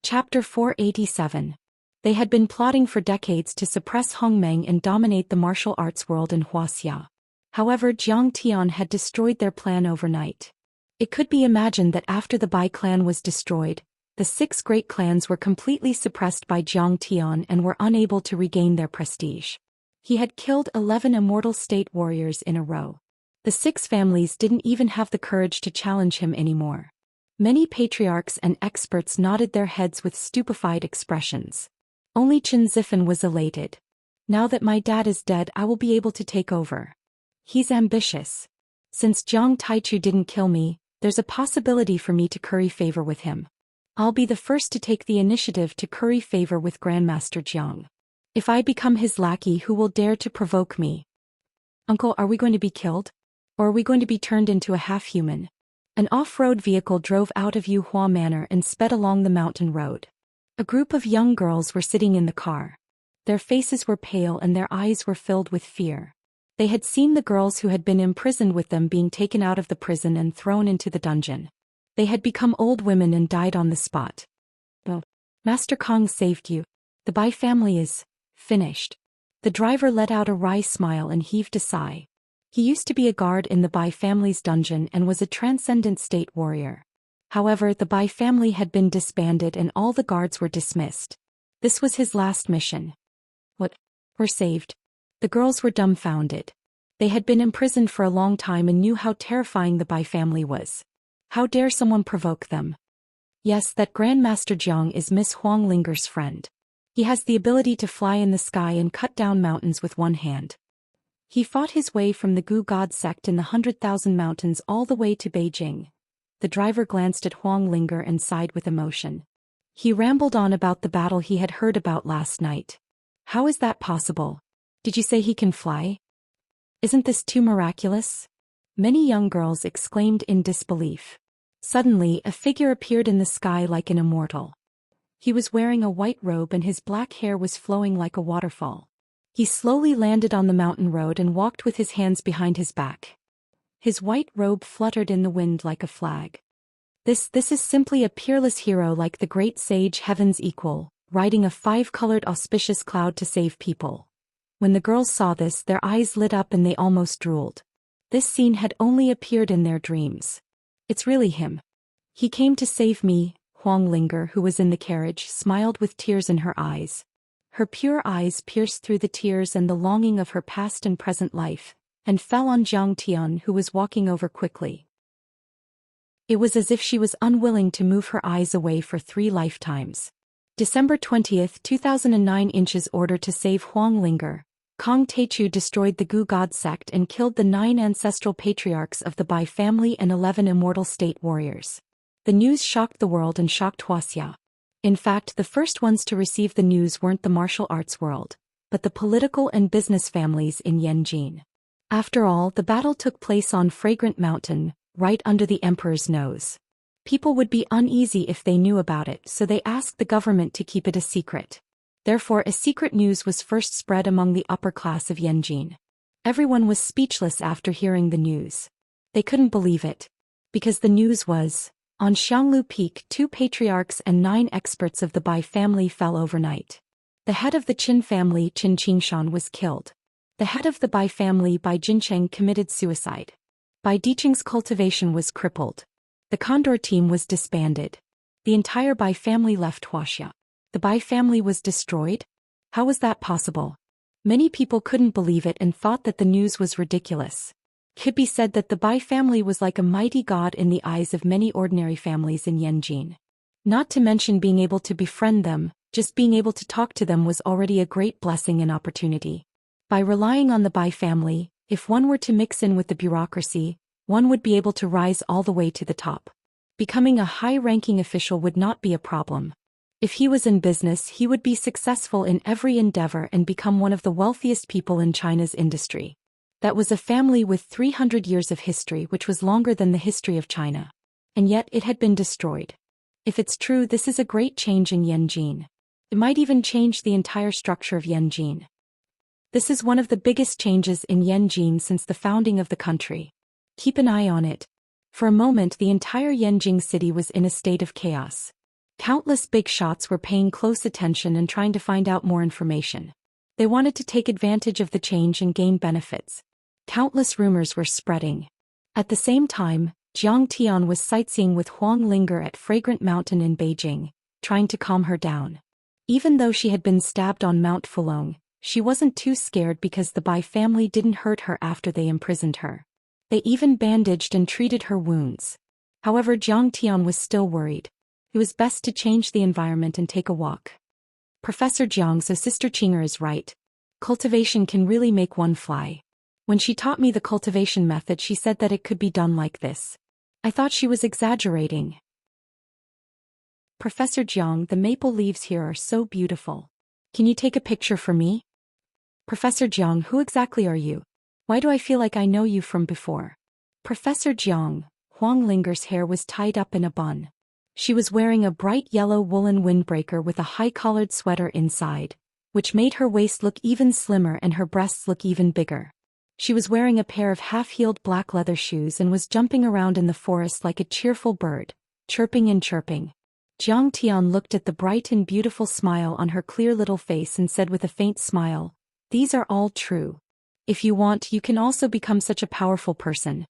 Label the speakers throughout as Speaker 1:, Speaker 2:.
Speaker 1: Chapter 487. They had been plotting for decades to suppress Hongmeng and dominate the martial arts world in Wuxia. However, Jiang Tian had destroyed their plan overnight. It could be imagined that after the Bai clan was destroyed, the 6 great clans were completely suppressed by Jiang Tian and were unable to regain their prestige. He had killed 11 immortal state warriors in a row. The 6 families didn't even have the courage to challenge him anymore. Many patriarchs and experts nodded their heads with stupefied expressions. Only Chen Zifan was elated. Now that my dad is dead, I will be able to take over. He's ambitious. Since Jiang Taichu didn't kill me, there's a possibility for me to curry favor with him. I'll be the first to take the initiative to curry favor with Grandmaster Jiang. If I become his lackey, who will dare to provoke me? Uncle, are we going to be killed? Or are we going to be turned into a half-human? An off-road vehicle drove out of Yuhua Manor and sped along the mountain road. A group of young girls were sitting in the car. Their faces were pale and their eyes were filled with fear. They had seen the girls who had been imprisoned with them being taken out of the prison and thrown into the dungeon. They had become old women and died on the spot. Oh, Master Kong saved you. The Bai family is finished. The driver let out a wry smile and heaved a sigh. He used to be a guard in the Bai family's dungeon and was a transcendent state warrior. However, the Bai family had been disbanded and all the guards were dismissed. This was his last mission. What? We're saved. The girls were dumbfounded. They had been imprisoned for a long time and knew how terrifying the Bai family was. How dare someone provoke them? Yes, that Grandmaster Jiang is Miss Huang Linger's friend. He has the ability to fly in the sky and cut down mountains with one hand. He fought his way from the Gu God sect in the 100,000 mountains all the way to Beijing. The driver glanced at Huang Linger and sighed with emotion. He rambled on about the battle he had heard about last night. How is that possible? Did you say he can fly? Isn't this too miraculous? Many young girls exclaimed in disbelief. Suddenly, a figure appeared in the sky like an immortal. He was wearing a white robe and his black hair was flowing like a waterfall. He slowly landed on the mountain road and walked with his hands behind his back. His white robe fluttered in the wind like a flag. This is simply a peerless hero like the great sage Heaven's equal, riding a 5-colored auspicious cloud to save people. When the girls saw this, their eyes lit up and they almost drooled. This scene had only appeared in their dreams. It's really him. He came to save me. Huang Linger, who was in the carriage, smiled with tears in her eyes. Her pure eyes pierced through the tears and the longing of her past and present life, and fell on Jiang Tian, who was walking over quickly. It was as if she was unwilling to move her eyes away for 3 lifetimes. December 20, 2009. Inch's order to save Huang Linger. Kong Taichu destroyed the Gu God sect and killed the 9 ancestral patriarchs of the Bai family and 11 immortal state warriors. The news shocked the world and shocked Wuxia. In fact, the first ones to receive the news weren't the martial arts world, but the political and business families in Yanjin. After all, the battle took place on Fragrant Mountain, right under the emperor's nose. People would be uneasy if they knew about it, so they asked the government to keep it a secret. Therefore, a secret news was first spread among the upper class of Yanjin. Everyone was speechless after hearing the news. They couldn't believe it. Because the news was, on Xianglu Peak, 2 patriarchs and 9 experts of the Bai family fell overnight. The head of the Qin family, Qin Qingshan, was killed. The head of the Bai family, Bai Jincheng, committed suicide. Bai Dicheng's cultivation was crippled. The Condor team was disbanded. The entire Bai family left Wuxia. The Bai family was destroyed? How was that possible? Many people couldn't believe it and thought that the news was ridiculous. Could be said that the Bai family was like a mighty god in the eyes of many ordinary families in Yanjin. Not to mention being able to befriend them, just being able to talk to them was already a great blessing and opportunity. By relying on the Bai family, if one were to mix in with the bureaucracy, one would be able to rise all the way to the top. Becoming a high-ranking official would not be a problem. If he was in business, he would be successful in every endeavor and become one of the wealthiest people in China's industry. That was a family with 300 years of history, which was longer than the history of China. And yet it had been destroyed. If it's true, this is a great change in Yanjin. It might even change the entire structure of Yanjin. This is one of the biggest changes in Yanjin since the founding of the country. Keep an eye on it. For a moment, the entire Yanjing city was in a state of chaos. Countless big shots were paying close attention and trying to find out more information. They wanted to take advantage of the change and gain benefits. Countless rumors were spreading. At the same time, Jiang Tian was sightseeing with Huang Linger at Fragrant Mountain in Beijing, trying to calm her down. Even though she had been stabbed on Mount Fulong, she wasn't too scared because the Bai family didn't hurt her after they imprisoned her. They even bandaged and treated her wounds. However, Jiang Tian was still worried. It was best to change the environment and take a walk. Professor Jiang, so Sister Qinger is right. Cultivation can really make one fly. When she taught me the cultivation method, she said that it could be done like this. I thought she was exaggerating. Professor Jiang, the maple leaves here are so beautiful. Can you take a picture for me? Professor Jiang, who exactly are you? Why do I feel like I know you from before? Professor Jiang, Huang Linger's hair was tied up in a bun. She was wearing a bright yellow woolen windbreaker with a high-collared sweater inside, which made her waist look even slimmer and her breasts look even bigger. She was wearing a pair of half-heeled black leather shoes and was jumping around in the forest like a cheerful bird, chirping and chirping. Jiang Tian looked at the bright and beautiful smile on her clear little face and said with a faint smile, "These are all true. If you want, you can also become such a powerful person."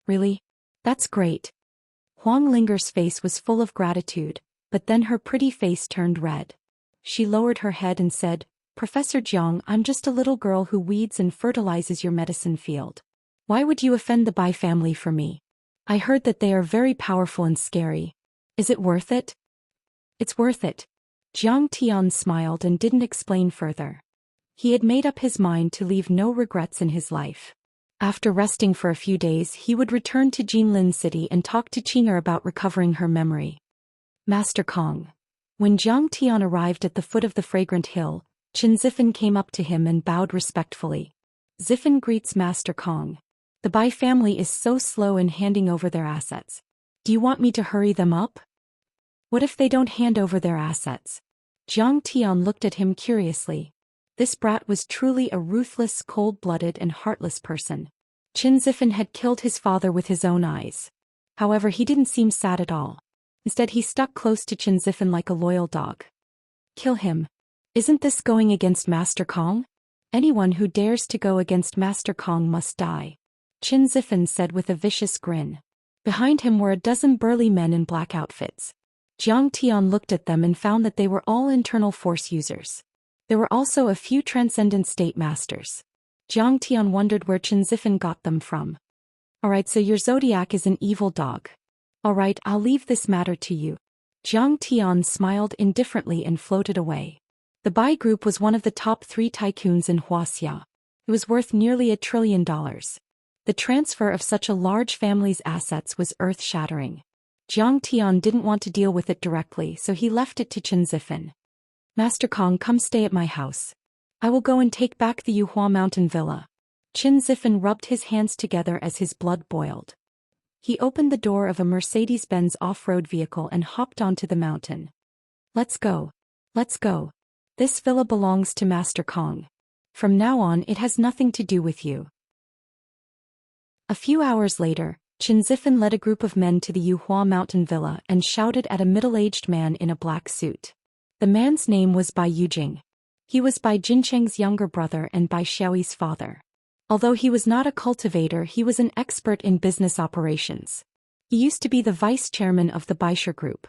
Speaker 1: Really? That's great. Huang Linger's face was full of gratitude, but then her pretty face turned red. She lowered her head and said, "Professor Jiang, I'm just a little girl who weeds and fertilizes your medicine field. Why would you offend the Bai family for me? I heard that they are very powerful and scary. Is it worth it?" "It's worth it." Jiang Tian smiled and didn't explain further. He had made up his mind to leave no regrets in his life. After resting for a few days, he would return to Jinlin City and talk to Qinger about recovering her memory. Master Kong. When Jiang Tian arrived at the foot of the fragrant hill, Qin Zifen came up to him and bowed respectfully. Zifen greets Master Kong. The Bai family is so slow in handing over their assets. Do you want me to hurry them up? What if they don't hand over their assets? Jiang Tian looked at him curiously. This brat was truly a ruthless, cold-blooded and heartless person. Qin Zifen had killed his father with his own eyes. However, he didn't seem sad at all. Instead, he stuck close to Qin Zifen like a loyal dog. Kill him. Isn't this going against Master Kong? Anyone who dares to go against Master Kong must die. Qin Zifen said with a vicious grin. Behind him were a dozen burly men in black outfits. Jiang Tian looked at them and found that they were all internal force users. There were also a few transcendent state masters. Jiang Tian wondered where Qin Zifen got them from. Alright, so your zodiac is an evil dog. Alright, I'll leave this matter to you. Jiang Tian smiled indifferently and floated away. The Bai Group was one of the top 3 tycoons in Wuxia. It was worth nearly $1 trillion. The transfer of such a large family's assets was earth-shattering. Jiang Tian didn't want to deal with it directly, so he left it to Qin Zifen. Master Kong, come stay at my house. I will go and take back the Yuhua Mountain Villa. Qin Zifen rubbed his hands together as his blood boiled. He opened the door of a Mercedes-Benz off-road vehicle and hopped onto the mountain. Let's go. Let's go. This villa belongs to Master Kong. From now on, it has nothing to do with you. A few hours later, Qin Zifen led a group of men to the Yuhua Mountain Villa and shouted at a middle-aged man in a black suit. The man's name was Bai Yujing. He was Bai Jincheng's younger brother and Bai Xiaoyi's father. Although he was not a cultivator, he was an expert in business operations. He used to be the vice chairman of the Baisha Group.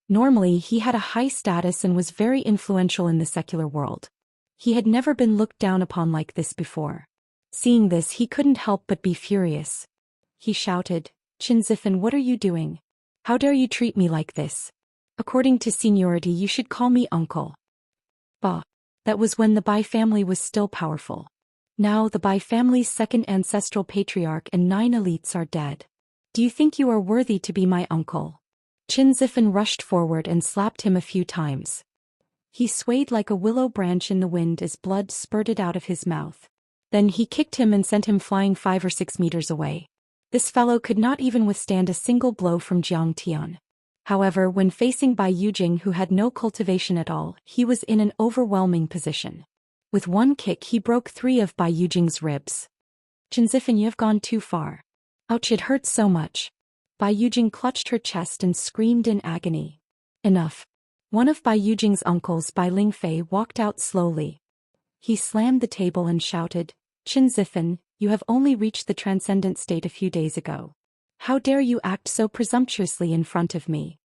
Speaker 1: Normally, he had a high status and was very influential in the secular world. He had never been looked down upon like this before. Seeing this, he couldn't help but be furious. He shouted, "Qin Zifen, what are you doing? How dare you treat me like this? According to seniority, you should call me uncle." Bah. That was when the Bai family was still powerful. Now the Bai family's second ancestral patriarch and 9 elites are dead. Do you think you are worthy to be my uncle? Qin Zifen rushed forward and slapped him a few times. He swayed like a willow branch in the wind as blood spurted out of his mouth. Then he kicked him and sent him flying 5 or 6 meters away. This fellow could not even withstand a single blow from Jiang Tian. However, when facing Bai Yujing, who had no cultivation at all, he was in an overwhelming position. With one kick, he broke 3 of Bai Yujing's ribs. "Qin Zifen, you have gone too far. Ouch, it hurts so much." Bai Yujing clutched her chest and screamed in agony. Enough. One of Bai Yujing's uncles, Bai Lingfei, walked out slowly. He slammed the table and shouted, Qin Zifan, you have only reached the transcendent state a few days ago. How dare you act so presumptuously in front of me?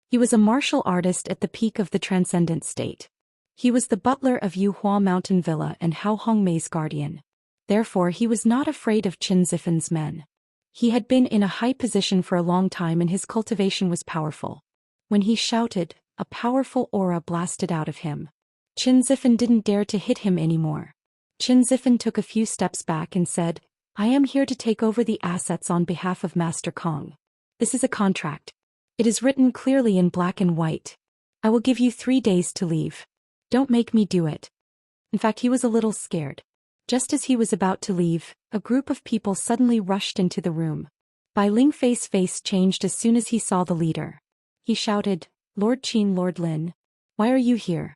Speaker 1: He was a martial artist at the peak of the transcendent state. He was the butler of Yuhua Mountain Villa and Hao Hongmei's guardian. Therefore he was not afraid of Qin Zifan's men. He had been in a high position for a long time and his cultivation was powerful. When he shouted, a powerful aura blasted out of him. Qin Zifan didn't dare to hit him anymore. Qin Zifan took a few steps back and said, I am here to take over the assets on behalf of Master Kong. This is a contract. It is written clearly in black and white. I will give you 3 days to leave. Don't make me do it. In fact, he was a little scared. Just as he was about to leave, a group of people suddenly rushed into the room. Bai Lingfei's face changed as soon as he saw the leader. He shouted, Lord Qin, Lord Lin, why are you here?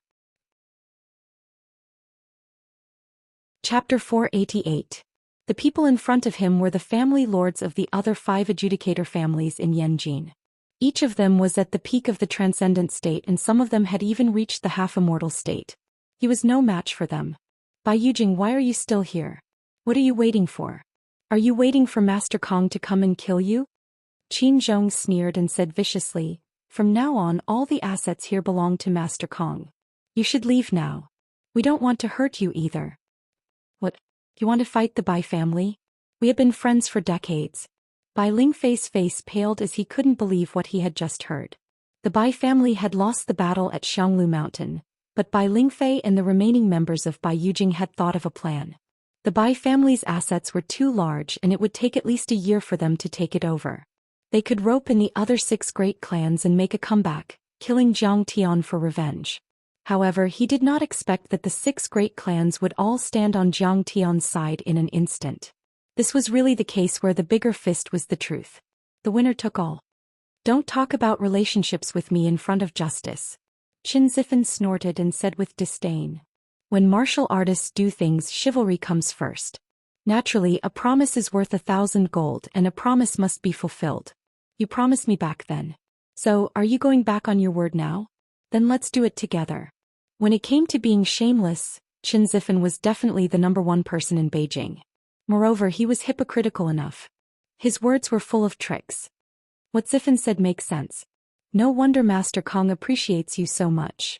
Speaker 1: Chapter 488. The people in front of him were the family lords of the other 5 adjudicator families in Yanjin. Each of them was at the peak of the transcendent state and some of them had even reached the half-immortal state. He was no match for them. Bai Yujing, why are you still here? What are you waiting for? Are you waiting for Master Kong to come and kill you? Qin Zhong sneered and said viciously, from now on all the assets here belong to Master Kong. You should leave now. We don't want to hurt you either. What? You want to fight the Bai family? We have been friends for decades. Bai Lingfei's face paled as he couldn't believe what he had just heard. The Bai family had lost the battle at Xianglu Mountain, but Bai Lingfei and the remaining members of Bai Yujing had thought of a plan. The Bai family's assets were too large and it would take at least a year for them to take it over. They could rope in the other 6 great clans and make a comeback, killing Jiang Tian for revenge. However, he did not expect that the 6 great clans would all stand on Jiang Tian's side in an instant. This was really the case where the bigger fist was the truth. The winner took all. Don't talk about relationships with me in front of justice. Qin Zifan snorted and said with disdain. When martial artists do things, chivalry comes first. Naturally, a promise is worth 1,000 gold and a promise must be fulfilled. You promised me back then. So, are you going back on your word now? Then let's do it together. When it came to being shameless, Qin Zifan was definitely the #1 person in Beijing. Moreover, he was hypocritical enough. His words were full of tricks. What Zifan said makes sense. No wonder Master Kong appreciates you so much.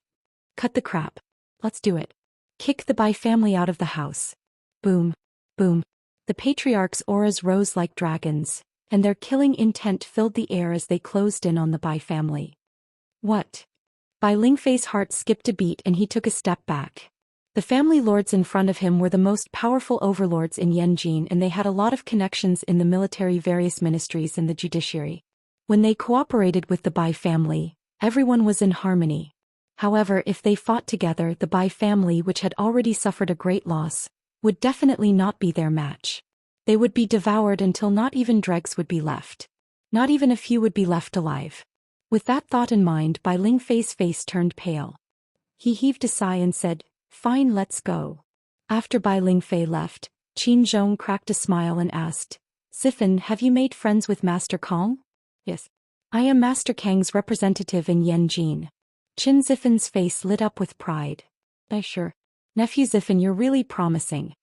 Speaker 1: Cut the crap. Let's do it. Kick the Bai family out of the house. Boom. Boom. The patriarch's auras rose like dragons, and their killing intent filled the air as they closed in on the Bai family. What? Bai Lingfei's heart skipped a beat and he took a step back. The family lords in front of him were the most powerful overlords in Yanjin and they had a lot of connections in the military, various ministries and the judiciary. When they cooperated with the Bai family, everyone was in harmony. However, if they fought together, the Bai family, which had already suffered a great loss, would definitely not be their match. They would be devoured until not even dregs would be left. Not even a few would be left alive. With that thought in mind, Bai Lingfei's face turned pale. He heaved a sigh and said, Fine, let's go. After Bai Lingfei left, Qin Zhong cracked a smile and asked, Zifan, have you made friends with Master Kong? Yes. I am Master Kang's representative in Yanjin. Qin Zifan's face lit up with pride. Sure. Nephew Zifan, you're really promising.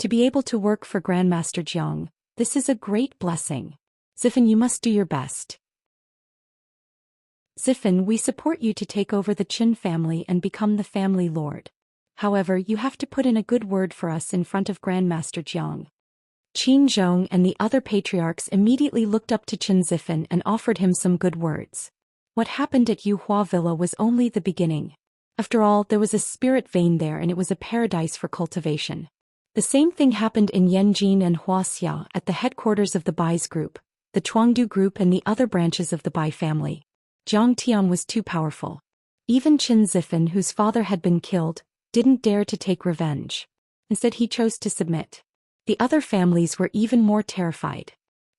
Speaker 1: To be able to work for Grandmaster Jiang, this is a great blessing. Zifan, you must do your best. Zifan, we support you to take over the Qin family and become the family lord. However, you have to put in a good word for us in front of Grandmaster Jiang. Qin Zhong and the other patriarchs immediately looked up to Qin Zifan and offered him some good words. What happened at Yuhua Villa was only the beginning. After all, there was a spirit vein there and it was a paradise for cultivation. The same thing happened in Yanjin and Wuxia at the headquarters of the Bai's group, the Chuangdu group and the other branches of the Bai family. Jiang Tian was too powerful. Even Qin Zifan, whose father had been killed, didn't dare to take revenge. Instead, he chose to submit. The other families were even more terrified.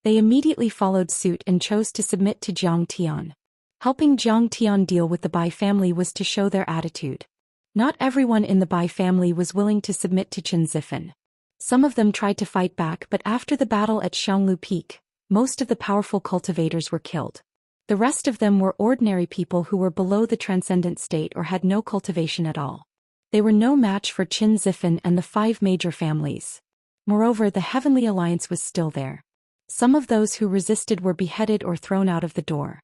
Speaker 1: They immediately followed suit and chose to submit to Jiang Tian. Helping Jiang Tian deal with the Bai family was to show their attitude. Not everyone in the Bai family was willing to submit to Qin Zifan. Some of them tried to fight back, but after the battle at Xianglu Peak, most of the powerful cultivators were killed. The rest of them were ordinary people who were below the transcendent state or had no cultivation at all. They were no match for Qin Zifen and the 5 major families. Moreover, the Heavenly Alliance was still there. Some of those who resisted were beheaded or thrown out of the door.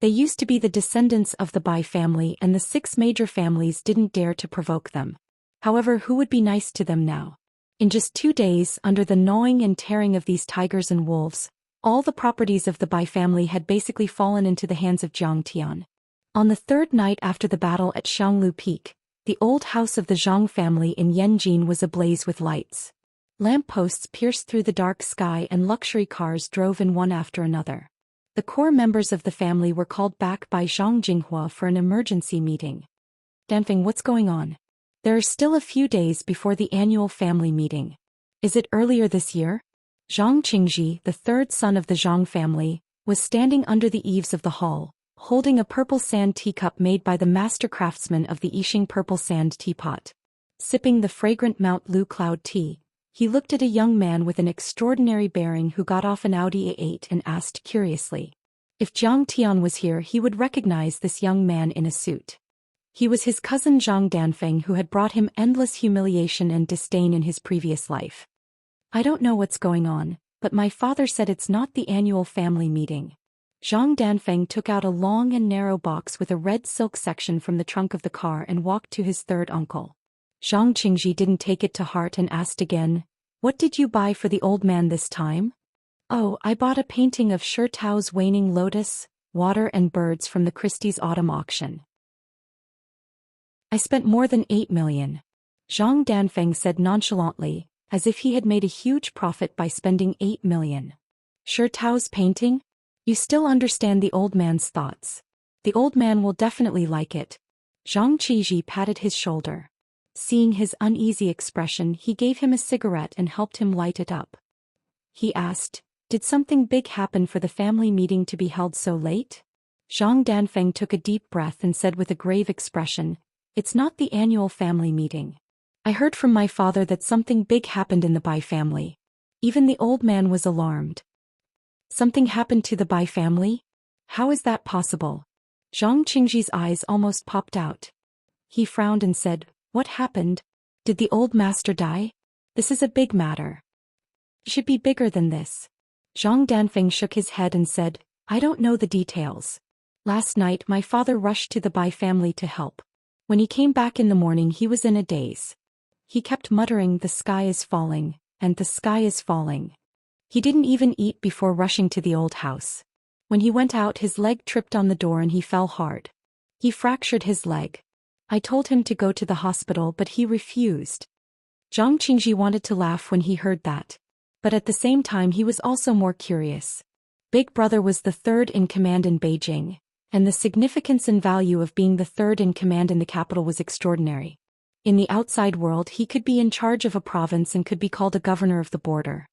Speaker 1: They used to be the descendants of the Bai family, and the 6 major families didn't dare to provoke them. However, who would be nice to them now? In just 2 days, under the gnawing and tearing of these tigers and wolves, all the properties of the Bai family had basically fallen into the hands of Jiang Tian. On the 3rd night after the battle at Xianglu Peak, the old house of the Zhang family in Yanjin was ablaze with lights. Lampposts pierced through the dark sky and luxury cars drove in one after another. The core members of the family were called back by Zhang Jinghua for an emergency meeting. Danfeng, what's going on? There are still a few days before the annual family meeting. Is it earlier this year? Zhang Qingji, the 3rd son of the Zhang family, was standing under the eaves of the hall, holding a purple sand teacup made by the master craftsman of the Yixing purple sand teapot. Sipping the fragrant Mount Lu cloud tea, he looked at a young man with an extraordinary bearing who got off an Audi A8 and asked curiously. If Jiang Tian was here, he would recognize this young man in a suit. He was his cousin Zhang Danfeng, who had brought him endless humiliation and disdain in his previous life. I don't know what's going on, but my father said it's not the annual family meeting. Zhang Danfeng took out a long and narrow box with a red silk section from the trunk of the car and walked to his 3rd uncle. Zhang Qingji didn't take it to heart and asked again, "What did you buy for the old man this time?" "Oh, I bought a painting of Shi Tao's waning lotus, water and birds from the Christie's autumn auction. I spent more than 8 million. Zhang Danfeng said nonchalantly, as if he had made a huge profit by spending 8 million. Shi Tao's painting? You still understand the old man's thoughts. The old man will definitely like it. Zhang Qiji patted his shoulder. Seeing his uneasy expression, he gave him a cigarette and helped him light it up. He asked, "Did something big happen for the family meeting to be held so late?" Zhang Danfeng took a deep breath and said with a grave expression, "It's not the annual family meeting. I heard from my father that something big happened in the Bai family." Even the old man was alarmed. "Something happened to the Bai family? How is that possible?" Zhang Qingji's eyes almost popped out. He frowned and said, "What happened? Did the old master die? This is a big matter. It should be bigger than this." Zhang Danfeng shook his head and said, "I don't know the details. Last night my father rushed to the Bai family to help. When he came back in the morning he was in a daze. He kept muttering, 'The sky is falling, and the sky is falling.' He didn't even eat before rushing to the old house. When he went out his leg tripped on the door and he fell hard. He fractured his leg. I told him to go to the hospital but he refused." Zhang Qingji wanted to laugh when he heard that. But at the same time he was also more curious. Big Brother was the 3rd in command in Beijing, and the significance and value of being the 3rd in command in the capital was extraordinary. In the outside world he could be in charge of a province and could be called a governor of the border.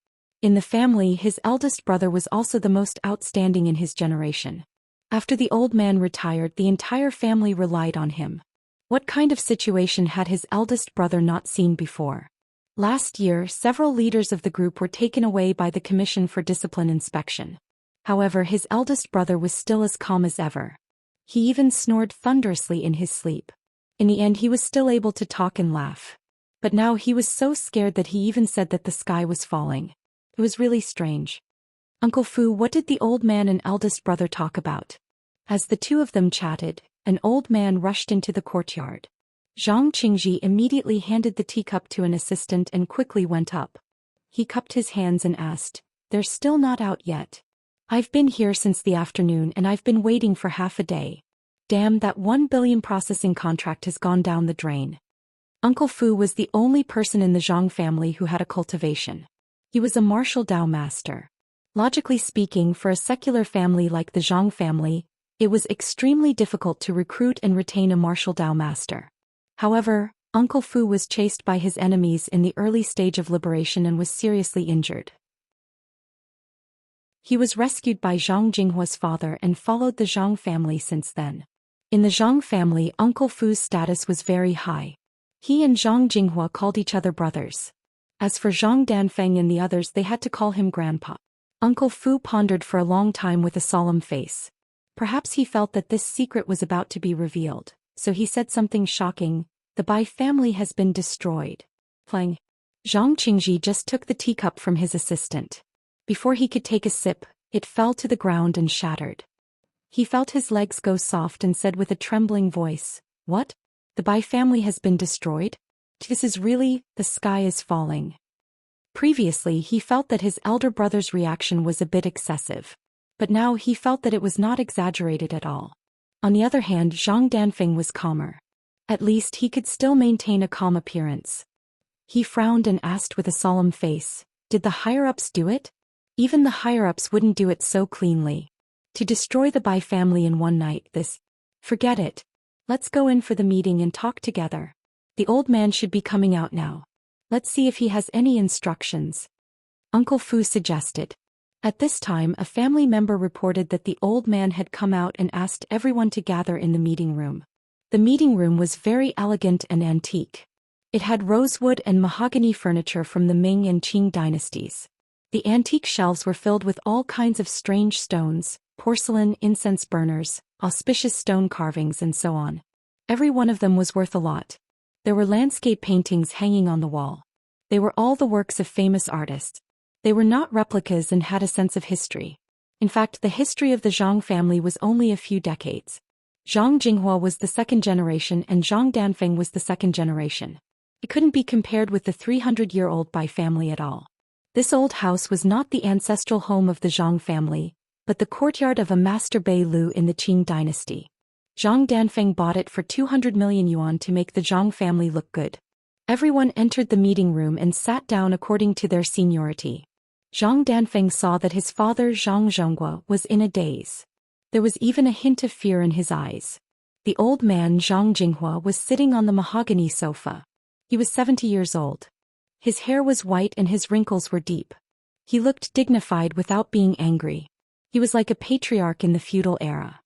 Speaker 1: In the family his eldest brother was also the most outstanding in his generation. After the old man retired the entire family relied on him. What kind of situation had his eldest brother not seen before? Last year several leaders of the group were taken away by the Commission for Discipline Inspection. However, his eldest brother was still as calm as ever. He even snored thunderously in his sleep. In the end he was still able to talk and laugh. But now he was so scared that he even said that the sky was falling. It was really strange. "Uncle Fu, what did the old man and eldest brother talk about?" As the two of them chatted, an old man rushed into the courtyard. Zhang Qingji immediately handed the teacup to an assistant and quickly went up. He cupped his hands and asked, "They're still not out yet. I've been here since the afternoon and I've been waiting for half a day. Damn, that 1 billion processing contract has gone down the drain." Uncle Fu was the only person in the Zhang family who had a cultivation. He was a martial Dao master. Logically speaking, for a secular family like the Zhang family, it was extremely difficult to recruit and retain a martial Dao master. However, Uncle Fu was chased by his enemies in the early stage of liberation and was seriously injured. He was rescued by Zhang Jinghua's father and followed the Zhang family since then. In the Zhang family, Uncle Fu's status was very high. He and Zhang Jinghua called each other brothers. As for Zhang Danfeng and the others, they had to call him Grandpa. Uncle Fu pondered for a long time with a solemn face. Perhaps he felt that this secret was about to be revealed, so he said something shocking: "The Bai family has been destroyed." Playing. Zhang Qingji just took the teacup from his assistant. Before he could take a sip, it fell to the ground and shattered. He felt his legs go soft and said with a trembling voice, "What? The Bai family has been destroyed? This is really, the sky is falling." Previously he felt that his elder brother's reaction was a bit excessive. But now he felt that it was not exaggerated at all. On the other hand, Zhang Danfeng was calmer. At least he could still maintain a calm appearance. He frowned and asked with a solemn face, "Did the higher-ups do it?" Even the higher-ups wouldn't do it so cleanly. To destroy the Bai family in one night, forget it. Let's go in for the meeting and talk together. The old man should be coming out now. Let's see if he has any instructions. Uncle Fu suggested. At this time, a family member reported that the old man had come out and asked everyone to gather in the meeting room. The meeting room was very elegant and antique. It had rosewood and mahogany furniture from the Ming and Qing dynasties. The antique shelves were filled with all kinds of strange stones, porcelain, incense burners, auspicious stone carvings, and so on. Every one of them was worth a lot. There were landscape paintings hanging on the wall. They were all the works of famous artists. They were not replicas and had a sense of history. In fact, the history of the Zhang family was only a few decades. Zhang Jinghua was the second generation and Zhang Danfeng was the second generation. It couldn't be compared with the 300-year-old Bai family at all. This old house was not the ancestral home of the Zhang family, but the courtyard of a master Bai Lu in the Qing dynasty. Zhang Danfeng bought it for 200 million yuan to make the Zhang family look good. Everyone entered the meeting room and sat down according to their seniority. Zhang Danfeng saw that his father Zhang Zhonghua was in a daze. There was even a hint of fear in his eyes. The old man Zhang Jinghua was sitting on the mahogany sofa. He was 70 years old. His hair was white and his wrinkles were deep. He looked dignified without being angry. He was like a patriarch in the feudal era.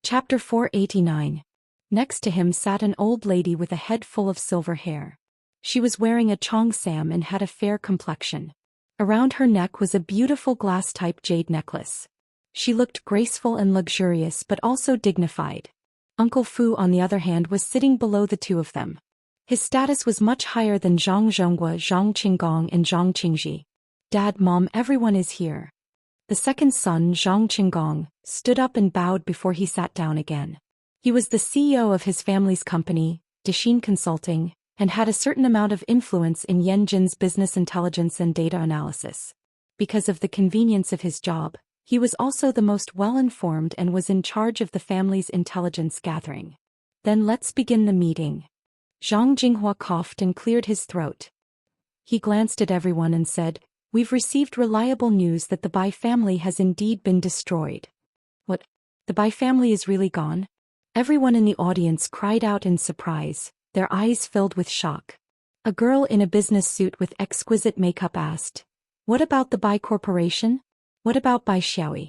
Speaker 1: Chapter 489. Next to him sat an old lady with a head full of silver hair. She was wearing a cheongsam and had a fair complexion. Around her neck was a beautiful glass-type jade necklace. She looked graceful and luxurious but also dignified. Uncle Fu, on the other hand, was sitting below the two of them. His status was much higher than Zhang Zhonghua, Zhang Qinggong, and Zhang Qingji. "Dad, Mom, everyone is here." The second son, Zhang Qinggong, stood up and bowed before he sat down again. He was the CEO of his family's company, Daoist Consulting, and had a certain amount of influence in Yanjin's business intelligence and data analysis. Because of the convenience of his job, he was also the most well-informed and was in charge of the family's intelligence gathering. "Then let's begin the meeting." Zhang Jinghua coughed and cleared his throat. He glanced at everyone and said, "We've received reliable news that the Bai family has indeed been destroyed." "What? The Bai family is really gone?" Everyone in the audience cried out in surprise, their eyes filled with shock. A girl in a business suit with exquisite makeup asked, "What about the Bai Corporation? What about Bai Xiaoyi?"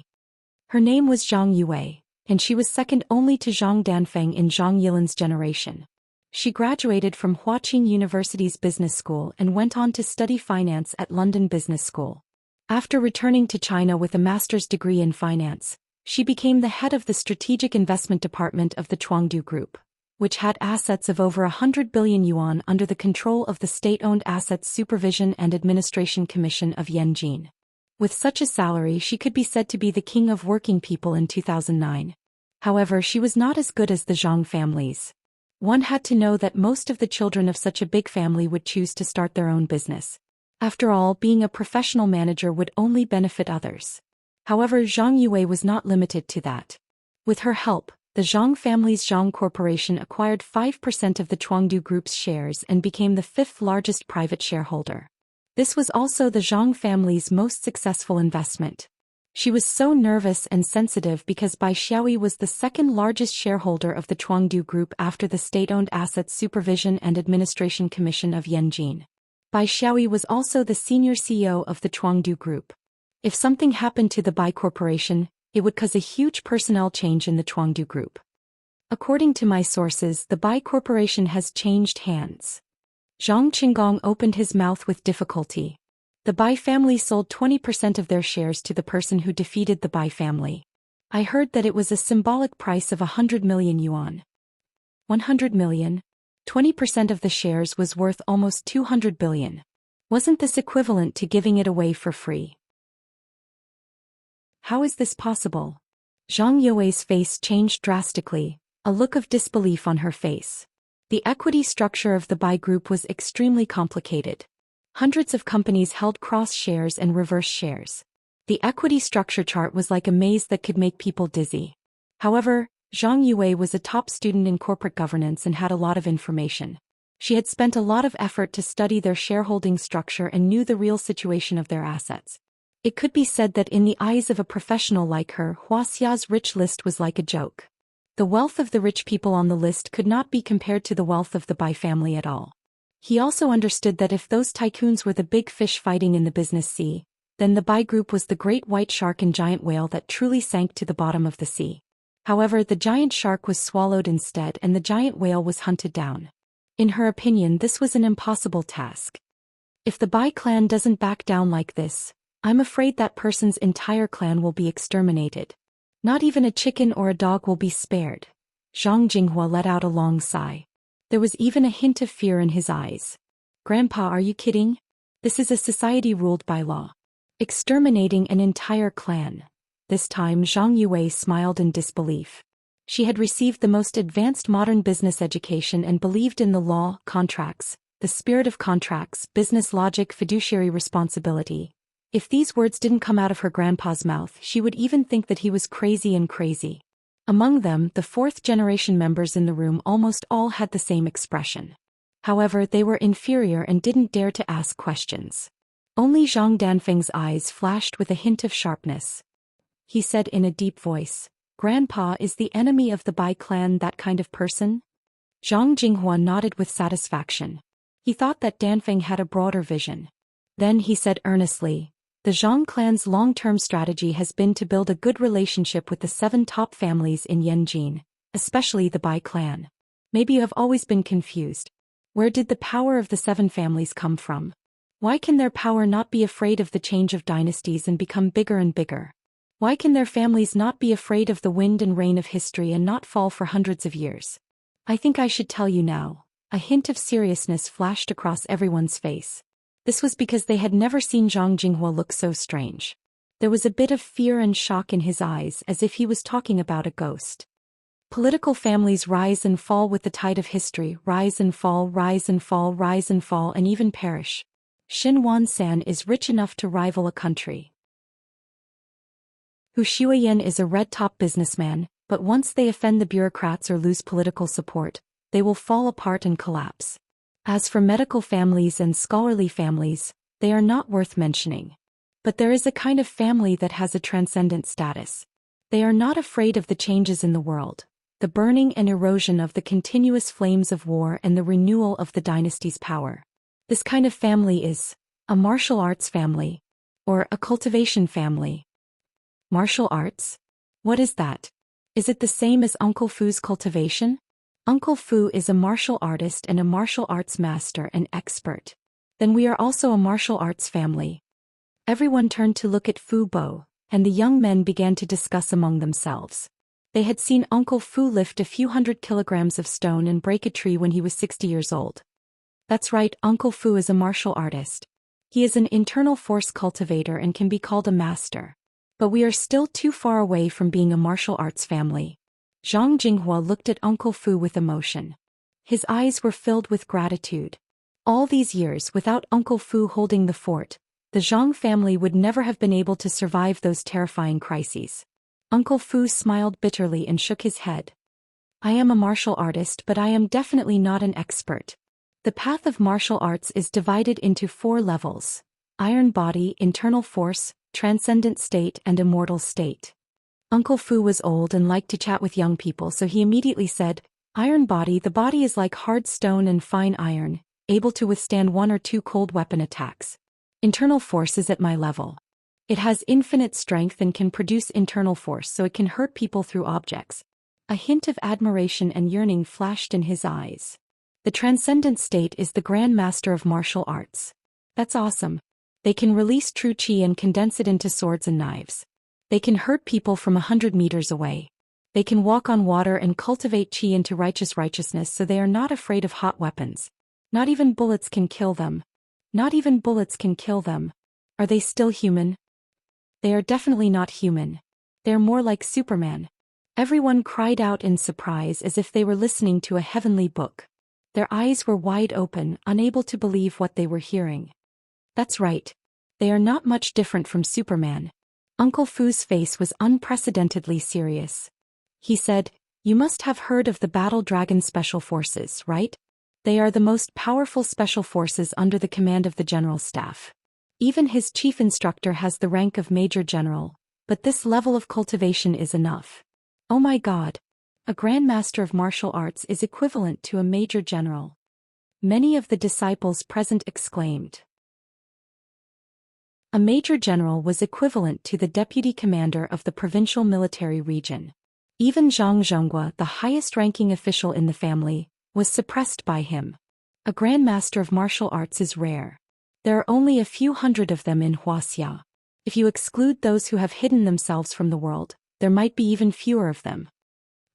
Speaker 1: Her name was Zhang Yue, and she was second only to Zhang Danfeng in Zhang Yilan's generation. She graduated from Huaqing University's business school and went on to study finance at London Business School. After returning to China with a master's degree in finance, she became the head of the strategic investment department of the Chuangdu Group, which had assets of over 100 billion yuan under the control of the State-Owned Assets Supervision and Administration Commission of Yanjin. With such a salary, she could be said to be the king of working people in 2009. However, she was not as good as the Zhang families. One had to know that most of the children of such a big family would choose to start their own business. After all, being a professional manager would only benefit others. However, Zhang Yue was not limited to that. With her help, the Zhang family's Zhang Corporation acquired 5% of the Chuangdu Group's shares and became the fifth largest private shareholder. This was also the Zhang family's most successful investment. She was so nervous and sensitive because Bai Xiaoyi was the second largest shareholder of the Chuangdu Group after the State-Owned Assets Supervision and Administration Commission of Yanjin. Bai Xiaoyi was also the senior CEO of the Chuangdu Group. If something happened to the Bai Corporation, it would cause a huge personnel change in the Chuangdu Group. According to my sources, the Bai Corporation has changed hands. Zhang Qinggong opened his mouth with difficulty. The Bai family sold 20% of their shares to the person who defeated the Bai family. I heard that it was a symbolic price of 100 million yuan. 100 million? 20% of the shares was worth almost 200 billion. Wasn't this equivalent to giving it away for free? How is this possible? Zhang Yue's face changed drastically, a look of disbelief on her face. The equity structure of the Bai group was extremely complicated. Hundreds of companies held cross shares and reverse shares. The equity structure chart was like a maze that could make people dizzy. However, Zhang Yue was a top student in corporate governance and had a lot of information. She had spent a lot of effort to study their shareholding structure and knew the real situation of their assets. It could be said that in the eyes of a professional like her, Wuxia's rich list was like a joke. The wealth of the rich people on the list could not be compared to the wealth of the Bai family at all. He also understood that if those tycoons were the big fish fighting in the business sea, then the Bai group was the great white shark and giant whale that truly sank to the bottom of the sea. However, the giant shark was swallowed instead and the giant whale was hunted down. In her opinion, this was an impossible task. If the Bai clan doesn't back down like this, I'm afraid that person's entire clan will be exterminated. Not even a chicken or a dog will be spared. Zhang Jinghua let out a long sigh. There was even a hint of fear in his eyes. Grandpa, are you kidding? This is a society ruled by law. Exterminating an entire clan. This time Zhang Yue smiled in disbelief. She had received the most advanced modern business education and believed in the law, contracts, the spirit of contracts, business logic, fiduciary responsibility. If these words didn't come out of her grandpa's mouth, she would even think that he was crazy and crazy. Among them, the fourth-generation members in the room almost all had the same expression. However, they were inferior and didn't dare to ask questions. Only Zhang Danfeng's eyes flashed with a hint of sharpness. He said in a deep voice, "Grandpa, is the enemy of the Bai clan that kind of person?" Zhang Jinghua nodded with satisfaction. He thought that Danfeng had a broader vision. Then he said earnestly, "The Zhang clan's long-term strategy has been to build a good relationship with the 7 top families in Yanjin, especially the Bai clan. Maybe you have always been confused. Where did the power of the 7 families come from? Why can their power not be afraid of the change of dynasties and become bigger and bigger? Why can their families not be afraid of the wind and rain of history and not fall for hundreds of years? I think I should tell you now." A hint of seriousness flashed across everyone's face. This was because they had never seen Zhang Jinghua look so strange. There was a bit of fear and shock in his eyes, as if he was talking about a ghost. Political families rise and fall with the tide of history, rise and fall, rise and fall, rise and fall, and even perish. Xin Wansan is rich enough to rival a country. Hu Shuiyan is a red-top businessman, but once they offend the bureaucrats or lose political support, they will fall apart and collapse. As for medical families and scholarly families, they are not worth mentioning. But there is a kind of family that has a transcendent status. They are not afraid of the changes in the world, the burning and erosion of the continuous flames of war and the renewal of the dynasty's power. This kind of family is a martial arts family, or a cultivation family. Martial arts? What is that? Is it the same as Uncle Fu's cultivation? Uncle Fu is a martial artist and a martial arts master and expert. Then we are also a martial arts family. Everyone turned to look at Fu Bo, and the young men began to discuss among themselves. They had seen Uncle Fu lift a few hundred kilograms of stone and break a tree when he was 60 years old. That's right, Uncle Fu is a martial artist. He is an internal force cultivator and can be called a master. But we are still too far away from being a martial arts family. Zhang Jinghua looked at Uncle Fu with emotion. His eyes were filled with gratitude. All these years without Uncle Fu holding the fort, the Zhang family would never have been able to survive those terrifying crises. Uncle Fu smiled bitterly and shook his head. "I am a martial artist, but I am definitely not an expert. The path of martial arts is divided into 4 levels: iron body, internal force, transcendent state, and immortal state." Uncle Fu was old and liked to chat with young people, so he immediately said, "Iron body, the body is like hard stone and fine iron, able to withstand 1 or 2 cold weapon attacks. Internal force is at my level. It has infinite strength and can produce internal force, so it can hurt people through objects." A hint of admiration and yearning flashed in his eyes. "The transcendent state is the Grand Master of martial arts. That's awesome. They can release true qi and condense it into swords and knives. They can hurt people from 100 meters away. They can walk on water and cultivate qi into righteousness, so they are not afraid of hot weapons. Not even bullets can kill them. Not even bullets can kill them. Are they still human? They are definitely not human. They are more like Superman. Everyone cried out in surprise as if they were listening to a heavenly book. Their eyes were wide open, unable to believe what they were hearing. That's right. They are not much different from Superman. Uncle Fu's face was unprecedentedly serious. He said, "You must have heard of the Battle Dragon Special Forces, right? They are the most powerful special forces under the command of the General Staff. Even his chief instructor has the rank of Major General, but this level of cultivation is enough. Oh my God! A Grand Master of Martial Arts is equivalent to a Major General." Many of the disciples present exclaimed. A Major General was equivalent to the Deputy Commander of the Provincial Military Region. Even Zhang Zhonghua, the highest-ranking official in the family, was suppressed by him. A Grand Master of Martial Arts is rare. There are only a few hundred of them in Wuxia. If you exclude those who have hidden themselves from the world, there might be even fewer of them.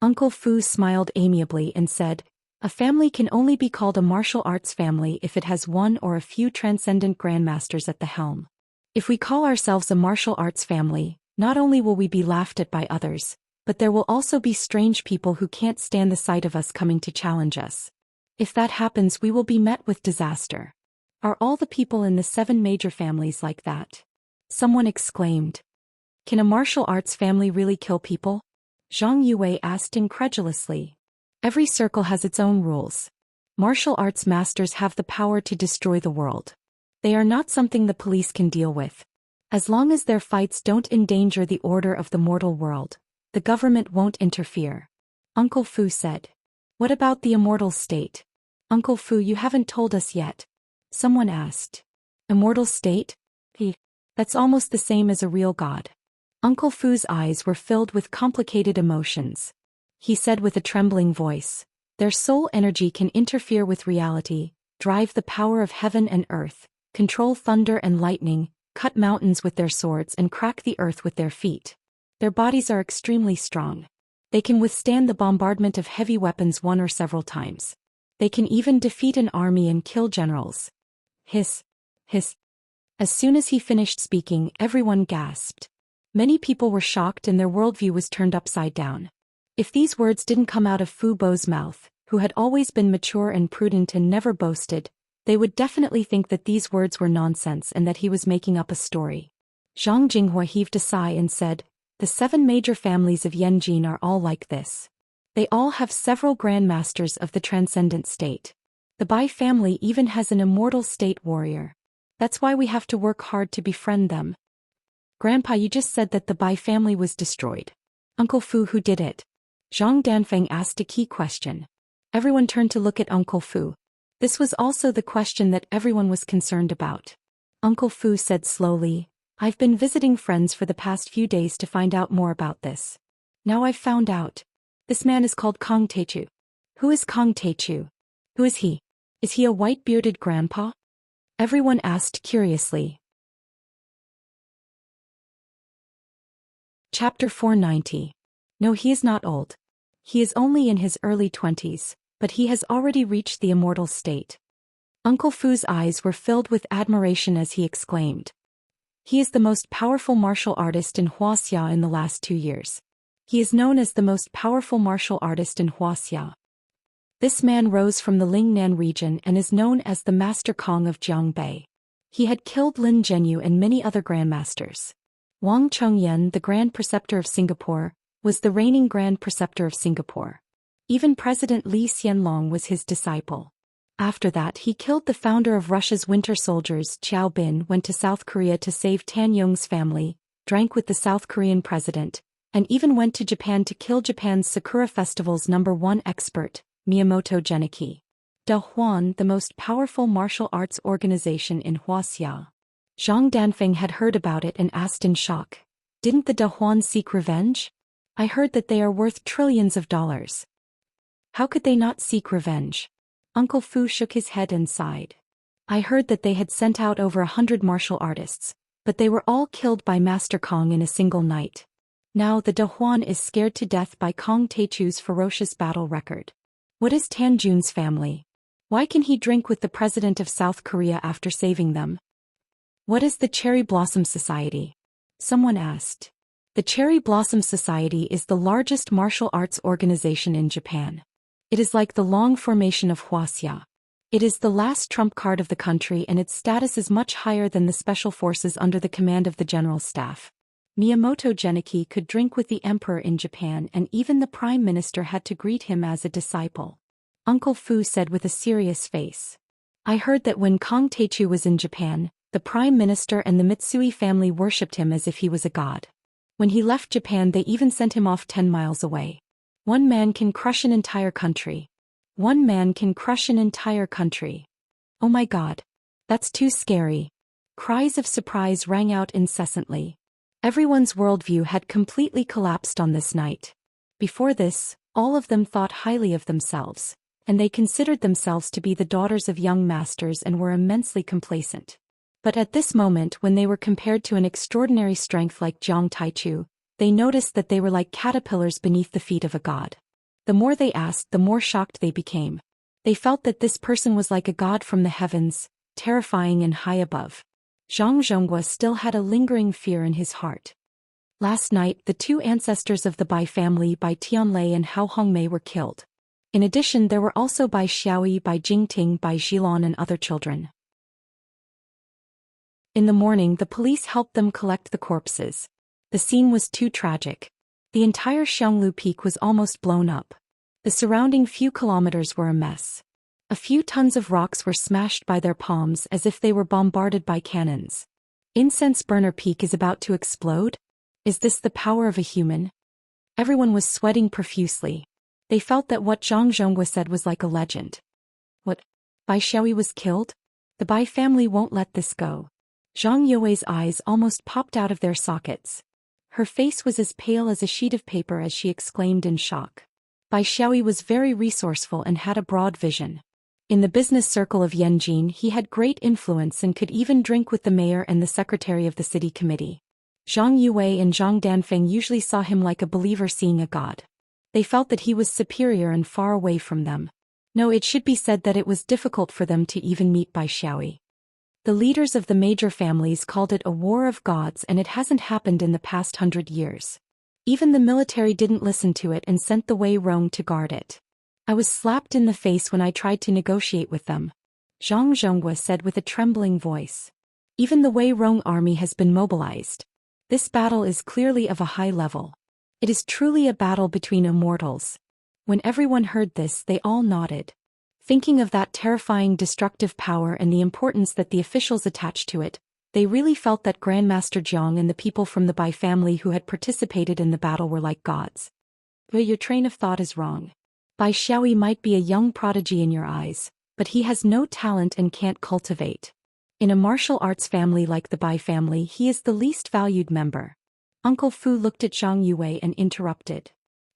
Speaker 1: Uncle Fu smiled amiably and said, "A family can only be called a martial arts family if it has one or a few transcendent grandmasters at the helm. If we call ourselves a martial arts family, not only will we be laughed at by others, but there will also be strange people who can't stand the sight of us coming to challenge us. If that happens, we will be met with disaster." Are all the people in the 7 major families like that? Someone exclaimed. Can a martial arts family really kill people? Zhang Yue asked incredulously. Every circle has its own rules. Martial arts masters have the power to destroy the world. They are not something the police can deal with. As long as their fights don't endanger the order of the mortal world, the government won't interfere. Uncle Fu said. What about the immortal state? Uncle Fu, you haven't told us yet. Someone asked. Immortal state? That's almost the same as a real god. Uncle Fu's eyes were filled with complicated emotions. He said with a trembling voice, their soul energy can interfere with reality, drive the power of heaven and earth, control thunder and lightning, cut mountains with their swords and crack the earth with their feet. Their bodies are extremely strong. They can withstand the bombardment of heavy weapons one or several times. They can even defeat an army and kill generals. Hiss. As soon as he finished speaking, everyone gasped. Many people were shocked and their worldview was turned upside down. If these words didn't come out of Fu Bo's mouth, who had always been mature and prudent and never boasted, they would definitely think that these words were nonsense and that he was making up a story. Zhang Jinghua heaved a sigh and said, the 7 major families of Yanjin are all like this. They all have several grandmasters of the transcendent state. The Bai family even has an immortal state warrior. That's why we have to work hard to befriend them. Grandpa, you just said that the Bai family was destroyed. Uncle Fu, who did it? Zhang Danfeng asked a key question. Everyone turned to look at Uncle Fu. This was also the question that everyone was concerned about. Uncle Fu said slowly, I've been visiting friends for the past few days to find out more about this. Now I've found out. This man is called Kong Teichu. Who is Kong Teichu? Who is he? Is he a white-bearded grandpa? Everyone asked curiously. Chapter 490. No, he is not old. He is only in his early 20s, but he has already reached the immortal state. Uncle Fu's eyes were filled with admiration as he exclaimed. He is the most powerful martial artist in Wuxia in the last 2 years. He is known as the most powerful martial artist in Wuxia. This man rose from the Lingnan region and is known as the Master Kong of Jiangbei. He had killed Lin Zhenyu and many other grandmasters. Wang Chengyan, the Grand Preceptor of Singapore, was the reigning Grand Preceptor of Singapore. Even President Li Xianlong was his disciple. After that, he killed the founder of Russia's winter soldiers, Qiao Bin, went to South Korea to save Tan Yong's family, drank with the South Korean president, and even went to Japan to kill Japan's Sakura Festival's #1 expert, Miyamoto Genichi. Daoist, the most powerful martial arts organization in Wuxia. Zhang Danfeng had heard about it and asked in shock, didn't the Daoist seek revenge? I heard that they are worth trillions of dollars. How could they not seek revenge? Uncle Fu shook his head and sighed. I heard that they had sent out over 100 martial artists, but they were all killed by Master Kong in a single night. Now the Daoist is scared to death by Kong Teichu's ferocious battle record. What is Tan Jun's family? Why can he drink with the president of South Korea after saving them? What is the Cherry Blossom Society? Someone asked. The Cherry Blossom Society is the largest martial arts organization in Japan. It is like the long formation of Wuxia. It is the last trump card of the country, and its status is much higher than the special forces under the command of the general staff. Miyamoto Genichi could drink with the emperor in Japan, and even the prime minister had to greet him as a disciple. Uncle Fu said with a serious face. I heard that when Kong Teichu was in Japan, the prime minister and the Mitsui family worshipped him as if he was a god. When he left Japan, they even sent him off 10 miles away. One man can crush an entire country. One man can crush an entire country. Oh my God. That's too scary. Cries of surprise rang out incessantly. Everyone's worldview had completely collapsed on this night. Before this, all of them thought highly of themselves, and they considered themselves to be the daughters of young masters and were immensely complacent. But at this moment, when they were compared to an extraordinary strength like Jiang Taichu, they noticed that they were like caterpillars beneath the feet of a god. The more they asked, the more shocked they became. They felt that this person was like a god from the heavens, terrifying and high above. Zhang Zhonghua still had a lingering fear in his heart. Last night, the two ancestors of the Bai family, Bai Tianlei and Hao Hongmei, were killed. In addition, there were also Bai Xiaoyi, Bai Jingting, Bai Zhilon and other children. In the morning, the police helped them collect the corpses. The scene was too tragic. The entire Xianglu Peak was almost blown up. The surrounding few kilometers were a mess. A few tons of rocks were smashed by their palms as if they were bombarded by cannons. Incense Burner Peak is about to explode? Is this the power of a human? Everyone was sweating profusely. They felt that what Zhang Zhonghua said was like a legend. What? Bai Xiaoyi was killed? The Bai family won't let this go. Zhang Youwei's eyes almost popped out of their sockets. Her face was as pale as a sheet of paper as she exclaimed in shock. Bai Xiaoyi was very resourceful and had a broad vision. In the business circle of Yanjin, he had great influence and could even drink with the mayor and the secretary of the city committee. Zhang Youwei and Zhang Danfeng usually saw him like a believer seeing a god. They felt that he was superior and far away from them. No, it should be said that it was difficult for them to even meet Bai Xiaoyi. The leaders of the major families called it a war of gods, and it hasn't happened in the past 100 years. Even the military didn't listen to it and sent the Wei Rong to guard it. I was slapped in the face when I tried to negotiate with them. Zhang Zhonghua said with a trembling voice. Even the Wei Rong army has been mobilized. This battle is clearly of a high level. It is truly a battle between immortals. When everyone heard this, they all nodded. Thinking of that terrifying destructive power and the importance that the officials attached to it, they really felt that Grandmaster Jiang and the people from the Bai family who had participated in the battle were like gods. But your train of thought is wrong. Bai Xiaoyi might be a young prodigy in your eyes, but he has no talent and can't cultivate. In a martial arts family like the Bai family, he is the least valued member. Uncle Fu looked at Zhang Youwei and interrupted.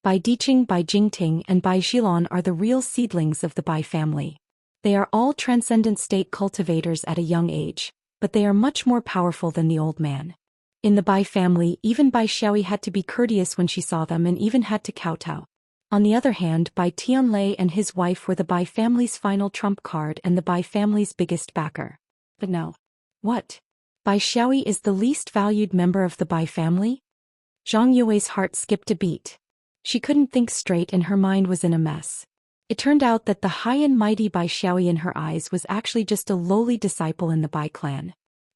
Speaker 1: Bai Diqing, Bai Jingting, and Bai Zhilon are the real seedlings of the Bai family. They are all transcendent state cultivators at a young age, but they are much more powerful than the old man. In the Bai family, even Bai Xiaoyi had to be courteous when she saw them and even had to kowtow. On the other hand, Bai Tianlei and his wife were the Bai family's final trump card and the Bai family's biggest backer. But no. What? Bai Xiaoyi is the least valued member of the Bai family? Zhang Youwei's heart skipped a beat. She couldn't think straight and her mind was in a mess. It turned out that the high and mighty Bai Xiaoyi in her eyes was actually just a lowly disciple in the Bai clan.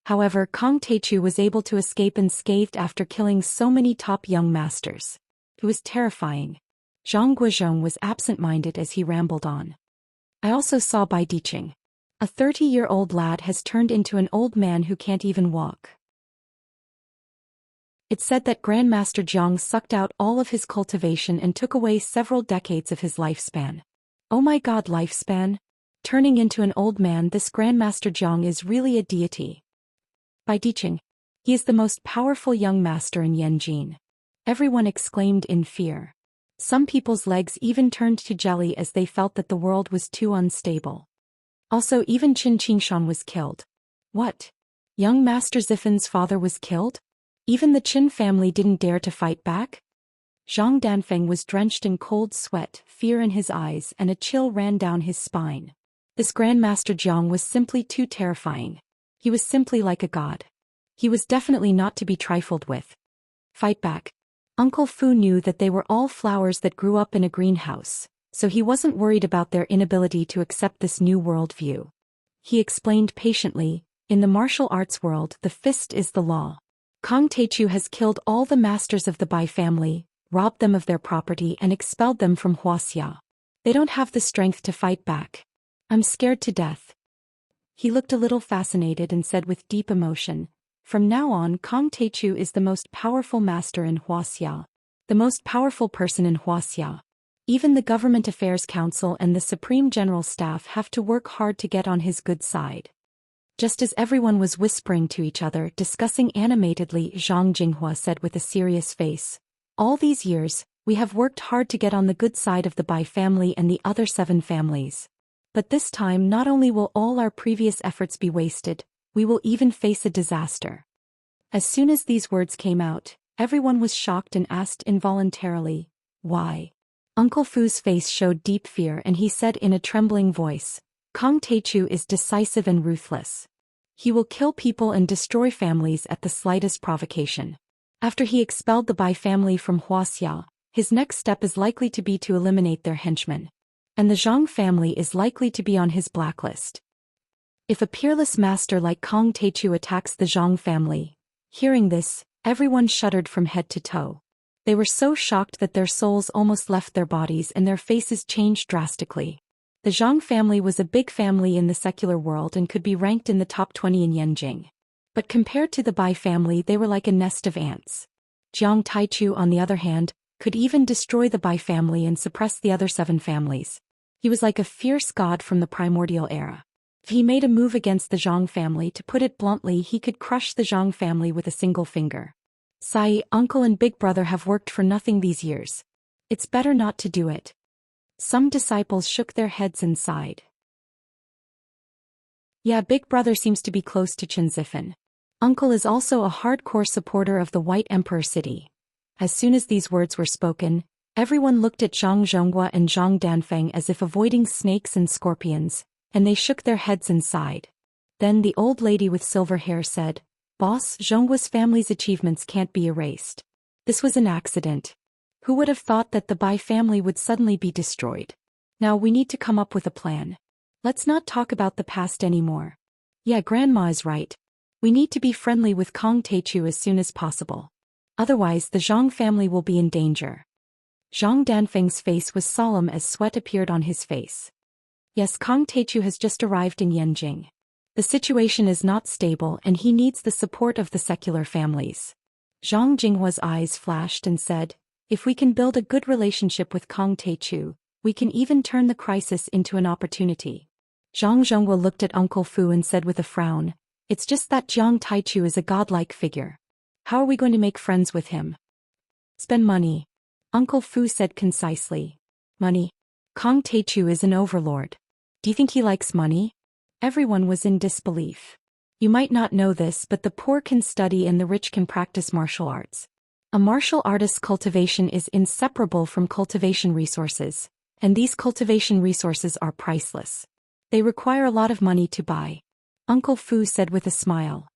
Speaker 1: However, Kong Teichu was able to escape unscathed after killing so many top young masters. It was terrifying. Zhang Guozhong was absent-minded as he rambled on. I also saw Bai Diqing. A 30-year-old lad has turned into an old man who can't even walk. It's said that Grandmaster Jiang sucked out all of his cultivation and took away several decades of his lifespan. Oh my god, lifespan? Turning into an old man, this Grandmaster Jiang is really a deity. Bai Diqing. He is the most powerful young master in Yanjin. Everyone exclaimed in fear. Some people's legs even turned to jelly as they felt that the world was too unstable. Also, even Qin Qingshan was killed. What? Young Master Zifen's father was killed? Even the Qin family didn't dare to fight back? Zhang Danfeng was drenched in cold sweat, fear in his eyes, and a chill ran down his spine. This Grandmaster Jiang was simply too terrifying. He was simply like a god. He was definitely not to be trifled with. Fight back. Uncle Fu knew that they were all flowers that grew up in a greenhouse, so he wasn't worried about their inability to accept this new worldview. He explained patiently, in the martial arts world, the fist is the law. Kang Teichu has killed all the masters of the Bai family, robbed them of their property and expelled them from Wuxia. They don't have the strength to fight back. I'm scared to death. He looked a little fascinated and said with deep emotion, from now on Kang Teichu is the most powerful master in Wuxia. The most powerful person in Wuxia. Even the Government Affairs Council and the Supreme General Staff have to work hard to get on his good side. Just as everyone was whispering to each other, discussing animatedly, Zhang Jinghua said with a serious face, all these years, we have worked hard to get on the good side of the Bai family and the other 7 families. But this time not only will all our previous efforts be wasted, we will even face a disaster. As soon as these words came out, everyone was shocked and asked involuntarily, why? Uncle Fu's face showed deep fear and he said in a trembling voice, Kang Teichu is decisive and ruthless. He will kill people and destroy families at the slightest provocation. After he expelled the Bai family from Wuxia, his next step is likely to be to eliminate their henchmen. And the Zhang family is likely to be on his blacklist. If a peerless master like Kang Teichu attacks the Zhang family, hearing this, everyone shuddered from head to toe. They were so shocked that their souls almost left their bodies and their faces changed drastically. The Zhang family was a big family in the secular world and could be ranked in the top 20 in Yanjing. But compared to the Bai family, they were like a nest of ants. Jiang Taichu, on the other hand, could even destroy the Bai family and suppress the other 7 families. He was like a fierce god from the primordial era. If he made a move against the Zhang family, to put it bluntly, he could crush the Zhang family with a single finger. Sai, uncle and big brother have worked for nothing these years. It's better not to do it. Some disciples shook their heads and sighed. Yeah, big brother seems to be close to Chen Zifen. Uncle is also a hardcore supporter of the White Emperor City. As soon as these words were spoken, everyone looked at Zhang Zhonghua and Zhang Danfeng as if avoiding snakes and scorpions, and they shook their heads and sighed. Then the old lady with silver hair said, Boss, Zhonghua's family's achievements can't be erased. This was an accident. Who would have thought that the Bai family would suddenly be destroyed? Now we need to come up with a plan. Let's not talk about the past anymore. Yeah, Grandma is right. We need to be friendly with Kang Teichu as soon as possible. Otherwise the Zhang family will be in danger. Zhang Danfeng's face was solemn as sweat appeared on his face. Yes, Kang Teichu has just arrived in Yanjing. The situation is not stable and he needs the support of the secular families. Zhang Jinghua's eyes flashed and said, if we can build a good relationship with Kang Teichu, we can even turn the crisis into an opportunity. Zhang Zhonghua looked at Uncle Fu and said with a frown, it's just that Jiang Taichu is a godlike figure. How are we going to make friends with him? Spend money. Uncle Fu said concisely. Money? Kang Teichu is an overlord. Do you think he likes money? Everyone was in disbelief. You might not know this, but the poor can study and the rich can practice martial arts. A martial artist's cultivation is inseparable from cultivation resources, and these cultivation resources are priceless. They require a lot of money to buy. Uncle Fu said with a smile.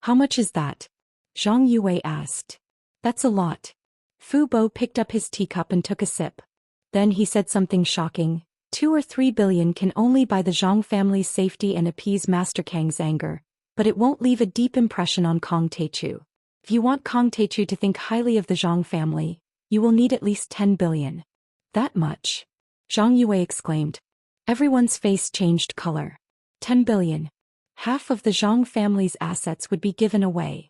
Speaker 1: How much is that? Zhang Yue asked. That's a lot. Fu Bo picked up his teacup and took a sip. Then he said something shocking. 2 or 3 billion can only buy the Zhang family's safety and appease Master Kang's anger, but it won't leave a deep impression on Kang Teichu. If you want Kang Teichu to think highly of the Zhang family, you will need at least 10 billion. That much? Zhang Yue exclaimed. Everyone's face changed color. 10 billion. Half of the Zhang family's assets would be given away.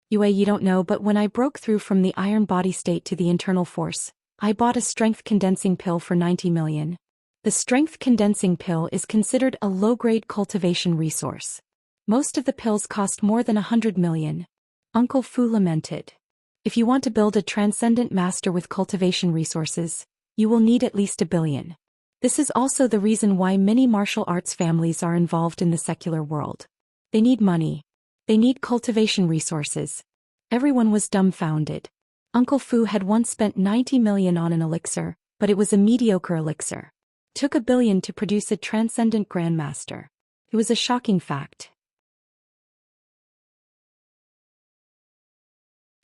Speaker 1: Yue, you don't know, but when I broke through from the iron body state to the internal force, I bought a strength condensing pill for 90 million. The strength condensing pill is considered a low-grade cultivation resource. Most of the pills cost more than 100 million. Uncle Fu lamented. If you want to build a transcendent master with cultivation resources, you will need at least 1 billion. This is also the reason why many martial arts families are involved in the secular world. They need money. They need cultivation resources. Everyone was dumbfounded. Uncle Fu had once spent 90 million on an elixir, but it was a mediocre elixir. Took $1 billion to produce a transcendent grandmaster. It was a shocking fact.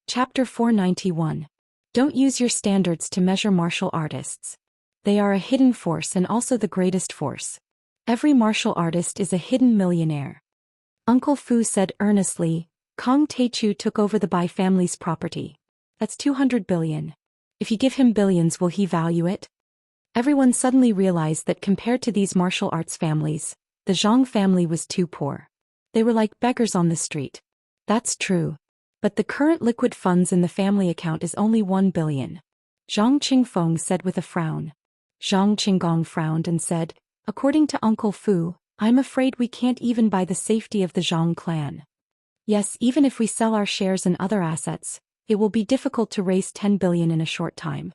Speaker 1: Chapter 491. Don't use your standards to measure martial artists. They are a hidden force and also the greatest force. Every martial artist is a hidden millionaire. Uncle Fu said earnestly, Kong Teichu took over the Bai family's property. That's 200 billion. If you give him billions, will he value it? Everyone suddenly realized that compared to these martial arts families, the Zhang family was too poor. They were like beggars on the street. That's true. But the current liquid funds in the family account is only 1 billion. Zhang Qingfeng said with a frown. Zhang Qinggong frowned and said, according to Uncle Fu, I'm afraid we can't even buy the safety of the Zhang clan. Yes, even if we sell our shares and other assets, it will be difficult to raise 10 billion in a short time.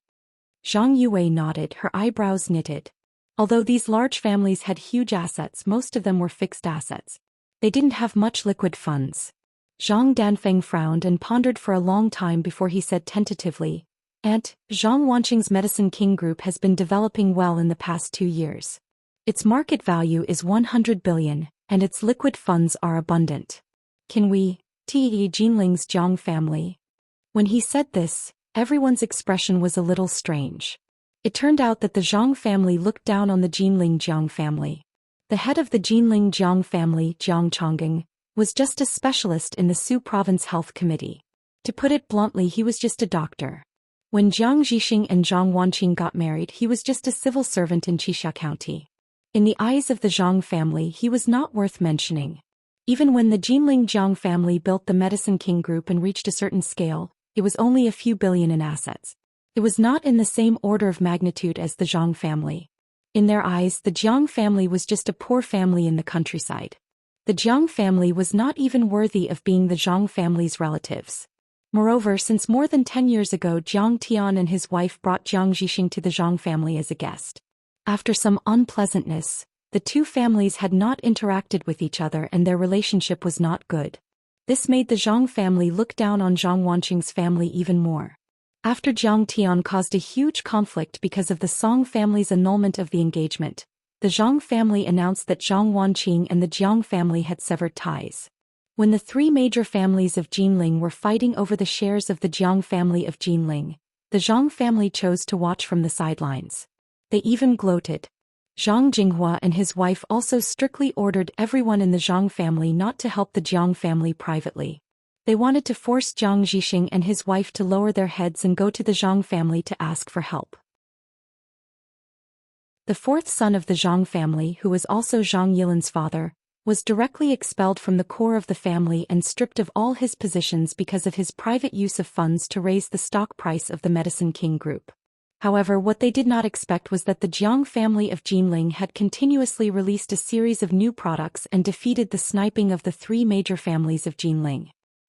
Speaker 1: Zhang Yue nodded, her eyebrows knitted. Although these large families had huge assets, most of them were fixed assets. They didn't have much liquid funds. Zhang Danfeng frowned and pondered for a long time before he said tentatively, Aunt, Zhang Wanqing's Medicine King Group has been developing well in the past 2 years. Its market value is 100 billion, and its liquid funds are abundant. Can we, Te Jinling's Jiang family? When he said this, everyone's expression was a little strange. It turned out that the Zhang family looked down on the Jinling Jiang family. The head of the Jinling Jiang family, Jiang Chongqing, was just a specialist in the Su Province Health Committee. To put it bluntly, he was just a doctor. When Jiang Zhixing and Zhang Wanqing got married, he was just a civil servant in Qixia County. In the eyes of the Zhang family, he was not worth mentioning. Even when the Jinling Jiang family built the Medicine King Group and reached a certain scale, it was only a few billion in assets. It was not in the same order of magnitude as the Zhang family. In their eyes, the Jiang family was just a poor family in the countryside. The Jiang family was not even worthy of being the Zhang family's relatives. Moreover, since more than 10 years ago, Jiang Tian and his wife brought Jiang Zhixing to the Zhang family as a guest. After some unpleasantness, the two families had not interacted with each other and their relationship was not good. This made the Zhang family look down on Zhang Wanqing's family even more. After Jiang Tian caused a huge conflict because of the Song family's annulment of the engagement, the Zhang family announced that Zhang Wanqing and the Jiang family had severed ties. When the three major families of Jinling were fighting over the shares of the Jiang family of Jinling, the Zhang family chose to watch from the sidelines. They even gloated. Zhang Jinghua and his wife also strictly ordered everyone in the Zhang family not to help the Jiang family privately. They wanted to force Jiang Zhixing and his wife to lower their heads and go to the Zhang family to ask for help. The fourth son of the Zhang family, who was also Zhang Yilan's father, was directly expelled from the core of the family and stripped of all his positions because of his private use of funds to raise the stock price of the Medicine King Group. However, what they did not expect was that the Jiang family of Jinling had continuously released a series of new products and defeated the sniping of the three major families of Jinling.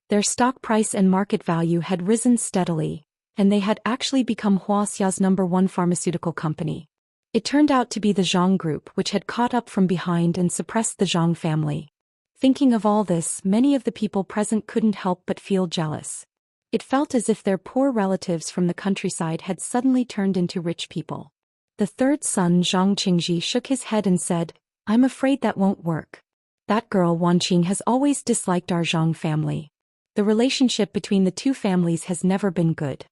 Speaker 1: Their stock price and market value had risen steadily, and they had actually become Wuxia's #1 pharmaceutical company. It turned out to be the Zhang Group which had caught up from behind and suppressed the Zhang family. Thinking of all this, many of the people present couldn't help but feel jealous. It felt as if their poor relatives from the countryside had suddenly turned into rich people. The third son, Zhang Qingji, shook his head and said, I'm afraid that won't work. That girl Wanqing has always disliked our Zhang family. The relationship between the two families has never been good.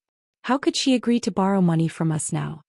Speaker 1: How could she agree to borrow money from us now?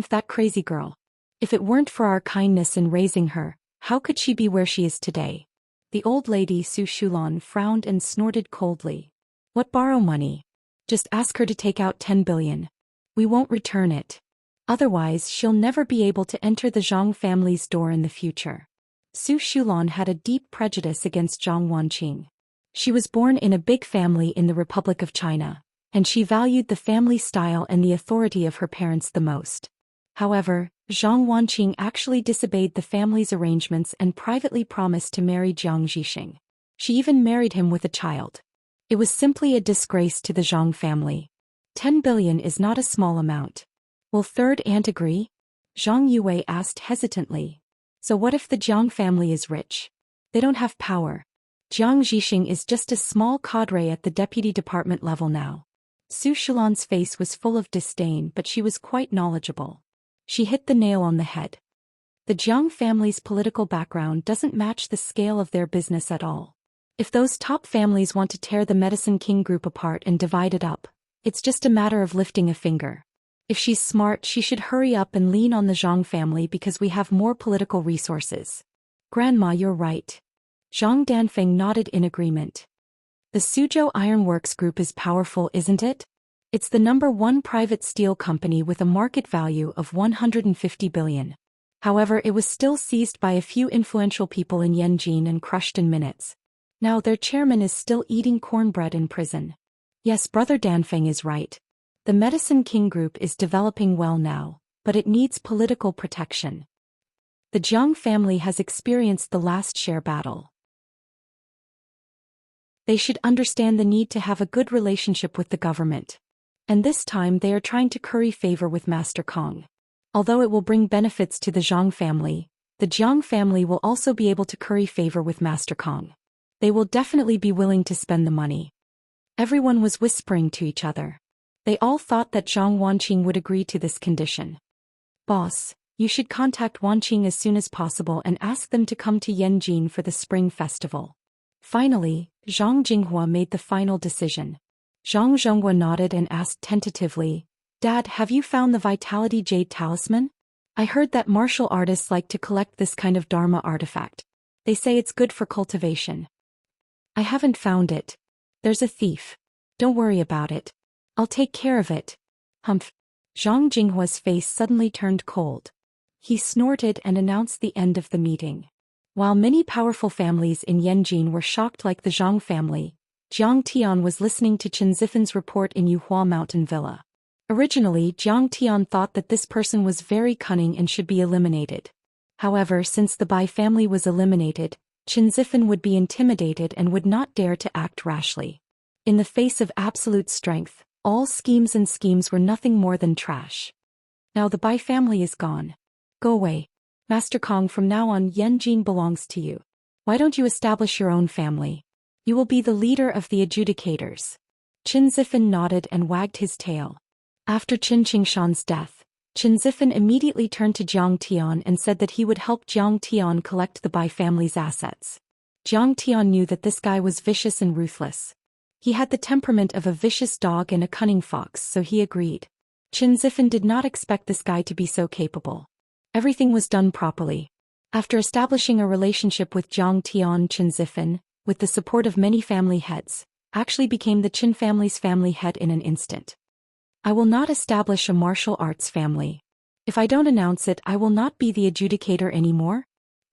Speaker 1: That crazy girl. If it weren't for our kindness in raising her, how could she be where she is today? The old lady Su Shulan frowned and snorted coldly. What borrow money? Just ask her to take out 10 billion. We won't return it. Otherwise, she'll never be able to enter the Zhang family's door in the future. Su Shulan had a deep prejudice against Zhang Wanqing. She was born in a big family in the Republic of China, and she valued the family style and the authority of her parents the most. However, Zhang Wanqing actually disobeyed the family's arrangements and privately promised to marry Jiang Zhixing. She even married him with a child. It was simply a disgrace to the Zhang family. 10 billion is not a small amount. Will third aunt agree? Zhang Yue asked hesitantly. So what if the Jiang family is rich? They don't have power. Jiang Zhixing is just a small cadre at the deputy department level now. Su Shilan's face was full of disdain, but she was quite knowledgeable. She hit the nail on the head. The Jiang family's political background doesn't match the scale of their business at all. If those top families want to tear the Medicine King group apart and divide it up, it's just a matter of lifting a finger. If she's smart, she should hurry up and lean on the Zhang family because we have more political resources. Grandma, you're right. Zhang Danfeng nodded in agreement. The Suzhou Ironworks Group is powerful, isn't it? It's the #1 private steel company with a market value of 150 billion. However, it was still seized by a few influential people in Yanjin and crushed in minutes. Now their chairman is still eating cornbread in prison. Yes, Brother Danfeng is right. The Medicine King Group is developing well now, but it needs political protection. The Jiang family has experienced the last share battle. They should understand the need to have a good relationship with the government. And this time they are trying to curry favor with Master Kong. Although it will bring benefits to the Zhang family, the Jiang family will also be able to curry favor with Master Kong. They will definitely be willing to spend the money. Everyone was whispering to each other. They all thought that Zhang Wanqing would agree to this condition. Boss, you should contact Wanqing as soon as possible and ask them to come to Yanjin for the Spring Festival. Finally, Zhang Jinghua made the final decision. Zhang Zhonghua nodded and asked tentatively, Dad, have you found the Vitality Jade Talisman? I heard that martial artists like to collect this kind of Dharma artifact. They say it's good for cultivation. I haven't found it. There's a thief. Don't worry about it. I'll take care of it. Humph. Zhang Jinghua's face suddenly turned cold. He snorted and announced the end of the meeting. While many powerful families in Yanjin were shocked like the Zhang family, Jiang Tian was listening to Chen Zifen's report in Yuhua Mountain Villa. Originally, Jiang Tian thought that this person was very cunning and should be eliminated. However, since the Bai family was eliminated, Chen Zifen would be intimidated and would not dare to act rashly. In the face of absolute strength, all schemes were nothing more than trash. Now the Bai family is gone. Go away. Master Kong, from now on Yanjin belongs to you. Why don't you establish your own family? You will be the leader of the adjudicators. Chen Zifen nodded and wagged his tail. After Qin Qingshan's death, Chen Zifen immediately turned to Jiang Tian and said that he would help Jiang Tian collect the Bai family's assets. Jiang Tian knew that this guy was vicious and ruthless. He had the temperament of a vicious dog and a cunning fox, so he agreed. Chen Zifen did not expect this guy to be so capable. Everything was done properly. After establishing a relationship with Jiang Tian, Chen Zifen, with the support of many family heads, actually became the Qin family's family head in an instant. I will not establish a martial arts family. If I don't announce it, I will not be the adjudicator anymore.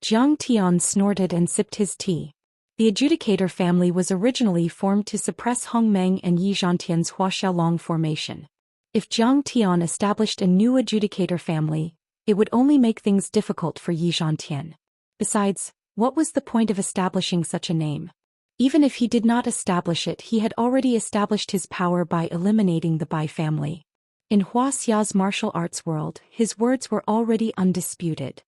Speaker 1: Jiang Tian snorted and sipped his tea. The adjudicator family was originally formed to suppress Hong Meng and Yi Zhantian's Huaxiaolong formation. If Jiang Tian established a new adjudicator family, it would only make things difficult for Yi Zhantian. Besides, what was the point of establishing such a name? Even if he did not establish it, he had already established his power by eliminating the Bai family. In Huaxia's martial arts world, his words were already undisputed.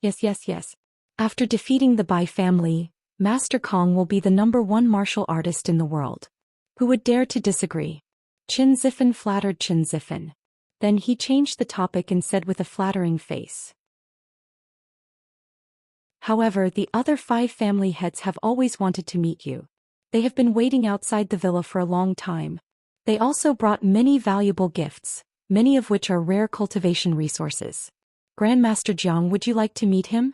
Speaker 1: Yes. After defeating the Bai family, Master Kong will be the #1 martial artist in the world. Who would dare to disagree? Chen Zifen flattered Chen Zifen. Then he changed the topic and said with a flattering face. However, the other 5 family heads have always wanted to meet you. They have been waiting outside the villa for a long time. They also brought many valuable gifts, many of which are rare cultivation resources. Grandmaster Jiang, would you like to meet him?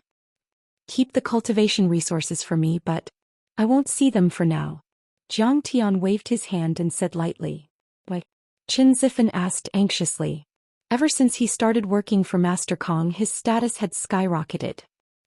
Speaker 1: Keep the cultivation resources for me, but I won't see them for now. Jiang Tian waved his hand and said lightly. Why? Chen Zifen asked anxiously. Ever since he started working for Master Kong, his status had skyrocketed.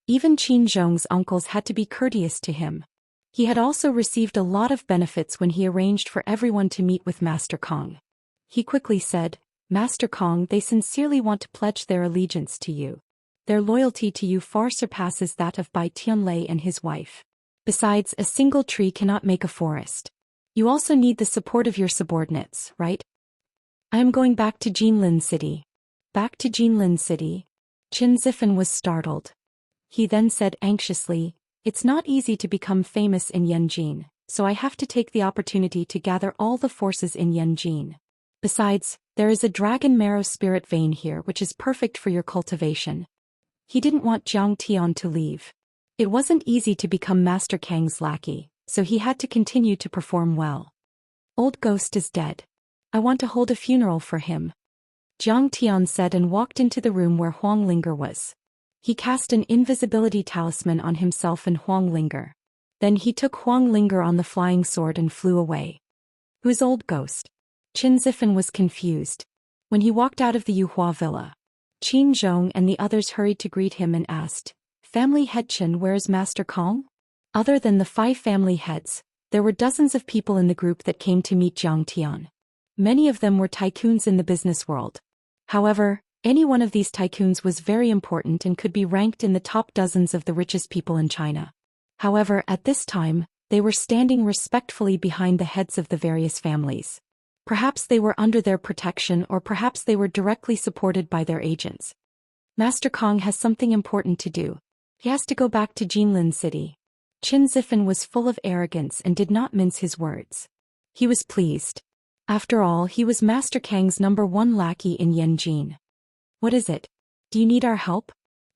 Speaker 1: Even Qin Zhong's uncles had to be courteous to him. He had also received a lot of benefits when he arranged for everyone to meet with Master Kong. He quickly said, Master Kong, they sincerely want to pledge their allegiance to you. Their loyalty to you far surpasses that of Bai Tianlei and his wife. Besides, a single tree cannot make a forest. You also need the support of your subordinates, right? I am going back to Jinlin City. Back to Jinlin City? Qin Zifen was startled. He then said anxiously, "It's not easy to become famous in Yanjin, so I have to take the opportunity to gather all the forces in Yanjin. Besides, there is a dragon marrow spirit vein here which is perfect for your cultivation." He didn't want Jiang Tian to leave. It wasn't easy to become Master Kang's lackey, so he had to continue to perform well. "Old Ghost is dead. I want to hold a funeral for him," Jiang Tian said and walked into the room where Huang Linger was. He cast an invisibility talisman on himself and Huang Linger. Then he took Huang Linger on the flying sword and flew away. "Who's Old Ghost?" Qin Zifen was confused. When he walked out of the Yuhua villa, Qin Zhong and the others hurried to greet him and asked, "Family head Qin, where is Master Kong?" Other than the 5 family heads, there were dozens of people in the group that came to meet Jiang Tian. Many of them were tycoons in the business world. However, any one of these tycoons was very important and could be ranked in the top dozens of the richest people in China. However, at this time, they were standing respectfully behind the heads of the various families. Perhaps they were under their protection or perhaps they were directly supported by their agents. "Master Kong has something important to do. He has to go back to Jinlin City." Qin Zifen was full of arrogance and did not mince his words. He was pleased. After all, he was Master Kang's #1 lackey in Yanjin. "What is it? Do you need our help?"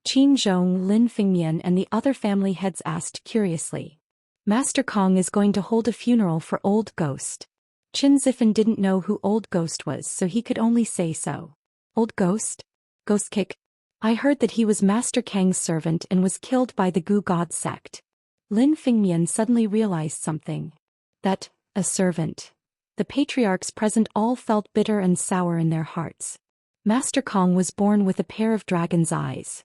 Speaker 1: Qin Zhong, Lin Fengmian and the other family heads asked curiously. "Master Kong is going to hold a funeral for Old Ghost." Qin Zifen didn't know who Old Ghost was, so he could only say so. "Old Ghost? Ghost Kick? I heard that he was Master Kang's servant and was killed by the Gu God sect." Lin Fengmian suddenly realized something. That, a servant. The patriarchs present all felt bitter and sour in their hearts. Master Kong was born with a pair of dragon's eyes.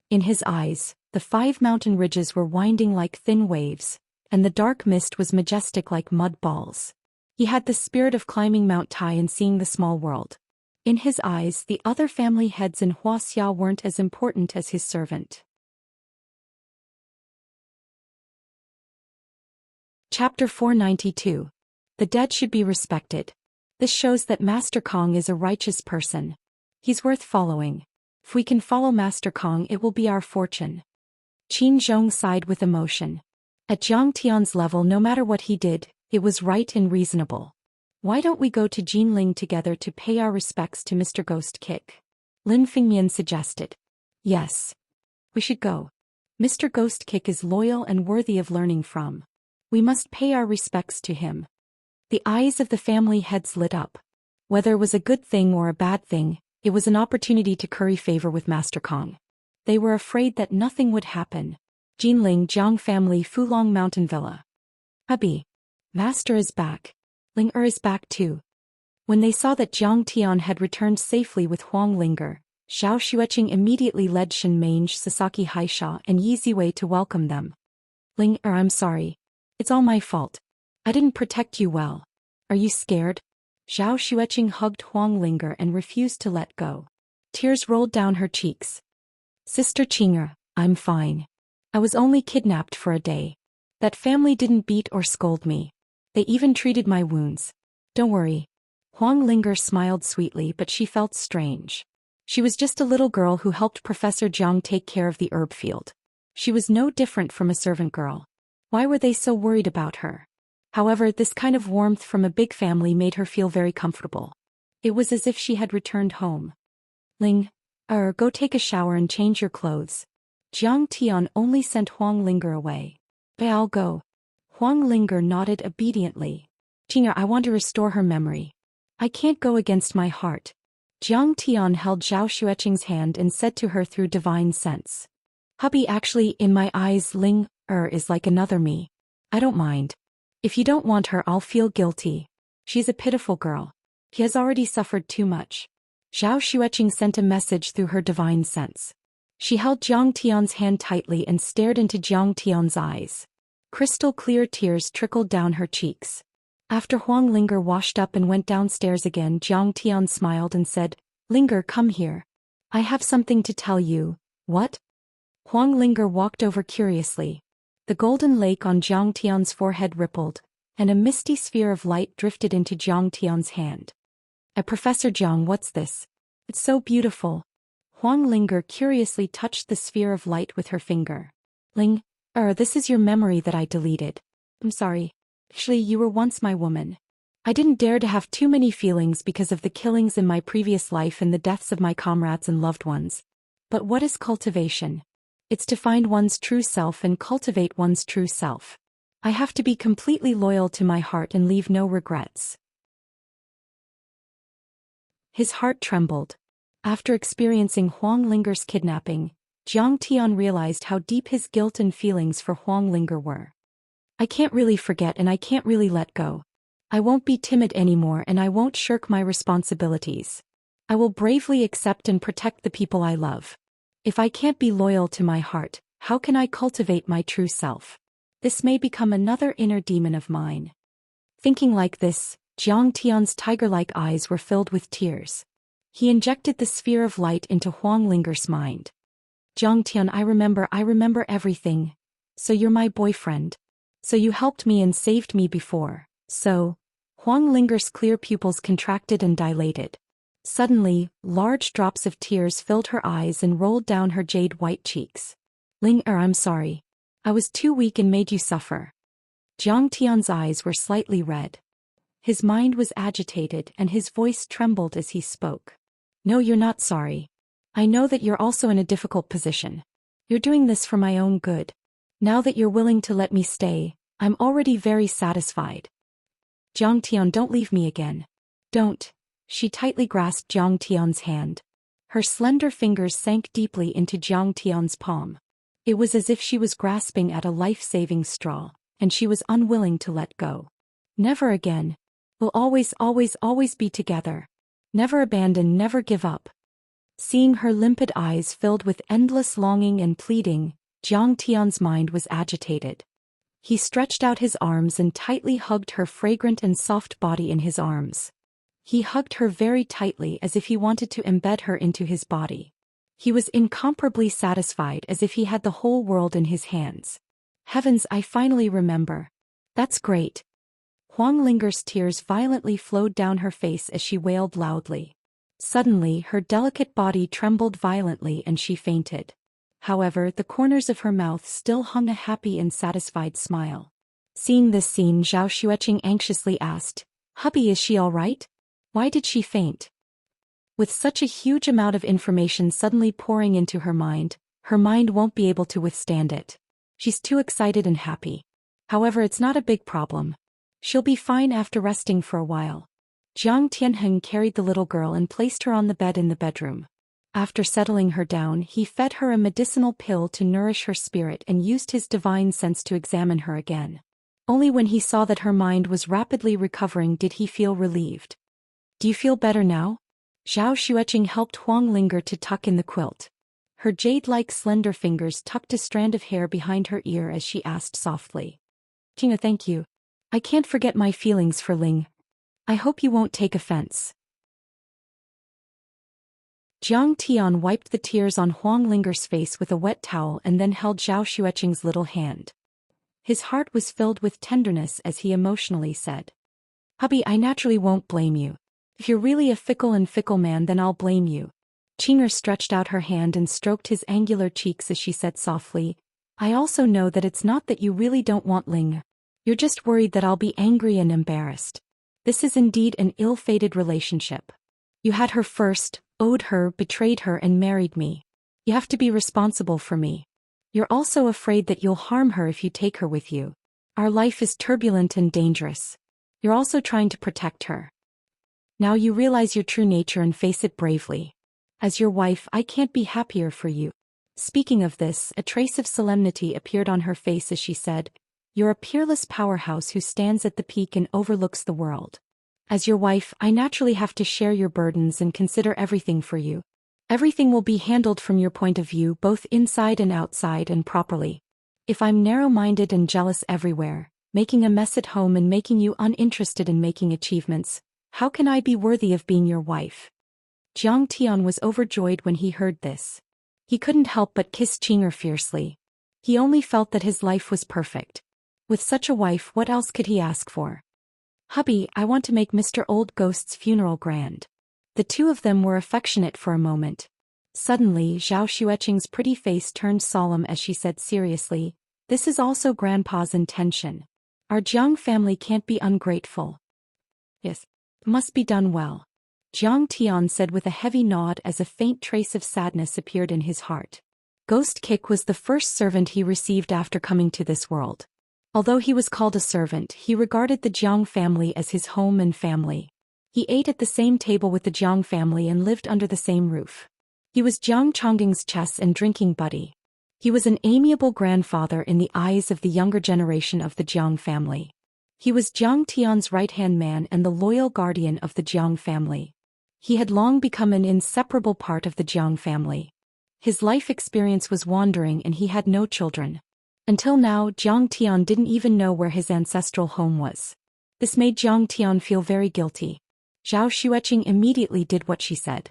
Speaker 1: In his eyes, the 5 mountain ridges were winding like thin waves, and the dark mist was majestic like mud balls. He had the spirit of climbing Mount Tai and seeing the small world. In his eyes, the other family heads in Wuxia weren't as important as his servant. Chapter 492. The dead should be respected. This shows that Master Kong is a righteous person. He's worth following. If we can follow Master Kong, it will be our fortune. Qin Zhong sighed with emotion. At Jiang Tian's level, no matter what he did, it was right and reasonable. "Why don't we go to Jinling together to pay our respects to Mr. Ghost Kick?" Lin Fengmian suggested. "Yes. We should go. Mr. Ghost Kick is loyal and worthy of learning from. We must pay our respects to him." The eyes of the family heads lit up. Whether it was a good thing or a bad thing, it was an opportunity to curry favor with Master Kong. They were afraid that nothing would happen. Jinling Jiang family Fulong Mountain Villa. "Hubby. Master is back. Ling is back too." When they saw that Jiang Tian had returned safely with Huang Linger, Zhao Xueqing immediately led Shen Mange, Sasaki Haisha and Yi Ziwei to welcome them. "Ling I'm sorry. It's all my fault. I didn't protect you well. Are you scared?" Zhao Xueqing hugged Huang Linger and refused to let go. Tears rolled down her cheeks. "Sister Qing'er, I'm fine. I was only kidnapped for a day. That family didn't beat or scold me. They even treated my wounds. Don't worry." Huang Linger smiled sweetly, but she felt strange. She was just a little girl who helped Professor Jiang take care of the herb field. She was no different from a servant girl. Why were they so worried about her? However, this kind of warmth from a big family made her feel very comfortable. It was as if she had returned home. "Ling, go take a shower and change your clothes." Jiang Tian only sent Huang Linger away. "I'll go." Huang Linger nodded obediently. "Qing'er, I want to restore her memory. I can't go against my heart." Jiang Tian held Zhao Xueqing's hand and said to her through divine sense. "Hubby, actually, in my eyes, Ling is like another me. I don't mind. If you don't want her, I'll feel guilty. She's a pitiful girl. He has already suffered too much." Zhao Xueqing sent a message through her divine sense. She held Jiang Tian's hand tightly and stared into Jiang Tian's eyes. Crystal clear tears trickled down her cheeks. After Huang Linger washed up and went downstairs again, Jiang Tian smiled and said, "Linger, come here. I have something to tell you." "What?" Huang Linger walked over curiously. The golden lake on Jiang Tian's forehead rippled, and a misty sphere of light drifted into Jiang Tian's hand. "Professor Jiang, what's this?" It's so beautiful. Huang Linger curiously touched the sphere of light with her finger. Ling, this is your memory that I deleted. I'm sorry. Actually, you were once my woman. I didn't dare to have too many feelings because of the killings in my previous life and the deaths of my comrades and loved ones. But what is cultivation? It's to find one's true self and cultivate one's true self. I have to be completely loyal to my heart and leave no regrets. His heart trembled. After experiencing Huang Linger's kidnapping, Jiang Tian realized how deep his guilt and feelings for Huang Linger were. I can't really forget and I can't really let go. I won't be timid anymore and I won't shirk my responsibilities. I will bravely accept and protect the people I love. If I can't be loyal to my heart, how can I cultivate my true self? This may become another inner demon of mine. Thinking like this, Jiang Tian's tiger-like eyes were filled with tears. He injected the sphere of light into Huang Linger's mind. Jiang Tian, I remember everything. So you're my boyfriend. So you helped me and saved me before. So, Huang Linger's clear pupils contracted and dilated. Suddenly, large drops of tears filled her eyes and rolled down her jade-white cheeks. Linger, I'm sorry. I was too weak and made you suffer. Jiang Tian's eyes were slightly red. His mind was agitated and his voice trembled as he spoke. No, you're not sorry. I know that you're also in a difficult position. You're doing this for my own good. Now that you're willing to let me stay, I'm already very satisfied. Jiang Tian, don't leave me again. Don't. She tightly grasped Jiang Tian's hand. Her slender fingers sank deeply into Jiang Tian's palm. It was as if she was grasping at a life-saving straw, and she was unwilling to let go. Never again. We'll always be together. Never abandon, never give up. Seeing her limpid eyes filled with endless longing and pleading, Jiang Tian's mind was agitated. He stretched out his arms and tightly hugged her fragrant and soft body in his arms. He hugged her very tightly as if he wanted to embed her into his body. He was incomparably satisfied as if he had the whole world in his hands. Heavens, I finally remember. That's great. Huang Linger's tears violently flowed down her face as she wailed loudly. Suddenly, her delicate body trembled violently and she fainted. However, the corners of her mouth still hung a happy and satisfied smile. Seeing this scene, Zhou Xian anxiously asked, "Hubby, is she all right? Why did she faint?" With such a huge amount of information suddenly pouring into her mind won't be able to withstand it. She's too excited and happy. However, it's not a big problem. She'll be fine after resting for a while. Jiang Tianheng carried the little girl and placed her on the bed in the bedroom. After settling her down, he fed her a medicinal pill to nourish her spirit and used his divine sense to examine her again. Only when he saw that her mind was rapidly recovering did he feel relieved. Do you feel better now? Zhou Xian helped Huang Linger to tuck in the quilt. Her jade-like slender fingers tucked a strand of hair behind her ear as she asked softly. "Tina, thank you. I can't forget my feelings for Ling. I hope you won't take offense." Jiang Tian wiped the tears on Huang Linger's face with a wet towel and then held Zhou Xian's little hand. His heart was filled with tenderness as he emotionally said, "Hubby, I naturally won't blame you. If you're really a fickle man, then I'll blame you." Qinger stretched out her hand and stroked his angular cheeks as she said softly, "I also know that it's not that you really don't want Ling. You're just worried that I'll be angry and embarrassed. This is indeed an ill-fated relationship. You had her first, owed her, betrayed her and married me. You have to be responsible for me. You're also afraid that you'll harm her if you take her with you. Our life is turbulent and dangerous. You're also trying to protect her. Now you realize your true nature and face it bravely. As your wife, I can't be happier for you." Speaking of this, a trace of solemnity appeared on her face as she said, "You're a peerless powerhouse who stands at the peak and overlooks the world. As your wife, I naturally have to share your burdens and consider everything for you. Everything will be handled from your point of view, both inside and outside, and properly. If I'm narrow-minded and jealous everywhere, making a mess at home and making you uninterested in making achievements, how can I be worthy of being your wife?" Jiang Tian was overjoyed when he heard this. He couldn't help but kiss Qinger fiercely. He only felt that his life was perfect. With such a wife, what else could he ask for? "Hubby, I want to make Mr. Old Ghost's funeral grand. The two of them were affectionate for a moment. Suddenly, Zhao Xueqing's pretty face turned solemn as she said seriously, "This is also Grandpa's intention. Our Jiang family can't be ungrateful. Yes, must be done well." Jiang Tian said with a heavy nod as a faint trace of sadness appeared in his heart. Ghost Kick was the first servant he received after coming to this world. Although he was called a servant, he regarded the Jiang family as his home and family. He ate at the same table with the Jiang family and lived under the same roof. He was Jiang Chongging's chess and drinking buddy. He was an amiable grandfather in the eyes of the younger generation of the Jiang family. He was Jiang Tian's right-hand man and the loyal guardian of the Jiang family. He had long become an inseparable part of the Jiang family. His life experience was wandering and he had no children. Until now, Jiang Tian didn't even know where his ancestral home was. This made Jiang Tian feel very guilty. Zhao Xueqing immediately did what she said.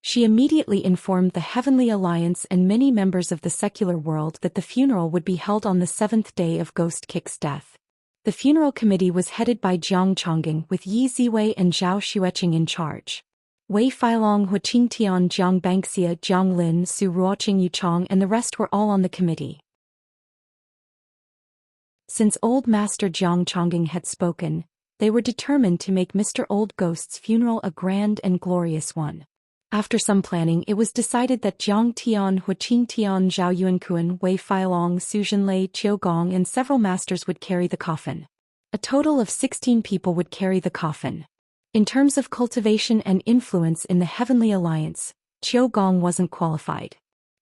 Speaker 1: She immediately informed the Heavenly Alliance and many members of the secular world that the funeral would be held on the 7th day of Ghost Kick's death. The funeral committee was headed by Jiang Chongging with Yi Ziwei and Zhao Xueqing in charge. Wei Feilong, Hu Qingtian, Jiang Bangxia, Jiang Lin, Su Ruoqing Yuchong and the rest were all on the committee. Since Old Master Jiang Chongging had spoken, they were determined to make Mr. Old Ghost's funeral a grand and glorious one. After some planning, it was decided that Jiang Tian, Hu Qingtian, Zhao Yuankuan, Wei Feilong, Su Zhenlei, Qiu Gong and several masters would carry the coffin. A total of 16 people would carry the coffin. In terms of cultivation and influence in the Heavenly Alliance, Qiu Gong wasn't qualified.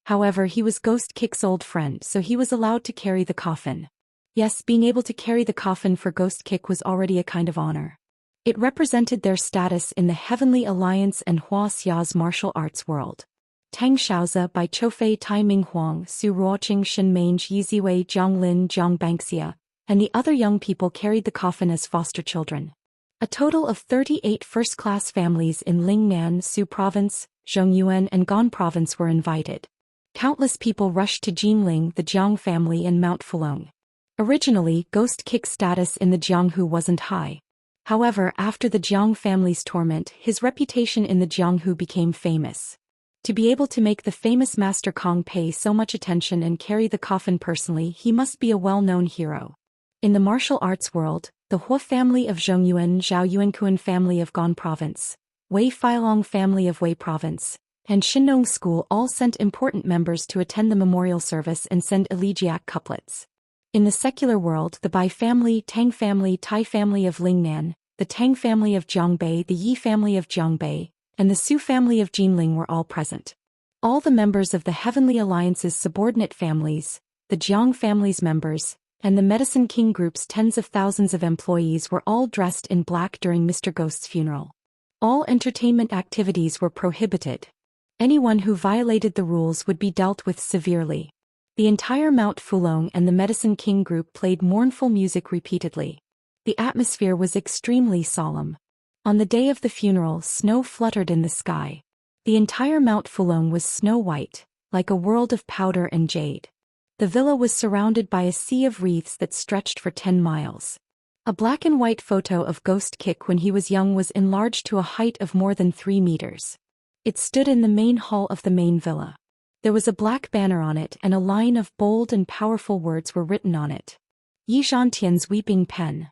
Speaker 1: However, he was Ghost Kick's old friend, so he was allowed to carry the coffin. Yes, being able to carry the coffin for Ghost Kick was already a kind of honor. It represented their status in the Heavenly Alliance and Wuxia's martial arts world. Tang Xiaozi by Choufei Tai Ming Huang, Su Ruoqing Shen Mange Yiziwei Jiang Lin Jiang Bangxia, and the other young people carried the coffin as foster children. A total of 38 first-class families in Lingnan, Su Province, Zhongyuan and Gan Province were invited. Countless people rushed to Jinling, the Jiang family and Mount Fulong. Originally, Ghost Kick's status in the Jianghu wasn't high. However, after the Jiang family's torment, his reputation in the Jianghu became famous. To be able to make the famous Master Kong pay so much attention and carry the coffin personally, he must be a well-known hero. In the martial arts world, the Hua family of Zhongyuan, Zhao Yuankuan family of Gan Province, Wei Feilong family of Wei Province, and Shinnong School all sent important members to attend the memorial service and send elegiac couplets. In the secular world, the Bai family, Tang family, Tai family of Lingnan, the Tang family of Jiangbei, the Yi family of Jiangbei, and the Su family of Jinling were all present. All the members of the Heavenly Alliance's subordinate families, the Jiang family's members, and the Medicine King Group's tens of thousands of employees were all dressed in black during Mr. Ghost's funeral. All entertainment activities were prohibited. Anyone who violated the rules would be dealt with severely. The entire Mount Fulong and the Medicine King Group played mournful music repeatedly. The atmosphere was extremely solemn. On the day of the funeral, snow fluttered in the sky. The entire Mount Fulong was snow-white, like a world of powder and jade. The villa was surrounded by a sea of wreaths that stretched for 10 miles. A black and white photo of Ghost Kick when he was young was enlarged to a height of more than 3 meters. It stood in the main hall of the main villa. There was a black banner on it and a line of bold and powerful words were written on it. Yi Zhantian's weeping pen.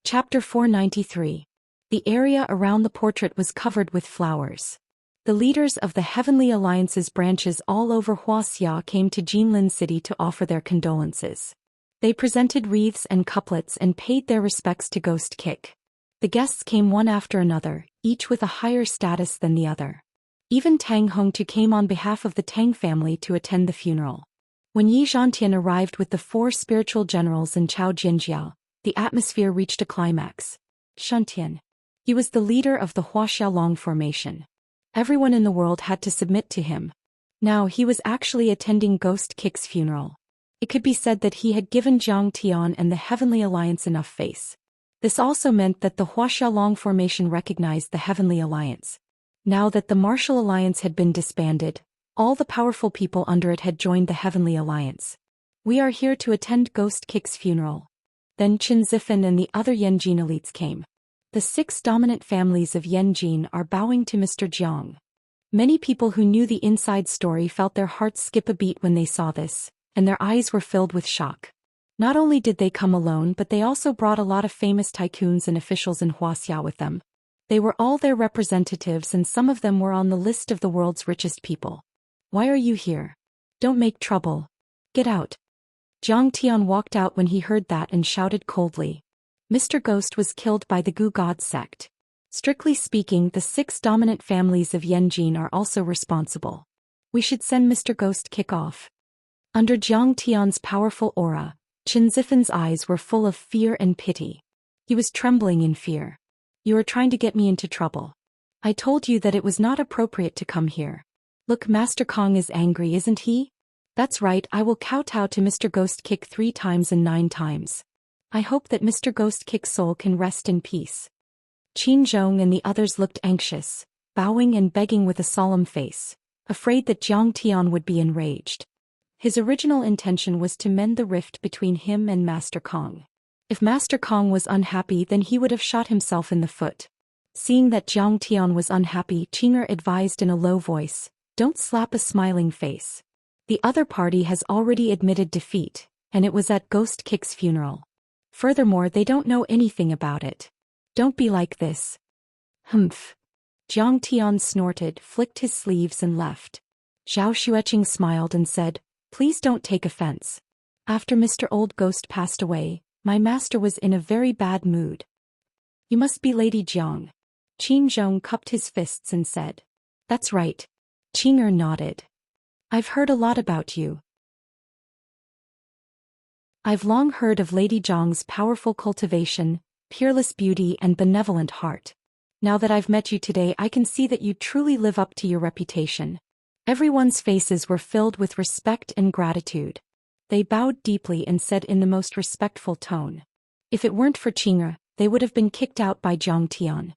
Speaker 1: Chapter 493. The area around the portrait was covered with flowers. The leaders of the Heavenly Alliance's branches all over Wuxia came to Jinlin City to offer their condolences. They presented wreaths and couplets and paid their respects to Ghost Kick. The guests came one after another, each with a higher status than the other. Even Tang Hongtu came on behalf of the Tang family to attend the funeral. When Yi Zhantian arrived with the 4 spiritual generals and Chao Jinjiao, the atmosphere reached a climax. Shuntian. He was the leader of the Huaxiaolong formation. Everyone in the world had to submit to him. Now he was actually attending Ghost Kick's funeral. It could be said that he had given Jiang Tian and the Heavenly Alliance enough face. This also meant that the Huaxiaolong formation recognized the Heavenly Alliance. Now that the Martial Alliance had been disbanded, all the powerful people under it had joined the Heavenly Alliance. We are here to attend Ghost Kick's funeral. Then Qin Zifan and the other Yanjin elites came. The 6 dominant families of Yanjin are bowing to Mr. Jiang. Many people who knew the inside story felt their hearts skip a beat when they saw this, and their eyes were filled with shock. Not only did they come alone, but they also brought a lot of famous tycoons and officials in Wuxia with them. They were all their representatives, and some of them were on the list of the world's richest people. Why are you here? Don't make trouble. Get out. Jiang Tian walked out when he heard that and shouted coldly. Mr. Ghost was killed by the Gu God sect. Strictly speaking, the 6 dominant families of Yanjin are also responsible. We should send Mr. Ghost kick off. Under Jiang Tian's powerful aura, Qin Zifan's eyes were full of fear and pity. He was trembling in fear. You are trying to get me into trouble. I told you that it was not appropriate to come here. Look, Master Kong is angry, isn't he? That's right, I will kowtow to Mr. Ghost Kick 3 times and 9 times. I hope that Mr. Ghost Kick's soul can rest in peace. Qin Zhong and the others looked anxious, bowing and begging with a solemn face, afraid that Jiang Tian would be enraged. His original intention was to mend the rift between him and Master Kong. If Master Kong was unhappy, then he would have shot himself in the foot. Seeing that Jiang Tian was unhappy, Qing'er advised in a low voice, "Don't slap a smiling face. The other party has already admitted defeat, and it was at Ghost Kick's funeral. Furthermore, they don't know anything about it. Don't be like this." Humph. Jiang Tian snorted, flicked his sleeves and left. Zhao Xueqing smiled and said, "Please don't take offense. After Mr. Old Ghost passed away, my master was in a very bad mood." "You must be Lady Jiang." Qin Zhong cupped his fists and said. "That's right." Qing'er nodded. "I've heard a lot about you. I've long heard of Lady Jiang's powerful cultivation, peerless beauty and benevolent heart. Now that I've met you today, I can see that you truly live up to your reputation." Everyone's faces were filled with respect and gratitude. They bowed deeply and said in the most respectful tone. If it weren't for Qing'er, they would have been kicked out by Jiang Tian.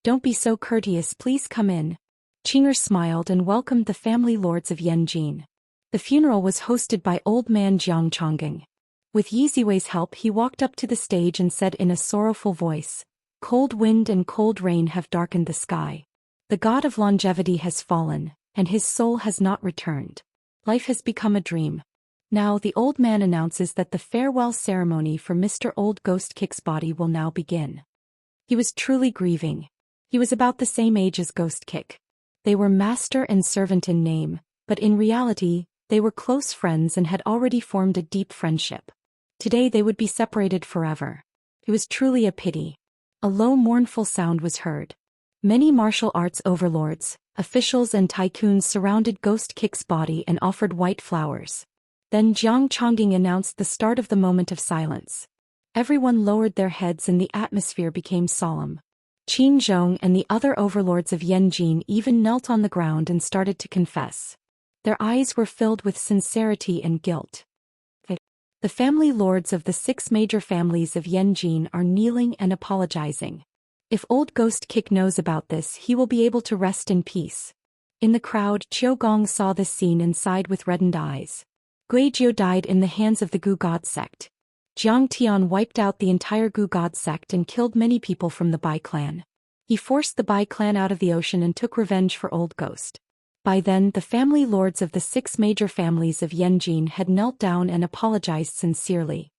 Speaker 1: "Don't be so courteous, please come in." Qing'er smiled and welcomed the family lords of Yanjin. The funeral was hosted by old man Jiang Chongqing. With Yi Ziwei's help, he walked up to the stage and said in a sorrowful voice, "Cold wind and cold rain have darkened the sky. The god of longevity has fallen, and his soul has not returned. Life has become a dream." Now the old man announces that the farewell ceremony for Mr. Old Ghost Kick's body will now begin. He was truly grieving. He was about the same age as Ghost Kick. They were master and servant in name, but in reality, they were close friends and had already formed a deep friendship. Today they would be separated forever. It was truly a pity. A low mournful sound was heard. Many martial arts overlords, officials and tycoons surrounded Ghost Kick's body and offered white flowers. Then Jiang Chongqing announced the start of the moment of silence. Everyone lowered their heads and the atmosphere became solemn. Qin Zhong and the other overlords of Yanjin even knelt on the ground and started to confess. Their eyes were filled with sincerity and guilt. The family lords of the 6 major families of Yanjin are kneeling and apologizing. If Old Ghost Kick knows about this, he will be able to rest in peace. In the crowd, Qiu Gong saw this scene and sighed with reddened eyes. Gui Jiu died in the hands of the Gu God sect. Jiang Tian wiped out the entire Gu God sect and killed many people from the Bai clan. He forced the Bai clan out of the ocean and took revenge for Old Ghost. By then, the family lords of the 6 major families of Yanjin had knelt down and apologized sincerely.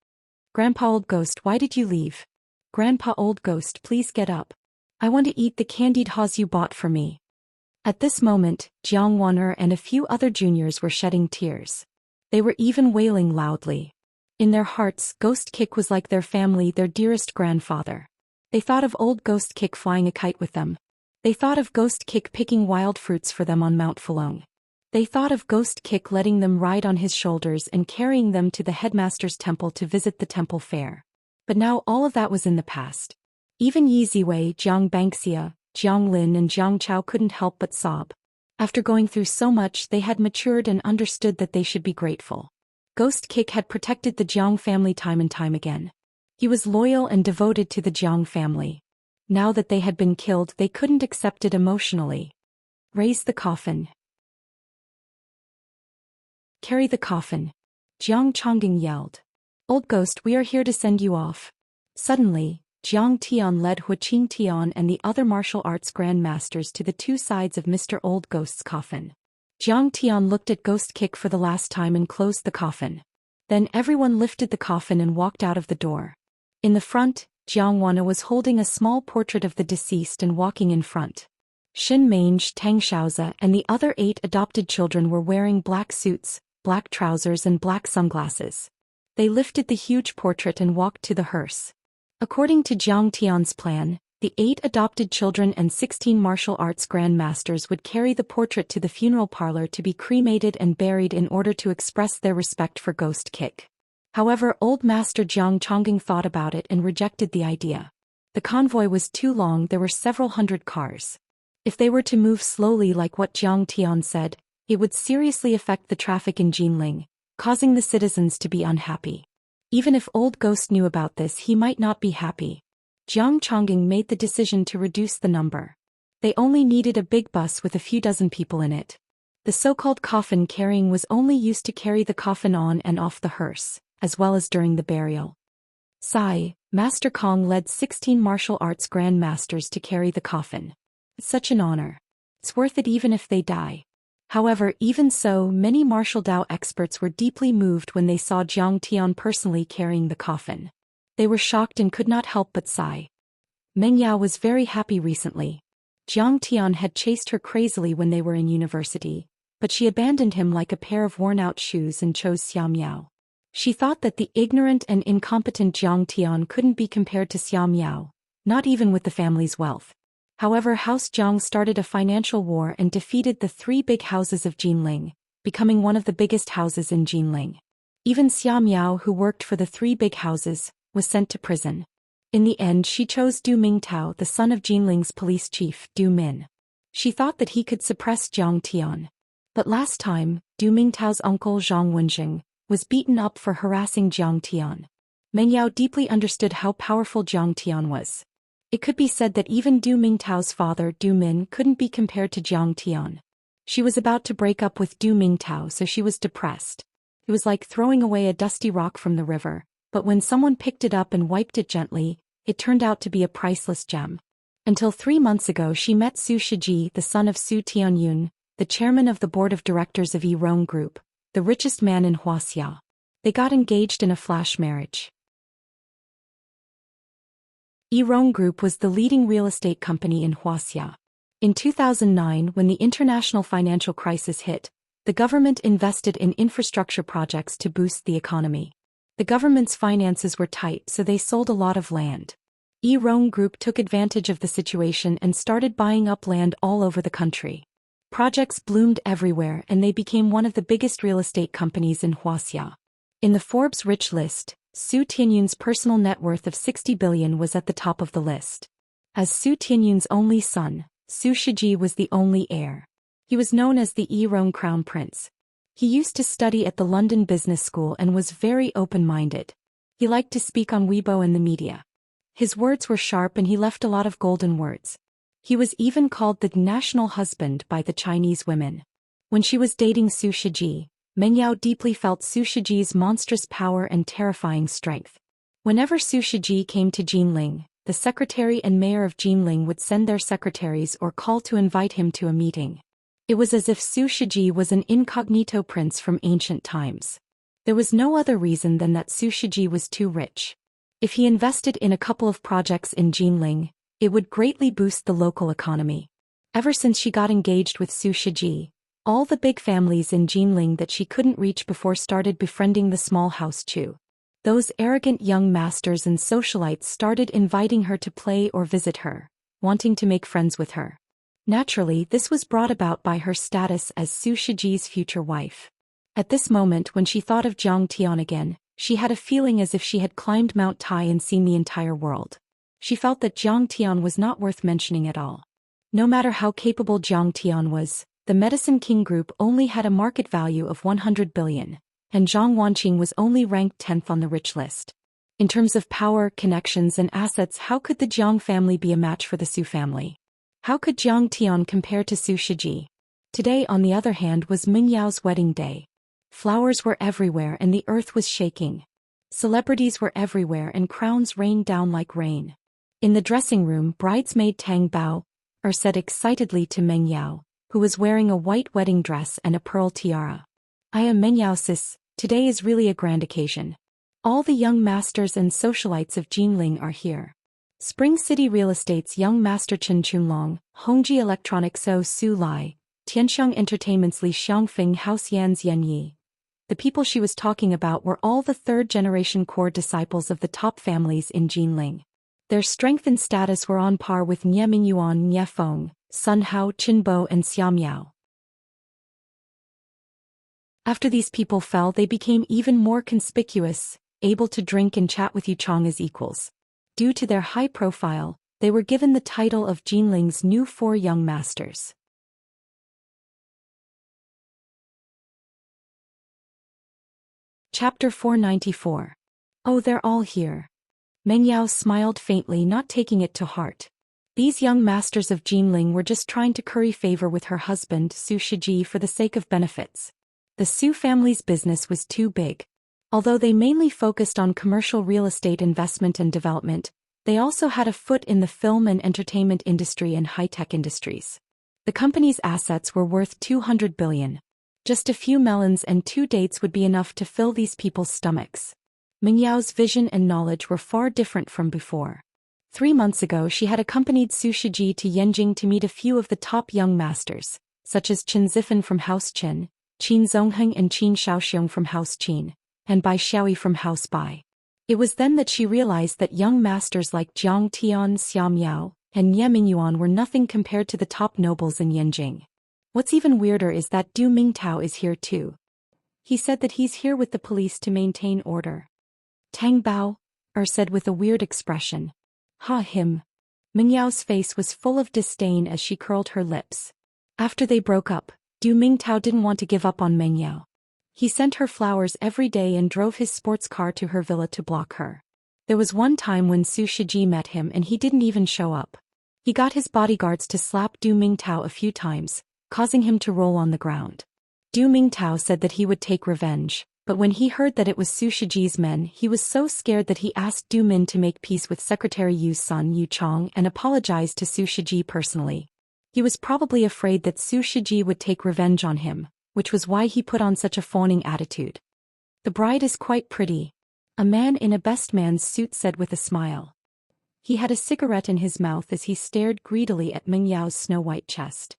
Speaker 1: "Grandpa Old Ghost, why did you leave? Grandpa Old Ghost, please get up. I want to eat the candied haws you bought for me." At this moment, Jiang Wan'er and a few other juniors were shedding tears. They were even wailing loudly. In their hearts, Ghost Kick was like their family, their dearest grandfather. They thought of Old Ghost Kick flying a kite with them. They thought of Ghost Kick picking wild fruits for them on Mount Fulong. They thought of Ghost Kick letting them ride on his shoulders and carrying them to the headmaster's temple to visit the temple fair. But now all of that was in the past. Even Yi Ziwei, Jiang Bangxia, Jiang Lin and Jiang Chao couldn't help but sob. After going through so much, they had matured and understood that they should be grateful. Ghost Kick had protected the Jiang family time and time again. He was loyal and devoted to the Jiang family. Now that they had been killed, they couldn't accept it emotionally. "Raise the coffin. Carry the coffin," Jiang Chongqing yelled. Old ghost, we are here to send you off. Suddenly, Jiang Tian led Huqing Tian and the other martial arts grandmasters to the two sides of Mr. Old Ghost's coffin. Jiang Tian looked at Ghost Kick for the last time and closed the coffin. Then everyone lifted the coffin and walked out of the door. In the front, Jiang Wana was holding a small portrait of the deceased and walking in front. Xin Mange, Tang Xiaozi, and the other 8 adopted children were wearing black suits, black trousers and black sunglasses. They lifted the huge portrait and walked to the hearse. According to Jiang Tian's plan, the 8 adopted children and 16 martial arts grandmasters would carry the portrait to the funeral parlor to be cremated and buried in order to express their respect for Ghost Kick. However, Old Master Jiang Chongqing thought about it and rejected the idea. The convoy was too long, there were several hundred cars. If they were to move slowly like what Jiang Tian said, it would seriously affect the traffic in Jinling, causing the citizens to be unhappy. Even if Old Ghost knew about this, he might not be happy. Jiang Chongqing made the decision to reduce the number. They only needed a big bus with a few dozen people in it. The so-called coffin carrying was only used to carry the coffin on and off the hearse, as well as during the burial. Sai, Master Kong led 16 martial arts grandmasters to carry the coffin. It's such an honor. It's worth it even if they die. However, even so, many martial Dao experts were deeply moved when they saw Jiang Tian personally carrying the coffin. They were shocked and could not help but sigh. Meng Yao was very happy recently. Jiang Tian had chased her crazily when they were in university, but she abandoned him like a pair of worn-out shoes and chose Xiao Miao. She thought that the ignorant and incompetent Jiang Tian couldn't be compared to Xiao Miao, not even with the family's wealth. However, House Jiang started a financial war and defeated the 3 big houses of Jinling, becoming one of the biggest houses in Jinling. Even Xiao Miao, who worked for the 3 big houses, was sent to prison. In the end, she chose Du Mingtao, the son of Jinling's police chief, Du Min. She thought that he could suppress Jiang Tian. But last time, Du Mingtao's uncle Zhang Wenjing was beaten up for harassing Jiang Tian. Meng Yao deeply understood how powerful Jiang Tian was. It could be said that even Du Mingtao's father Du Min couldn't be compared to Jiang Tian. She was about to break up with Du Mingtao, so she was depressed. It was like throwing away a dusty rock from the river, but when someone picked it up and wiped it gently, it turned out to be a priceless gem. Until 3 months ago she met Su Shiji, the son of Su Tianyun, the chairman of the board of directors of Yirong Group, the richest man in Wuxia. They got engaged in a flash marriage. Yirong Group was the leading real estate company in Wuxia. In 2009, when the international financial crisis hit, the government invested in infrastructure projects to boost the economy. The government's finances were tight, so they sold a lot of land. Yirong Group took advantage of the situation and started buying up land all over the country. Projects bloomed everywhere and they became one of the biggest real estate companies in Wuxia. In the Forbes Rich list, Su Tianyun's personal net worth of 60 billion was at the top of the list. As Su Tianyun's only son, Su Shiji was the only heir. He was known as the Yirong Crown Prince. He used to study at the London Business School and was very open-minded. He liked to speak on Weibo and the media. His words were sharp and he left a lot of golden words. He was even called the national husband by the Chinese women. When she was dating Su Shiji, Meng Yao deeply felt Su Shiji's monstrous power and terrifying strength. Whenever Su Shiji came to Jinling, the secretary and mayor of Jinling would send their secretaries or call to invite him to a meeting. It was as if Su Shiji was an incognito prince from ancient times. There was no other reason than that Su Shiji was too rich. If he invested in a couple of projects in Jinling, it would greatly boost the local economy. Ever since she got engaged with Su Shiji, all the big families in Jinling that she couldn't reach before started befriending the small house Chu. Those arrogant young masters and socialites started inviting her to play or visit her, wanting to make friends with her. Naturally, this was brought about by her status as Su Shiji's future wife. At this moment, when she thought of Jiang Tian again, she had a feeling as if she had climbed Mount Tai and seen the entire world. She felt that Jiang Tian was not worth mentioning at all. No matter how capable Jiang Tian was, the Medicine King Group only had a market value of 100 billion, and Zhang Wanqing was only ranked 10th on the rich list. In terms of power, connections and assets, how could the Jiang family be a match for the Su family? How could Jiang Tian compare to Su Shiji? Today, on the other hand, was Ming Yao's wedding day. Flowers were everywhere and the earth was shaking. Celebrities were everywhere and crowns rained down like rain. In the dressing room, bridesmaid Tang Bao said excitedly to Meng Yao, who was wearing a white wedding dress and a pearl tiara. "I am Meng Yao sis, today is really a grand occasion. All the young masters and socialites of Jinling are here. Spring City Real Estate's young master Chen Chunlong, Hongji Electronics So Su Lai, Tianxiang Entertainment's Li Xiangfeng Haoxian's Yan Yi." The people she was talking about were all the third-generation core disciples of the top families in Jinling. Their strength and status were on par with Nie Mingyuan, Nie Feng, Sun Hao, Qin Bo and Xia Miao. After these people fell, they became even more conspicuous, able to drink and chat with Yuchong as equals. Due to their high profile, they were given the title of Jinling's new 4 young masters. Chapter 494. Oh, they're all here. Meng Yao smiled faintly, not taking it to heart. These young masters of Jinling were just trying to curry favor with her husband, Su Shiji, for the sake of benefits. The Su family's business was too big. Although they mainly focused on commercial real estate investment and development, they also had a foot in the film and entertainment industry and high-tech industries. The company's assets were worth 200 billion. Just a few melons and 2 dates would be enough to fill these people's stomachs. Meng Yao's vision and knowledge were far different from before. 3 months ago she had accompanied Su Shiji to Yanjing to meet a few of the top young masters, such as Chen Zifan from House Qin, Qin Zongheng and Qin Shaoxiong from House Qin, and Bai Xiaoyi from House Bai. It was then that she realized that young masters like Jiang Tian, Xia Miao, and Nie Mingyuan were nothing compared to the top nobles in Yanjing. What's even weirder is that Du Mingtao is here too. He said that he's here with the police to maintain order. Tang Bao said with a weird expression. Ha him. Meng Yao's face was full of disdain as she curled her lips. After they broke up, Du Mingtao didn't want to give up on Meng Yao. He sent her flowers every day and drove his sports car to her villa to block her. There was one time when Su Shiji met him and he didn't even show up. He got his bodyguards to slap Du Mingtao a few times, causing him to roll on the ground. Du Mingtao said that he would take revenge, but when he heard that it was Su Shiji's men, he was so scared that he asked Du Min to make peace with Secretary Yu's son Yu Chong and apologized to Su Shiji personally. He was probably afraid that Su Shiji would take revenge on him, which was why he put on such a fawning attitude. The bride is quite pretty. A man in a best man's suit said with a smile. He had a cigarette in his mouth as he stared greedily at Meng Yao's snow-white chest.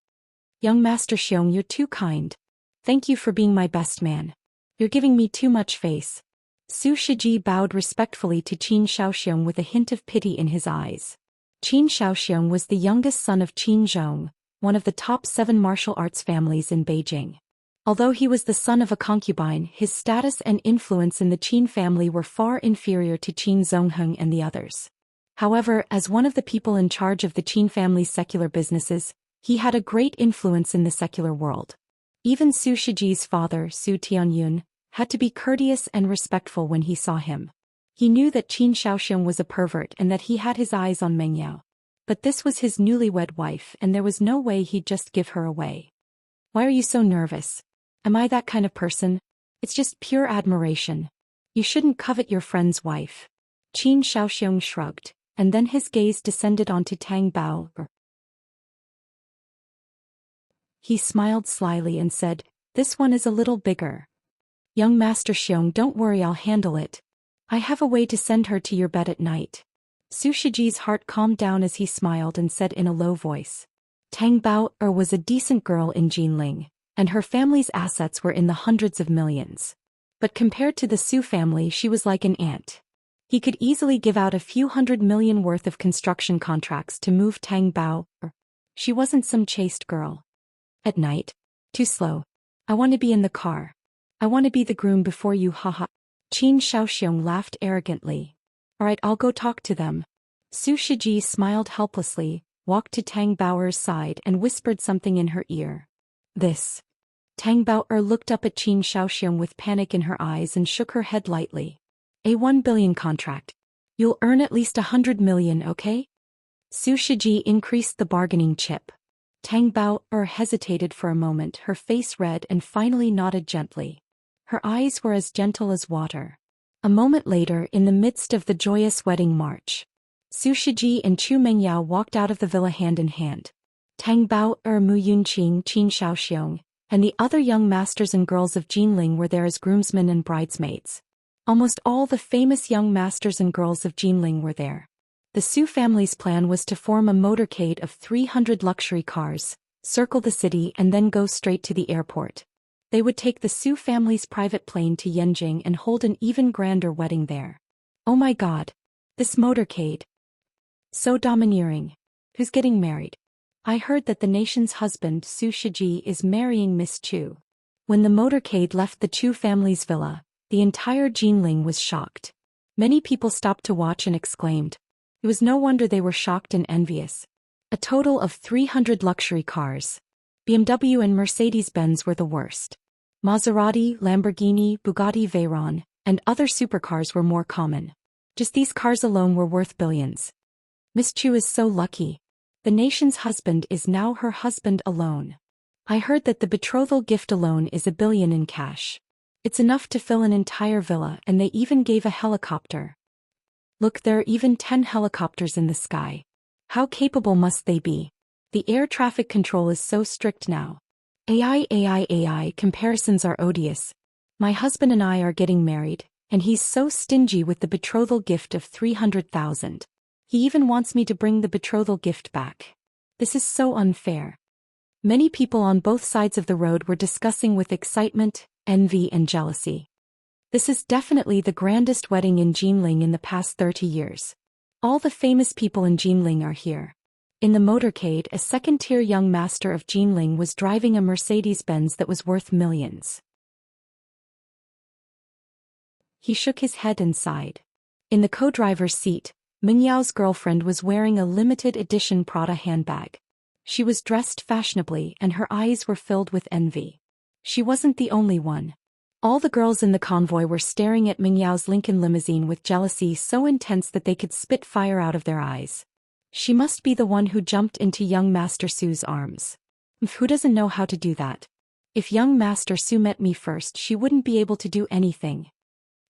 Speaker 1: Young Master Xiong, you're too kind. Thank you for being my best man. You're giving me too much face. Su Shiji bowed respectfully to Qin Shaoxiong with a hint of pity in his eyes. Qin Shaoxiong was the youngest son of Qin Zhong, one of the top 7 martial arts families in Beijing. Although he was the son of a concubine, his status and influence in the Qin family were far inferior to Qin Zongheng and the others. However, as one of the people in charge of the Qin family's secular businesses, he had a great influence in the secular world. Even Su Shiji's father, Su Tianyun, had to be courteous and respectful when he saw him. He knew that Qin Shaoxiong was a pervert and that he had his eyes on Meng Yao. But this was his newlywed wife and there was no way he'd just give her away. Why are you so nervous? Am I that kind of person? It's just pure admiration. You shouldn't covet your friend's wife. Qin Shaoxiong shrugged, and then his gaze descended onto Tang Bao. He smiled slyly and said, "This one is a little bigger. Young Master Xiong, don't worry, I'll handle it. I have a way to send her to your bed at night." Su Shiji's heart calmed down as he smiled and said in a low voice. Tang Bao was a decent girl in Jinling, and her family's assets were in the hundreds of millions. But compared to the Su family, she was like an ant. He could easily give out a few 100 million worth of construction contracts to move Tang Bao. She wasn't some chaste girl. At night? Too slow. I want to be in the car. I want to be the groom before you, haha. Qin Shaoxiong laughed arrogantly. Alright, I'll go talk to them. Su Shiji smiled helplessly, walked to Tang Bao's side and whispered something in her ear. This. Tang Bao looked up at Qin Shaoxiong with panic in her eyes and shook her head lightly. A 1 billion contract. You'll earn at least 100 million, okay? Su Shiji increased the bargaining chip. Tang Bao hesitated for a moment, her face red, and finally nodded gently. Her eyes were as gentle as water. A moment later, in the midst of the joyous wedding march, Su Shiji and Chu Mengyao walked out of the villa hand in hand. Tang Bao, Mu Yunqing, Qin Shaoxiong, and the other young masters and girls of Jinling were there as groomsmen and bridesmaids. Almost all the famous young masters and girls of Jinling were there. The Su family's plan was to form a motorcade of 300 luxury cars, circle the city and then go straight to the airport. They would take the Su family's private plane to Yanjing and hold an even grander wedding there. Oh my god. This motorcade. So domineering. Who's getting married? I heard that the nation's husband Su Shiji is marrying Miss Chu. When the motorcade left the Chu family's villa, the entire Jinling was shocked. Many people stopped to watch and exclaimed. It was no wonder they were shocked and envious. A total of 300 luxury cars. BMW and Mercedes-Benz were the worst. Maserati, Lamborghini, Bugatti Veyron, and other supercars were more common. Just these cars alone were worth billions. Miss Chu is so lucky. The nation's husband is now her husband alone. I heard that the betrothal gift alone is $1 billion in cash. It's enough to fill an entire villa, and they even gave a helicopter. Look, there are even 10 helicopters in the sky. How capable must they be? The air traffic control is so strict now. AI comparisons are odious. My husband and I are getting married, and he's so stingy with the betrothal gift of 300,000. He even wants me to bring the betrothal gift back. This is so unfair. Many people on both sides of the road were discussing with excitement, envy and jealousy. This is definitely the grandest wedding in Jinling in the past 30 years. All the famous people in Jinling are here. In the motorcade, a second-tier young master of Jinling was driving a Mercedes-Benz that was worth millions. He shook his head and sighed. In the co-driver's seat, Mingyao's girlfriend was wearing a limited edition Prada handbag. She was dressed fashionably and her eyes were filled with envy. She wasn't the only one. All the girls in the convoy were staring at Mingyao's Lincoln limousine with jealousy so intense that they could spit fire out of their eyes. She must be the one who jumped into young Master Su's arms. Who doesn't know how to do that? If young Master Su met me first, she wouldn't be able to do anything.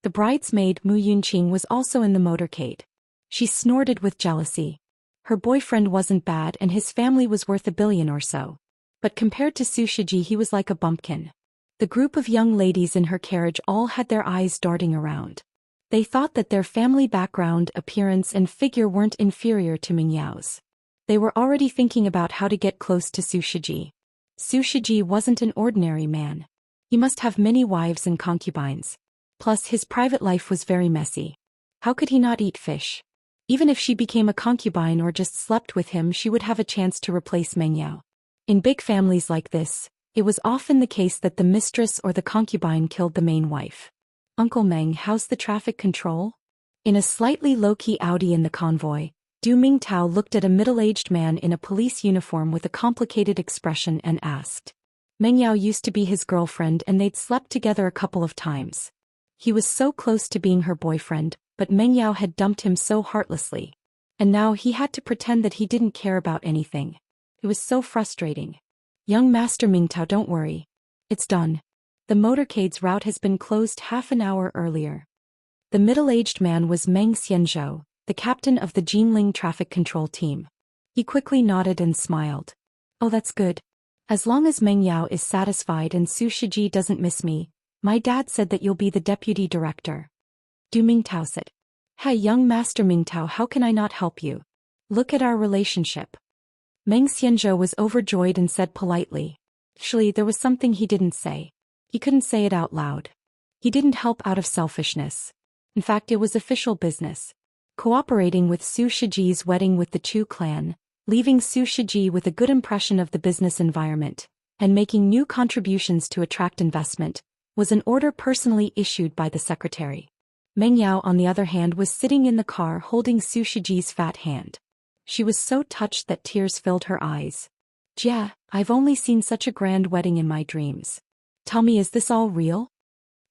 Speaker 1: The bridesmaid Mu Yunqing was also in the motorcade. She snorted with jealousy. Her boyfriend wasn't bad and his family was worth $1 billion or so. But compared to Su Shiji, he was like a bumpkin. The group of young ladies in her carriage all had their eyes darting around. They thought that their family background, appearance and figure weren't inferior to Mingyao's. They were already thinking about how to get close to Su Shiji. Su Shiji wasn't an ordinary man. He must have many wives and concubines. Plus his private life was very messy. How could he not eat fish? Even if she became a concubine or just slept with him, she would have a chance to replace Mengyao. In big families like this, it was often the case that the mistress or the concubine killed the main wife. Uncle Meng, how's the traffic control? In a slightly low-key Audi in the convoy, Du Mingtao looked at a middle-aged man in a police uniform with a complicated expression and asked. Mengyao used to be his girlfriend and they'd slept together a couple of times. He was so close to being her boyfriend, but Mengyao had dumped him so heartlessly. And now he had to pretend that he didn't care about anything. It was so frustrating. Young Master Mingtao, don't worry. It's done. The motorcade's route has been closed half an hour earlier. The middle-aged man was Meng Xianzhou, the captain of the Jinling traffic control team. He quickly nodded and smiled. Oh, that's good. As long as Mengyao is satisfied and Su Shiji doesn't miss me, my dad said that you'll be the deputy director. Du Mingtao said. Hey, young Master Mingtao, how can I not help you? Look at our relationship. Meng Xianzhou was overjoyed and said politely. Actually, there was something he didn't say. He couldn't say it out loud. He didn't help out of selfishness. In fact, it was official business. Cooperating with Su Shiji's wedding with the Chu clan, leaving Su Shiji with a good impression of the business environment, and making new contributions to attract investment, was an order personally issued by the secretary. Mengyao, on the other hand, was sitting in the car holding Su Shiji's fat hand. She was so touched that tears filled her eyes. Jia, I've only seen such a grand wedding in my dreams. Tell me, is this all real?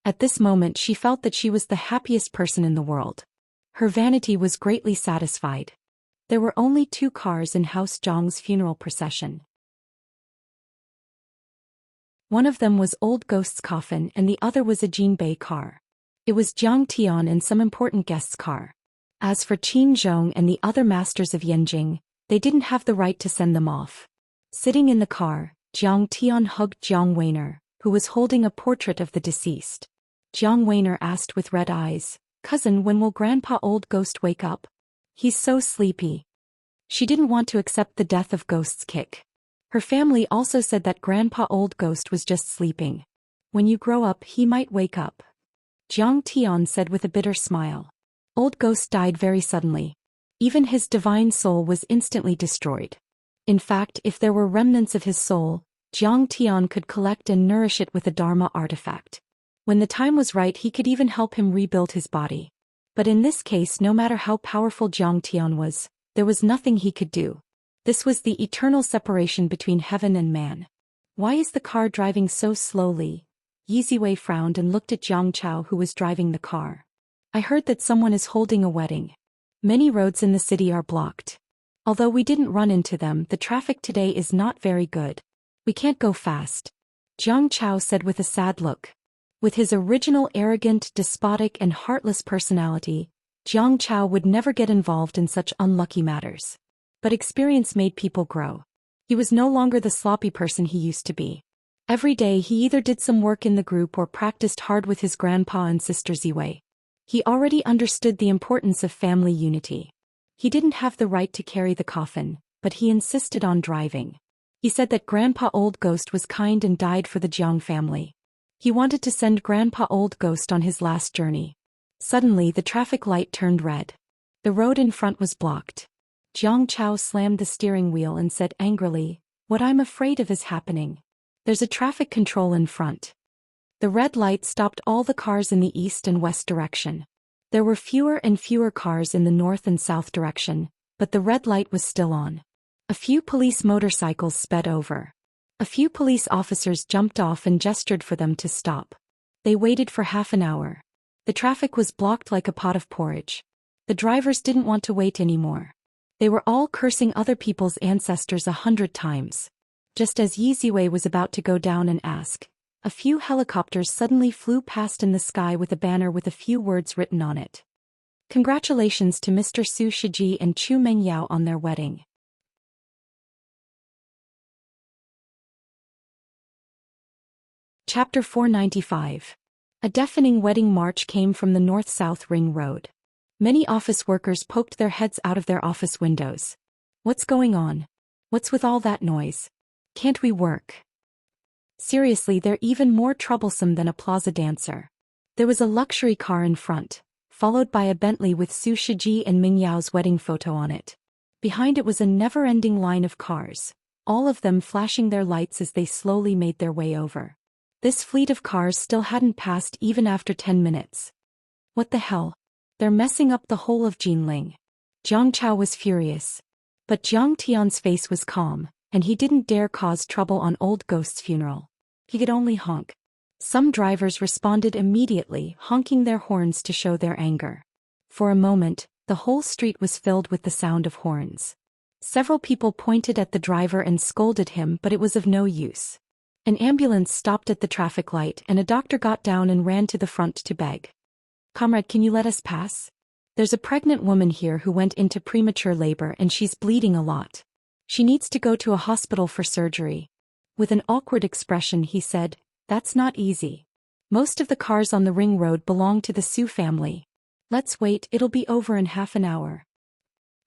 Speaker 1: At this moment she felt that she was the happiest person in the world. Her vanity was greatly satisfied. There were only 2 cars in House Zhang's funeral procession. One of them was Old Ghost's coffin and the other was a Jinbei car. It was Jiang Tian and some important guests' car. As for Qin Zhong and the other masters of Yanjing, they didn't have the right to send them off. Sitting in the car, Jiang Tian hugged Jiang Weiner, who was holding a portrait of the deceased. Jiang Weiner asked with red eyes, "Cousin, when will Grandpa Old Ghost wake up? He's so sleepy." She didn't want to accept the death of Ghost's kick. Her family also said that Grandpa Old Ghost was just sleeping. When you grow up, he might wake up. Jiang Tian said with a bitter smile. Old Ghost died very suddenly. Even his divine soul was instantly destroyed. In fact, if there were remnants of his soul, Jiang Tian could collect and nourish it with a Dharma artifact. When the time was right, he could even help him rebuild his body. But in this case, no matter how powerful Jiang Tian was, there was nothing he could do. This was the eternal separation between heaven and man. Why is the car driving so slowly? Yi Ziwei frowned and looked at Jiang Chao, who was driving the car. I heard that someone is holding a wedding. Many roads in the city are blocked. Although we didn't run into them, the traffic today is not very good. We can't go fast. Jiang Chao said with a sad look. With his original arrogant, despotic and heartless personality, Jiang Chao would never get involved in such unlucky matters. But experience made people grow. He was no longer the sloppy person he used to be. Every day he either did some work in the group or practiced hard with his grandpa and sister Ziwei. He already understood the importance of family unity. He didn't have the right to carry the coffin, but he insisted on driving. He said that Grandpa Old Ghost was kind and died for the Jiang family. He wanted to send Grandpa Old Ghost on his last journey. Suddenly the traffic light turned red. The road in front was blocked. Jiang Chao slammed the steering wheel and said angrily, "What I'm afraid of is happening. There's a traffic control in front." The red light stopped all the cars in the east and west direction. There were fewer and fewer cars in the north and south direction, but the red light was still on. A few police motorcycles sped over. A few police officers jumped off and gestured for them to stop. They waited for half an hour. The traffic was blocked like a pot of porridge. The drivers didn't want to wait anymore. They were all cursing other people's ancestors 100 times. Just as Yi Ziwei was about to go down and ask, a few helicopters suddenly flew past in the sky with a banner with a few words written on it. Congratulations to Mr. Su Shiji and Chu Mengyao on their wedding. Chapter 495. A deafening wedding march came from the north-south ring road. Many office workers poked their heads out of their office windows. What's going on? What's with all that noise? Can't we work? Seriously, they're even more troublesome than a plaza dancer. There was a luxury car in front, followed by a Bentley with Su Shiji and Mingyao's wedding photo on it. Behind it was a never-ending line of cars, all of them flashing their lights as they slowly made their way over. This fleet of cars still hadn't passed even after 10 minutes. What the hell? They're messing up the whole of Jinling. Jiang Chao was furious. But Jiang Tian's face was calm, and he didn't dare cause trouble on Old Ghost's funeral. He could only honk. Some drivers responded immediately, honking their horns to show their anger. For a moment, the whole street was filled with the sound of horns. Several people pointed at the driver and scolded him, but it was of no use. An ambulance stopped at the traffic light and a doctor got down and ran to the front to beg. "Comrade, can you let us pass? There's a pregnant woman here who went into premature labor and she's bleeding a lot. She needs to go to a hospital for surgery." With an awkward expression he said, "That's not easy. Most of the cars on the ring road belong to the Su family. Let's wait, it'll be over in half an hour."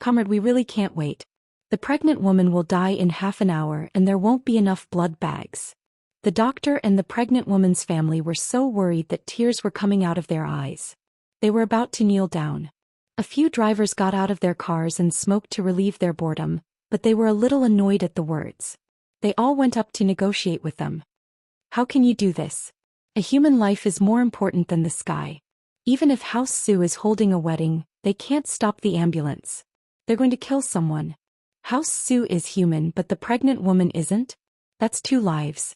Speaker 1: "Comrade, we really can't wait. The pregnant woman will die in half an hour and there won't be enough blood bags." The doctor and the pregnant woman's family were so worried that tears were coming out of their eyes. They were about to kneel down. A few drivers got out of their cars and smoked to relieve their boredom, but they were a little annoyed at the words. They all went up to negotiate with them. "How can you do this? A human life is more important than the sky. Even if House Su is holding a wedding, they can't stop the ambulance. They're going to kill someone. House Su is human but the pregnant woman isn't? That's 2 lives.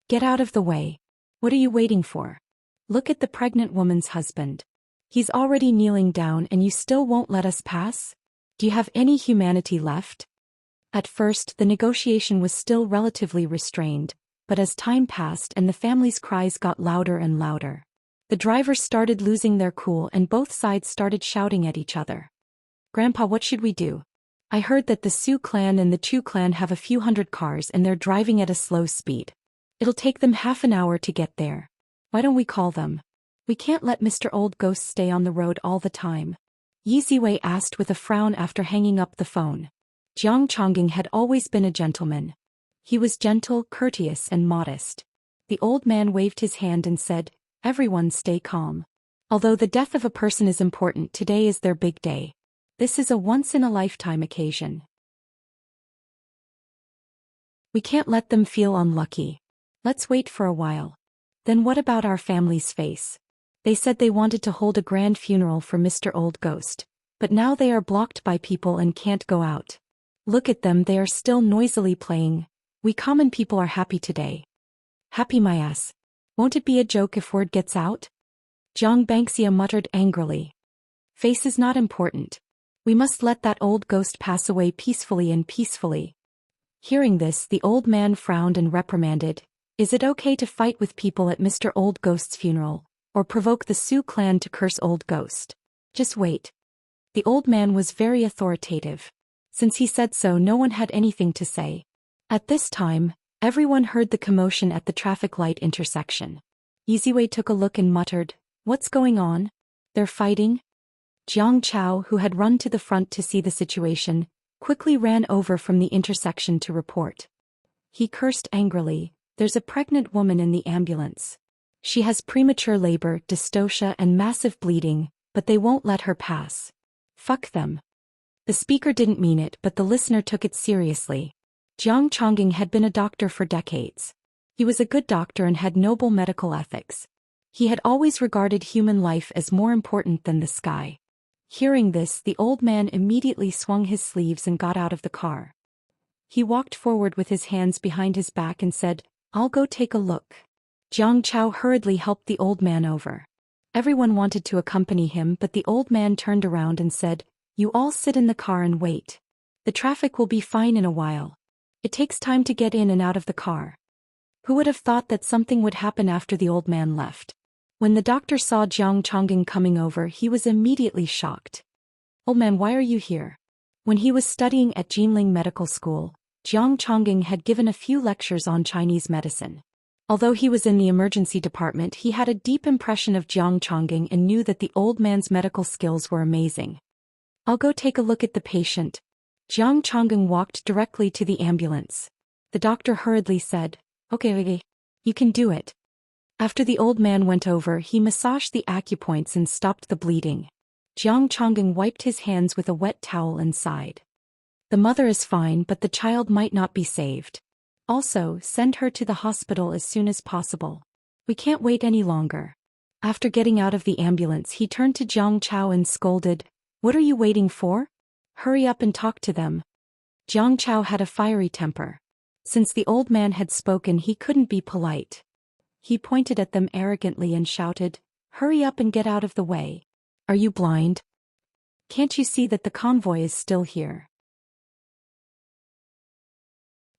Speaker 1: Get out of the way. What are you waiting for? Look at the pregnant woman's husband. He's already kneeling down and you still won't let us pass? Do you have any humanity left?" At first, the negotiation was still relatively restrained, but as time passed and the family's cries got louder and louder, The drivers started losing their cool and both sides started shouting at each other. Grandpa, what should we do? I heard that the Su clan and the Chu clan have a few hundred cars and they're driving at a slow speed. It'll take them half an hour to get there. Why don't we call them? We can't let Mr. Old Ghost stay on the road all the time. Yi Ziwei asked with a frown after hanging up the phone. Jiang Chongging had always been a gentleman. He was gentle, courteous and modest. The old man waved his hand and said, "Everyone stay calm. Although the death of a person is important, today is their big day. This is a once-in-a-lifetime occasion. We can't let them feel unlucky. Let's wait for a while. Then what about our family's face? They said they wanted to hold a grand funeral for Mr. Old Ghost, but now they are blocked by people and can't go out. Look at them, they are still noisily playing. We common people are happy today." "Happy my ass. Won't it be a joke if word gets out?" Jiang Bangxia muttered angrily. "Face is not important. We must let that old ghost pass away peacefully and peacefully." Hearing this, the old man frowned and reprimanded, "Is it okay to fight with people at Mr. Old Ghost's funeral, or provoke the Su clan to curse Old Ghost? Just wait." The old man was very authoritative. Since he said so, no one had anything to say. At this time, everyone heard the commotion at the traffic light intersection. Yi Ziwei took a look and muttered, "What's going on? They're fighting?" Jiang Chao, who had run to the front to see the situation, quickly ran over from the intersection to report. He cursed angrily, "There's a pregnant woman in the ambulance. She has premature labor, dystocia and massive bleeding, but they won't let her pass. Fuck them." The speaker didn't mean it, but the listener took it seriously. Jiang Chongging had been a doctor for decades. He was a good doctor and had noble medical ethics. He had always regarded human life as more important than the sky. Hearing this, the old man immediately swung his sleeves and got out of the car. He walked forward with his hands behind his back and said, "I'll go take a look." Jiang Chao hurriedly helped the old man over. Everyone wanted to accompany him, but the old man turned around and said, "You all sit in the car and wait. The traffic will be fine in a while. It takes time to get in and out of the car." Who would have thought that something would happen after the old man left? When the doctor saw Jiang Chongging coming over, he was immediately shocked. "Old man, why are you here?" When he was studying at Jinling Medical School, Jiang Chongging had given a few lectures on Chinese medicine. Although he was in the emergency department, he had a deep impression of Jiang Chongging and knew that the old man's medical skills were amazing. "I'll go take a look at the patient." Jiang Chongging walked directly to the ambulance. The doctor hurriedly said, Okay, you can do it." After the old man went over, he massaged the acupoints and stopped the bleeding. Jiang Chongging wiped his hands with a wet towel and sighed. "The mother is fine, but the child might not be saved. Also, send her to the hospital as soon as possible. We can't wait any longer." After getting out of the ambulance, he turned to Jiang Chao and scolded, "What are you waiting for? Hurry up and talk to them." Jiang Chao had a fiery temper. Since the old man had spoken, he couldn't be polite. He pointed at them arrogantly and shouted, "Hurry up and get out of the way. Are you blind? Can't you see that the convoy is still here?"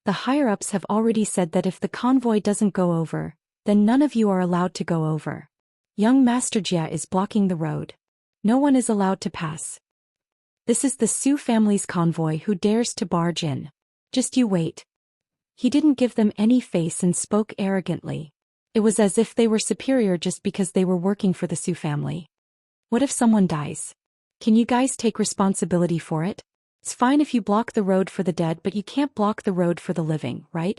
Speaker 1: The higher-ups have already said that if the convoy doesn't go over, then none of you are allowed to go over. Young Master Jia is blocking the road. No one is allowed to pass. This is the Su family's convoy. Who dares to barge in? Just you wait. He didn't give them any face and spoke arrogantly. It was as if they were superior just because they were working for the Su family. What if someone dies? Can you guys take responsibility for it? It's fine if you block the road for the dead, but you can't block the road for the living, right?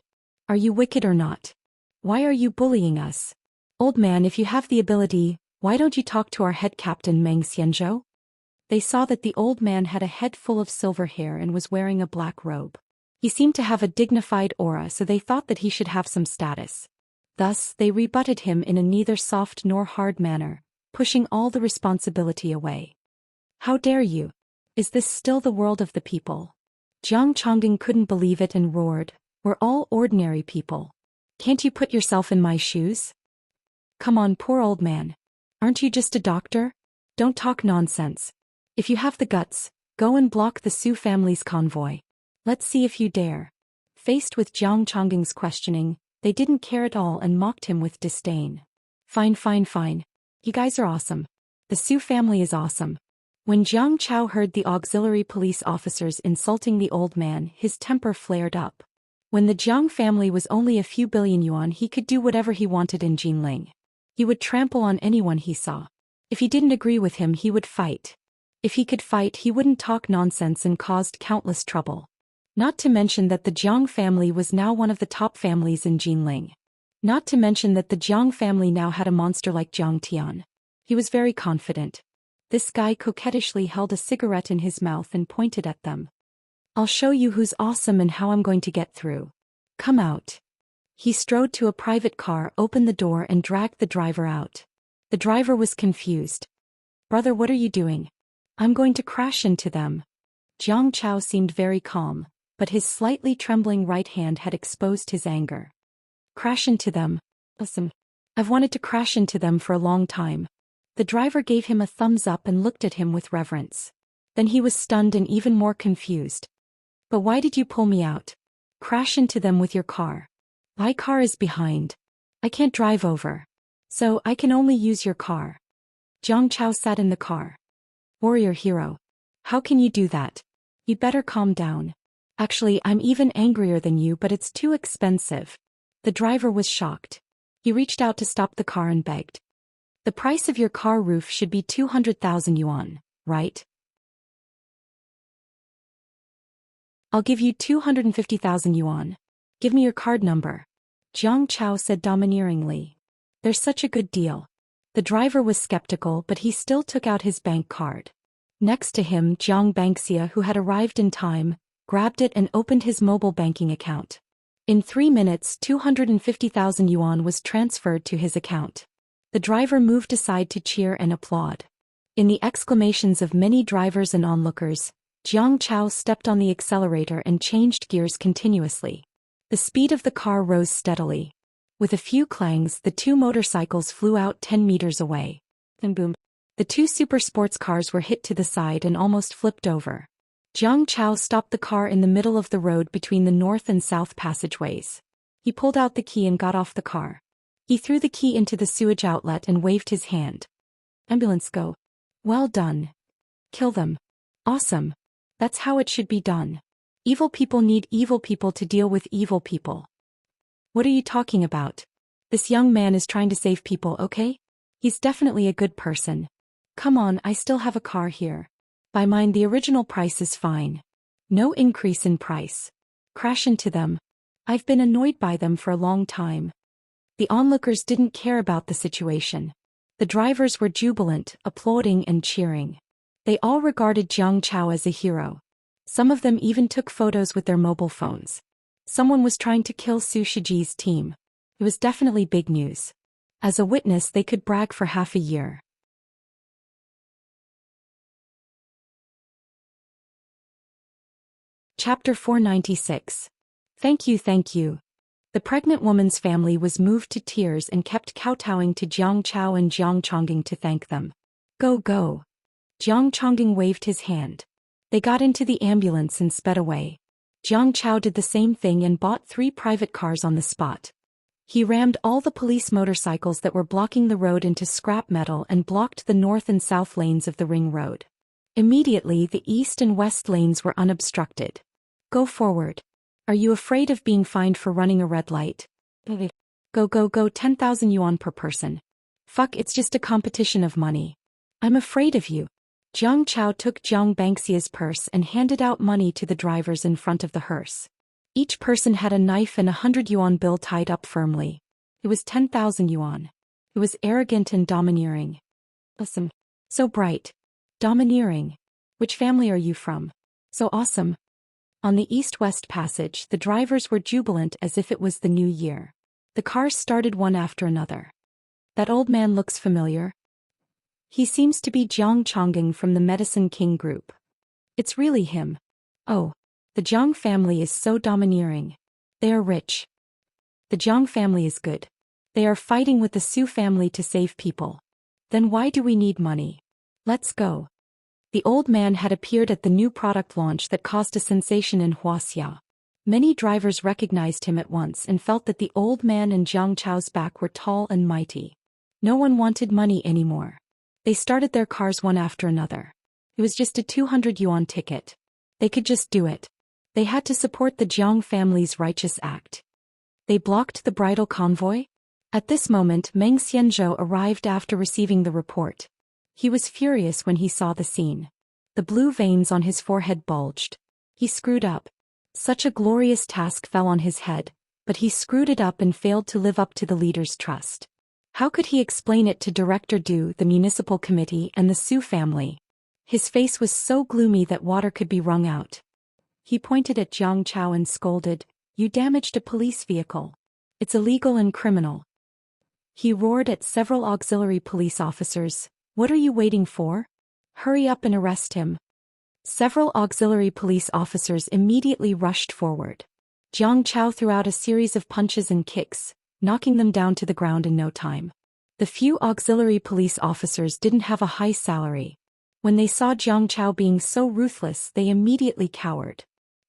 Speaker 1: Are you wicked or not? Why are you bullying us? Old man, if you have the ability, why don't you talk to our head captain Meng Xianzhou? They saw that the old man had a head full of silver hair and was wearing a black robe. He seemed to have a dignified aura, so they thought that he should have some status. Thus, they rebutted him in a neither soft nor hard manner, pushing all the responsibility away. "How dare you? Is this still the world of the people?" Jiang Chongging couldn't believe it and roared, "We're all ordinary people. Can't you put yourself in my shoes? Come on, poor old man. Aren't you just a doctor? Don't talk nonsense. If you have the guts, go and block the Su family's convoy. Let's see if you dare." Faced with Jiang Chongging's questioning, they didn't care at all and mocked him with disdain. Fine. You guys are awesome. The Su family is awesome. When Jiang Chao heard the auxiliary police officers insulting the old man, his temper flared up. When the Jiang family was only a few billion yuan, he could do whatever he wanted in Jinling. He would trample on anyone he saw. If he didn't agree with him, he would fight. If he could fight, he wouldn't talk nonsense and caused countless trouble. Not to mention that the Jiang family was now one of the top families in Jinling. Not to mention that the Jiang family now had a monster like Jiang Tian. He was very confident. This guy coquettishly held a cigarette in his mouth and pointed at them. I'll show you who's awesome and how I'm going to get through. Come out. He strode to a private car, opened the door and dragged the driver out. The driver was confused. Brother, what are you doing? I'm going to crash into them. Jiang Chao seemed very calm, but his slightly trembling right hand had exposed his anger. Crash into them? Awesome. I've wanted to crash into them for a long time. The driver gave him a thumbs up and looked at him with reverence. Then he was stunned and even more confused. But why did you pull me out? Crash into them with your car. My car is behind. I can't drive over. So I can only use your car. Jiang Chao sat in the car. Warrior hero. How can you do that? You'd better calm down. Actually, I'm even angrier than you, but it's too expensive. The driver was shocked. He reached out to stop the car and begged. The price of your car roof should be 200,000 yuan, right? I'll give you 250,000 yuan. Give me your card number. Jiang Chao said domineeringly. There's such a good deal. The driver was skeptical, but he still took out his bank card. Next to him, Xianxia, who had arrived in time, grabbed it and opened his mobile banking account. In 3 minutes, 250,000 yuan was transferred to his account. The driver moved aside to cheer and applaud. In the exclamations of many drivers and onlookers, Jiang Chao stepped on the accelerator and changed gears continuously. The speed of the car rose steadily. With a few clangs, the two motorcycles flew out 10 meters away. And boom. The two super sports cars were hit to the side and almost flipped over. Jiang Chao stopped the car in the middle of the road between the north and south passageways. He pulled out the key and got off the car. He threw the key into the sewage outlet and waved his hand. Ambulance, go. Well done. Kill them. Awesome. That's how it should be done. Evil people need evil people to deal with evil people. What are you talking about? This young man is trying to save people, okay? He's definitely a good person. Come on, I still have a car here. By mine, the original price is fine. No increase in price. Crash into them. I've been annoyed by them for a long time. The onlookers didn't care about the situation. The drivers were jubilant, applauding and cheering. They all regarded Jiang Chao as a hero. Some of them even took photos with their mobile phones. Someone was trying to kill Su Shiji's team. It was definitely big news. As a witness, they could brag for half a year. Chapter 496. Thank you, thank you. The pregnant woman's family was moved to tears and kept kowtowing to Jiang Chao and Jiang Chongging to thank them. Go, go. Jiang Chongging waved his hand. They got into the ambulance and sped away. Jiang Chao did the same thing and bought 3 private cars on the spot. He rammed all the police motorcycles that were blocking the road into scrap metal and blocked the north and south lanes of the ring road. Immediately, the east and west lanes were unobstructed. Go forward. Are you afraid of being fined for running a red light? Go, go, go, 10,000 yuan per person. Fuck, it's just a competition of money. I'm afraid of you. Jiang Chao took Jiang Bangxia's purse and handed out money to the drivers in front of the hearse. Each person had a knife and a 100 yuan bill tied up firmly. It was 10,000 yuan. It was arrogant and domineering. Awesome. So bright. Domineering. Which family are you from? So awesome. On the east-west passage, the drivers were jubilant as if it was the new year. The cars started one after another. That old man looks familiar. He seems to be Jiang Chongging from the Medicine King group. It's really him. Oh, the Jiang family is so domineering. They are rich. The Jiang family is good. They are fighting with the Su family to save people. Then why do we need money? Let's go. The old man had appeared at the new product launch that caused a sensation in Wuxia. Many drivers recognized him at once and felt that the old man and Jiang Chao's back were tall and mighty. No one wanted money anymore. They started their cars one after another. It was just a 200 yuan ticket. They could just do it. They had to support the Jiang family's righteous act. They blocked the bridal convoy? At this moment Meng Xianzhou arrived after receiving the report. He was furious when he saw the scene. The blue veins on his forehead bulged. He screwed up. Such a glorious task fell on his head, but he screwed it up and failed to live up to the leader's trust. How could he explain it to Director Du, the municipal committee, and the Su family? His face was so gloomy that water could be wrung out. He pointed at Jiang Chao and scolded, "You damaged a police vehicle. It's illegal and criminal." He roared at several auxiliary police officers, "What are you waiting for? Hurry up and arrest him." Several auxiliary police officers immediately rushed forward. Jiang Chao threw out a series of punches and kicks, knocking them down to the ground in no time. The few auxiliary police officers didn't have a high salary. When they saw Jiang Chao being so ruthless, they immediately cowered.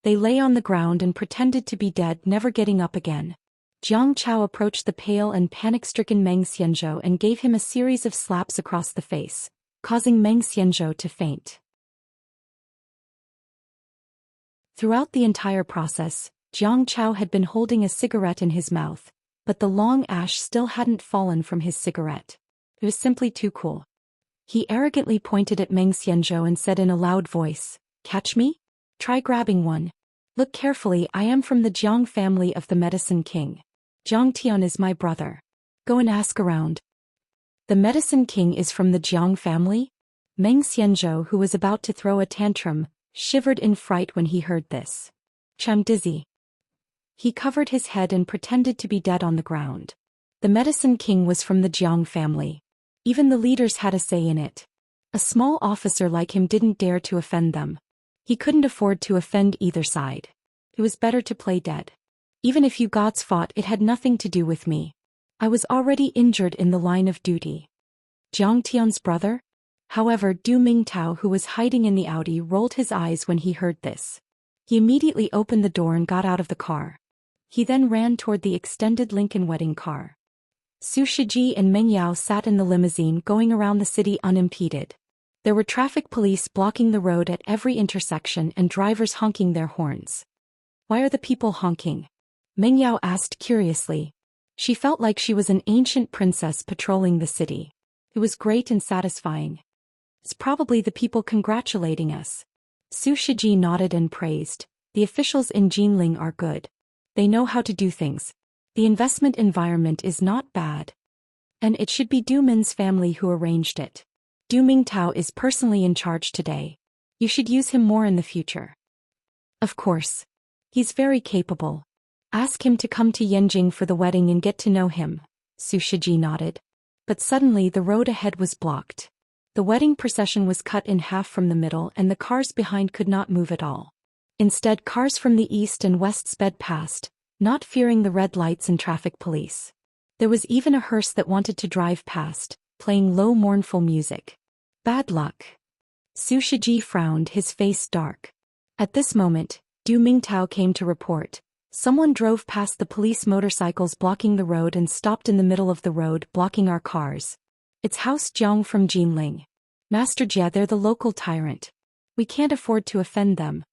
Speaker 1: They lay on the ground and pretended to be dead, never getting up again. Jiang Chao approached the pale and panic-stricken Meng Xianzhou and gave him a series of slaps across the face, causing Meng Xianzhou to faint. Throughout the entire process, Jiang Chao had been holding a cigarette in his mouth, but the long ash still hadn't fallen from his cigarette. It was simply too cool. He arrogantly pointed at Meng Xianzhou and said in a loud voice, "Catch me? Try grabbing one. Look carefully, I am from the Jiang family of the Medicine King. Jiang Tian is my brother. Go and ask around." The Medicine King is from the Jiang family? Meng Xianzhou, who was about to throw a tantrum, shivered in fright when he heard this. "I'm dizzy." He covered his head and pretended to be dead on the ground. The Medicine King was from the Jiang family. Even the leaders had a say in it. A small officer like him didn't dare to offend them. He couldn't afford to offend either side. It was better to play dead. Even if you gods fought, it had nothing to do with me. I was already injured in the line of duty. Jiang Tian's brother? However, Du Mingtao, who was hiding in the Audi, rolled his eyes when he heard this. He immediately opened the door and got out of the car. He then ran toward the extended Lincoln wedding car. Su Shiji and Meng Yao sat in the limousine going around the city unimpeded. There were traffic police blocking the road at every intersection and drivers honking their horns. "Why are the people honking?" Meng Yao asked curiously. She felt like she was an ancient princess patrolling the city. It was great and satisfying. "It's probably the people congratulating us." Su Shiji nodded and praised. "The officials in Jinling are good. They know how to do things. The investment environment is not bad. And it should be Du Min's family who arranged it. Du Mingtao is personally in charge today. You should use him more in the future." "Of course. He's very capable. Ask him to come to Yanjing for the wedding and get to know him." Su Shiji nodded. But suddenly the road ahead was blocked. The wedding procession was cut in half from the middle and the cars behind could not move at all. Instead, cars from the east and west sped past, not fearing the red lights and traffic police. There was even a hearse that wanted to drive past, playing low mournful music. "Bad luck." Su Shiji frowned, his face dark. At this moment, Du Mingtao came to report. "Someone drove past the police motorcycles blocking the road and stopped in the middle of the road, blocking our cars. It's House Jiang from Jinling. Master Jie, they're the local tyrant. We can't afford to offend them."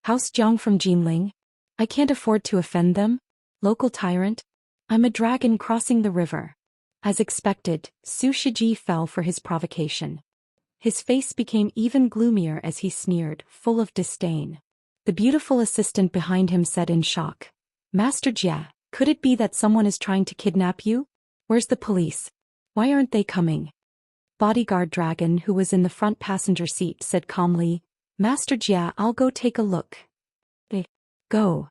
Speaker 1: "House Jiang from Jinling? I can't afford to offend them? Local tyrant? I'm a dragon crossing the river." As expected, Su Shiji fell for his provocation. His face became even gloomier as he sneered, full of disdain. The beautiful assistant behind him said in shock, "Master Jie, could it be that someone is trying to kidnap you? Where's the police? Why aren't they coming?" Bodyguard Dragon, who was in the front passenger seat, said calmly, "Master Jie, I'll go take a look." They go.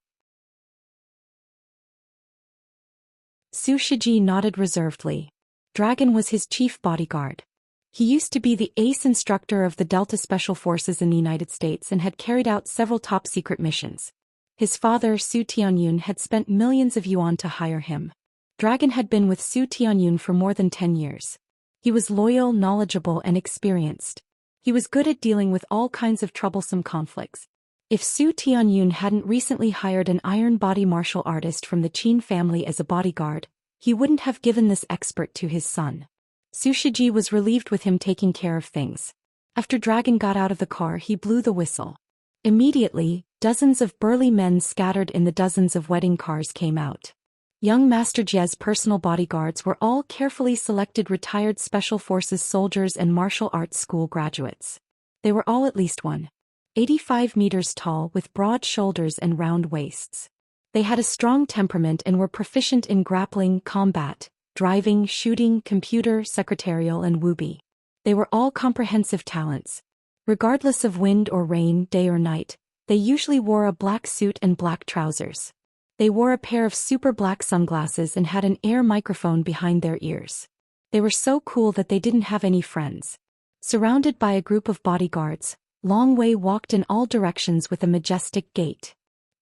Speaker 1: Su Shiji nodded reservedly. Dragon was his chief bodyguard. He used to be the ace instructor of the Delta Special Forces in the United States and had carried out several top-secret missions. His father, Su Tianyun, had spent millions of yuan to hire him. Dragon had been with Su Tianyun for more than 10 years. He was loyal, knowledgeable, and experienced. He was good at dealing with all kinds of troublesome conflicts. If Su Tianyun hadn't recently hired an iron body martial artist from the Qin family as a bodyguard, He wouldn't have given this expert to his son. Su Shiji was relieved with him taking care of things. After Dragon got out of the car, he blew the whistle. Immediately, dozens of burly men scattered in the dozens of wedding cars came out. Young Master Jie's personal bodyguards were all carefully selected retired Special Forces soldiers and martial arts school graduates. They were all at least 185 meters tall with broad shoulders and round waists. They had a strong temperament and were proficient in grappling, combat, driving, shooting, computer, secretarial and wubi. They were all comprehensive talents. Regardless of wind or rain, day or night, they usually wore a black suit and black trousers. They wore a pair of super black sunglasses and had an air microphone behind their ears. They were so cool that they didn't have any friends. Surrounded by a group of bodyguards, Long Wei walked in all directions with a majestic gait.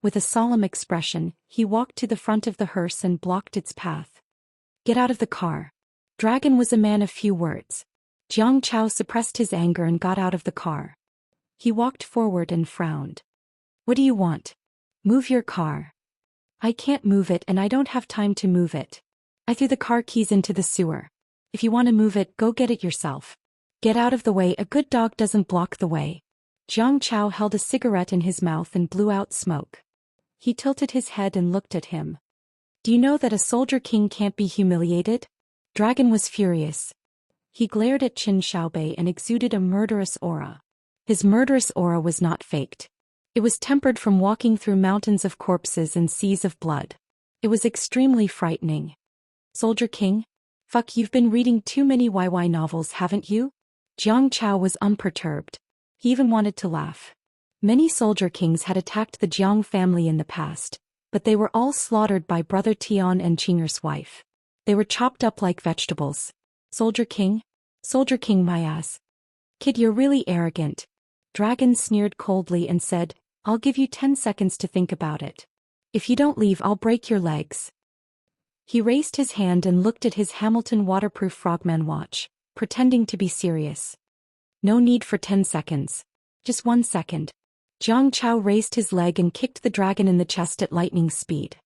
Speaker 1: With a solemn expression, he walked to the front of the hearse and blocked its path. Get out of the car. Dragon was a man of few words. Jiang Chao suppressed his anger and got out of the car. He walked forward and frowned. What do you want? Move your car. I can't move it and I don't have time to move it. I threw the car keys into the sewer. If you want to move it, go get it yourself. Get out of the way, a good dog doesn't block the way. Jiang Chao held a cigarette in his mouth and blew out smoke. He tilted his head and looked at him. Do you know that a soldier king can't be humiliated? Dragon was furious. He glared at Qin Xiaobei and exuded a murderous aura. His murderous aura was not faked. It was tempered from walking through mountains of corpses and seas of blood. It was extremely frightening. Soldier King? Fuck, you've been reading too many YY novels, haven't you? Jiang Chao was unperturbed. He even wanted to laugh. Many soldier kings had attacked the Jiang family in the past, but they were all slaughtered by Brother Tian and Qing'er's wife. They were chopped up like vegetables. Soldier King? Soldier King, my ass. Kid, you're really arrogant. Dragon sneered coldly and said, I'll give you 10 seconds to think about it. If you don't leave, I'll break your legs. He raised his hand and looked at his Hamilton waterproof Frogman watch, pretending to be serious. No need for 10 seconds. Just 1 second. Jiang Chao raised his leg and kicked the dragon in the chest at lightning speed.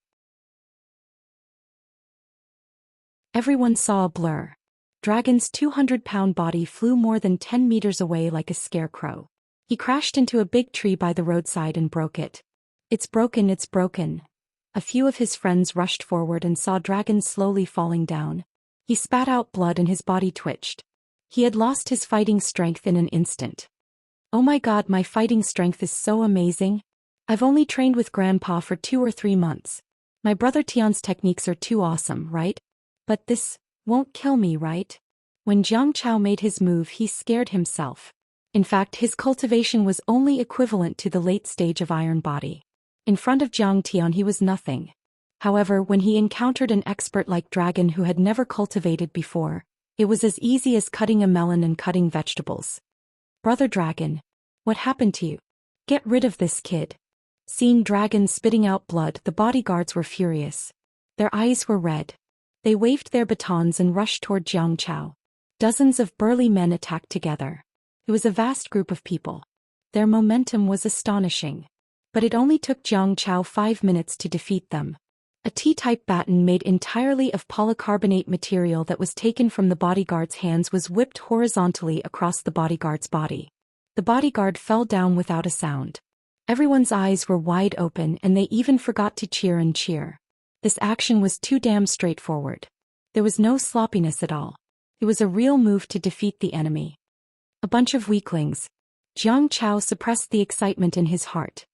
Speaker 1: Everyone saw a blur. Dragon's 200-pound body flew more than 10 meters away like a scarecrow. He crashed into a big tree by the roadside and broke it. It's broken, it's broken. A few of his friends rushed forward and saw Dragon slowly falling down. He spat out blood and his body twitched. He had lost his fighting strength in an instant. Oh my god, my fighting strength is so amazing. I've only trained with Grandpa for 2 or 3 months. My brother Tian's techniques are too awesome, right? But this won't kill me, right? When Jiang Chao made his move, he scared himself. In fact, his cultivation was only equivalent to the late stage of Iron Body. In front of Jiang Tian he was nothing. However, when he encountered an expert like Dragon who had never cultivated before, it was as easy as cutting a melon and cutting vegetables. Brother Dragon, what happened to you? Get rid of this kid. Seeing Dragon spitting out blood, the bodyguards were furious. Their eyes were red. They waved their batons and rushed toward Jiang Chao. Dozens of burly men attacked together. It was a vast group of people. Their momentum was astonishing. But it only took Jiang Chao 5 minutes to defeat them. A T-type baton made entirely of polycarbonate material that was taken from the bodyguard's hands was whipped horizontally across the bodyguard's body. The bodyguard fell down without a sound. Everyone's eyes were wide open and they even forgot to cheer and cheer. This action was too damn straightforward. There was no sloppiness at all. It was a real move to defeat the enemy. A bunch of weaklings. Jiang Chao suppressed the excitement in his heart.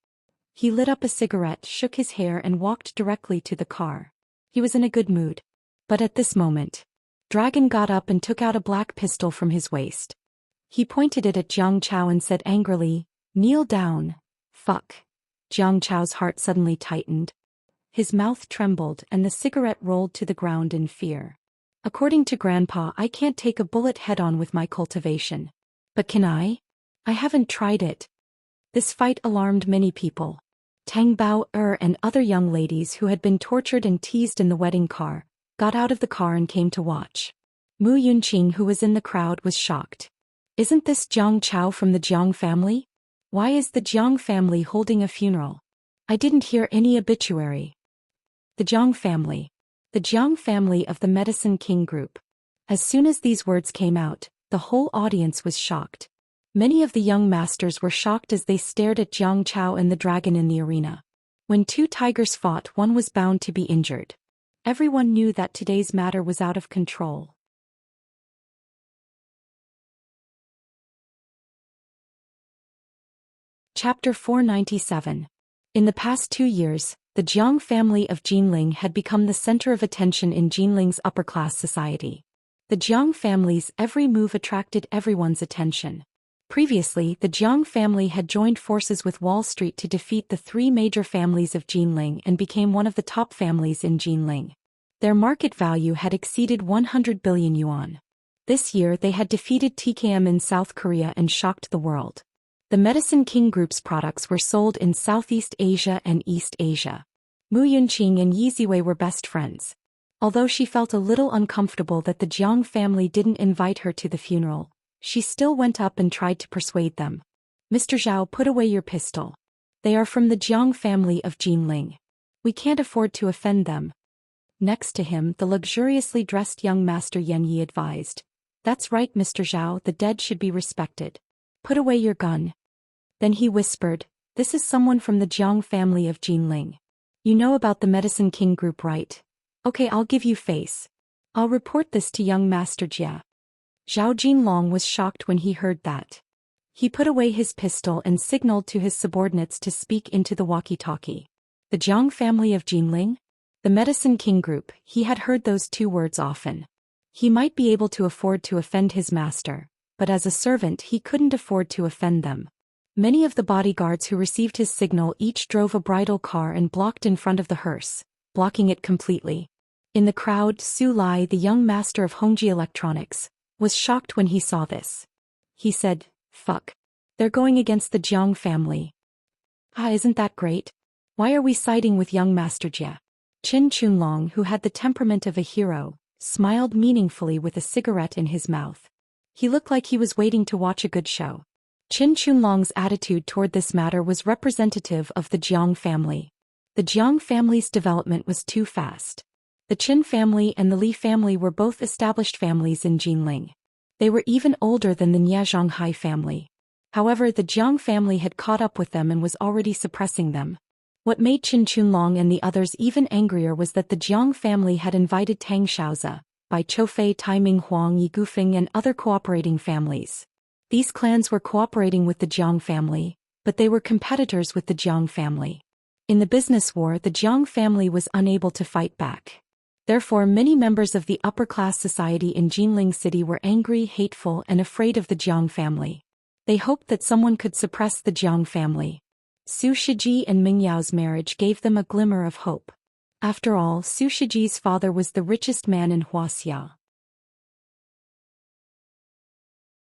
Speaker 1: He lit up a cigarette, shook his hair and walked directly to the car. He was in a good mood. But at this moment, Dragon got up and took out a black pistol from his waist. He pointed it at Jiang Chao and said angrily, "Kneel down." Fuck. Jiang Chao's heart suddenly tightened. His mouth trembled and the cigarette rolled to the ground in fear. According to Grandpa, I can't take a bullet head-on with my cultivation. But can I? I haven't tried it. This fight alarmed many people. Tang Bao and other young ladies who had been tortured and teased in the wedding car, got out of the car and came to watch. Mu Yunqing, who was in the crowd, was shocked. Isn't this Jiang Chao from the Jiang family? Why is the Jiang family holding a funeral? I didn't hear any obituary. The Jiang family. the Jiang family of the Medicine King group. As soon as these words came out, the whole audience was shocked. Many of the young masters were shocked as they stared at Jiang Chao and the dragon in the arena. When two tigers fought, one was bound to be injured. Everyone knew that today's matter was out of control. Chapter 497. In the past 2 years, the Jiang family of Jinling had become the center of attention in Jinling's upper-class society. The Jiang family's every move attracted everyone's attention. Previously, the Jiang family had joined forces with Wall Street to defeat the 3 major families of Jinling and became one of the top families in Jinling. Their market value had exceeded 100 billion yuan. This year they had defeated TKM in South Korea and shocked the world. The Medicine King Group's products were sold in Southeast Asia and East Asia. Mu Yunqing and Yi Ziwei were best friends. Although she felt a little uncomfortable that the Jiang family didn't invite her to the funeral, she still went up and tried to persuade them. Mr. Zhao, put away your pistol. They are from the Jiang family of Jinling. We can't afford to offend them. Next to him, the luxuriously dressed young master Yan Yi advised. That's right, Mr. Zhao, the dead should be respected. Put away your gun. Then he whispered, this is someone from the Jiang family of Jinling. You know about the Medicine King group, right? Okay, I'll give you face. I'll report this to young Master Jia. Zhao Jinlong was shocked when he heard that. He put away his pistol and signaled to his subordinates to speak into the walkie-talkie. The Jiang family of Jinling? The Medicine King group, he had heard those 2 words often. He might be able to afford to offend his master, but as a servant he couldn't afford to offend them. Many of the bodyguards who received his signal each drove a bridal car and blocked in front of the hearse, blocking it completely. In the crowd, Su Lai, the young master of Hongji Electronics, was shocked when he saw this. He said, fuck. They're going against the Jiang family. Isn't that great? Why are we siding with young Master Jia? Qin Chunlong, who had the temperament of a hero, smiled meaningfully with a cigarette in his mouth. He looked like he was waiting to watch a good show. Qin Chunlong's attitude toward this matter was representative of the Jiang family. The Jiang family's development was too fast. The Qin family and the Li family were both established families in Jinling. They were even older than the Zhonghai family. However, the Jiang family had caught up with them and was already suppressing them. What made Qin Chunlong and the others even angrier was that the Jiang family had invited Tang Xiaozi, Bai Choufei, Taiming Huang, Yi Gufeng and other cooperating families. These clans were cooperating with the Jiang family, but they were competitors with the Jiang family. In the business war, the Jiang family was unable to fight back. Therefore, many members of the upper-class society in Jinling City were angry, hateful, and afraid of the Jiang family. They hoped that someone could suppress the Jiang family. Su Shiji and Ming Yao's marriage gave them a glimmer of hope. After all, Su Shiji's father was the richest man in Wuxia.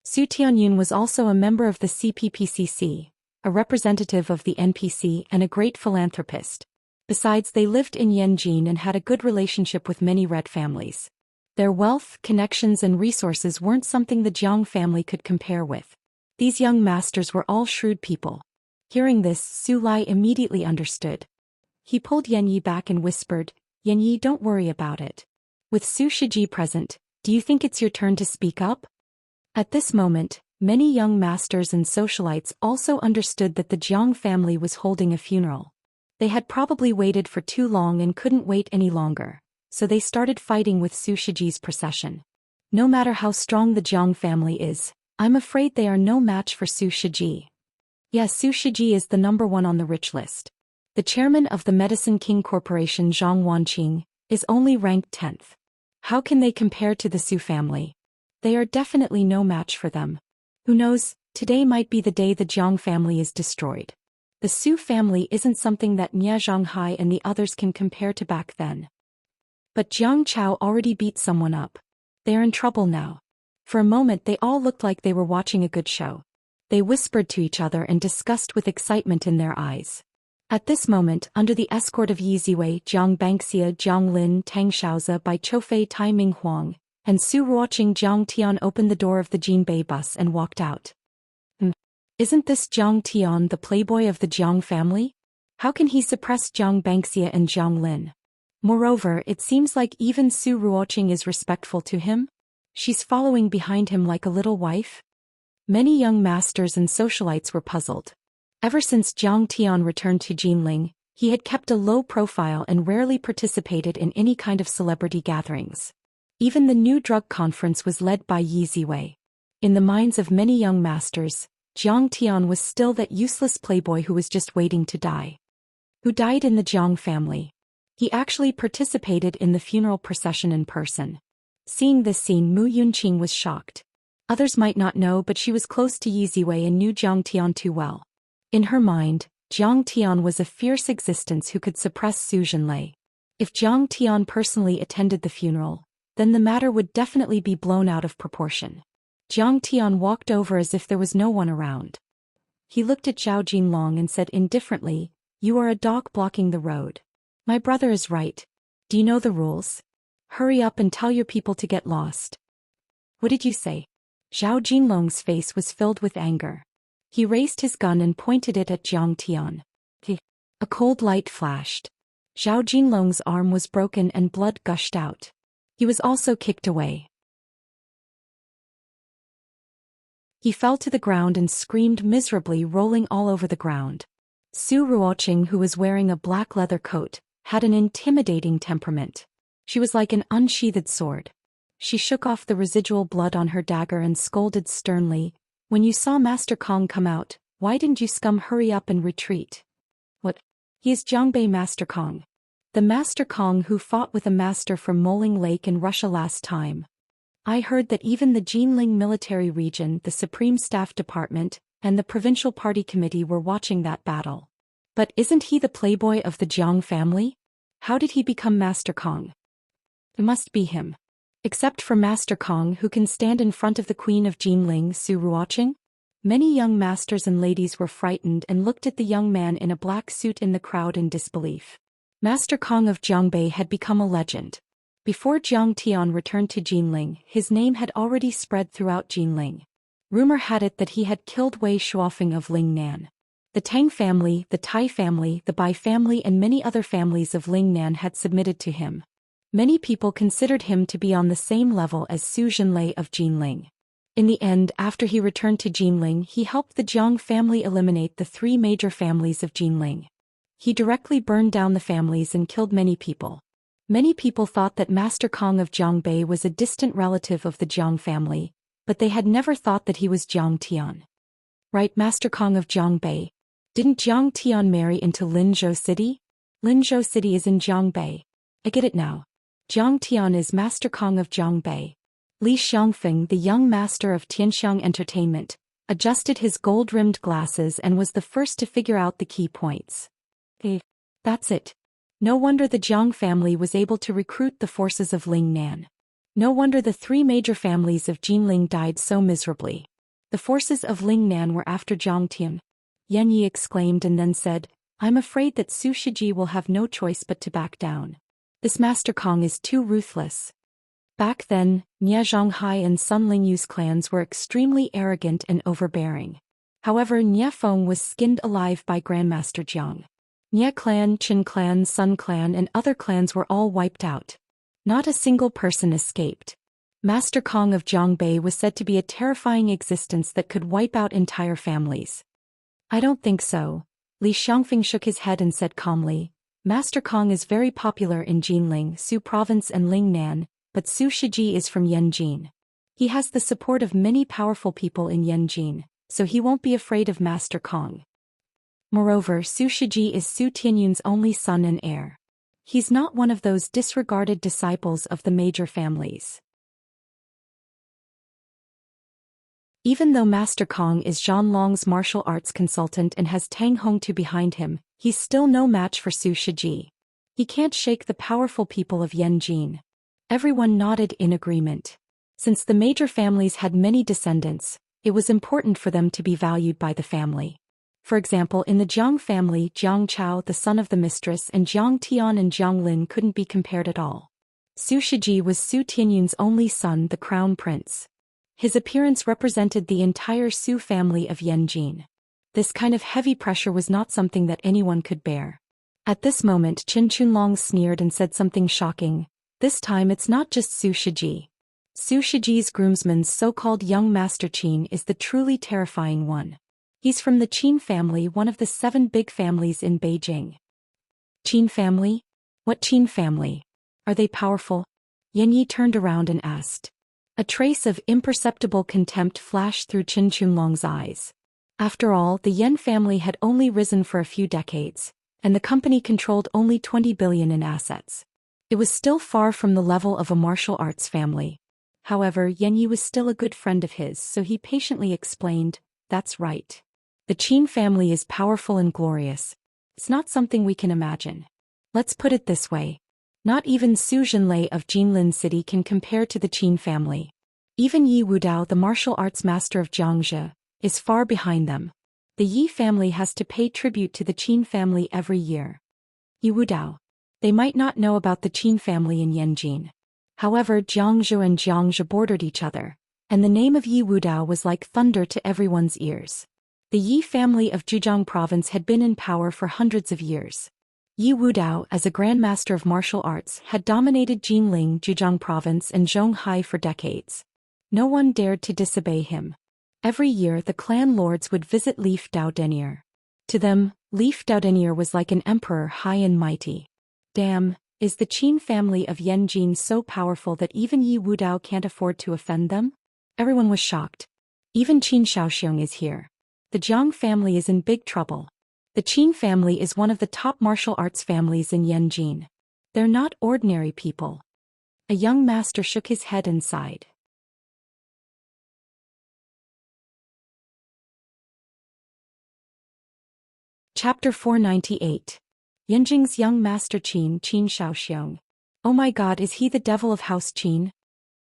Speaker 1: Su Tianyun was also a member of the CPPCC, a representative of the NPC and a great philanthropist. Besides, they lived in Yanjin and had a good relationship with many red families. Their wealth, connections and resources weren't something the Jiang family could compare with. These young masters were all shrewd people. Hearing this, Su Lai immediately understood. He pulled Yan Yi back and whispered, Yan Yi, don't worry about it. With Su Shiji present, do you think it's your turn to speak up? At this moment, many young masters and socialites also understood that the Jiang family was holding a funeral. They had probably waited for too long and couldn't wait any longer, so they started fighting with Su Shiji's procession. No matter how strong the Jiang family is, I'm afraid they are no match for Su Shiji. Yes, Su Shiji is the #1 on the rich list. The chairman of the Medicine King Corporation, Zhang Wanqing, is only ranked 10th. How can they compare to the Su family? They are definitely no match for them. Who knows, today might be the day the Jiang family is destroyed. The Su family isn't something that Zhonghai and the others can compare to back then. But Jiang Chao already beat someone up. They are in trouble now. For a moment they all looked like they were watching a good show. They whispered to each other and discussed with excitement in their eyes. At this moment, under the escort of Yi Ziwei, Jiang Bangxia, Jiang Lin, Tang Xiaozi, Bai Choufei, Taiming Huang, and Su Ruoqing, Jiang Tian opened the door of the Jinbei bus and walked out. Isn't this Jiang Tian the playboy of the Jiang family? How can he suppress Jiang Bangxia and Jiang Lin? Moreover, it seems like even Su Ruoqing is respectful to him. She's following behind him like a little wife. Many young masters and socialites were puzzled. Ever since Jiang Tian returned to Jinling, he had kept a low profile and rarely participated in any kind of celebrity gatherings. Even the new drug conference was led by Yi Ziwei. In the minds of many young masters, Jiang Tian was still that useless playboy who was just waiting to die. Who died in the Jiang family. He actually participated in the funeral procession in person. Seeing this scene, Mu Yunqing was shocked. Others might not know, but she was close to Yi Ziwei and knew Jiang Tian too well. In her mind, Jiang Tian was a fierce existence who could suppress Su Zhenlei. If Jiang Tian personally attended the funeral, then the matter would definitely be blown out of proportion. Jiang Tian walked over as if there was no one around. He looked at Zhao Jinlong and said indifferently, "You are a dog blocking the road. My brother is right. Do you know the rules? Hurry up and tell your people to get lost." "What did you say?" Zhao Jinlong's face was filled with anger. He raised his gun and pointed it at Jiang Tian. A cold light flashed. Zhao Jinlong's arm was broken and blood gushed out. He was also kicked away. He fell to the ground and screamed miserably, rolling all over the ground. Su Ruoqing, who was wearing a black leather coat, had an intimidating temperament. She was like an unsheathed sword. She shook off the residual blood on her dagger and scolded sternly, "When you saw Master Kong come out, why didn't you scum hurry up and retreat?" "What? He is Jiangbei Master Kong. The Master Kong who fought with a master from Moling Lake in Russia last time. I heard that even the Jinling Military Region, the Supreme Staff Department, and the Provincial Party Committee were watching that battle. But isn't he the playboy of the Jiang family? How did he become Master Kong? It must be him. Except for Master Kong, who can stand in front of the Queen of Jinling, Su Ruoqing?" Many young masters and ladies were frightened and looked at the young man in a black suit in the crowd in disbelief. Master Kong of Jiangbei had become a legend. Before Jiang Tian returned to Jinling, his name had already spread throughout Jinling. Rumor had it that he had killed Wei Shuofeng of Lingnan. The Tang family, the Tai family, the Bai family and many other families of Lingnan had submitted to him. Many people considered him to be on the same level as Su Zhenlei of Jinling. In the end, after he returned to Jinling, he helped the Jiang family eliminate the 3 major families of Jinling. He directly burned down the families and killed many people. Many people thought that Master Kong of Jiangbei was a distant relative of the Jiang family, but they had never thought that he was Jiang Tian. Right, Master Kong of Jiangbei. Didn't Jiang Tian marry into Linzhou City? Linzhou City is in Jiangbei. I get it now. Jiang Tian is Master Kong of Jiangbei. Li Xiangfeng, the young master of Tianxiang Entertainment, adjusted his gold-rimmed glasses and was the first to figure out the key points. That's it. No wonder the Jiang family was able to recruit the forces of Lingnan. No wonder the 3 major families of Jinling died so miserably. The forces of Lingnan were after Jiang Tian. Yan Yi exclaimed and then said, "I'm afraid that Su Shiji will have no choice but to back down. This Master Kong is too ruthless." Back then, Nye Zhonghai and Sun Lingyu's clans were extremely arrogant and overbearing. However, Nye Feng was skinned alive by Grandmaster Jiang. Nye clan, Qin clan, Sun clan and other clans were all wiped out. Not a single person escaped. Master Kong of Jiangbei was said to be a terrifying existence that could wipe out entire families. "I don't think so." Li Xiangfeng shook his head and said calmly, "Master Kong is very popular in Jinling, Su Province and Lingnan, but Su Shiji is from Yanjin. He has the support of many powerful people in Yanjin, so he won't be afraid of Master Kong. Moreover, Su Shiji is Su Tianyun's only son and heir. He's not one of those disregarded disciples of the major families." Even though Master Kong is Zhanlong's martial arts consultant and has Tang Hongtu behind him, he's still no match for Su Shiji. He can't shake the powerful people of Yanjin. Everyone nodded in agreement. Since the major families had many descendants, it was important for them to be valued by the family. For example, in the Jiang family, Jiang Chao, the son of the mistress, and Jiang Tian and Jiang Lin couldn't be compared at all. Su Shiji was Su Tianyun's only son, the crown prince. His appearance represented the entire Su family of Yanjin. This kind of heavy pressure was not something that anyone could bear. At this moment Qin Chunlong sneered and said something shocking. This time it's not just Su Shiji. Su Shiji's groomsman's so-called young master Qin is the truly terrifying one. He's from the Qin family, one of the 7 big families in Beijing. Qin family? What Qin family? Are they powerful? Yan Yi turned around and asked. A trace of imperceptible contempt flashed through Qin Chunlong's eyes. After all, the Yan family had only risen for a few decades, and the company controlled only 20 billion in assets. It was still far from the level of a martial arts family. However, Yan Yi was still a good friend of his, so he patiently explained, that's right. The Qin family is powerful and glorious. It's not something we can imagine. Let's put it this way. Not even Su Zhenlei of Jinlin City can compare to the Qin family. Even Yi Wudao, the martial arts master of Xianxia, is far behind them. The Yi family has to pay tribute to the Qin family every year. Yi Wudao. They might not know about the Qin family in Yanjin. However, Jiangzhou and Jiangzhou bordered each other, and the name of Yi Wudao was like thunder to everyone's ears. The Yi family of Zhejiang province had been in power for hundreds of years. Yi Wudao, as a grandmaster of martial arts, had dominated Jinling, Zhejiang province and Zhonghai for decades. No one dared to disobey him. Every year the clan lords would visit Leaf Dao Denier. To them, Leaf Dao Denier was like an emperor, high and mighty. Damn, is the Qin family of Yanjin so powerful that even Yi Wudao can't afford to offend them? Everyone was shocked. Even Qin Xiaoxiong is here. The Jiang family is in big trouble. The Qin family is one of the top martial arts families in Yanjin. They're not ordinary people. A young master shook his head and sighed. Chapter 498. Yanjing's young master Qin Xiaoxiong. Oh my god, is he the devil of House Qin?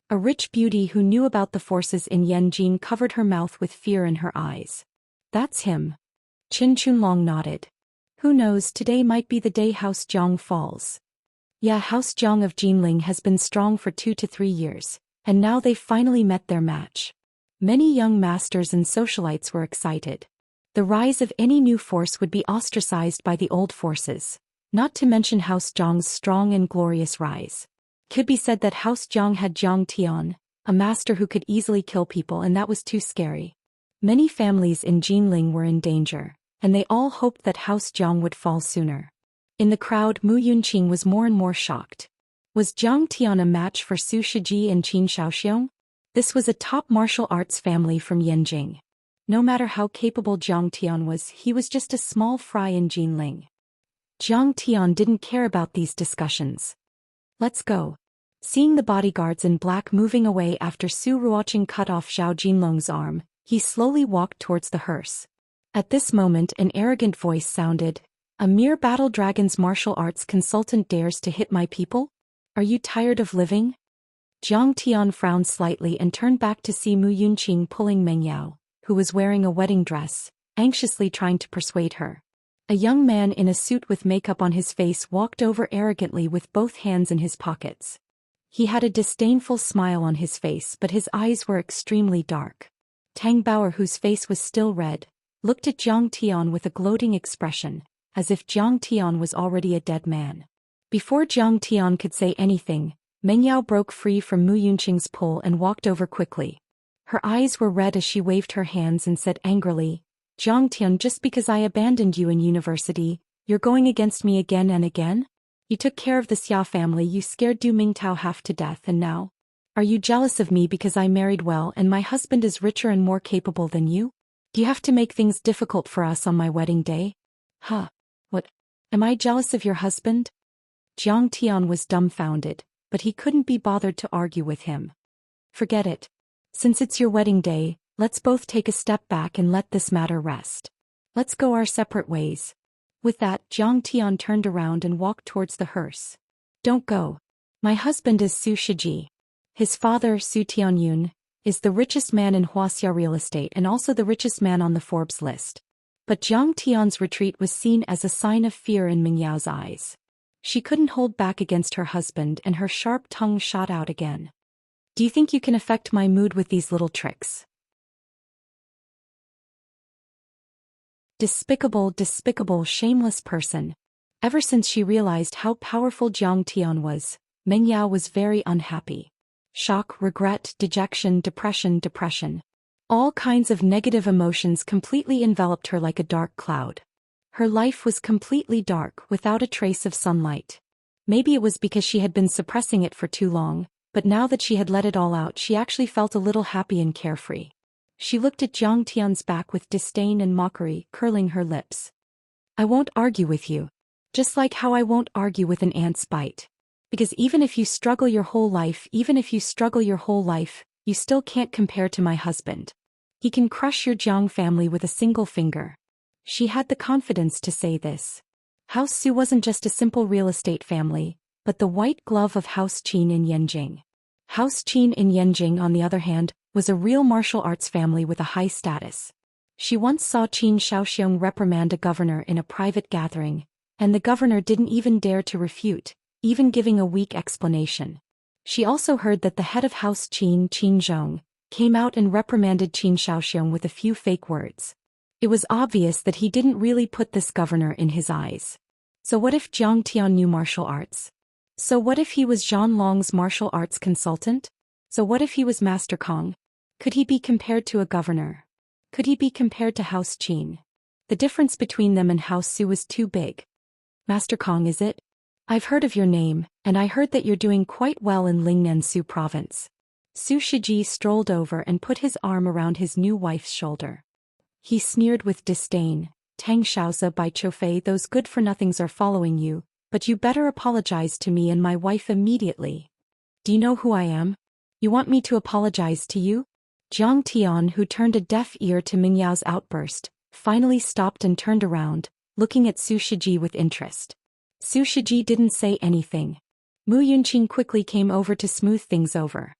Speaker 1: A rich beauty who knew about the forces in Yanjin covered her mouth with fear in her eyes. That's him. Qin Chunlong nodded. Who knows, today might be the day House Jiang falls. Yeah, House Jiang of Jinling has been strong for 2 to 3 years, and now they've finally met their match. Many young masters and socialites were excited. The rise of any new force would be ostracized by the old forces, not to mention House Jiang's strong and glorious rise. Could be said that House Jiang had Jiang Tian, a master who could easily kill people, and that was too scary. Many families in Jinling were in danger, and they all hoped that House Jiang would fall sooner. In the crowd, Mu Yunqing was more and more shocked. Was Jiang Tian a match for Su Shiji and Qin Xiaoxiong? This was a top martial arts family from Yanjing. No matter how capable Jiang Tian was, he was just a small fry in Jinling. Jiang Tian didn't care about these discussions. Let's go. Seeing the bodyguards in black moving away after Su Ruoqing cut off Zhao Jinlong's arm, he slowly walked towards the hearse. At this moment an arrogant voice sounded. A mere battle dragon's martial arts consultant dares to hit my people? Are you tired of living? Jiang Tian frowned slightly and turned back to see Mu Yunqing pulling Meng Yao, who was wearing a wedding dress, anxiously trying to persuade her. A young man in a suit with makeup on his face walked over arrogantly with both hands in his pockets. He had a disdainful smile on his face, but his eyes were extremely dark. Tang Bauer, whose face was still red, looked at Jiang Tian with a gloating expression, as if Jiang Tian was already a dead man. Before Jiang Tian could say anything, Meng Yao broke free from Mu Yunqing's pull and walked over quickly. Her eyes were red as she waved her hands and said angrily, Jiang Tian, just because I abandoned you in university, you're going against me again and again? You took care of the Xia family, you scared Du Mingtao half to death, and now? Are you jealous of me because I married well and my husband is richer and more capable than you? Do you have to make things difficult for us on my wedding day? Huh. What? Am I jealous of your husband? Jiang Tian was dumbfounded, but he couldn't be bothered to argue with him. Forget it. Since it's your wedding day, let's both take a step back and let this matter rest. Let's go our separate ways. With that, Jiang Tian turned around and walked towards the hearse. Don't go. My husband is Su Shiji. His father, Su Tianyun, is the richest man in Wuxia real estate and also the richest man on the Forbes list. But Jiang Tian's retreat was seen as a sign of fear in Meng Yao's eyes. She couldn't hold back against her husband and her sharp tongue shot out again. Do you think you can affect my mood with these little tricks? Despicable, despicable, shameless person. Ever since she realized how powerful Jiang Tian was, Meng Yao was very unhappy. Shock, regret, dejection, depression. All kinds of negative emotions completely enveloped her like a dark cloud. Her life was completely dark, without a trace of sunlight. Maybe it was because she had been suppressing it for too long, but now that she had let it all out, she actually felt a little happy and carefree. She looked at Jiang Tian's back with disdain and mockery, curling her lips. I won't argue with you. Just like how I won't argue with an ant's bite. Because even if you struggle your whole life, you still can't compare to my husband. He can crush your Jiang family with a single finger. She had the confidence to say this. House Su wasn't just a simple real estate family, but the white glove of House Qin in Yanjing. House Qin in Yanjing, on the other hand, was a real martial arts family with a high status. She once saw Qin Shaoxiong reprimand a governor in a private gathering, and the governor didn't even dare to refute, even giving a weak explanation. She also heard that the head of House Qin, Qin Zhong, came out and reprimanded Qin Shaoxiong with a few fake words. It was obvious that he didn't really put this governor in his eyes. So what if Jiang Tian knew martial arts? So what if he was Zhanlong's martial arts consultant? So what if he was Master Kong? Could he be compared to a governor? Could he be compared to House Qin? The difference between them and House Su was too big. Master Kong, is it? I've heard of your name, and I heard that you're doing quite well in Lingnan-Su province. Su Shiji strolled over and put his arm around his new wife's shoulder. He sneered with disdain. Tang Shaozi by Chofei, those good-for-nothings are following you, but you better apologize to me and my wife immediately. Do you know who I am? You want me to apologize to you? Jiang Tian, who turned a deaf ear to Meng Yao's outburst, finally stopped and turned around, looking at Su Shiji with interest. Su Shiji didn't say anything. Mu Yunqing quickly came over to smooth things over.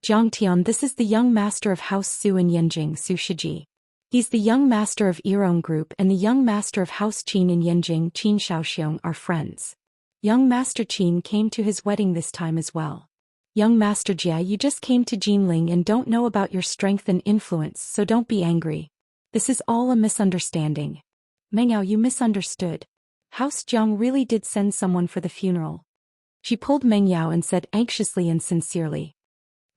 Speaker 1: Jiang Tian, this is the young master of House Su in Yanjing, Su Shiji. He's the young master of Irong Group, and the young master of House Qin in Yanjing, Qin Shaoxiong, are friends. Young Master Qin came to his wedding this time as well. Young Master Jia, you just came to Jinling and don't know about your strength and influence, so don't be angry. This is all a misunderstanding. Meng Yao, you misunderstood. House Jiang really did send someone for the funeral. She pulled Meng Yao and said anxiously and sincerely.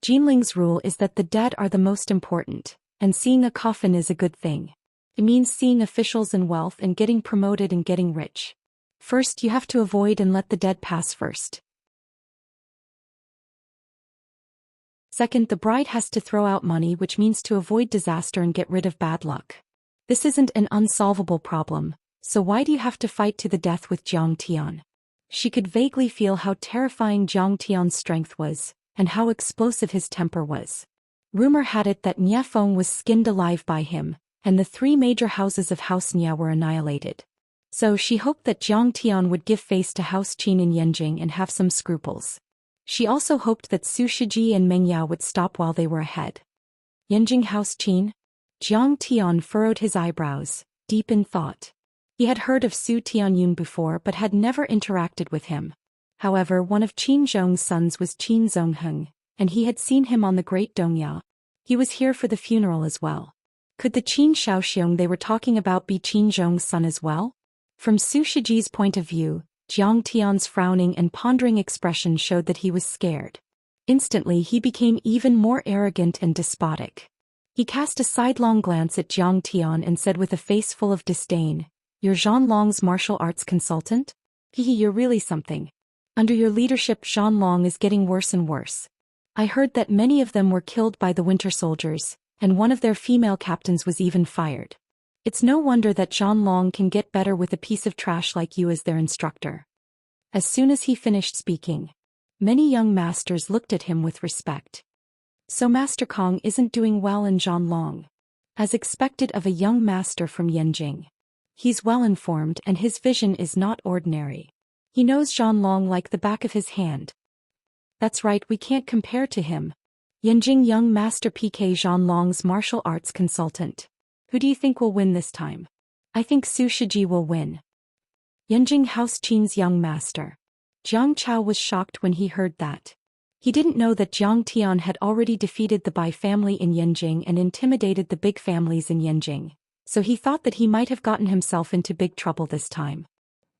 Speaker 1: Jinling's rule is that the dead are the most important, and seeing a coffin is a good thing. It means seeing officials and wealth and getting promoted and getting rich. First, you have to avoid and let the dead pass first. Second, the bride has to throw out money, which means to avoid disaster and get rid of bad luck. This isn't an unsolvable problem, so why do you have to fight to the death with Jiang Tian? She could vaguely feel how terrifying Jiang Tian's strength was, and how explosive his temper was. Rumor had it that Nia Feng was skinned alive by him, and the 3 major houses of House Nia were annihilated. So she hoped that Jiang Tian would give face to House Qin in Yanjing and have some scruples. She also hoped that Su Shiji and Meng Yao would stop while they were ahead. Yanjing House Qin? Jiang Tian furrowed his eyebrows, deep in thought. He had heard of Su Tianyun before but had never interacted with him. However, one of Qin Zhong's sons was Qin Zongheng, and he had seen him on the Great Dongya. He was here for the funeral as well. Could the Qin Shaoxiong they were talking about be Qin Zhong's son as well? From Su Shiji's point of view, Jiang Tian's frowning and pondering expression showed that he was scared. Instantly he became even more arrogant and despotic. He cast a sidelong glance at Jiang Tian and said with a face full of disdain, "You're Zhanlong's martial arts consultant? Hehe, you're really something. Under your leadership Zhanlong is getting worse and worse. I heard that many of them were killed by the winter soldiers, and one of their female captains was even fired. It's no wonder that Zhanlong can get better with a piece of trash like you as their instructor." As soon as he finished speaking, many young masters looked at him with respect. So Master Kong isn't doing well in Zhanlong. As expected of a young master from Yanjing. He's well informed and his vision is not ordinary. He knows Zhanlong like the back of his hand. That's right, we can't compare to him. Yanjing young master PK Zhanlong's martial arts consultant. Who do you think will win this time? I think Su Shiji will win. Yanjing House Qin's young master. Jiang Chao was shocked when he heard that. He didn't know that Jiang Tian had already defeated the Bai family in Yanjing and intimidated the big families in Yanjing, so he thought that he might have gotten himself into big trouble this time.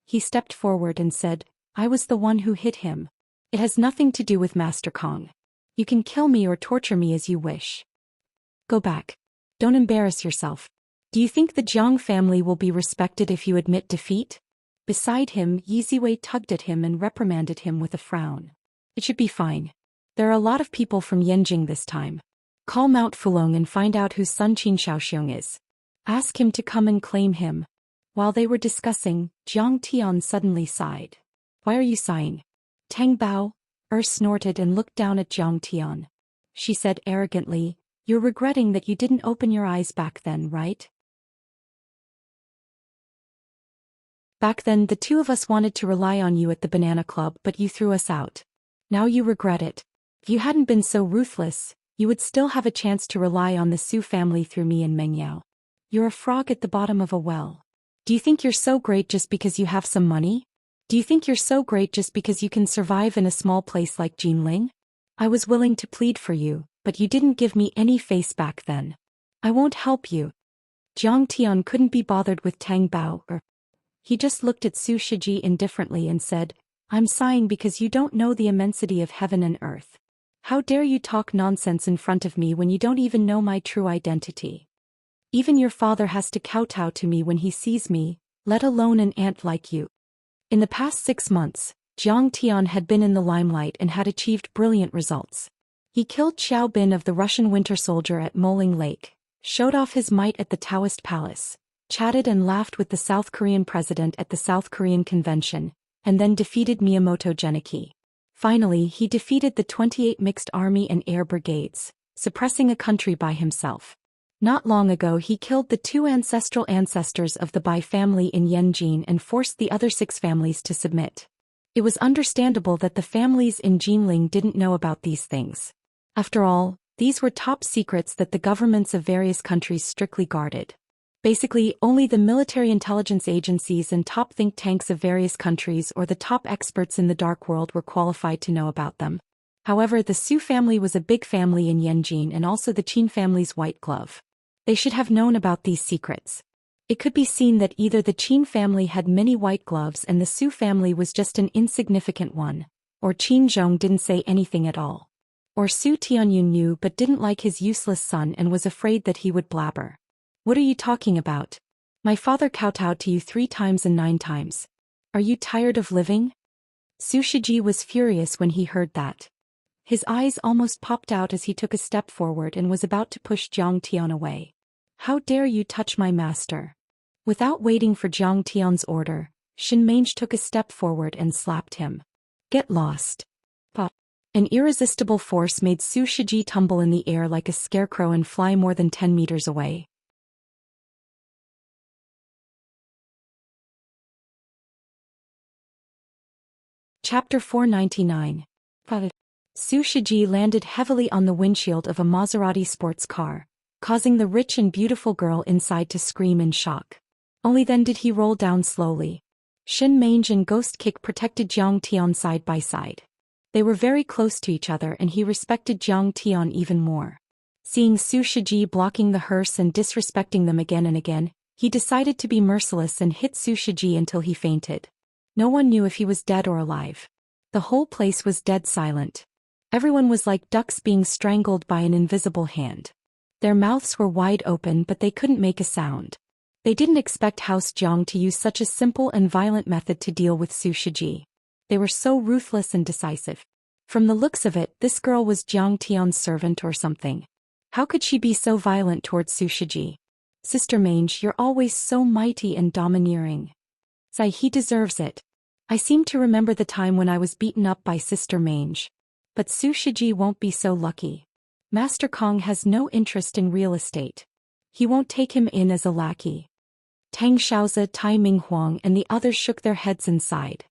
Speaker 1: He stepped forward and said, I was the one who hit him. It has nothing to do with Master Kong. You can kill me or torture me as you wish. Go back. Don't embarrass yourself. Do you think the Jiang family will be respected if you admit defeat? Beside him, Yi Ziwei tugged at him and reprimanded him with a frown. It should be fine. There are a lot of people from Yanjing this time. Call Mount Fulong and find out whose son Qin Shaoxiong is. Ask him to come and claim him. While they were discussing, Jiang Tian suddenly sighed. Why are you sighing? Tang Bao, snorted and looked down at Jiang Tian. She said arrogantly, You're regretting that you didn't open your eyes back then, right? Back then the two of us wanted to rely on you at the Banana Club, but you threw us out. Now you regret it. If you hadn't been so ruthless, you would still have a chance to rely on the Su family through me and Meng Yao. You're a frog at the bottom of a well. Do you think you're so great just because you have some money? Do you think you're so great just because you can survive in a small place like Jinling? I was willing to plead for you, but you didn't give me any face back then. I won't help you. Jiang Tian couldn't be bothered with Tang Bao. He just looked at Su Shiji indifferently and said, I'm sighing because you don't know the immensity of heaven and earth. How dare you talk nonsense in front of me when you don't even know my true identity? Even your father has to kowtow to me when he sees me, let alone an ant like you. In the past 6 months, Jiang Tian had been in the limelight and had achieved brilliant results. He killed Xiao Bin of the Russian winter soldier at Moling Lake, showed off his might at the Daoist palace, chatted and laughed with the South Korean president at the South Korean convention, and then defeated Miyamoto Genichi. Finally, he defeated the 28 mixed army and air brigades, suppressing a country by himself. Not long ago he killed the 2 ancestral ancestors of the Bai family in Yanjin and forced the other 6 families to submit. It was understandable that the families in Jinling didn't know about these things. After all, these were top secrets that the governments of various countries strictly guarded. Basically, only the military intelligence agencies and top think tanks of various countries or the top experts in the dark world were qualified to know about them. However, the Su family was a big family in Yanjin and also the Qin family's white glove. They should have known about these secrets. It could be seen that either the Qin family had many white gloves and the Su family was just an insignificant one, or Qin Zhong didn't say anything at all. Or Su Tianyun knew but didn't like his useless son and was afraid that he would blabber. What are you talking about? My father kowtowed to you 3 times and 9 times. Are you tired of living? Su Shiji was furious when he heard that. His eyes almost popped out as he took a step forward and was about to push Jiang Tian away. How dare you touch my master? Without waiting for Jiang Tian's order, Shin Mange took a step forward and slapped him. Get lost. Pop. An irresistible force made Su Shiji tumble in the air like a scarecrow and fly more than 10 meters away. Chapter 499. Su Shiji landed heavily on the windshield of a Maserati sports car, causing the rich and beautiful girl inside to scream in shock. Only then did he roll down slowly. Shin Mange and Ghost Kick protected Jiang Tian side by side. They were very close to each other and he respected Jiang Tian even more. Seeing Su Shiji blocking the hearse and disrespecting them again and again, he decided to be merciless and hit Su Shiji until he fainted. No one knew if he was dead or alive. The whole place was dead silent. Everyone was like ducks being strangled by an invisible hand. Their mouths were wide open but they couldn't make a sound. They didn't expect House Jiang to use such a simple and violent method to deal with Su Shiji. They were so ruthless and decisive. From the looks of it, this girl was Jiang Tian's servant or something. How could she be so violent towards Su Shiji? Sister Mange, you're always so mighty and domineering. Say, he deserves it. I seem to remember the time when I was beaten up by Sister Mange. But Su Shiji won't be so lucky. Master Kong has no interest in real estate. He won't take him in as a lackey. Tang Xiaozi, Tai Minghuang and the others shook their heads and sighed.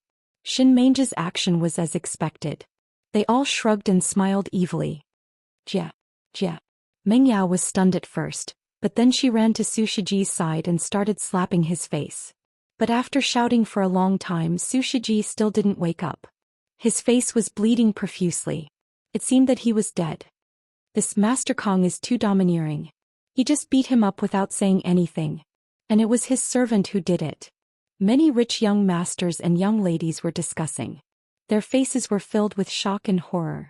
Speaker 1: Shin Mange's action was as expected. They all shrugged and smiled evilly. Jia. Meng Yao was stunned at first, but then she ran to Su Shiji's side and started slapping his face. But after shouting for a long time, Su Shiji still didn't wake up. His face was bleeding profusely. It seemed that he was dead. This Master Kong is too domineering. He just beat him up without saying anything. And it was his servant who did it. Many rich young masters and young ladies were discussing. Their faces were filled with shock and horror.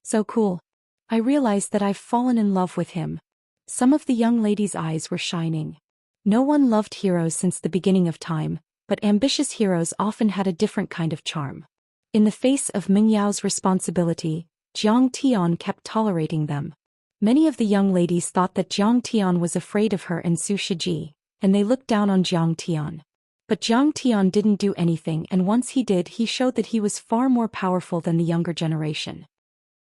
Speaker 1: So cool. I realized that I've fallen in love with him. Some of the young ladies' eyes were shining. No one loved heroes since the beginning of time, but ambitious heroes often had a different kind of charm. In the face of Ming Yao's responsibility, Zhang Tian kept tolerating them. Many of the young ladies thought that Zhang Tian was afraid of her and Su Shiji, and they looked down on Zhang Tian. But Zhang Tian didn't do anything, and once he did, he showed that he was far more powerful than the younger generation.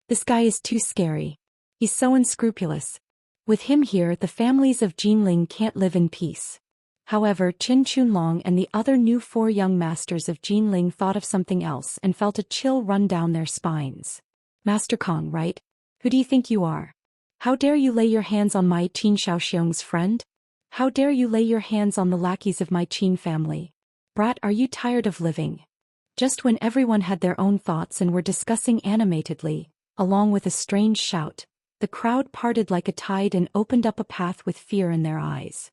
Speaker 1: This guy is too scary. He's so unscrupulous. With him here, the families of Jinling can't live in peace. However, Qin Chunlong and the other new 4 young masters of Jinling thought of something else and felt a chill run down their spines. Master Kong, right? Who do you think you are? How dare you lay your hands on my Qin Shaoxiong's friend? How dare you lay your hands on the lackeys of my Qin family? Brat, are you tired of living? Just when everyone had their own thoughts and were discussing animatedly, along with a strange shout, the crowd parted like a tide and opened up a path with fear in their eyes.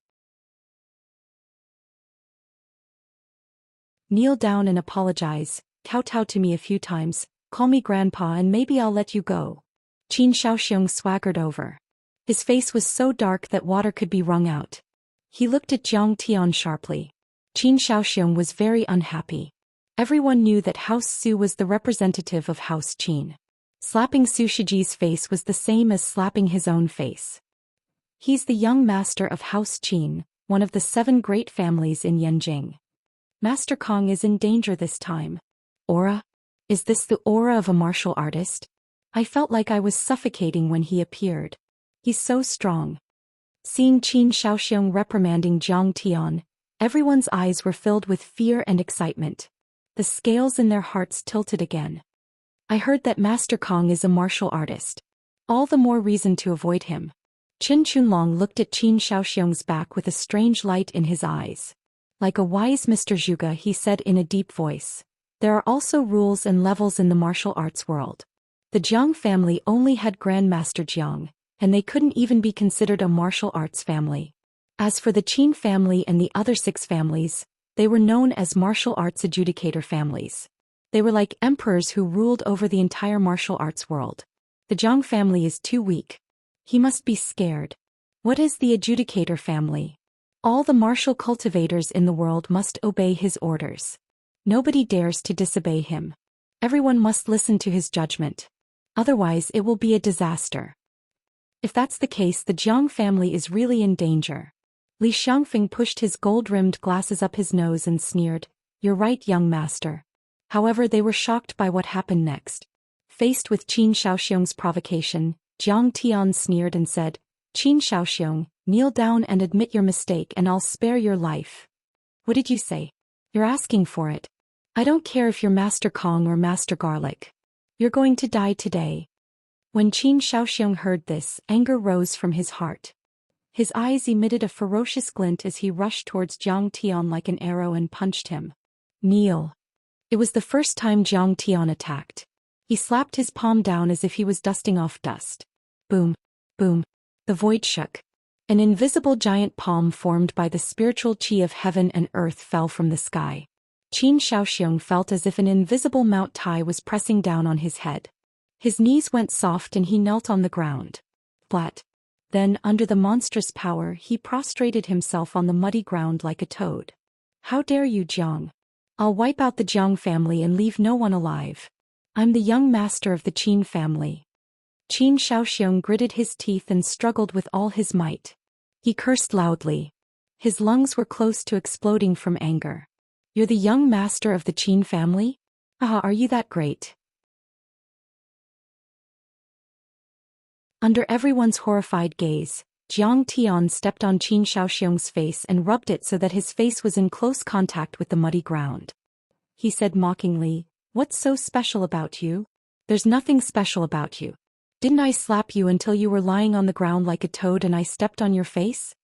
Speaker 1: Kneel down and apologize, kowtow to me a few times, call me grandpa and maybe I'll let you go. Qin Shaoxiong swaggered over. His face was so dark that water could be wrung out. He looked at Zhang Tian sharply. Qin Shaoxiong was very unhappy. Everyone knew that House Su was the representative of House Qin. Slapping Su Shiji's face was the same as slapping his own face. He's the young master of House Qin, one of the 7 great families in Yanjing. Master Kong is in danger this time. Aura? Is this the aura of a martial artist? I felt like I was suffocating when he appeared. He's so strong. Seeing Qin Shaoxiong reprimanding Zhang Tian, everyone's eyes were filled with fear and excitement. The scales in their hearts tilted again. I heard that Master Kong is a martial artist. All the more reason to avoid him. Qin Chunlong looked at Qin Shaoxiong's back with a strange light in his eyes. Like a wise Mr. Zhuge, he said in a deep voice, there are also rules and levels in the martial arts world. The Jiang family only had Grandmaster Jiang, and they couldn't even be considered a martial arts family. As for the Qin family and the other 6 families, they were known as martial arts adjudicator families. They were like emperors who ruled over the entire martial arts world. The Jiang family is too weak. He must be scared. What is the adjudicator family? All the martial cultivators in the world must obey his orders. Nobody dares to disobey him. Everyone must listen to his judgment. Otherwise it will be a disaster. If that's the case, the Jiang family is really in danger. Li Xiangfeng pushed his gold-rimmed glasses up his nose and sneered, you're right, young master. However, they were shocked by what happened next. Faced with Qin Shaoxiong's provocation, Zhang Tian sneered and said, Qin Shaoxiong, kneel down and admit your mistake and I'll spare your life. What did you say? You're asking for it. I don't care if you're Master Kong or Master Garlic. You're going to die today. When Qin Shaoxiong heard this, anger rose from his heart. His eyes emitted a ferocious glint as he rushed towards Zhang Tian like an arrow and punched him. Kneel. It was the first time Zhang Tian attacked. He slapped his palm down as if he was dusting off dust. Boom. Boom. The void shook. An invisible giant palm formed by the spiritual qi of heaven and earth fell from the sky. Qin Shaoxiong felt as if an invisible Mount Tai was pressing down on his head. His knees went soft and he knelt on the ground. Flat. Then, under the monstrous power, he prostrated himself on the muddy ground like a toad. How dare you, Jiang? I'll wipe out the Jiang family and leave no one alive. I'm the young master of the Qin family. Qin Shaoxiong gritted his teeth and struggled with all his might. He cursed loudly. His lungs were close to exploding from anger. You're the young master of the Qin family? Ah, are you that great? Under everyone's horrified gaze, Zhang Tian stepped on Qin Shaoxiong's face and rubbed it so that his face was in close contact with the muddy ground. He said mockingly, "What's so special about you? There's nothing special about you. Didn't I slap you until you were lying on the ground like a toad and I stepped on your face?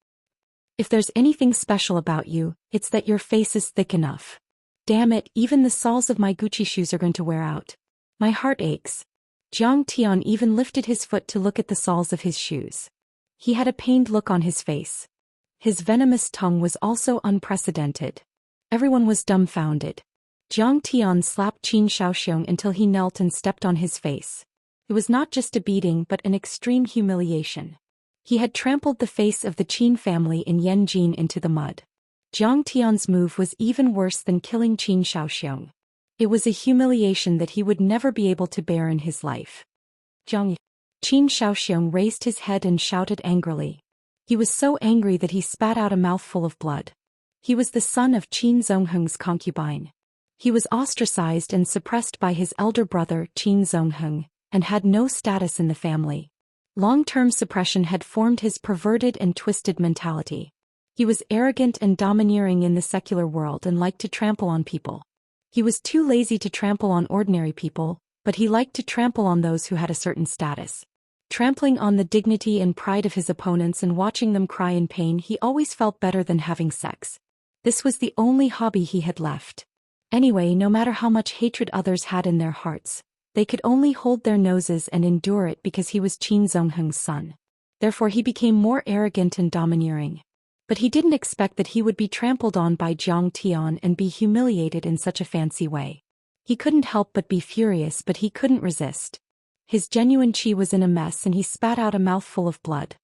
Speaker 1: If there's anything special about you, it's that your face is thick enough. Damn it, even the soles of my Gucci shoes are going to wear out. My heart aches." Zhang Tian even lifted his foot to look at the soles of his shoes. He had a pained look on his face. His venomous tongue was also unprecedented. Everyone was dumbfounded. Zhang Tian slapped Qin Shaoxiong until he knelt and stepped on his face. It was not just a beating but an extreme humiliation. He had trampled the face of the Qin family in Yanjin into the mud. Zhang Tian's move was even worse than killing Qin Shaoxiong. It was a humiliation that he would never be able to bear in his life. Qin Shaoxiong raised his head and shouted angrily. He was so angry that he spat out a mouthful of blood. He was the son of Qin Zongheng's concubine. He was ostracized and suppressed by his elder brother Qin Zongheng, and had no status in the family. Long-term suppression had formed his perverted and twisted mentality. He was arrogant and domineering in the secular world and liked to trample on people. He was too lazy to trample on ordinary people, but he liked to trample on those who had a certain status. Trampling on the dignity and pride of his opponents and watching them cry in pain, he always felt better than having sex. This was the only hobby he had left. Anyway, no matter how much hatred others had in their hearts, they could only hold their noses and endure it because he was Qin Zongheng's son. Therefore he became more arrogant and domineering. But he didn't expect that he would be trampled on by Zhang Tian and be humiliated in such a fancy way. He couldn't help but be furious, but he couldn't resist. His genuine qi was in a mess and he spat out a mouthful of blood.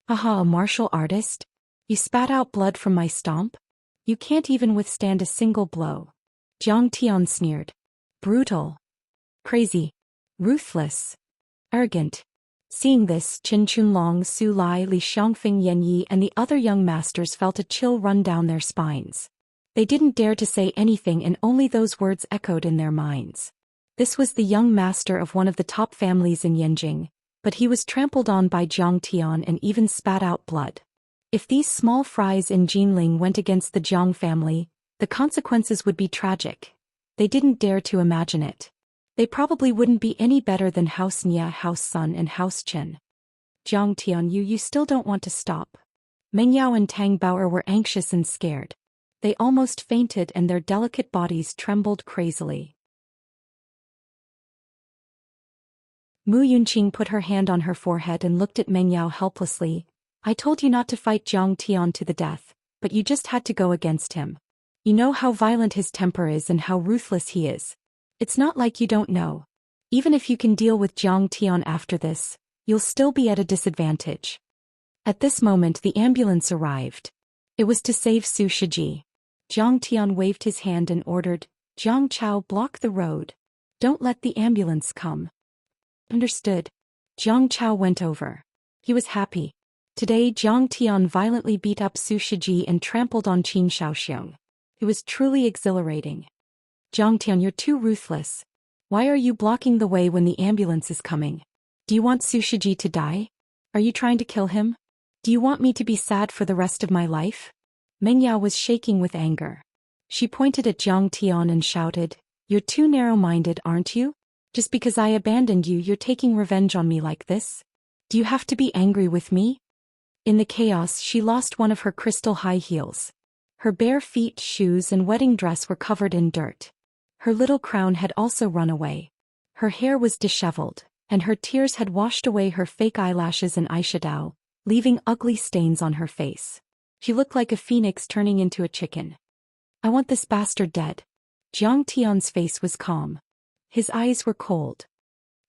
Speaker 1: Aha, a martial artist? You spat out blood from my stomp? You can't even withstand a single blow. Zhang Tian sneered. Brutal. Crazy. Ruthless. Arrogant. Seeing this, Qin Chunlong, Su Lai, Li Xiangfeng, Yan Yi and the other young masters felt a chill run down their spines. They didn't dare to say anything and only those words echoed in their minds. This was the young master of one of the top families in Yanjing, but he was trampled on by Zhang Tian and even spat out blood. If these small fries in Jinling went against the Zhang family, the consequences would be tragic. They didn't dare to imagine it. They probably wouldn't be any better than House Nia, House Sun and House Chen. Zhang Tian, you still don't want to stop. Meng Yao and Tang Bao'er were anxious and scared. They almost fainted and their delicate bodies trembled crazily. Mu Yunqing put her hand on her forehead and looked at Meng Yao helplessly. I told you not to fight Zhang Tian to the death, but you just had to go against him. You know how violent his temper is and how ruthless he is. It's not like you don't know. Even if you can deal with Zhang Tian after this, you'll still be at a disadvantage. At this moment the ambulance arrived. It was to save Su Shiji. Zhang Tian waved his hand and ordered, Zhang Chao, block the road. Don't let the ambulance come. Understood. Zhang Chao went over. He was happy. Today Zhang Tian violently beat up Su Shiji and trampled on Qin Shaoxiong. It was truly exhilarating. Zhang Tian, you're too ruthless. Why are you blocking the way when the ambulance is coming? Do you want Su Shiji to die? Are you trying to kill him? Do you want me to be sad for the rest of my life? Meng Yao was shaking with anger. She pointed at Zhang Tian and shouted, You're too narrow-minded, aren't you? Just because I abandoned you, you're taking revenge on me like this? Do you have to be angry with me? In the chaos, she lost one of her crystal high heels. Her bare feet, shoes and wedding dress were covered in dirt. Her little crown had also run away. Her hair was disheveled, and her tears had washed away her fake eyelashes and eyeshadow, leaving ugly stains on her face. She looked like a phoenix turning into a chicken. I want this bastard dead. Zhang Tian's face was calm. His eyes were cold.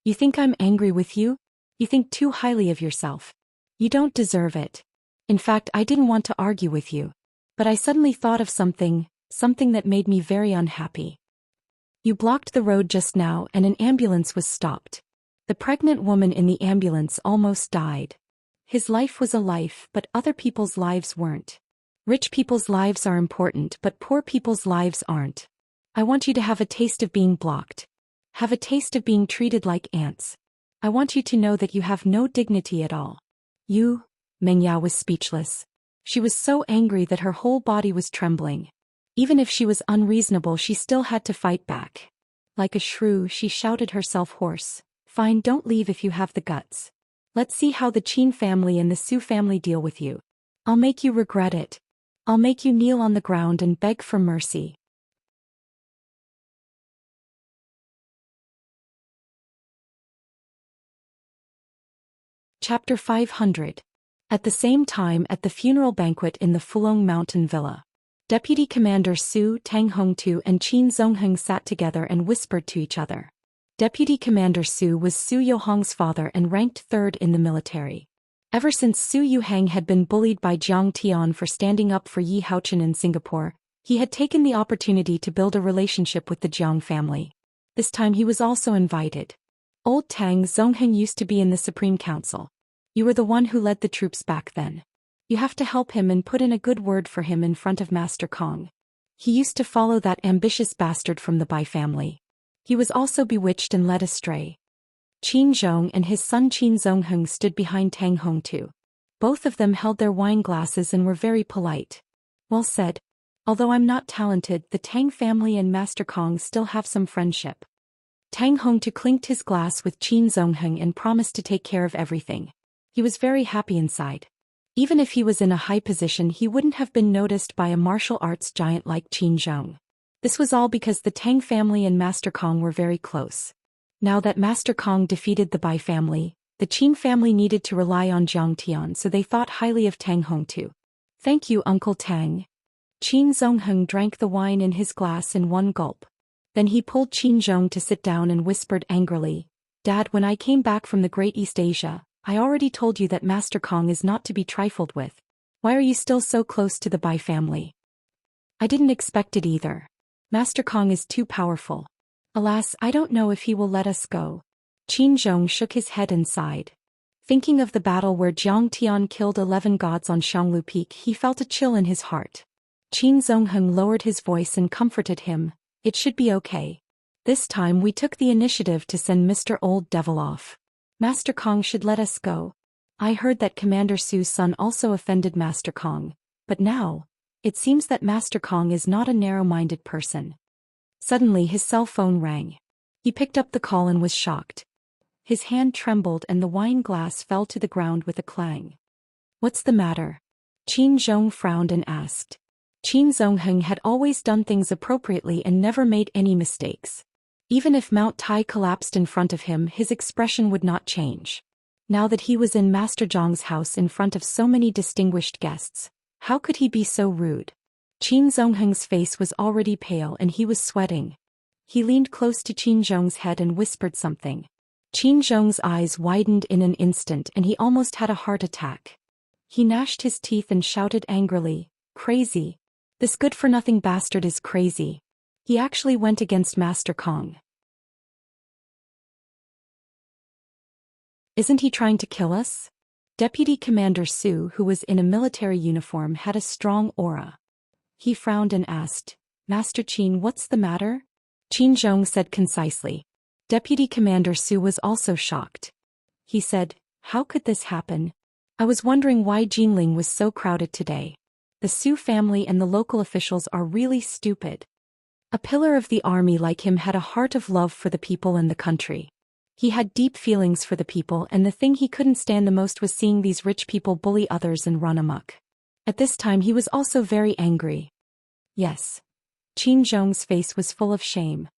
Speaker 1: You think I'm angry with you? You think too highly of yourself. You don't deserve it. In fact, I didn't want to argue with you. But I suddenly thought of something that made me very unhappy. You blocked the road just now and an ambulance was stopped. The pregnant woman in the ambulance almost died. His life was a life, but other people's lives weren't. Rich people's lives are important, but poor people's lives aren't. I want you to have a taste of being blocked. Have a taste of being treated like ants. I want you to know that you have no dignity at all. You, Meng Yao was speechless. She was so angry that her whole body was trembling. Even if she was unreasonable, she still had to fight back. Like a shrew, she shouted herself hoarse. Fine, don't leave if you have the guts. Let's see how the Qin family and the Su family deal with you. I'll make you regret it. I'll make you kneel on the ground and beg for mercy. Chapter 500. At the same time, at the funeral banquet in the Fulong Mountain Villa, Deputy Commander Su, Tang Hongtu and Qin Zongheng sat together and whispered to each other. Deputy Commander Su was Su Yohong's father and ranked third in the military. Ever since Su Yuhang had been bullied by Jiang Tian for standing up for Yi Haochen in Singapore, he had taken the opportunity to build a relationship with the Jiang family. This time he was also invited. Old Tang Zongheng used to be in the Supreme Council. You were the one who led the troops back then. You have to help him and put in a good word for him in front of Master Kong. He used to follow that ambitious bastard from the Bai family. He was also bewitched and led astray. Qin Zhong and his son Qin Zongheng stood behind Tang Hongtu. Both of them held their wine glasses and were very polite. Well said. Although I'm not talented, the Tang family and Master Kong still have some friendship. Tang Hongtu clinked his glass with Qin Zongheng and promised to take care of everything. He was very happy inside. Even if he was in a high position, he wouldn't have been noticed by a martial arts giant like Qin Zhong. This was all because the Tang family and Master Kong were very close. Now that Master Kong defeated the Bai family, the Qin family needed to rely on Jiang Tian, so they thought highly of Tang Hongtu. Thank you, Uncle Tang. Qin Zongheng drank the wine in his glass in one gulp. Then he pulled Qin Zhong to sit down and whispered angrily, Dad, when I came back from the Great East Asia, I already told you that Master Kong is not to be trifled with. Why are you still so close to the Bai family? I didn't expect it either. Master Kong is too powerful. Alas, I don't know if he will let us go. Qin Zhong shook his head and sighed. Thinking of the battle where Jiang Tian killed 11 gods on Xianglu Peak, he felt a chill in his heart. Qin Zongheng lowered his voice and comforted him. It should be okay. This time we took the initiative to send Mr. Old Devil off. Master Kong should let us go. I heard that Commander Su's son also offended Master Kong, but now, it seems that Master Kong is not a narrow-minded person. Suddenly his cell phone rang. He picked up the call and was shocked. His hand trembled and the wine glass fell to the ground with a clang. What's the matter? Qin Zhong frowned and asked. Qin Zongheng had always done things appropriately and never made any mistakes. Even if Mount Tai collapsed in front of him, his expression would not change. Now that he was in Master Zhang's house in front of so many distinguished guests, how could he be so rude? Qin Zongheng's face was already pale and he was sweating. He leaned close to Qin Zhong's head and whispered something. Qin Zhong's eyes widened in an instant and he almost had a heart attack. He gnashed his teeth and shouted angrily, Crazy! This good-for-nothing bastard is crazy. He actually went against Master Kong. Isn't he trying to kill us? Deputy Commander Su, who was in a military uniform, had a strong aura. He frowned and asked, Master Qin, what's the matter? Qin Zhong said concisely. Deputy Commander Su was also shocked. He said, How could this happen? I was wondering why Jinling was so crowded today. The Su family and the local officials are really stupid. A pillar of the army like him had a heart of love for the people and the country. He had deep feelings for the people, and the thing he couldn't stand the most was seeing these rich people bully others and run amok. At this time he was also very angry. Yes. Qin Zhong's face was full of shame.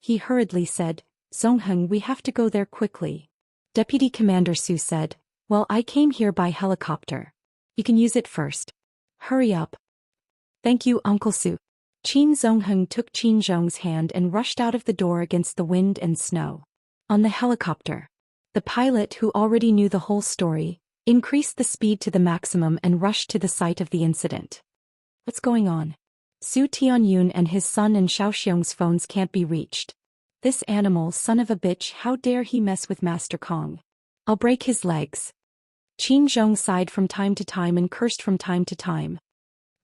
Speaker 1: He hurriedly said, Zongheng, we have to go there quickly. Deputy Commander Su said, Well, I came here by helicopter. You can use it first. Hurry up. Thank you, Uncle Su. Qin Zongheng took Qin Zhong's hand and rushed out of the door against the wind and snow. On the helicopter, the pilot, who already knew the whole story, increased the speed to the maximum and rushed to the site of the incident. What's going on? Su Tianyun and his son and Xiaoxiang's phones can't be reached. This animal, son of a bitch, how dare he mess with Master Kong? I'll break his legs. Qin Zhong sighed from time to time and cursed from time to time.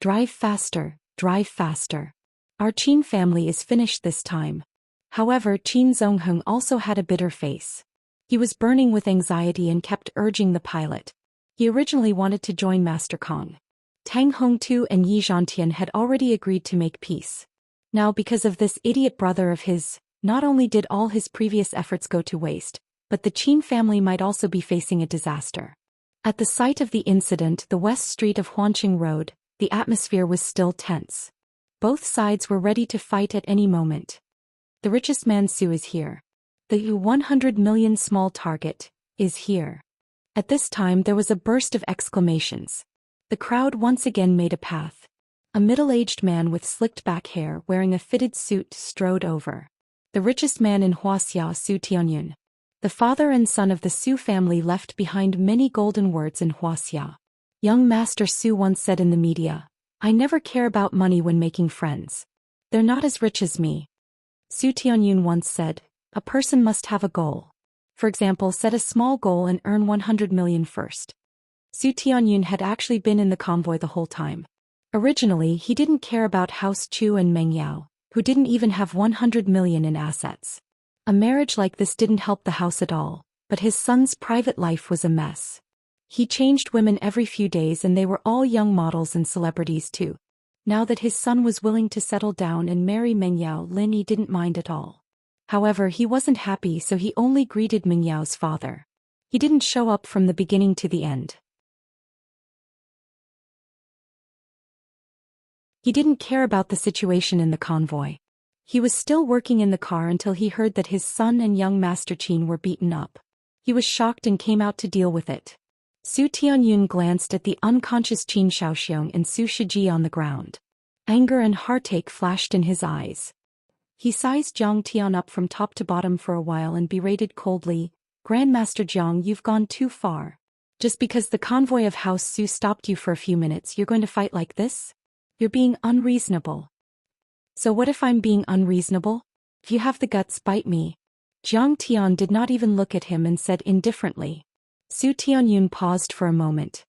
Speaker 1: Drive faster, drive faster. Our Qin family is finished this time. However, Qin Zongheng also had a bitter face. He was burning with anxiety and kept urging the pilot. He originally wanted to join Master Kong. Tang Hongtu and Yi Zhantian had already agreed to make peace. Now, because of this idiot brother of his, not only did all his previous efforts go to waste, but the Qin family might also be facing a disaster. At the site of the incident, the west street of Huanqing Road, the atmosphere was still tense. Both sides were ready to fight at any moment. The richest man Su is here. The 100 million small target is here. At this time there was a burst of exclamations. The crowd once again made a path. A middle-aged man with slicked-back hair wearing a fitted suit strode over. The richest man in Wuxia, Su Tianyun. The father and son of the Su family left behind many golden words in Wuxia. Young Master Su once said in the media, "I never care about money when making friends. They're not as rich as me." Su Tianyun once said, "A person must have a goal. For example, set a small goal and earn 100 million first." Su Tianyun had actually been in the convoy the whole time. Originally, he didn't care about House Chu and Meng Yao, who didn't even have 100 million in assets. A marriage like this didn't help the house at all, but his son's private life was a mess. He changed women every few days and they were all young models and celebrities too. Now that his son was willing to settle down and marry Meng Yao, Lin Yi didn't mind at all. However, he wasn't happy, so he only greeted Meng Yao's father. He didn't show up from the beginning to the end. He didn't care about the situation in the convoy. He was still working in the car until he heard that his son and young Master Qin were beaten up. He was shocked and came out to deal with it. Su Tianyun glanced at the unconscious Qin Shaoxiong and Su Shiji on the ground. Anger and heartache flashed in his eyes. He sized Jiang Tian up from top to bottom for a while and berated coldly, "Grandmaster Jiang, you've gone too far. Just because the convoy of House Su stopped you for a few minutes, you're going to fight like this? You're being unreasonable." "So what if I'm being unreasonable? If you have the guts, bite me." Jiang Tian did not even look at him and said indifferently. Su Tianyun paused for a moment.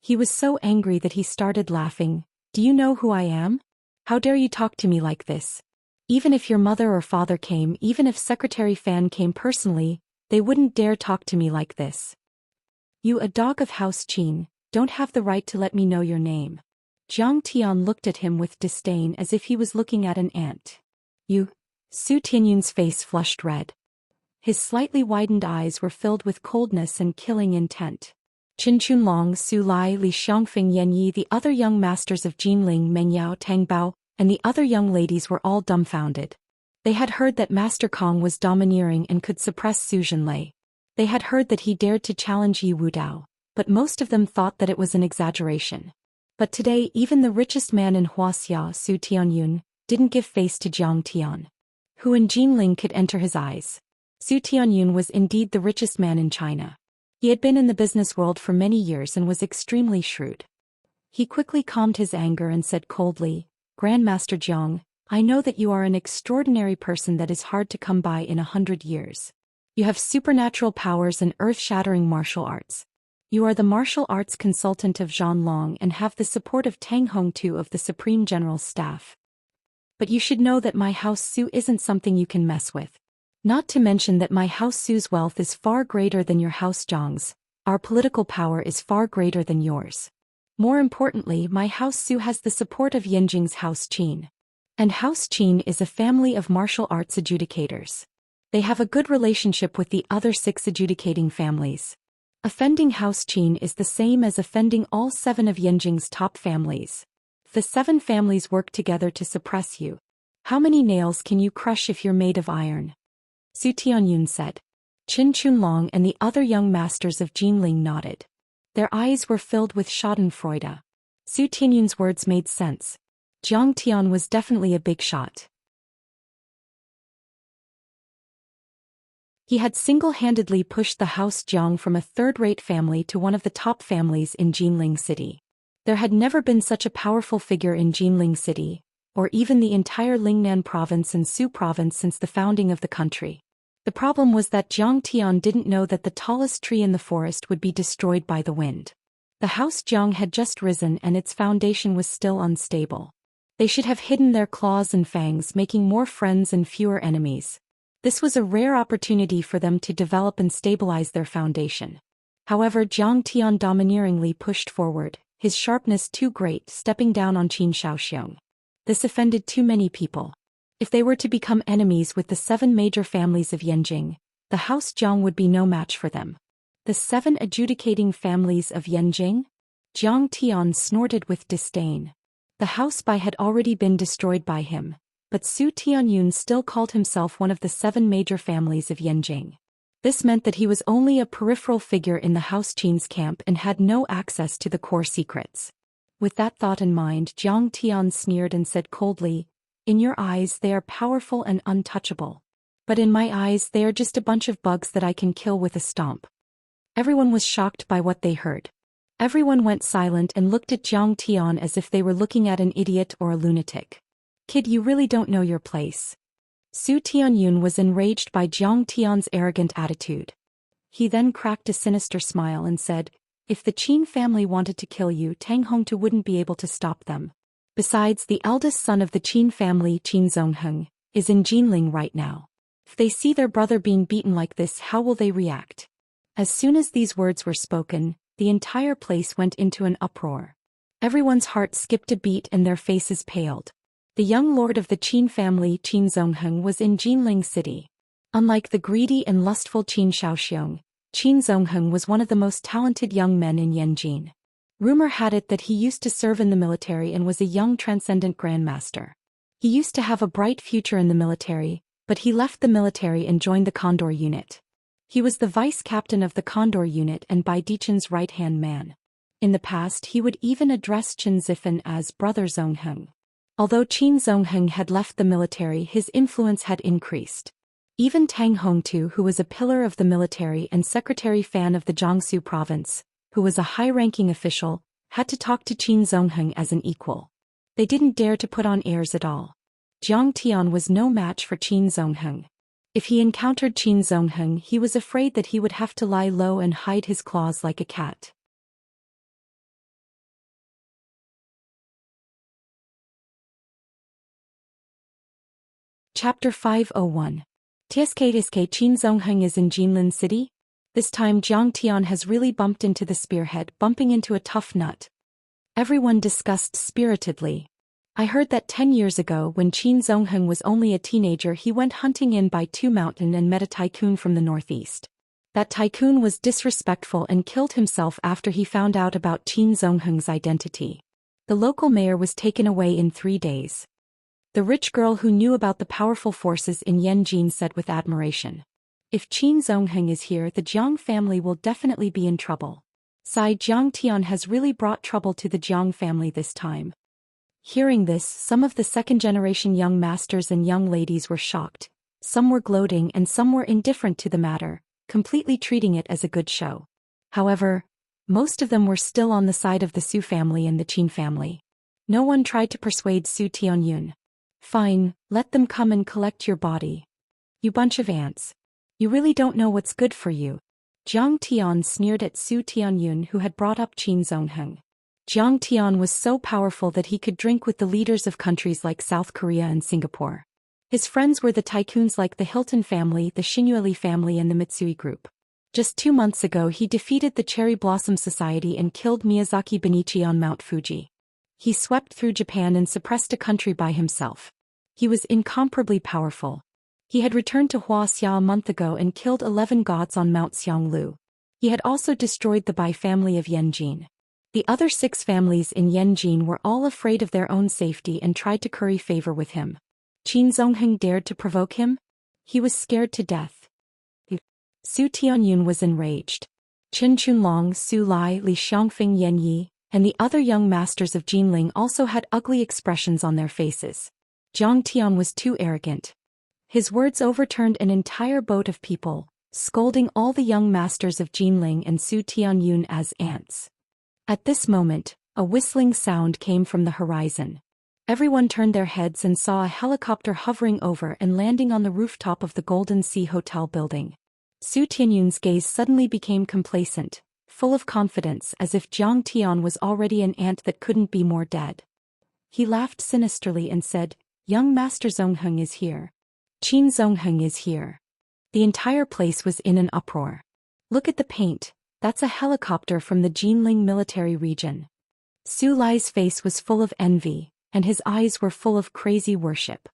Speaker 1: He was so angry that he started laughing. "Do you know who I am? How dare you talk to me like this? Even if your mother or father came, even if Secretary Fan came personally, they wouldn't dare talk to me like this. You, a dog of House Qin, don't have the right to let me know your name." Jiang Tian looked at him with disdain as if he was looking at an ant. "You?" Su Tianyun's face flushed red. His slightly widened eyes were filled with coldness and killing intent. Qin Chunlong, Su Lai, Li Xiangfeng, Yan Yi, the other young masters of Jinling, Meng Yao, Tang Bao, and the other young ladies were all dumbfounded. They had heard that Master Kong was domineering and could suppress Su Zhenlei. They had heard that he dared to challenge Yi Wudao, but most of them thought that it was an exaggeration. But today, even the richest man in Wuxia, Su Tianyun, didn't give face to Jiang Tian. Who in Jinling could enter his eyes? Su Tianyun was indeed the richest man in China. He had been in the business world for many years and was extremely shrewd. He quickly calmed his anger and said coldly, "Grandmaster Jiang, I know that you are an extraordinary person that is hard to come by in 100 years. You have supernatural powers and earth-shattering martial arts. You are the martial arts consultant of Zhan Long and have the support of Tang Hongtu of the Supreme General's staff. But you should know that my House Su isn't something you can mess with. Not to mention that my House Su's wealth is far greater than your House Zhang's. Our political power is far greater than yours. More importantly, my House Su has the support of Yanjing's House Qin. And House Qin is a family of martial arts adjudicators. They have a good relationship with the other 6 adjudicating families. Offending House Qin is the same as offending all 7 of Yanjing's top families. The 7 families work together to suppress you. How many nails can you crush if you're made of iron?" Su Tianyun said. Qin Chunlong and the other young masters of Jinling nodded. Their eyes were filled with schadenfreude. Su Tianyun's words made sense. Jiang Tian was definitely a big shot. He had single-handedly pushed the House Jiang from a third-rate family to one of the top families in Jinling City. There had never been such a powerful figure in Jinling City, or even the entire Lingnan province and Su province since the founding of the country. The problem was that Jiang Tian didn't know that the tallest tree in the forest would be destroyed by the wind. The House Jiang had just risen and its foundation was still unstable. They should have hidden their claws and fangs, making more friends and fewer enemies. This was a rare opportunity for them to develop and stabilize their foundation. However, Jiang Tian domineeringly pushed forward, his sharpness too great, stepping down on Qin Shaoxiong. This offended too many people. If they were to become enemies with the 7 major families of Yanjing, the House Jiang would be no match for them. The 7 adjudicating families of Yanjing? Jiang Tian snorted with disdain. The House Bai had already been destroyed by him, but Su Tianyun still called himself one of the 7 major families of Yanjing. This meant that he was only a peripheral figure in the House Qin's camp and had no access to the core secrets. With that thought in mind, Zhang Tian sneered and said coldly, "In your eyes they are powerful and untouchable. But in my eyes they are just a bunch of bugs that I can kill with a stomp." Everyone was shocked by what they heard. Everyone went silent and looked at Zhang Tian as if they were looking at an idiot or a lunatic. "Kid, you really don't know your place." Su Tianyun was enraged by Zhang Tian's arrogant attitude. He then cracked a sinister smile and said, "If the Qin family wanted to kill you, Tang Hongtu wouldn't be able to stop them. Besides, the eldest son of the Qin family, Qin Zongheng, is in Jinling right now. If they see their brother being beaten like this, how will they react?" As soon as these words were spoken, the entire place went into an uproar. Everyone's heart skipped a beat and their faces paled. The young lord of the Qin family, Qin Zongheng, was in Jinling City. Unlike the greedy and lustful Qin Shaoxiong, Qin Zongheng was one of the most talented young men in Yanjin. Rumor had it that he used to serve in the military and was a young transcendent grandmaster. He used to have a bright future in the military, but he left the military and joined the Condor unit. He was the vice captain of the Condor unit and Bai Dichen's right-hand man. In the past, he would even address Chen Zifan as Brother Zongheng. Although Qin Zongheng had left the military, his influence had increased. Even Tang Hongtu, who was a pillar of the military and secretary fan of the Jiangsu province, who was a high-ranking official, had to talk to Qin Zongheng as an equal. They didn't dare to put on airs at all. Zhang Tian was no match for Qin Zongheng. If he encountered Qin Zongheng, he was afraid that he would have to lie low and hide his claws like a cat. Chapter 501. Tiske Qin Zongheng is in Jinlin City? This time Zhang Tian has really bumped into the spearhead, bumping into a tough nut. Everyone discussed spiritedly. "I heard that 10 years ago when Qin Zongheng was only a teenager, he went hunting in Bai Tu Mountain and met a tycoon from the northeast. That tycoon was disrespectful and killed himself after he found out about Qin Zongheng's identity. The local mayor was taken away in 3 days." The rich girl who knew about the powerful forces in Yanjin said with admiration. "If Qin Zongheng is here, the Jiang family will definitely be in trouble." Sai Jiang Tian has really brought trouble to the Jiang family this time. Hearing this, some of the second-generation young masters and young ladies were shocked. Some were gloating and some were indifferent to the matter, completely treating it as a good show. However, most of them were still on the side of the Su family and the Qin family. No one tried to persuade Su Tianyun. "Fine, let them come and collect your body. You bunch of ants. You really don't know what's good for you." Zhang Tian sneered at Su Tianyun, who had brought up Qin Zongheng. Zhang Tian was so powerful that he could drink with the leaders of countries like South Korea and Singapore. His friends were the tycoons like the Hilton family, the Xinyueli family and the Mitsui group. Just 2 months ago he defeated the Cherry Blossom Society and killed Miyazaki Benichi on Mount Fuji. He swept through Japan and suppressed a country by himself. He was incomparably powerful. He had returned to Wuxia a month ago and killed 11 gods on Mount Xianglu. He had also destroyed the Bai family of Yanjin. The other 6 families in Yanjin were all afraid of their own safety and tried to curry favor with him. Qin Zongheng dared to provoke him? He was scared to death. Su Tianyun was enraged. Chen Chunlong, Su Lai, Li Xiangfeng, Yan Yi, and the other young masters of Jinling also had ugly expressions on their faces. Zhang Tian was too arrogant. His words overturned an entire boat of people, scolding all the young masters of Jinling and Su Tianyun as ants. At this moment, a whistling sound came from the horizon. Everyone turned their heads and saw a helicopter hovering over and landing on the rooftop of the Golden Sea Hotel building. Su Tianyun's gaze suddenly became complacent, full of confidence, as if Zhang Tian was already an ant that couldn't be more dead. He laughed sinisterly and said, "Young Master Zongheng is here. Qin Zongheng is here." The entire place was in an uproar. "Look at the paint. That's a helicopter from the Jinling military region." Su Lai's face was full of envy, and his eyes were full of crazy worship.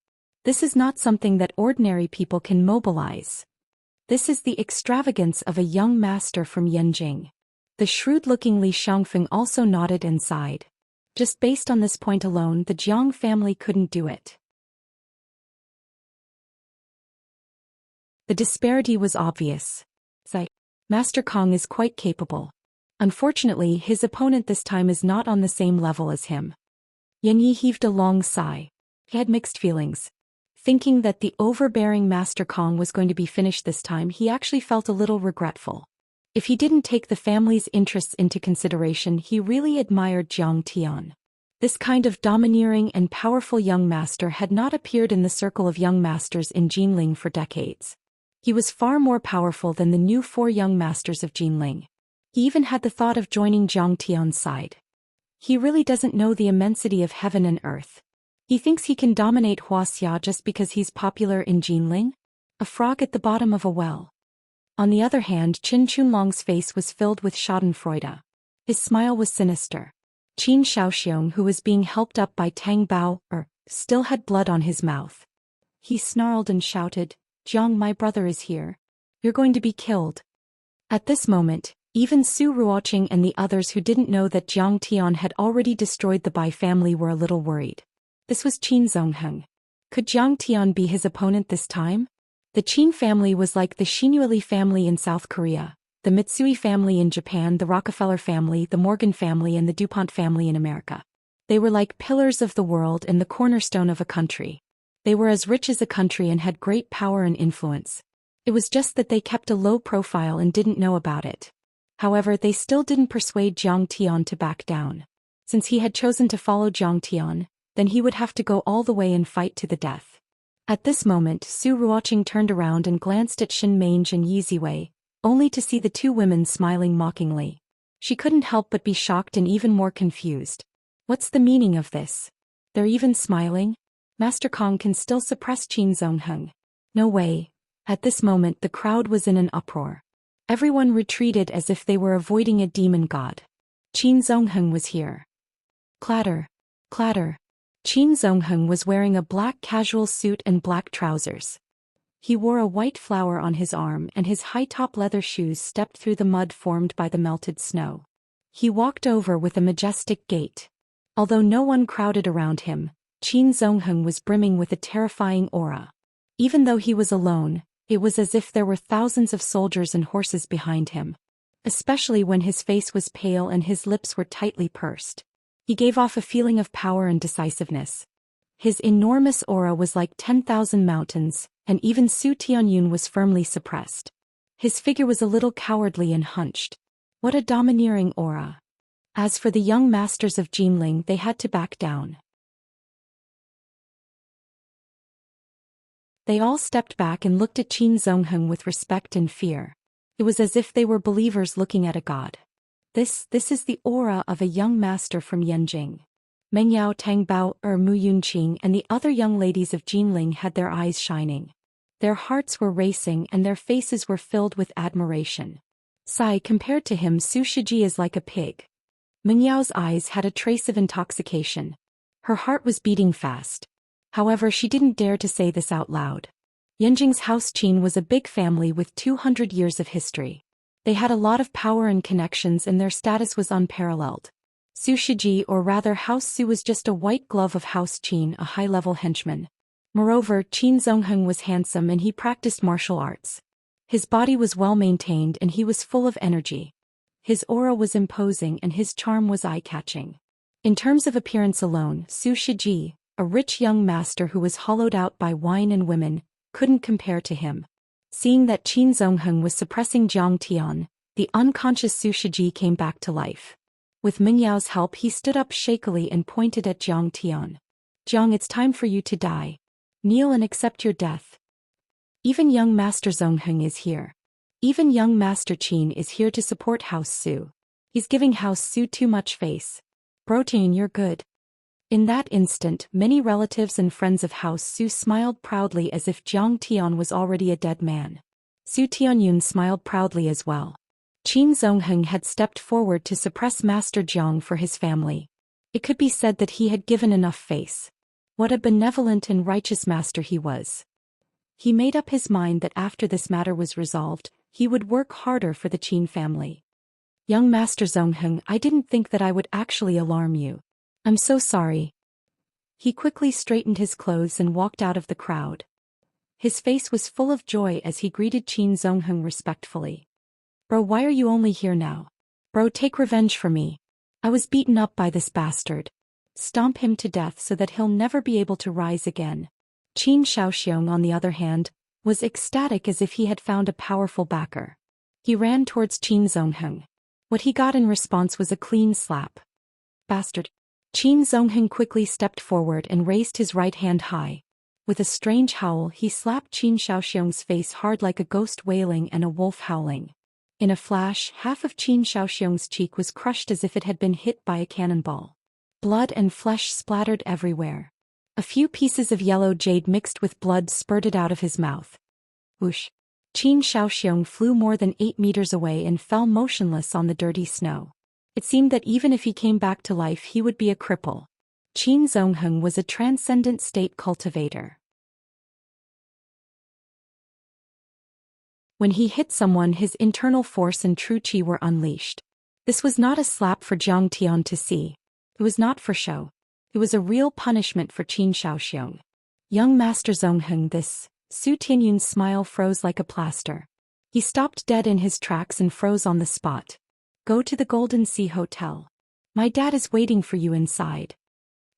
Speaker 1: This is not something that ordinary people can mobilize. This is the extravagance of a young master from Yanjing. The shrewd-looking Li Xiangfeng also nodded and sighed. Just based on this point alone, the Jiang family couldn't do it. The disparity was obvious. Master Kong is quite capable. Unfortunately, his opponent this time is not on the same level as him. Yan Yi heaved a long sigh. He had mixed feelings. Thinking that the overbearing Master Kong was going to be finished this time, he actually felt a little regretful. If he didn't take the family's interests into consideration, he really admired Jiang Tian. This kind of domineering and powerful young master had not appeared in the circle of young masters in Jinling for decades. He was far more powerful than the new 4 young masters of Jinling. He even had the thought of joining Jiang Tian's side. He really doesn't know the immensity of heaven and earth. He thinks he can dominate Wuxia just because he's popular in Jinling? A frog at the bottom of a well. On the other hand, Qin Chunlong's face was filled with schadenfreude. His smile was sinister. Qin Xiaoxiong, who was being helped up by Tang Bao, still had blood on his mouth. He snarled and shouted, "Jiang, my brother is here. You're going to be killed." At this moment, even Su Ruoqing and the others who didn't know that Jiang Tian had already destroyed the Bai family were a little worried. This was Qin Zongheng. Could Jiang Tian be his opponent this time? The Qin family was like the Xinyu family in South Korea, the Mitsui family in Japan, the Rockefeller family, the Morgan family, and the DuPont family in America. They were like pillars of the world and the cornerstone of a country. They were as rich as a country and had great power and influence. It was just that they kept a low profile and didn't know about it. However, they still didn't persuade Jiang Tian to back down. Since he had chosen to follow Jiang Tian, then he would have to go all the way and fight to the death. At this moment, Su Ruoqing turned around and glanced at Shin Mange and Yi Ziwei, only to see the 2 women smiling mockingly. She couldn't help but be shocked and even more confused. What's the meaning of this? They're even smiling? Master Kong can still suppress Qin Zongheng. No way. At this moment the crowd was in an uproar. Everyone retreated as if they were avoiding a demon god. Qin Zongheng was here. Clatter. Clatter. Qin Zongheng was wearing a black casual suit and black trousers. He wore a white flower on his arm and his high-top leather shoes stepped through the mud formed by the melted snow. He walked over with a majestic gait. Although no one crowded around him, Qin Zongheng was brimming with a terrifying aura. Even though he was alone, it was as if there were thousands of soldiers and horses behind him. Especially when his face was pale and his lips were tightly pursed. He gave off a feeling of power and decisiveness. His enormous aura was like 10,000 mountains, and even Su Tianyun was firmly suppressed. His figure was a little cowardly and hunched. What a domineering aura. As for the young masters of Jinling, they had to back down. They all stepped back and looked at Qin Zongheng with respect and fear. It was as if they were believers looking at a god. This is the aura of a young master from Yanjing. Meng Yao, Tang Bao, Mu Yunqing and the other young ladies of Jinling had their eyes shining. Their hearts were racing and their faces were filled with admiration. Sai, compared to him, Su Shiji is like a pig. Meng Yao's eyes had a trace of intoxication. Her heart was beating fast. However, she didn't dare to say this out loud. Yanjing's house Qin was a big family with 200 years of history. They had a lot of power and connections and their status was unparalleled. Su Shiji, or rather House Su, was just a white glove of House Qin, a high-level henchman. Moreover, Qin Zongheng was handsome and he practiced martial arts. His body was well-maintained and he was full of energy. His aura was imposing and his charm was eye-catching. In terms of appearance alone, Su Shiji, a rich young master who was hollowed out by wine and women, couldn't compare to him. Seeing that Qin Zongheng was suppressing Jiang Tian, the unconscious Su Shiji came back to life. With Meng Yao's help, he stood up shakily and pointed at Jiang Tian. "Jiang, it's time for you to die. Kneel and accept your death. Even young Master Zongheng is here. Even young Master Qin is here to support House Su. He's giving House Su too much face. Brotin, you're good." In that instant, many relatives and friends of House Su smiled proudly as if Jiang Tian was already a dead man. Su Tianyun smiled proudly as well. Qin Zongheng had stepped forward to suppress Master Jiang for his family. It could be said that he had given enough face. What a benevolent and righteous master he was. He made up his mind that after this matter was resolved, he would work harder for the Qin family. "Young Master Zongheng, I didn't think that I would actually alarm you. I'm so sorry." He quickly straightened his clothes and walked out of the crowd. His face was full of joy as he greeted Qin Zongheng respectfully. "Bro, why are you only here now? Bro, take revenge for me. I was beaten up by this bastard. Stomp him to death so that he'll never be able to rise again. Qin Xiaoxiong, on the other hand, was ecstatic as if he had found a powerful backer. He ran towards Qin Zongheng. What he got in response was a clean slap. Bastard. Qin Zongheng quickly stepped forward and raised his right hand high. With a strange howl, he slapped Qin Xiaoxiong's face hard like a ghost wailing and a wolf howling. In a flash, half of Qin Xiaoxiong's cheek was crushed as if it had been hit by a cannonball. Blood and flesh splattered everywhere. A few pieces of yellow jade mixed with blood spurted out of his mouth. Whoosh! Qin Xiaoxiong flew more than 8 meters away and fell motionless on the dirty snow. It seemed that even if he came back to life he would be a cripple. Qin Zongheng was a transcendent state cultivator. When he hit someone, his internal force and true qi were unleashed. This was not a slap for Jiang Tian to see. It was not for show. It was a real punishment for Qin Xiaoxiong. Young Master Zongheng, this. Su Tianyun's smile froze like a plaster. He stopped dead in his tracks and froze on the spot. Go to the Golden Sea Hotel. My dad is waiting for you inside.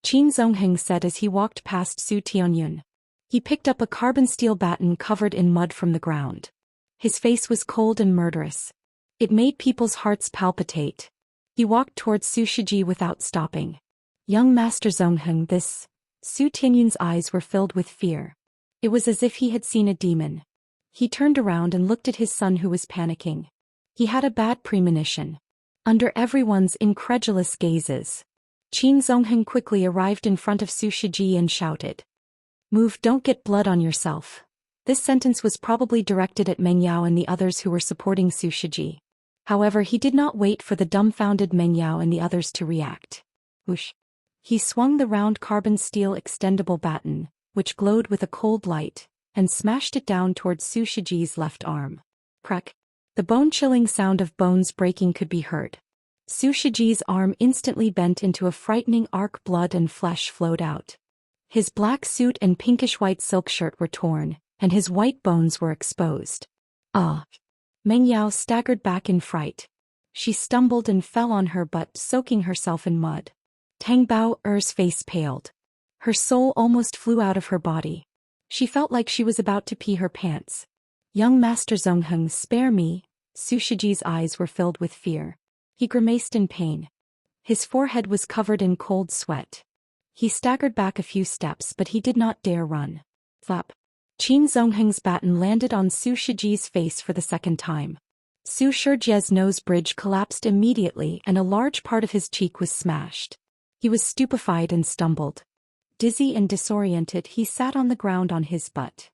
Speaker 1: Qin Zongheng said as he walked past Su Tianyun. He picked up a carbon steel baton covered in mud from the ground. His face was cold and murderous. It made people's hearts palpitate. He walked towards Su Shiji without stopping. Young Master Zongheng, this. Su Tianyun's eyes were filled with fear. It was as if he had seen a demon. He turned around and looked at his son who was panicking. He had a bad premonition. Under everyone's incredulous gazes, Qin Zongheng quickly arrived in front of Su Shiji and shouted. Move, don't get blood on yourself. This sentence was probably directed at Meng Yao and the others who were supporting Su Shiji. However, he did not wait for the dumbfounded Meng Yao and the others to react. Whoosh! He swung the round carbon steel extendable baton, which glowed with a cold light, and smashed it down towards Su Shiji's left arm. Crack! The bone-chilling sound of bones breaking could be heard. Su Shiji's arm instantly bent into a frightening arc. Blood and flesh flowed out. His black suit and pinkish-white silk shirt were torn, and his white bones were exposed. Ah! Meng Yao staggered back in fright. She stumbled and fell on her butt, soaking herself in mud. Tang Bao-er's face paled. Her soul almost flew out of her body. She felt like she was about to pee her pants. Young Master Zongheng, spare me. Su Shiji's eyes were filled with fear. He grimaced in pain. His forehead was covered in cold sweat. He staggered back a few steps, but he did not dare run. Flap! Qin Zongheng's baton landed on Su Shiji's face for the second time. Su Shijie's nose bridge collapsed immediately and a large part of his cheek was smashed. He was stupefied and stumbled. Dizzy and disoriented, he sat on the ground on his butt.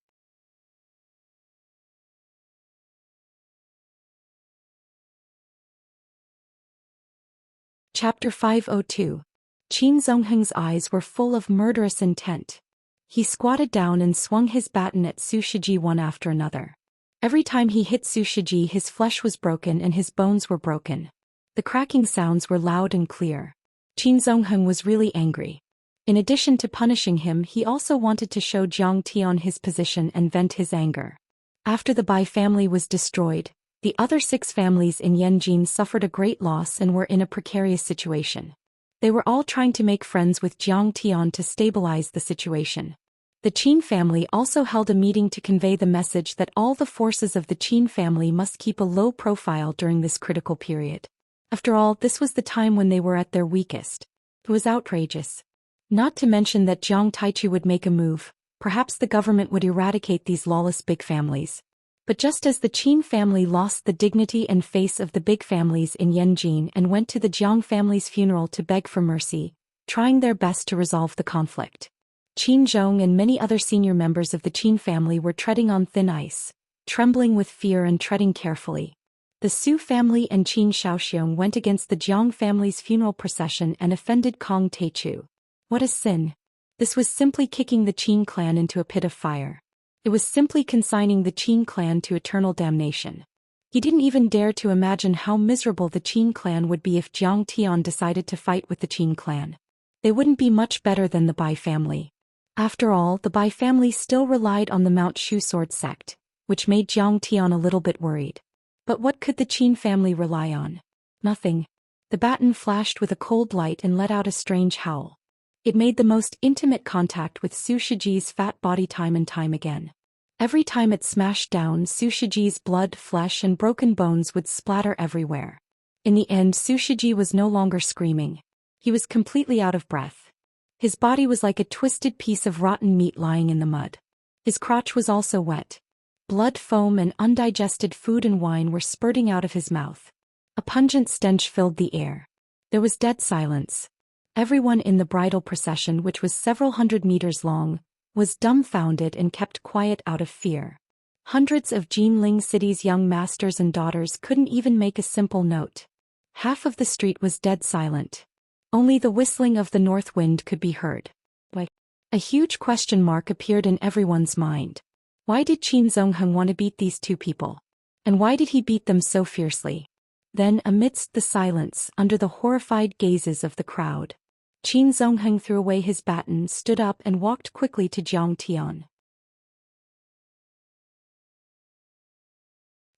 Speaker 1: Chapter 502. Qin Zongheng's eyes were full of murderous intent. He squatted down and swung his baton at Su Shiji one after another. Every time he hit Su Shiji, his flesh was broken and his bones were broken. The cracking sounds were loud and clear. Qin Zongheng was really angry. In addition to punishing him, he also wanted to show Jiang Tian his position and vent his anger. After the Bai family was destroyed, the other 6 families in Yanjin suffered a great loss and were in a precarious situation. They were all trying to make friends with Jiang Tian to stabilize the situation. The Qin family also held a meeting to convey the message that all the forces of the Qin family must keep a low profile during this critical period. After all, this was the time when they were at their weakest. It was outrageous. Not to mention that Jiang Taichi would make a move. Perhaps the government would eradicate these lawless big families. But just as the Qin family lost the dignity and face of the big families in Yanjin and went to the Jiang family's funeral to beg for mercy, trying their best to resolve the conflict, Qin Zhong and many other senior members of the Qin family were treading on thin ice, trembling with fear and treading carefully. The Su family and Qin Xiaoxiong went against the Jiang family's funeral procession and offended Kong Teichu. What a sin! This was simply kicking the Qin clan into a pit of fire. It was simply consigning the Qin clan to eternal damnation. He didn't even dare to imagine how miserable the Qin clan would be if Jiang Tian decided to fight with the Qin clan. They wouldn't be much better than the Bai family. After all, the Bai family still relied on the Mount Shu sword sect, which made Jiang Tian a little bit worried. But what could the Qin family rely on? Nothing. The baton flashed with a cold light and let out a strange howl. It made the most intimate contact with Zhou Xian's fat body time and time again. Every time it smashed down, Zhou Xian's blood, flesh and broken bones would splatter everywhere. In the end, Zhou Xian was no longer screaming. He was completely out of breath. His body was like a twisted piece of rotten meat lying in the mud. His crotch was also wet. Blood, foam and undigested food and wine were spurting out of his mouth. A pungent stench filled the air. There was dead silence. Everyone in the bridal procession, which was several hundred meters long, was dumbfounded and kept quiet out of fear. Hundreds of Jinling City's young masters and daughters couldn't even make a simple note. Half of the street was dead silent. Only the whistling of the north wind could be heard. Why? A huge question mark appeared in everyone's mind. Why did Qin Zongheng want to beat these two people? And why did he beat them so fiercely? Then, amidst the silence, under the horrified gazes of the crowd, Qin Zongheng threw away his baton, stood up and walked quickly to Jiang Tian.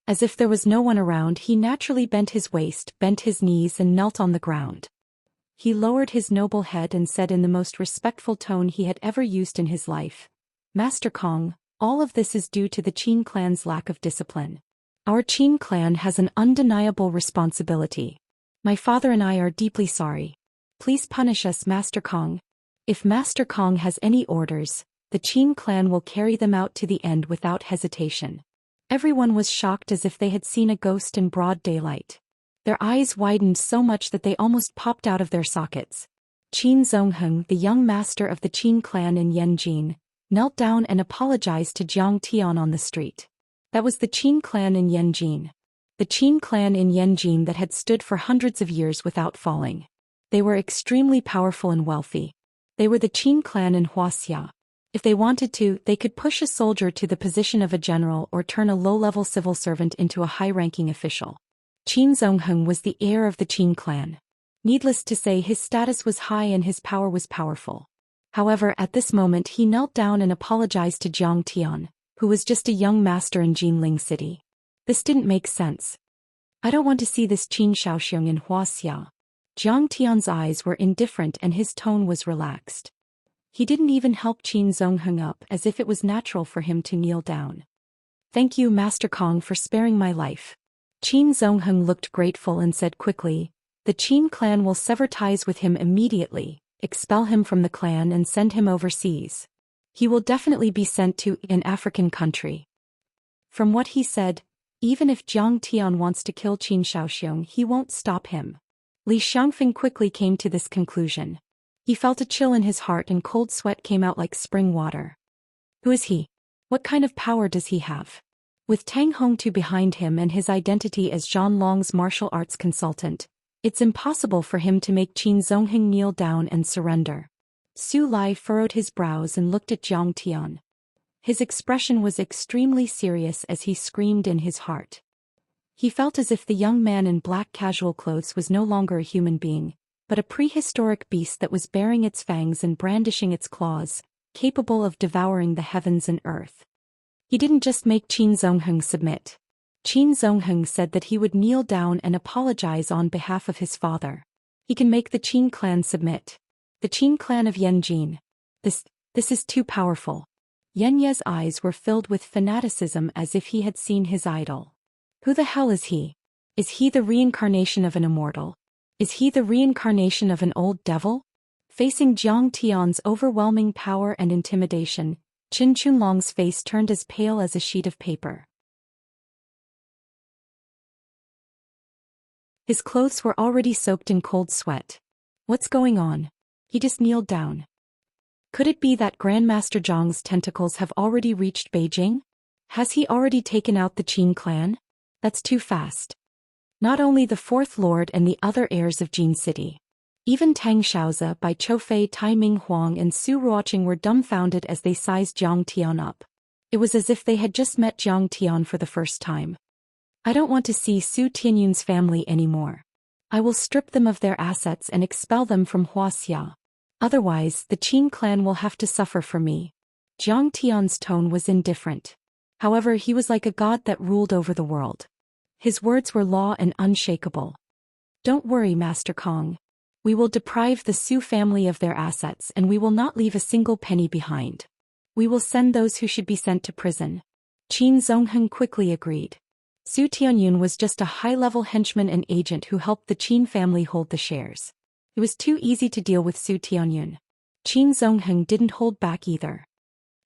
Speaker 1: As if there was no one around, he naturally bent his waist, bent his knees and knelt on the ground. He lowered his noble head and said in the most respectful tone he had ever used in his life, "Master Kong, all of this is due to the Qin clan's lack of discipline. Our Qin clan has an undeniable responsibility. My father and I are deeply sorry. Please punish us, Master Kong. If Master Kong has any orders, the Qin clan will carry them out to the end without hesitation." Everyone was shocked as if they had seen a ghost in broad daylight. Their eyes widened so much that they almost popped out of their sockets. Qin Zongheng, the young master of the Qin clan in Yanjin, knelt down and apologized to Jiang Tian on the street. That was the Qin clan in Yanjin. The Qin clan in Yanjin that had stood for hundreds of years without falling. They were extremely powerful and wealthy. They were the Qin clan in Wuxia. If they wanted to, they could push a soldier to the position of a general or turn a low-level civil servant into a high-ranking official. Qin Zongheng was the heir of the Qin clan. Needless to say, his status was high and his power was powerful. However, at this moment he knelt down and apologized to Jiang Tian, who was just a young master in Jinling City. This didn't make sense. "I don't want to see this Qin Xiaoxiong in Wuxia." Jiang Tian's eyes were indifferent and his tone was relaxed. He didn't even help Qin Zongheng up, as if it was natural for him to kneel down. "Thank you, Master Kong, for sparing my life." Qin Zongheng looked grateful and said quickly, "The Qin clan will sever ties with him immediately, expel him from the clan and send him overseas. He will definitely be sent to an African country." From what he said, even if Jiang Tian wants to kill Qin Xiaoxiong, he won't stop him. Li Xiangfeng quickly came to this conclusion. He felt a chill in his heart and cold sweat came out like spring water. Who is he? What kind of power does he have? With Tang Hongtu behind him and his identity as Zhan Long's martial arts consultant, it's impossible for him to make Qin Zongheng kneel down and surrender. Su Lai furrowed his brows and looked at Jiang Tian. His expression was extremely serious as he screamed in his heart. He felt as if the young man in black casual clothes was no longer a human being, but a prehistoric beast that was baring its fangs and brandishing its claws, capable of devouring the heavens and earth. He didn't just make Qin Zongheng submit. Qin Zongheng said that he would kneel down and apologize on behalf of his father. He can make the Qin clan submit. The Qin clan of Yanjin. This is too powerful. Yenye's eyes were filled with fanaticism as if he had seen his idol. Who the hell is he? Is he the reincarnation of an immortal? Is he the reincarnation of an old devil? Facing Jiang Tian's overwhelming power and intimidation, Qin Chunlong's face turned as pale as a sheet of paper. His clothes were already soaked in cold sweat. What's going on? He just kneeled down. Could it be that Grandmaster Zhang's tentacles have already reached Beijing? Has he already taken out the Qin clan? That's too fast. Not only the Fourth Lord and the other heirs of Jin City. Even Tang Xiaozi, Bai Choufei, Tai Ming Huang and Su Ruoqing were dumbfounded as they sized Jiang Tian up. It was as if they had just met Jiang Tian for the first time. "I don't want to see Su Tianyun's family anymore. I will strip them of their assets and expel them from Wuxia. Otherwise, the Qin clan will have to suffer for me." Jiang Tian's tone was indifferent. However, he was like a god that ruled over the world. His words were law and unshakable. Don't worry, Master Kong. We will deprive the Su family of their assets and we will not leave a single penny behind. We will send those who should be sent to prison. Qin Zongheng quickly agreed. Su Tianyun was just a high-level henchman and agent who helped the Qin family hold the shares. It was too easy to deal with Su Tianyun. Qin Zongheng didn't hold back either.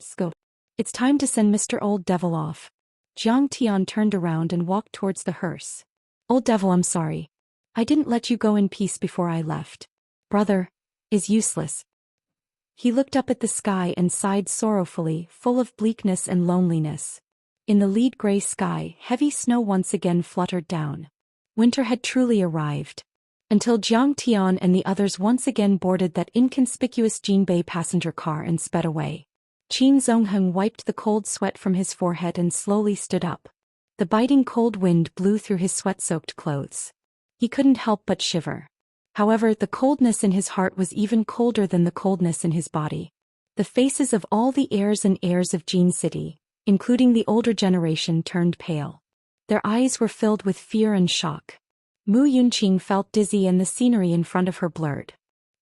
Speaker 1: Scope. It's time to send Mr. Old Devil off. Jiang Tian turned around and walked towards the hearse. Old Devil, I'm sorry. I didn't let you go in peace before I left. Brother, is useless. He looked up at the sky and sighed sorrowfully, full of bleakness and loneliness. In the lead gray sky, heavy snow once again fluttered down. Winter had truly arrived. Until Jiang Tian and the others once again boarded that inconspicuous Jinbei passenger car and sped away. Qin Zongheng wiped the cold sweat from his forehead and slowly stood up. The biting cold wind blew through his sweat-soaked clothes. He couldn't help but shiver. However, the coldness in his heart was even colder than the coldness in his body. The faces of all the heirs and heirs of Jin City, including the older generation, turned pale. Their eyes were filled with fear and shock. Mu Yunqing felt dizzy and the scenery in front of her blurred.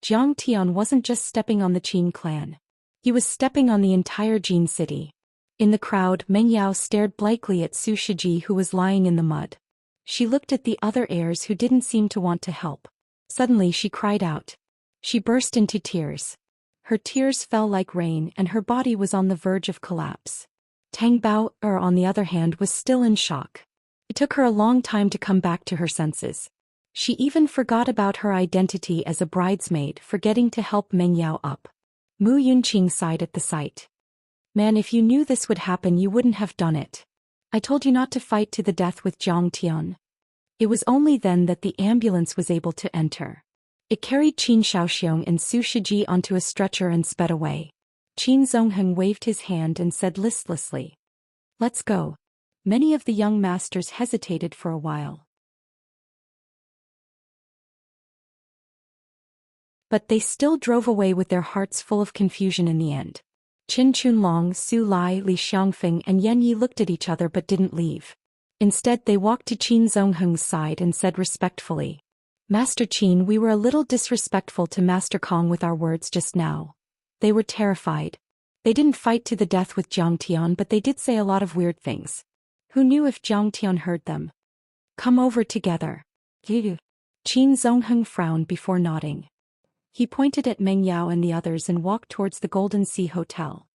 Speaker 1: Jiang Tian wasn't just stepping on the Qin clan. He was stepping on the entire Jin City. In the crowd, Meng Yao stared blankly at Su Shiji, who was lying in the mud. She looked at the other heirs who didn't seem to want to help. Suddenly she cried out. She burst into tears. Her tears fell like rain and her body was on the verge of collapse. Tang Bao, on the other hand, was still in shock. It took her a long time to come back to her senses. She even forgot about her identity as a bridesmaid, forgetting to help Meng Yao up. Mu Yunqing sighed at the sight. Man, if you knew this would happen you wouldn't have done it. I told you not to fight to the death with Jiang Tian. It was only then that the ambulance was able to enter. It carried Qin Shaoxiong and Su Shiji onto a stretcher and sped away. Qin Zongheng waved his hand and said listlessly, "Let's go." Many of the young masters hesitated for a while. But they still drove away with their hearts full of confusion in the end. Qin Chunlong, Su Lai, Li Xiangfeng and Yan Yi looked at each other but didn't leave. Instead they walked to Qin Zongheng's side and said respectfully, "Master Qin, we were a little disrespectful to Master Kong with our words just now." They were terrified. They didn't fight to the death with Jiang Tian, but they did say a lot of weird things. Who knew if Jiang Tian heard them? "Come over together." Qin Zongheng frowned before nodding. He pointed at Meng Yao and the others and walked towards the Golden Sea Hotel.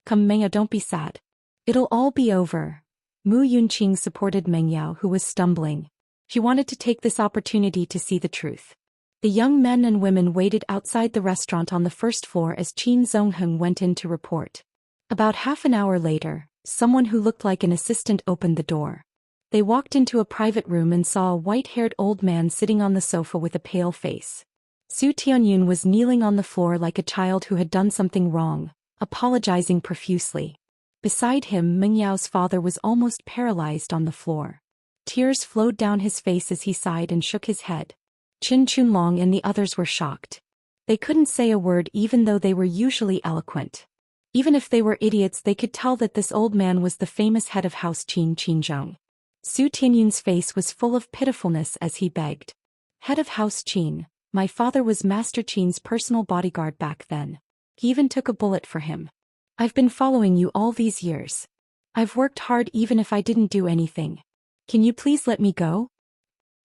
Speaker 1: "Come Meng Yao, don't be sad. It'll all be over." Mu Yunqing supported Meng Yao, who was stumbling. She wanted to take this opportunity to see the truth. The young men and women waited outside the restaurant on the first floor as Qin Zongheng went in to report. About half an hour later, someone who looked like an assistant opened the door. They walked into a private room and saw a white-haired old man sitting on the sofa with a pale face. Su Tianyun was kneeling on the floor like a child who had done something wrong, apologizing profusely. Beside him, Meng Yao's father was almost paralyzed on the floor. Tears flowed down his face as he sighed and shook his head. Qin Chunlong and the others were shocked. They couldn't say a word even though they were usually eloquent. Even if they were idiots, they could tell that this old man was the famous head of House Qin Qinzhong. Su Tianyun's face was full of pitifulness as he begged. "Head of House Qin, my father was Master Qin's personal bodyguard back then. He even took a bullet for him. I've been following you all these years. I've worked hard even if I didn't do anything. Can you please let me go?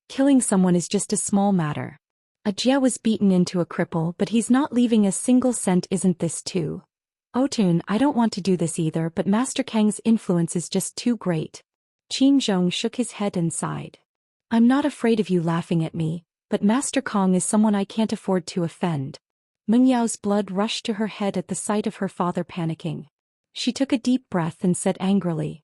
Speaker 1: Killing someone is just a small matter. Ajia was beaten into a cripple, but he's not leaving a single cent, isn't this too? Otun, I don't want to do this either, but Master Kang's influence is just too great." Qin Zhong shook his head and sighed. "I'm not afraid of you laughing at me, but Master Kong is someone I can't afford to offend." Meng Yao's blood rushed to her head at the sight of her father panicking. She took a deep breath and said angrily,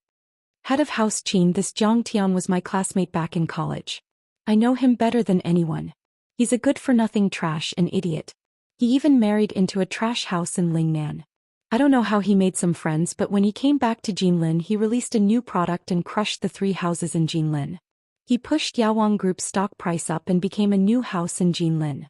Speaker 1: "Head of House Qin, this Jiang Tian was my classmate back in college. I know him better than anyone. He's a good-for-nothing trash and idiot. He even married into a trash house in Lingnan. I don't know how he made some friends, but when he came back to Jinlin he released a new product and crushed the 3 houses in Jinlin. He pushed Yawang Group's stock price up and became a new house in Jinlin.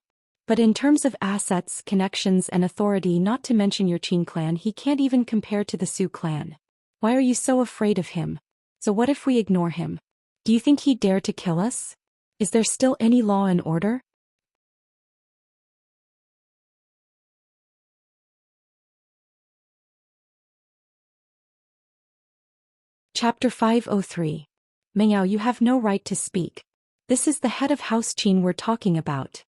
Speaker 1: But in terms of assets, connections and authority, not to mention your Qin clan, he can't even compare to the Su clan. Why are you so afraid of him? So what if we ignore him? Do you think he'd dare to kill us?" Is there still any law and order? Chapter 503. Mengyao, you have no right to speak. This is the head of House Qin we're talking about.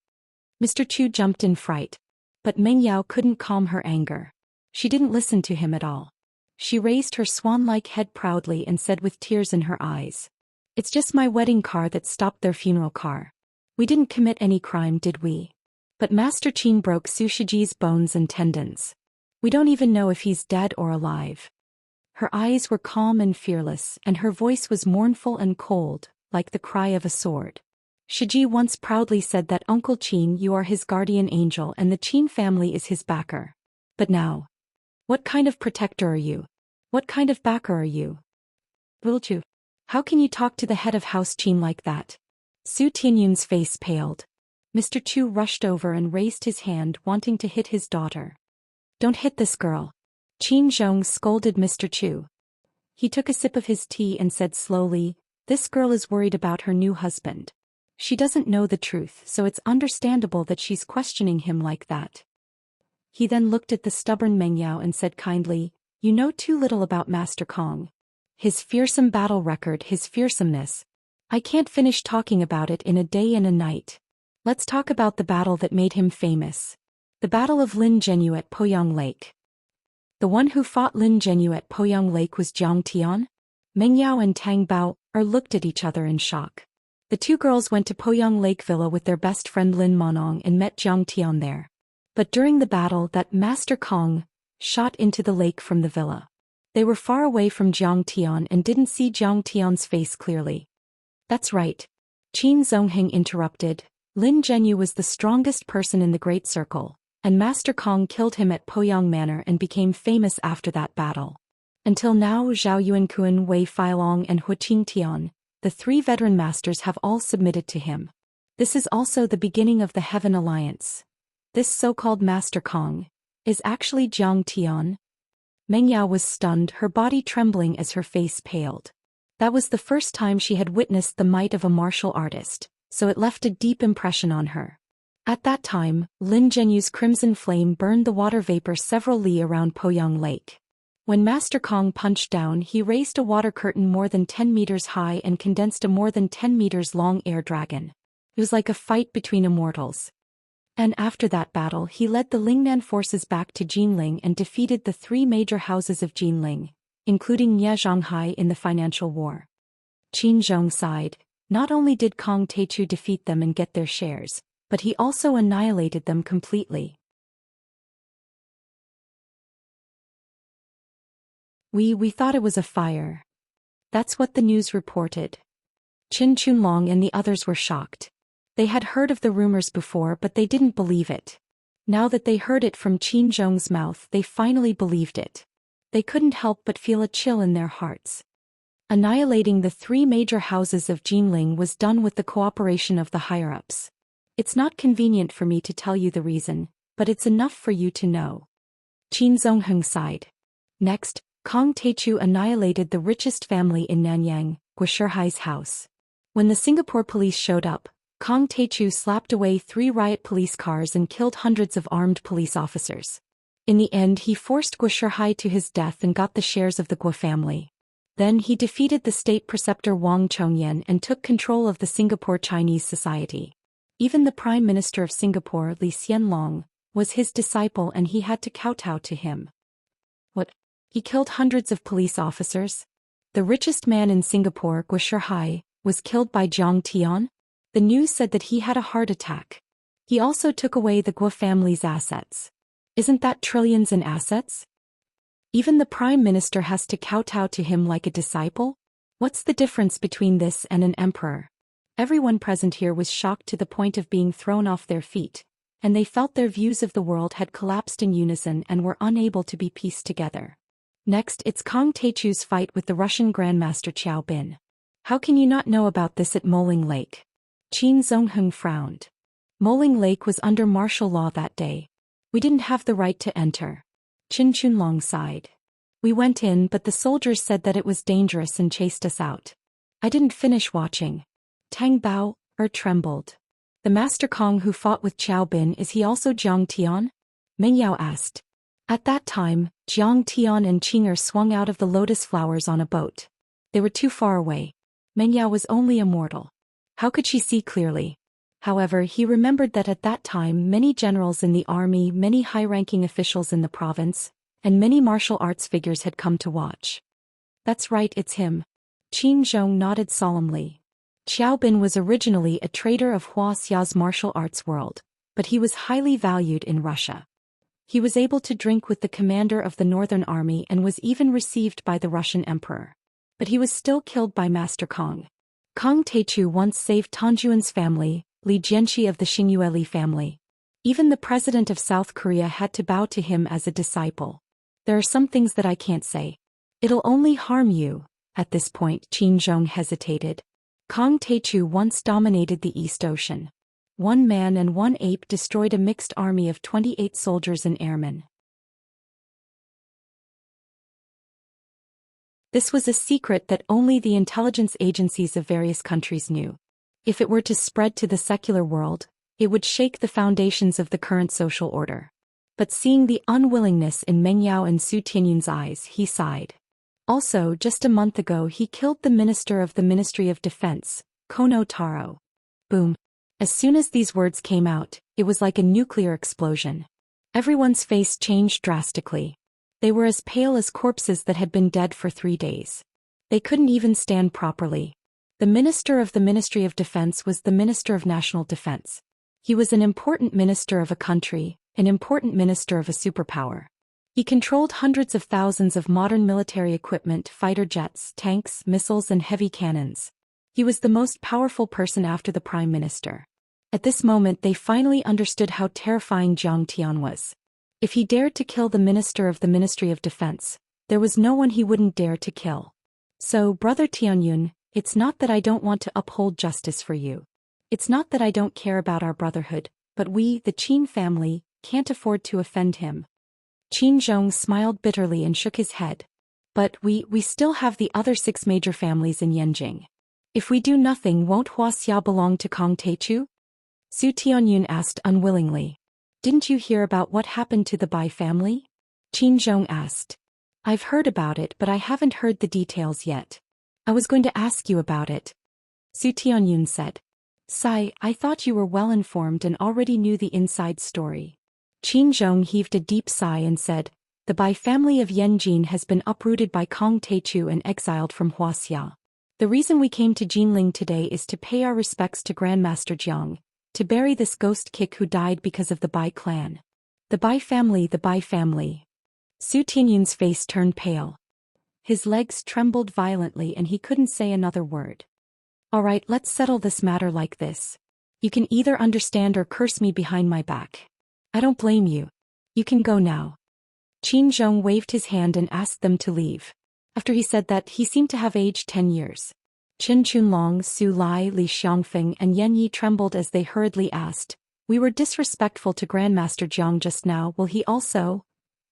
Speaker 1: Mr. Chu jumped in fright. But Mengyao couldn't calm her anger. She didn't listen to him at all. She raised her swan-like head proudly and said with tears in her eyes, "It's just my wedding car that stopped their funeral car. We didn't commit any crime, did we? But Master Qin broke Su Shiji's bones and tendons. We don't even know if he's dead or alive." Her eyes were calm and fearless, and her voice was mournful and cold, like the cry of a sword. Shiji once proudly said that Uncle Qin, you are his guardian angel and the Qin family is his backer. But now, what kind of protector are you? What kind of backer are you? Wilju, how can you talk to the head of House Qin like that? Su Tianyun's face paled. Mr. Chu rushed over and raised his hand, wanting to hit his daughter. "Don't hit this girl." Qin Zhong scolded Mr. Chu. He took a sip of his tea and said slowly, "This girl is worried about her new husband. She doesn't know the truth, so it's understandable that she's questioning him like that." He then looked at the stubborn Mengyao and said kindly, "You know too little about Master Kong. His fearsome battle record, his fearsomeness. I can't finish talking about it in a day and a night. Let's talk about the battle that made him famous. The Battle of Lin Zhenyu at Poyang Lake." The one who fought Lin Zhenyu at Poyang Lake was Jiang Tian? Mengyao and Tang Bao looked at each other in shock. The two girls went to Poyang Lake Villa with their best friend Lin Monong and met Jiang Tian there. But during the battle that Master Kong shot into the lake from the villa. They were far away from Jiang Tian and didn't see Jiang Tian's face clearly. "That's right." Qin Zongheng interrupted. "Lin Zhenyu was the strongest person in the Great Circle, and Master Kong killed him at Poyang Manor and became famous after that battle. Until now, Zhao Yuankun, Wei Feilong and Hu Qingtian, the three veteran masters, have all submitted to him. This is also the beginning of the Heaven Alliance. This so-called Master Kong is actually Jiang Tian." Mengyao was stunned, her body trembling as her face paled. That was the first time she had witnessed the might of a martial artist, so it left a deep impression on her. At that time, Lin Zhenyu's crimson flame burned the water vapor several li around Poyang Lake. When Master Kong punched down, he raised a water curtain more than 10 meters high and condensed a more than 10 meters long air dragon. It was like a fight between immortals. And after that battle, he led the Lingnan forces back to Jinling and defeated the three major houses of Jinling, including Nie Zhonghai, in the financial war. Qin Zhong sighed. Not only did Kong Teichu defeat them and get their shares, but he also annihilated them completely. We thought it was a fire. That's what the news reported." Qin Chunlong and the others were shocked. They had heard of the rumors before, but they didn't believe it. Now that they heard it from Qin Zhong's mouth, they finally believed it. They couldn't help but feel a chill in their hearts. Annihilating the three major houses of Jinling was done with the cooperation of the higher-ups. It's not convenient for me to tell you the reason, but it's enough for you to know. Qin Zongheng sighed. Next, Kong Teichu annihilated the richest family in Nanyang, Guishihai's house. When the Singapore police showed up, Kong Teichu slapped away 3 riot police cars and killed hundreds of armed police officers. In the end, he forced Guishihai to his death and got the shares of the Guo family. Then he defeated the state preceptor Wang Chongyan and took control of the Singapore Chinese society. Even the Prime Minister of Singapore, Li Xianlong, was his disciple and he had to kowtow to him. What? He killed hundreds of police officers? The richest man in Singapore, Guishihai, was killed by Jiang Tian? The news said that he had a heart attack. He also took away the Guo family's assets. Isn't that trillions in assets? Even the Prime Minister has to kowtow to him like a disciple? What's the difference between this and an emperor? Everyone present here was shocked to the point of being thrown off their feet, and they felt their views of the world had collapsed in unison and were unable to be pieced together. Next, it's Kong Teichu's fight with the Russian Grandmaster Qiao Bin. How can you not know about this at Moling Lake? Qin Zongheng frowned. Moling Lake was under martial law that day. We didn't have the right to enter. Qin Chunlong sighed. We went in, but the soldiers said that it was dangerous and chased us out. I didn't finish watching. Tang Bao, trembled. The Master Kong who fought with Qiao Bin, is he also Jiang Tian? Meng Yao asked. At that time, Jiang Tian and Qing'er swung out of the lotus flowers on a boat. They were too far away. Meng Yao was only a mortal. How could she see clearly? However, he remembered that at that time many generals in the army, many high-ranking officials in the province, and many martial arts figures had come to watch. That's right, it's him. Qin Zhong nodded solemnly. Qiao Bin was originally a traitor of Wuxia's martial arts world, but he was highly valued in Russia. He was able to drink with the commander of the Northern Army and was even received by the Russian Emperor. But he was still killed by Master Kong. Kong Taichu once saved Tanjuan's family, Li Jianxi of the Xingyue family. Even the president of South Korea had to bow to him as a disciple. There are some things that I can't say. It'll only harm you. At this point, Qin Zhong hesitated. Kong Taichu once dominated the East Ocean. One man and one ape destroyed a mixed army of 28 soldiers and airmen. This was a secret that only the intelligence agencies of various countries knew. If it were to spread to the secular world, it would shake the foundations of the current social order. But seeing the unwillingness in Meng Yao and Su Tianyun's eyes, he sighed. Also, just a month ago he killed the minister of the Ministry of Defense, Kono Taro. Boom. As soon as these words came out, it was like a nuclear explosion. Everyone's face changed drastically. They were as pale as corpses that had been dead for 3 days. They couldn't even stand properly. The minister of the Ministry of Defense was the Minister of National Defense. He was an important minister of a country, an important minister of a superpower. He controlled hundreds of thousands of modern military equipment, fighter jets, tanks, missiles and heavy cannons. He was the most powerful person after the Prime Minister. At this moment they finally understood how terrifying Jiang Tian was. If he dared to kill the minister of the Ministry of Defense, there was no one he wouldn't dare to kill. So, Brother Tianyun, it's not that I don't want to uphold justice for you. It's not that I don't care about our brotherhood, but we, the Qin family, can't afford to offend him. Qin Zhong smiled bitterly and shook his head. But we still have the other 6 major families in Yanjing. If we do nothing, won't Wuxia belong to Kong Taichu? Su Tianyun asked unwillingly. Didn't you hear about what happened to the Bai family? Qin Zhong asked. I've heard about it, but I haven't heard the details yet. I was going to ask you about it. Su Tianyun said. Sai, I thought you were well informed and already knew the inside story. Qin Zhong heaved a deep sigh and said, the Bai family of Yanjin has been uprooted by Kong Taichu and exiled from Wuxia. The reason we came to Jinling today is to pay our respects to Grandmaster Jiang, to bury this ghost kick who died because of the Bai clan. The Bai family, the Bai family. Su Tianyun's face turned pale. His legs trembled violently and he couldn't say another word. All right, let's settle this matter like this. You can either understand or curse me behind my back. I don't blame you. You can go now. Qin Zhong waved his hand and asked them to leave. After he said that, he seemed to have aged 10 years. Chen Chunlong, Su Lai, Li Xiangfeng and Yan Yi trembled as they hurriedly asked, we were disrespectful to Grandmaster Jiang just now, will he also?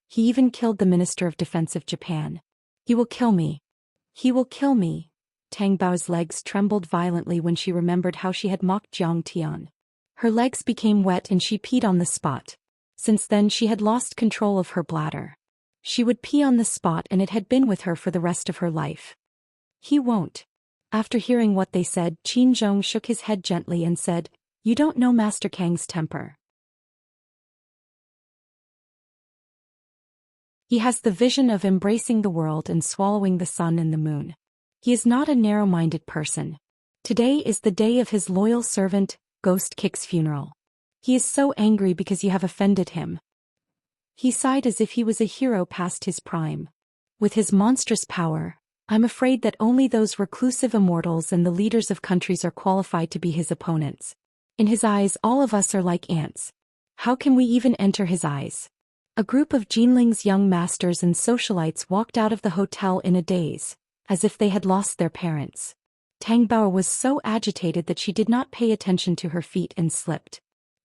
Speaker 1: He even killed the Minister of Defense of Japan. He will kill me. He will kill me. Tang Bao's legs trembled violently when she remembered how she had mocked Jiang Tian. Her legs became wet and she peed on the spot. Since then she had lost control of her bladder. She would pee on the spot and it had been with her for the rest of her life. He won't. After hearing what they said, Qin Zhong shook his head gently and said, you don't know Master Kang's temper. He has the vision of embracing the world and swallowing the sun and the moon. He is not a narrow-minded person. Today is the day of his loyal servant, Ghost Kick's funeral. He is so angry because you have offended him. He sighed as if he was a hero past his prime. With his monstrous power, I'm afraid that only those reclusive immortals and the leaders of countries are qualified to be his opponents. In his eyes, all of us are like ants. How can we even enter his eyes? A group of Jinling's young masters and socialites walked out of the hotel in a daze, as if they had lost their parents. Tang Bao was so agitated that she did not pay attention to her feet and slipped.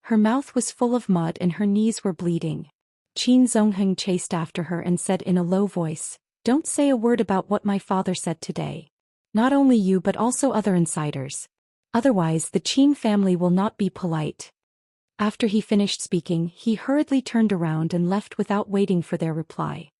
Speaker 1: Her mouth was full of mud and her knees were bleeding. Qin Zongheng chased after her and said in a low voice, don't say a word about what my father said today. Not only you but also other insiders. Otherwise, the Qin family will not be polite. After he finished speaking, he hurriedly turned around and left without waiting for their reply.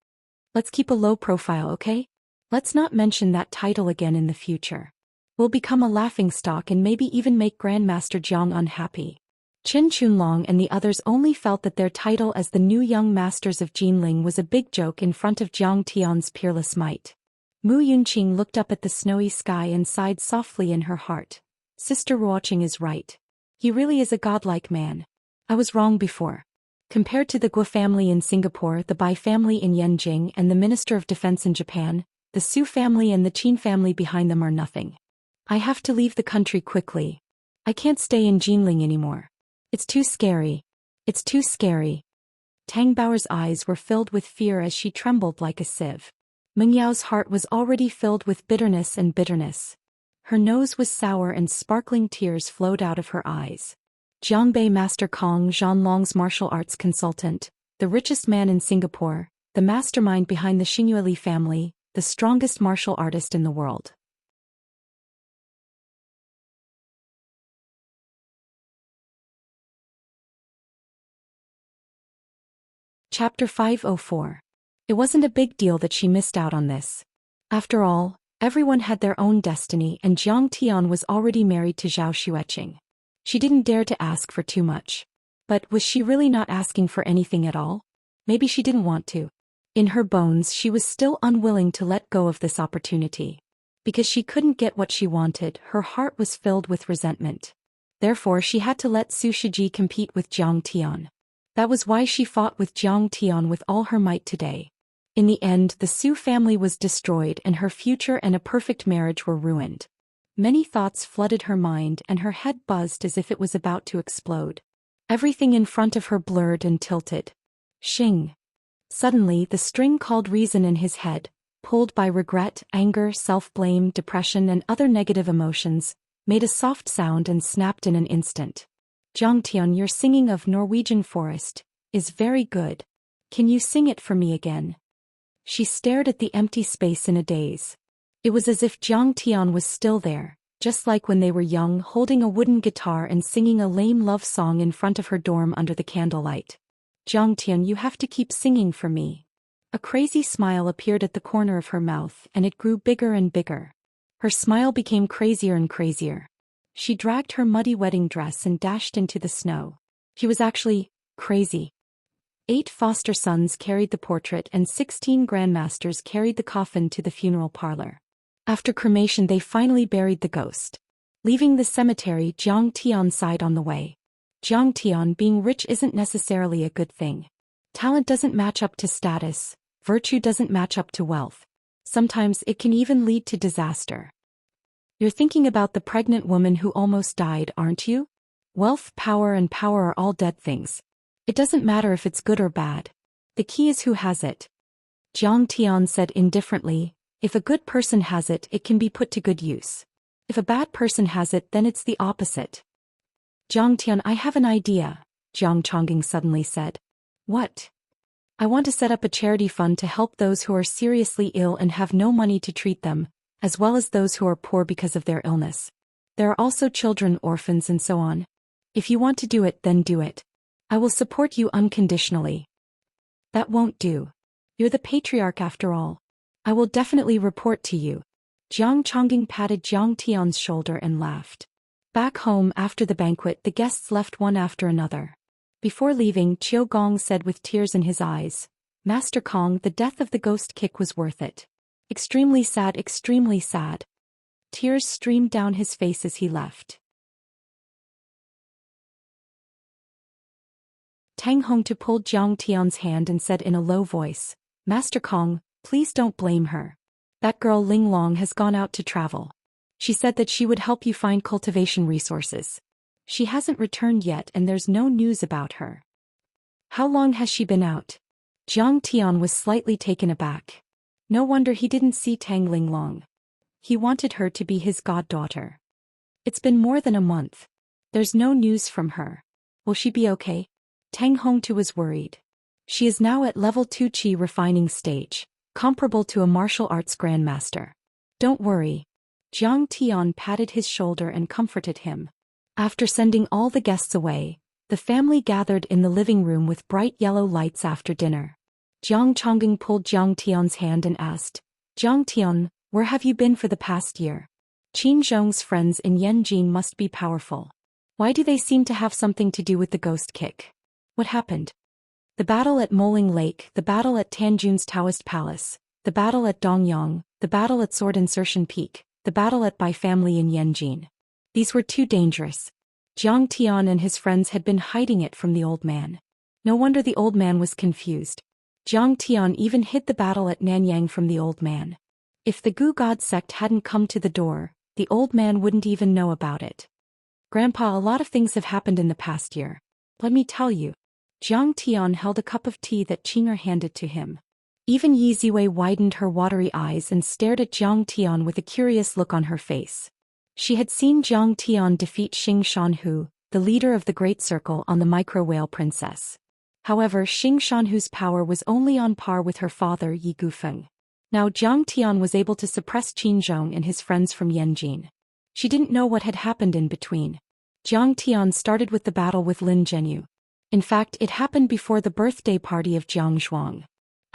Speaker 1: Let's keep a low profile, okay? Let's not mention that title again in the future. We'll become a laughingstock and maybe even make Grandmaster Jiang unhappy. Qin Chunlong and the others only felt that their title as the new young masters of Jinling was a big joke in front of Jiang Tian's peerless might. Mu Yunqing looked up at the snowy sky and sighed softly in her heart. Sister Ruoqing is right. He really is a godlike man. I was wrong before. Compared to the Guo family in Singapore, the Bai family in Yenjing, and the Minister of Defense in Japan, the Su family and the Qin family behind them are nothing. I have to leave the country quickly. I can't stay in Jinling anymore. It's too scary. It's too scary. Tang Bao's eyes were filled with fear as she trembled like a sieve. Meng Yao's heart was already filled with bitterness and bitterness. Her nose was sour and sparkling tears flowed out of her eyes. Jiangbei Master Kong Zhanlong's martial arts consultant, the richest man in Singapore, the mastermind behind the Xingyue family, the strongest martial artist in the world. Chapter 504. It wasn't a big deal that she missed out on this. After all, everyone had their own destiny and Jiang Tian was already married to Zhao Xueqing. She didn't dare to ask for too much. But was she really not asking for anything at all? Maybe she didn't want to. In her bones she was still unwilling to let go of this opportunity. Because she couldn't get what she wanted, her heart was filled with resentment. Therefore she had to let Su Shiji compete with Jiang Tian. That was why she fought with Jiang Tian with all her might today. In the end, the Su family was destroyed and her future and a perfect marriage were ruined. Many thoughts flooded her mind and her head buzzed as if it was about to explode. Everything in front of her blurred and tilted. Xing. Suddenly, the string called reason in his head, pulled by regret, anger, self-blame, depression and other negative emotions, made a soft sound and snapped in an instant. Jiang Tian, your singing of Norwegian Forest is very good. Can you sing it for me again? She stared at the empty space in a daze. It was as if Jiang Tian was still there, just like when they were young, holding a wooden guitar and singing a lame love song in front of her dorm under the candlelight. Jiang Tian, you have to keep singing for me. A crazy smile appeared at the corner of her mouth and it grew bigger and bigger. Her smile became crazier and crazier. She dragged her muddy wedding dress and dashed into the snow. She was actually crazy. 8 foster sons carried the portrait and 16 grandmasters carried the coffin to the funeral parlor. After cremation they finally buried the ghost. Leaving the cemetery, Jiang Tian sighed on the way. Jiang Tian, being rich isn't necessarily a good thing. Talent doesn't match up to status, virtue doesn't match up to wealth. Sometimes it can even lead to disaster. You're thinking about the pregnant woman who almost died, aren't you? Wealth, power and power are all dead things. It doesn't matter if it's good or bad. The key is who has it. Jiang Tian said indifferently, if a good person has it, it can be put to good use. If a bad person has it, then it's the opposite. Jiang Tian, I have an idea, Jiang Chongqing suddenly said. What? I want to set up a charity fund to help those who are seriously ill and have no money to treat them, as well as those who are poor because of their illness. There are also children, orphans and so on. If you want to do it, then do it. I will support you unconditionally. That won't do. You're the patriarch after all. I will definitely report to you. Jiang Chongqing patted Jiang Tian's shoulder and laughed. Back home after the banquet, the guests left one after another. Before leaving, Qiu Gong said with tears in his eyes, Master Kong, the death of the ghost kick was worth it. Extremely sad, extremely sad. Tears streamed down his face as he left. Tang Hongtu pulled Jiang Tian's hand and said in a low voice, Master Kong, please don't blame her. That girl Ling Long has gone out to travel. She said that she would help you find cultivation resources. She hasn't returned yet and there's no news about her. How long has she been out? Jiang Tian was slightly taken aback. No wonder he didn't see Tang Ling Long. He wanted her to be his goddaughter. It's been more than a month. There's no news from her. Will she be okay? Tang Hongtu was worried. She is now at level 2 Qi refining stage, comparable to a martial arts grandmaster. Don't worry. Jiang Tian patted his shoulder and comforted him. After sending all the guests away, the family gathered in the living room with bright yellow lights after dinner. Jiang Chongqing pulled Jiang Tian's hand and asked, Jiang Tian, where have you been for the past year? Qin Zhong's friends in Yanjin must be powerful. Why do they seem to have something to do with the ghost kick? What happened? The battle at Moling Lake, the battle at Tanjun's Taoist Palace, the battle at Dongyang, the battle at Sword Insertion Peak, the battle at Bai family in Yanjin. These were too dangerous. Jiang Tian and his friends had been hiding it from the old man. No wonder the old man was confused. Jiang Tian even hid the battle at Nanyang from the old man. If the Gu God sect hadn't come to the door, the old man wouldn't even know about it. Grandpa, a lot of things have happened in the past year. Let me tell you. Jiang Tian held a cup of tea that Qing'er handed to him. Even Yi Ziwei widened her watery eyes and stared at Jiang Tian with a curious look on her face. She had seen Jiang Tian defeat Xing Shanhu, the leader of the Great Circle, on the Micro Whale Princess. However, Xing Shanhu's power was only on par with her father Yi Gufeng. Now Jiang Tian was able to suppress Qin Zhong and his friends from Yanjin. She didn't know what had happened in between. Jiang Tian started with the battle with Lin Zhenyu. In fact, it happened before the birthday party of Jiang Zhuang.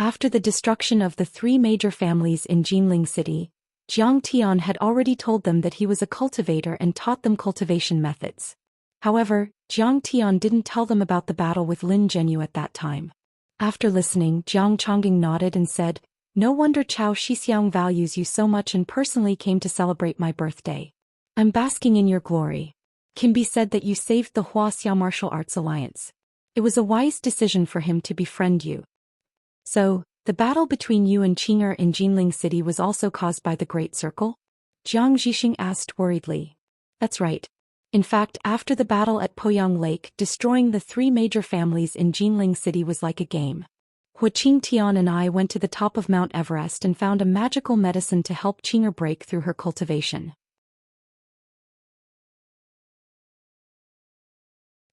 Speaker 1: After the destruction of the three major families in Jinling City, Jiang Tian had already told them that he was a cultivator and taught them cultivation methods. However, Jiang Tian didn't tell them about the battle with Lin Zhenyu at that time. After listening, Jiang Chongqing nodded and said, No wonder Cao Shixiang values you so much and personally came to celebrate my birthday. I'm basking in your glory. Can be said that you saved the Wuxia Martial Arts Alliance. It was a wise decision for him to befriend you. So, the battle between you and Qing'er in Jinling City was also caused by the Great Circle? Jiang Zhixing asked worriedly. That's right. In fact, after the battle at Poyang Lake, destroying the three major families in Jinling City was like a game. Hu Qingtian and I went to the top of Mount Everest and found a magical medicine to help Qing'er break through her cultivation.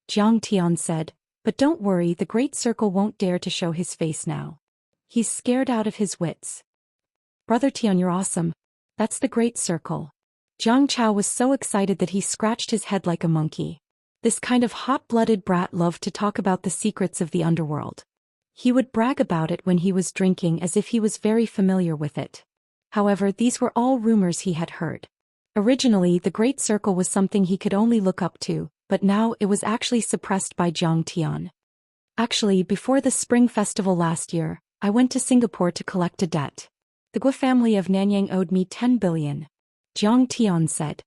Speaker 1: Jiang Tian said, But don't worry, the Great Circle won't dare to show his face now. He's scared out of his wits. Brother Tian, you're awesome. That's the Great Circle. Jiang Chao was so excited that he scratched his head like a monkey. This kind of hot-blooded brat loved to talk about the secrets of the underworld. He would brag about it when he was drinking as if he was very familiar with it. However, these were all rumors he had heard. Originally, the Great Circle was something he could only look up to, but now it was actually suppressed by Jiang Tian. Actually, before the Spring Festival last year, I went to Singapore to collect a debt. The Guo family of Nanyang owed me 10 billion. Jiang Tian said.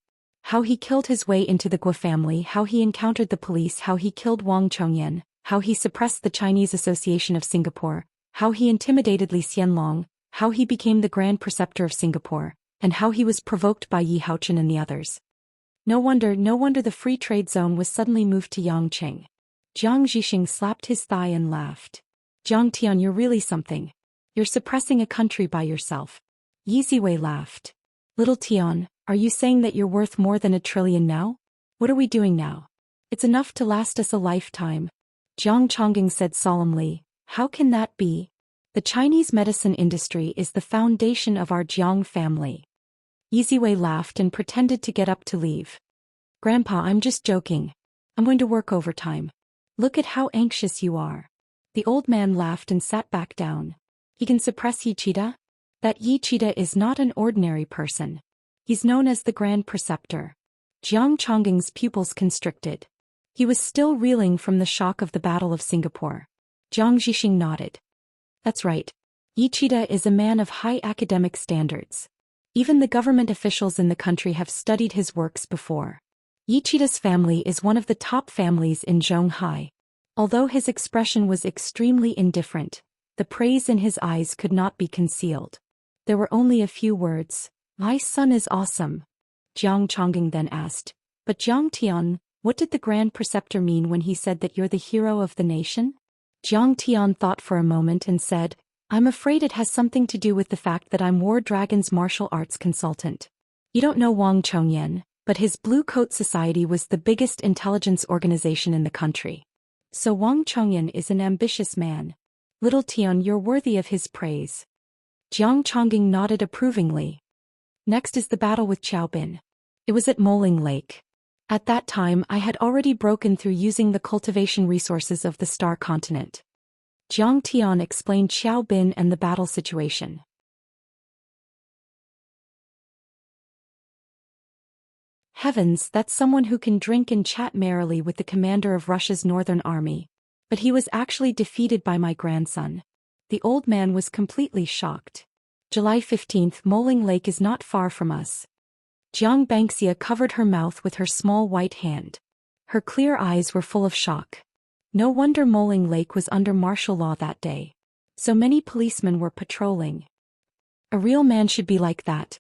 Speaker 1: How he killed his way into the Guo family, how he encountered the police, how he killed Wang Chongyan, how he suppressed the Chinese Association of Singapore, how he intimidated Li Xianlong, how he became the Grand Preceptor of Singapore, and how he was provoked by Yi Haochen and the others. No wonder the free trade zone was suddenly moved to Yangqing. Jiang Zhixing slapped his thigh and laughed. Jiang Tian, you're really something. You're suppressing a country by yourself. Yi Ziwei laughed. Little Tian, are you saying that you're worth more than 1 trillion now? What are we doing now? It's enough to last us a lifetime. Jiang Chongqing said solemnly, How can that be? The Chinese medicine industry is the foundation of our Jiang family. Yi Ziwei laughed and pretended to get up to leave. Grandpa, I'm just joking. I'm going to work overtime. Look at how anxious you are. The old man laughed and sat back down. He can suppress Yichida? That Yichida is not an ordinary person. He's known as the Grand Preceptor. Jiang Chongqing's pupils constricted. He was still reeling from the shock of the Battle of Singapore. Jiang Zhixing nodded. That's right. Yichida is a man of high academic standards. Even the government officials in the country have studied his works before. Yichida's family is one of the top families in Zhonghai. Although his expression was extremely indifferent, the praise in his eyes could not be concealed. There were only a few words. My son is awesome. Jiang Chongqing then asked, But Jiang Tian, what did the Grand Preceptor mean when he said that you're the hero of the nation? Jiang Tian thought for a moment and said, I'm afraid it has something to do with the fact that I'm War Dragon's martial arts consultant. You don't know Wang Chongyan, but his Blue Coat Society was the biggest intelligence organization in the country. So Wang Chongyan is an ambitious man. Little Tian, you're worthy of his praise. Jiang Chongqing nodded approvingly. Next is the battle with Xiao Bin. It was at Moling Lake. At that time I had already broken through using the cultivation resources of the Star Continent. Jiang Tian explained Xiao Bin and the battle situation. Heavens, that's someone who can drink and chat merrily with the commander of Russia's Northern Army. But he was actually defeated by my grandson. The old man was completely shocked. July 15th, Moling Lake is not far from us. Jiang Xianxia covered her mouth with her small white hand. Her clear eyes were full of shock. No wonder Moling Lake was under martial law that day. So many policemen were patrolling. A real man should be like that.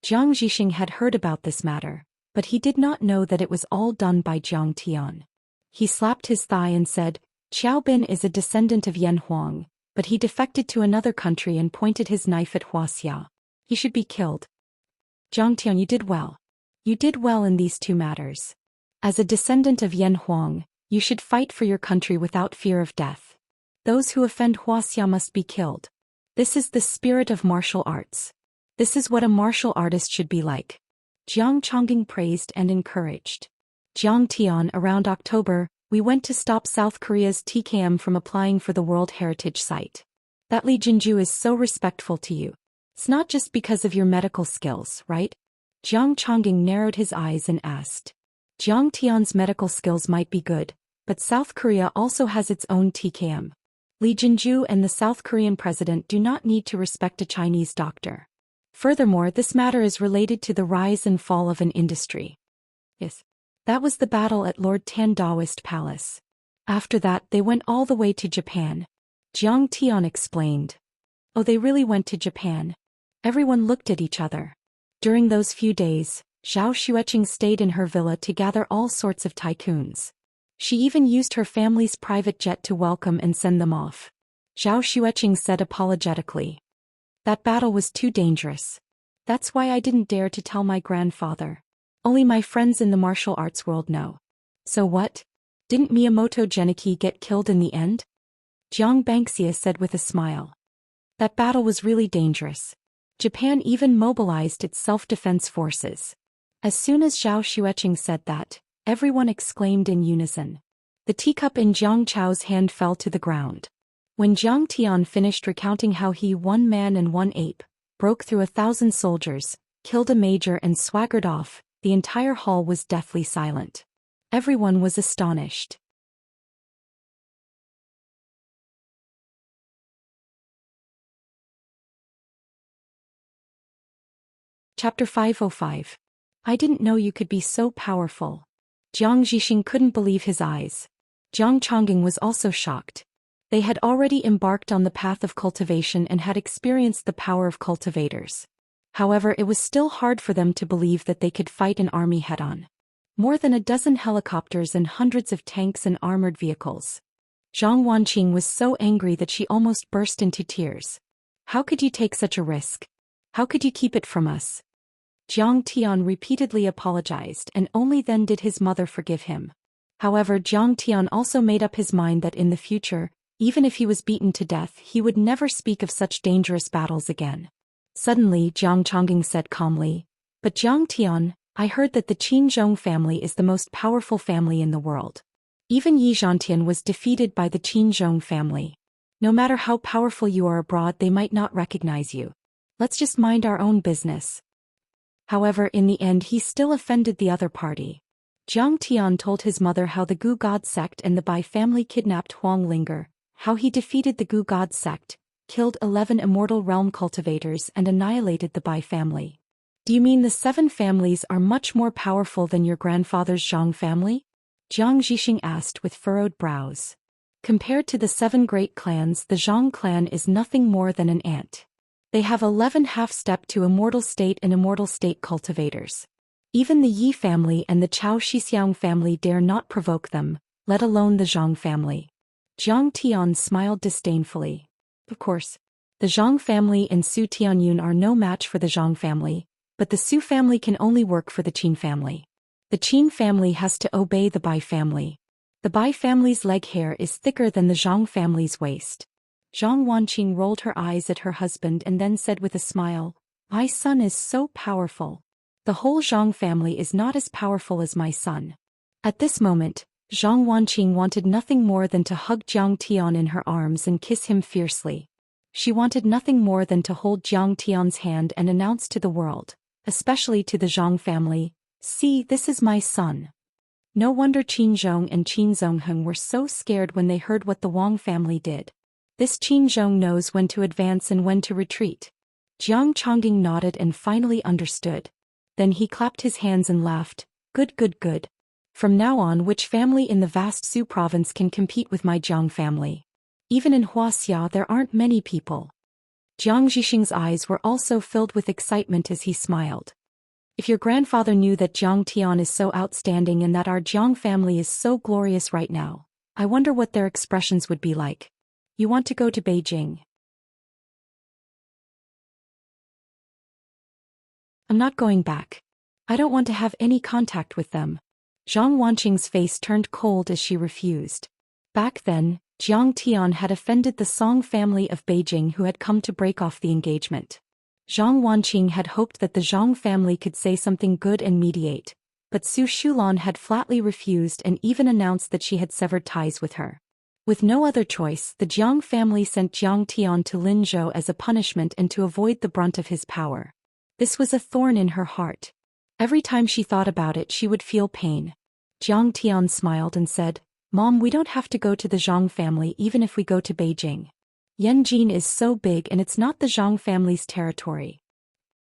Speaker 1: Jiang Zhixing had heard about this matter, but he did not know that it was all done by Jiang Tian. He slapped his thigh and said, Xiao Bin is a descendant of Yan Huang, but he defected to another country and pointed his knife at Wuxia. He should be killed. Jiang Tian, you did well. You did well in these two matters. As a descendant of Yan Huang, you should fight for your country without fear of death. Those who offend Wuxia must be killed. This is the spirit of martial arts. This is what a martial artist should be like. Jiang Chongqing praised and encouraged. Jiang Tian, around October, we went to stop South Korea's TKM from applying for the World Heritage Site. That Li Jinju is so respectful to you. It's not just because of your medical skills, right? Jiang Chongqing narrowed his eyes and asked. Jiang Tian's medical skills might be good, but South Korea also has its own TKM. Li Jinju and the South Korean president do not need to respect a Chinese doctor. Furthermore, this matter is related to the rise and fall of an industry. Yes. That was the battle at Lord Tan Daoist Palace. After that they went all the way to Japan. Jiang Tian explained. Oh, they really went to Japan. Everyone looked at each other. During those few days, Zhou Xian stayed in her villa to gather all sorts of tycoons. She even used her family's private jet to welcome and send them off. Zhou Xian said apologetically. That battle was too dangerous. That's why I didn't dare to tell my grandfather. Only my friends in the martial arts world know. So what? Didn't Miyamoto Genichi get killed in the end? Jiang Xianxia said with a smile. That battle was really dangerous. Japan even mobilized its self-defense forces. As soon as Zhou Xian said that, everyone exclaimed in unison. The teacup in Jiang Chao's hand fell to the ground. When Jiang Tian finished recounting how he, one man and one ape, broke through 1,000 soldiers, killed a major and swaggered off, the entire hall was deathly silent. Everyone was astonished. Chapter 505. I didn't know you could be so powerful. Jiang Zhixing couldn't believe his eyes. Jiang Chongqing was also shocked. They had already embarked on the path of cultivation and had experienced the power of cultivators. However, it was still hard for them to believe that they could fight an army head-on. More than a dozen helicopters and hundreds of tanks and armored vehicles. Zhang Wanqing was so angry that she almost burst into tears. How could you take such a risk? How could you keep it from us? Jiang Tian repeatedly apologized, and only then did his mother forgive him. However, Jiang Tian also made up his mind that in the future, even if he was beaten to death, he would never speak of such dangerous battles again. Suddenly, Jiang Chongqing said calmly, But Jiang Tian, I heard that the Qin Zhong family is the most powerful family in the world. Even Yi Zhantian was defeated by the Qin Zhong family. No matter how powerful you are abroad, they might not recognize you. Let's just mind our own business. However, in the end he still offended the other party. Jiang Tian told his mother how the Gu God sect and the Bai family kidnapped Huang Linger, how he defeated the Gu God sect, killed 11 Immortal realm cultivators and annihilated the Bai family. Do you mean the 7 families are much more powerful than your grandfather's Zhang family? Jiang Zhixing asked with furrowed brows. Compared to the 7 great clans, the Zhang clan is nothing more than an ant. They have 11 half-step to Immortal state and Immortal state cultivators. Even the Yi family and the Chao Shixiang family dare not provoke them, let alone the Zhang family. Jiang Tian smiled disdainfully. Of course, the Zhang family and Su Tianyun are no match for the Zhang family, but the Su family can only work for the Qin family. The Qin family has to obey the Bai family. The Bai family's leg hair is thicker than the Zhang family's waist. Zhang Wanqing rolled her eyes at her husband and then said with a smile, My son is so powerful. The whole Zhang family is not as powerful as my son. At this moment, Zhang Wanqing wanted nothing more than to hug Jiang Tian in her arms and kiss him fiercely. She wanted nothing more than to hold Jiang Tian's hand and announce to the world, especially to the Zhang family, "See, this is my son." No wonder Qin Zhong and Qin Zongheng were so scared when they heard what the Wang family did. This Qin Zhong knows when to advance and when to retreat. Jiang Chongqing nodded and finally understood. Then he clapped his hands and laughed, "Good, good, good. From now on, which family in the vast Su province can compete with my Jiang family? Even in Wuxia there aren't many people." Jiang Zhixing's eyes were also filled with excitement as he smiled. If your grandfather knew that Jiang Tian is so outstanding and that our Jiang family is so glorious right now, I wonder what their expressions would be like. You want to go to Beijing? I'm not going back. I don't want to have any contact with them. Zhang Wanqing's face turned cold as she refused. Back then, Jiang Tian had offended the Song family of Beijing who had come to break off the engagement. Zhang Wanqing had hoped that the Zhang family could say something good and mediate, but Su Shulan had flatly refused and even announced that she had severed ties with her. With no other choice, the Jiang family sent Jiang Tian to Linzhou as a punishment and to avoid the brunt of his power. This was a thorn in her heart. Every time she thought about it she would feel pain. Jiang Tian smiled and said, "Mom, we don't have to go to the Zhang family even if we go to Beijing. Yanjin is so big and it's not the Zhang family's territory."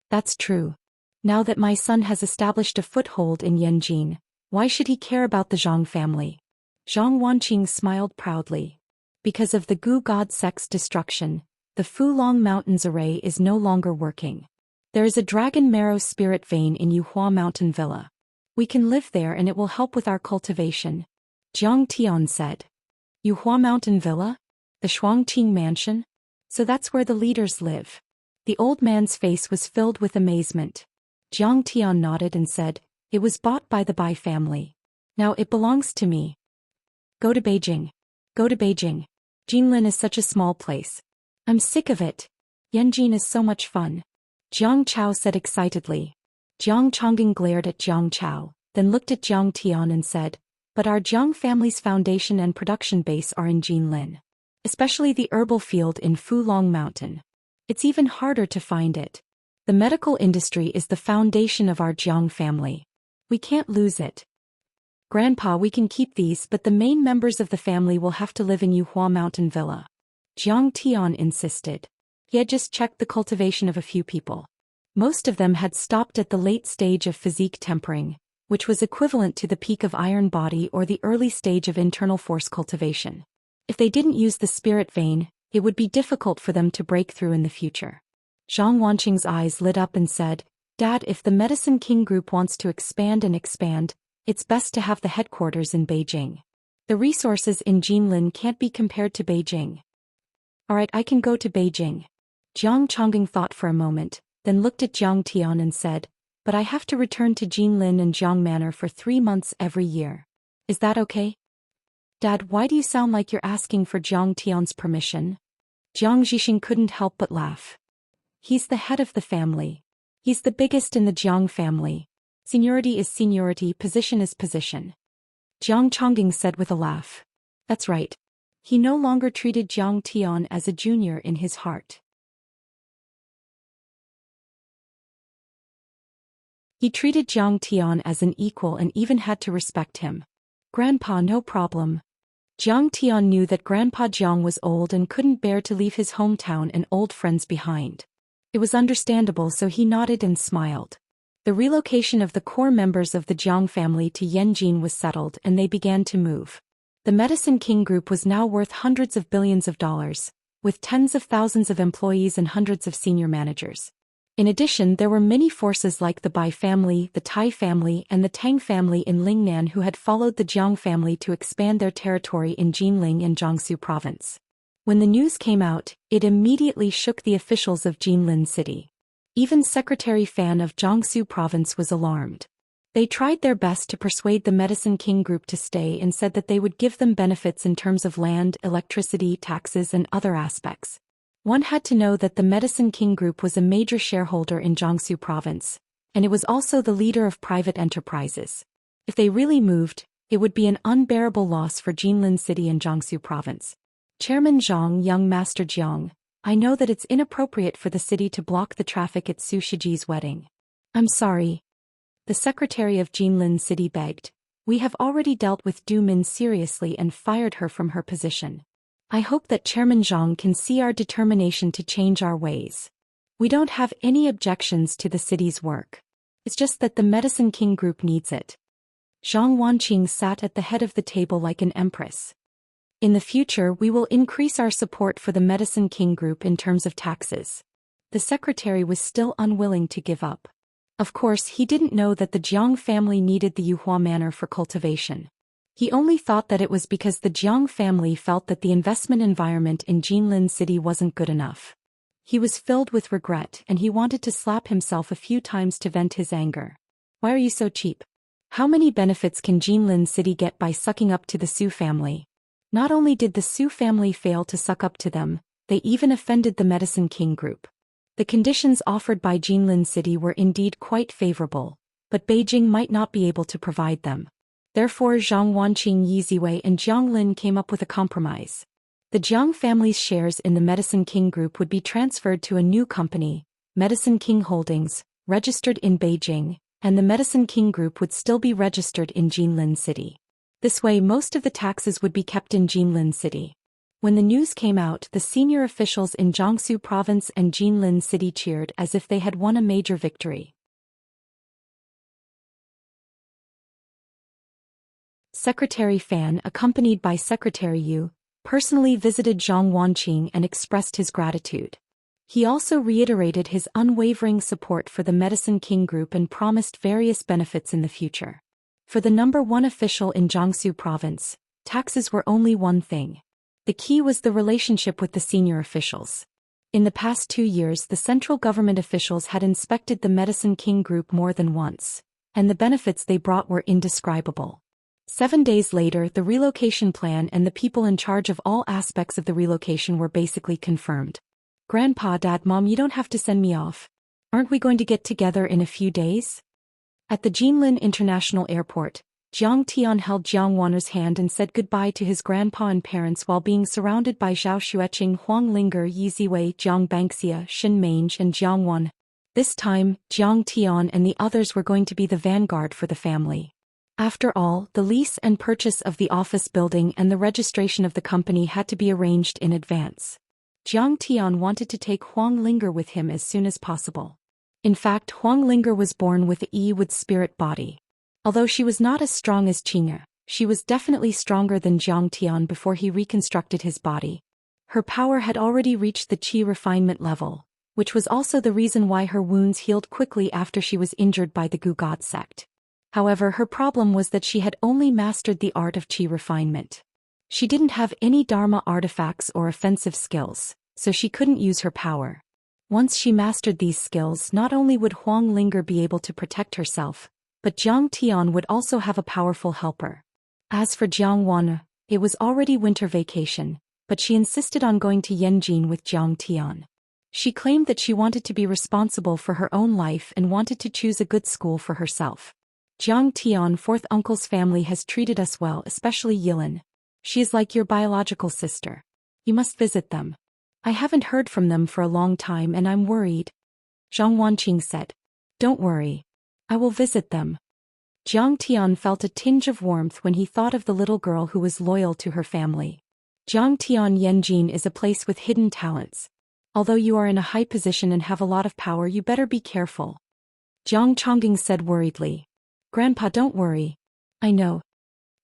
Speaker 1: That's true. Now that my son has established a foothold in Yanjin, why should he care about the Zhang family? Zhang Wanqing smiled proudly. Because of the Gu God sect's destruction, the Fulong Mountains array is no longer working. There is a dragon marrow spirit vein in Yuhua Mountain Villa. We can live there and it will help with our cultivation. Jiang Tian said. Yuhua Mountain Villa? The Shuangqing mansion? So that's where the leaders live. The old man's face was filled with amazement. Jiang Tian nodded and said, "It was bought by the Bai family. Now it belongs to me. Go to Beijing. Go to Beijing. Jinlin is such a small place. I'm sick of it. Yanjin is so much fun." Jiang Chao said excitedly. Jiang Chongqing glared at Jiang Chao, then looked at Jiang Tian and said, "But our Jiang family's foundation and production base are in Jinlin. Especially the herbal field in Fulong Mountain. It's even harder to find it. The medical industry is the foundation of our Jiang family. We can't lose it. Grandpa, we can keep these, but the main members of the family will have to live in Yuhua Mountain Villa." Jiang Tian insisted. He had just checked the cultivation of a few people. Most of them had stopped at the late stage of physique tempering, which was equivalent to the peak of iron body or the early stage of internal force cultivation. If they didn't use the spirit vein, it would be difficult for them to break through in the future. Zhang Wanqing's eyes lit up and said, "Dad, if the Medicine King Group wants to expand and expand, it's best to have the headquarters in Beijing. The resources in Jinlin can't be compared to Beijing." "Alright, I can go to Beijing." Jiang Chongqing thought for a moment, then looked at Jiang Tian and said, "But I have to return to Jinlin and Jiang Manor for 3 months every year. Is that okay?" "Dad, why do you sound like you're asking for Jiang Tian's permission?" Jiang Zhixing couldn't help but laugh. "He's the head of the family. He's the biggest in the Jiang family. Seniority is seniority, position is position." Jiang Chongqing said with a laugh. That's right. He no longer treated Jiang Tian as a junior in his heart. He treated Jiang Tian as an equal and even had to respect him. "Grandpa, no problem." Jiang Tian knew that Grandpa Jiang was old and couldn't bear to leave his hometown and old friends behind. It was understandable, so he nodded and smiled. The relocation of the core members of the Jiang family to Yanjin was settled and they began to move. The Medicine King Group was now worth hundreds of billions of dollars, with tens of thousands of employees and hundreds of senior managers. In addition, there were many forces like the Bai family, the Tai family, and the Tang family in Lingnan who had followed the Jiang family to expand their territory in Jinling and Jiangsu province. When the news came out, it immediately shook the officials of Jinlin city. Even Secretary Fan of Jiangsu province was alarmed. They tried their best to persuade the Medicine King Group to stay and said that they would give them benefits in terms of land, electricity, taxes, and other aspects. One had to know that the Medicine King Group was a major shareholder in Jiangsu province, and it was also the leader of private enterprises. If they really moved, it would be an unbearable loss for Jinlin City and Jiangsu province. Chairman Zhang, young Master Jiang, I know that it's inappropriate for the city to block the traffic at Su Shiji's wedding. I'm sorry. The secretary of Jinlin City begged. We have already dealt with Du Min seriously and fired her from her position. I hope that Chairman Zhang can see our determination to change our ways. We don't have any objections to the city's work. It's just that the Medicine King Group needs it. Zhang Wanqing sat at the head of the table like an empress. In the future, we will increase our support for the Medicine King Group in terms of taxes. The secretary was still unwilling to give up. Of course, he didn't know that the Jiang family needed the Yuhua Manor for cultivation. He only thought that it was because the Jiang family felt that the investment environment in Jinlin City wasn't good enough. He was filled with regret and he wanted to slap himself a few times to vent his anger. Why are you so cheap? How many benefits can Jinlin City get by sucking up to the Su family? Not only did the Su family fail to suck up to them, they even offended the Medicine King Group. The conditions offered by Jinlin City were indeed quite favorable, but Beijing might not be able to provide them. Therefore Zhang Wanqing, Yi Ziwei and Jiang Lin came up with a compromise. The Jiang family's shares in the Medicine King Group would be transferred to a new company, Medicine King Holdings, registered in Beijing, and the Medicine King Group would still be registered in Jinlin City. This way most of the taxes would be kept in Jinlin City. When the news came out, the senior officials in Jiangsu province and Jinlin City cheered as if they had won a major victory. Secretary Fan, accompanied by Secretary Yu, personally visited Zhang Wanqing and expressed his gratitude. He also reiterated his unwavering support for the Medicine King Group and promised various benefits in the future. For the number one official in Jiangsu province, taxes were only one thing. The key was the relationship with the senior officials. In the past 2 years, the central government officials had inspected the Medicine King Group more than once, and the benefits they brought were indescribable. 7 days later, the relocation plan and the people in charge of all aspects of the relocation were basically confirmed. Grandpa, Dad, Mom, you don't have to send me off. Aren't we going to get together in a few days? At the Jinlin International Airport, Jiang Tian held Jiang Wanner's hand and said goodbye to his grandpa and parents while being surrounded by Zhao Xueqing, Huang Linger, Yi Ziwei, Jiang Bangxia, Shin Mange and Jiang Wan. This time, Jiang Tian and the others were going to be the vanguard for the family. After all, the lease and purchase of the office building and the registration of the company had to be arranged in advance. Jiang Tian wanted to take Huang Linger with him as soon as possible. In fact, Huang Linger was born with a Yi with spirit body. Although she was not as strong as Qing'e, she was definitely stronger than Jiang Tian before he reconstructed his body. Her power had already reached the qi refinement level, which was also the reason why her wounds healed quickly after she was injured by the Gu God sect. However, her problem was that she had only mastered the art of qi refinement. She didn't have any Dharma artifacts or offensive skills, so she couldn't use her power. Once she mastered these skills, not only would Huang Linger be able to protect herself, but Jiang Tian would also have a powerful helper. As for Jiang Wan, it was already winter vacation, but she insisted on going to Yanjin with Jiang Tian. She claimed that she wanted to be responsible for her own life and wanted to choose a good school for herself. Jiang Tian, fourth uncle's family has treated us well, especially Yilin. She is like your biological sister. You must visit them. I haven't heard from them for a long time and I'm worried. Zhang Wanqing said. Don't worry. I will visit them. Jiang Tian felt a tinge of warmth when he thought of the little girl who was loyal to her family. Jiang Tian, Yanjin is a place with hidden talents. Although you are in a high position and have a lot of power, you better be careful. Jiang Chongqing said worriedly. Grandpa, don't worry. I know.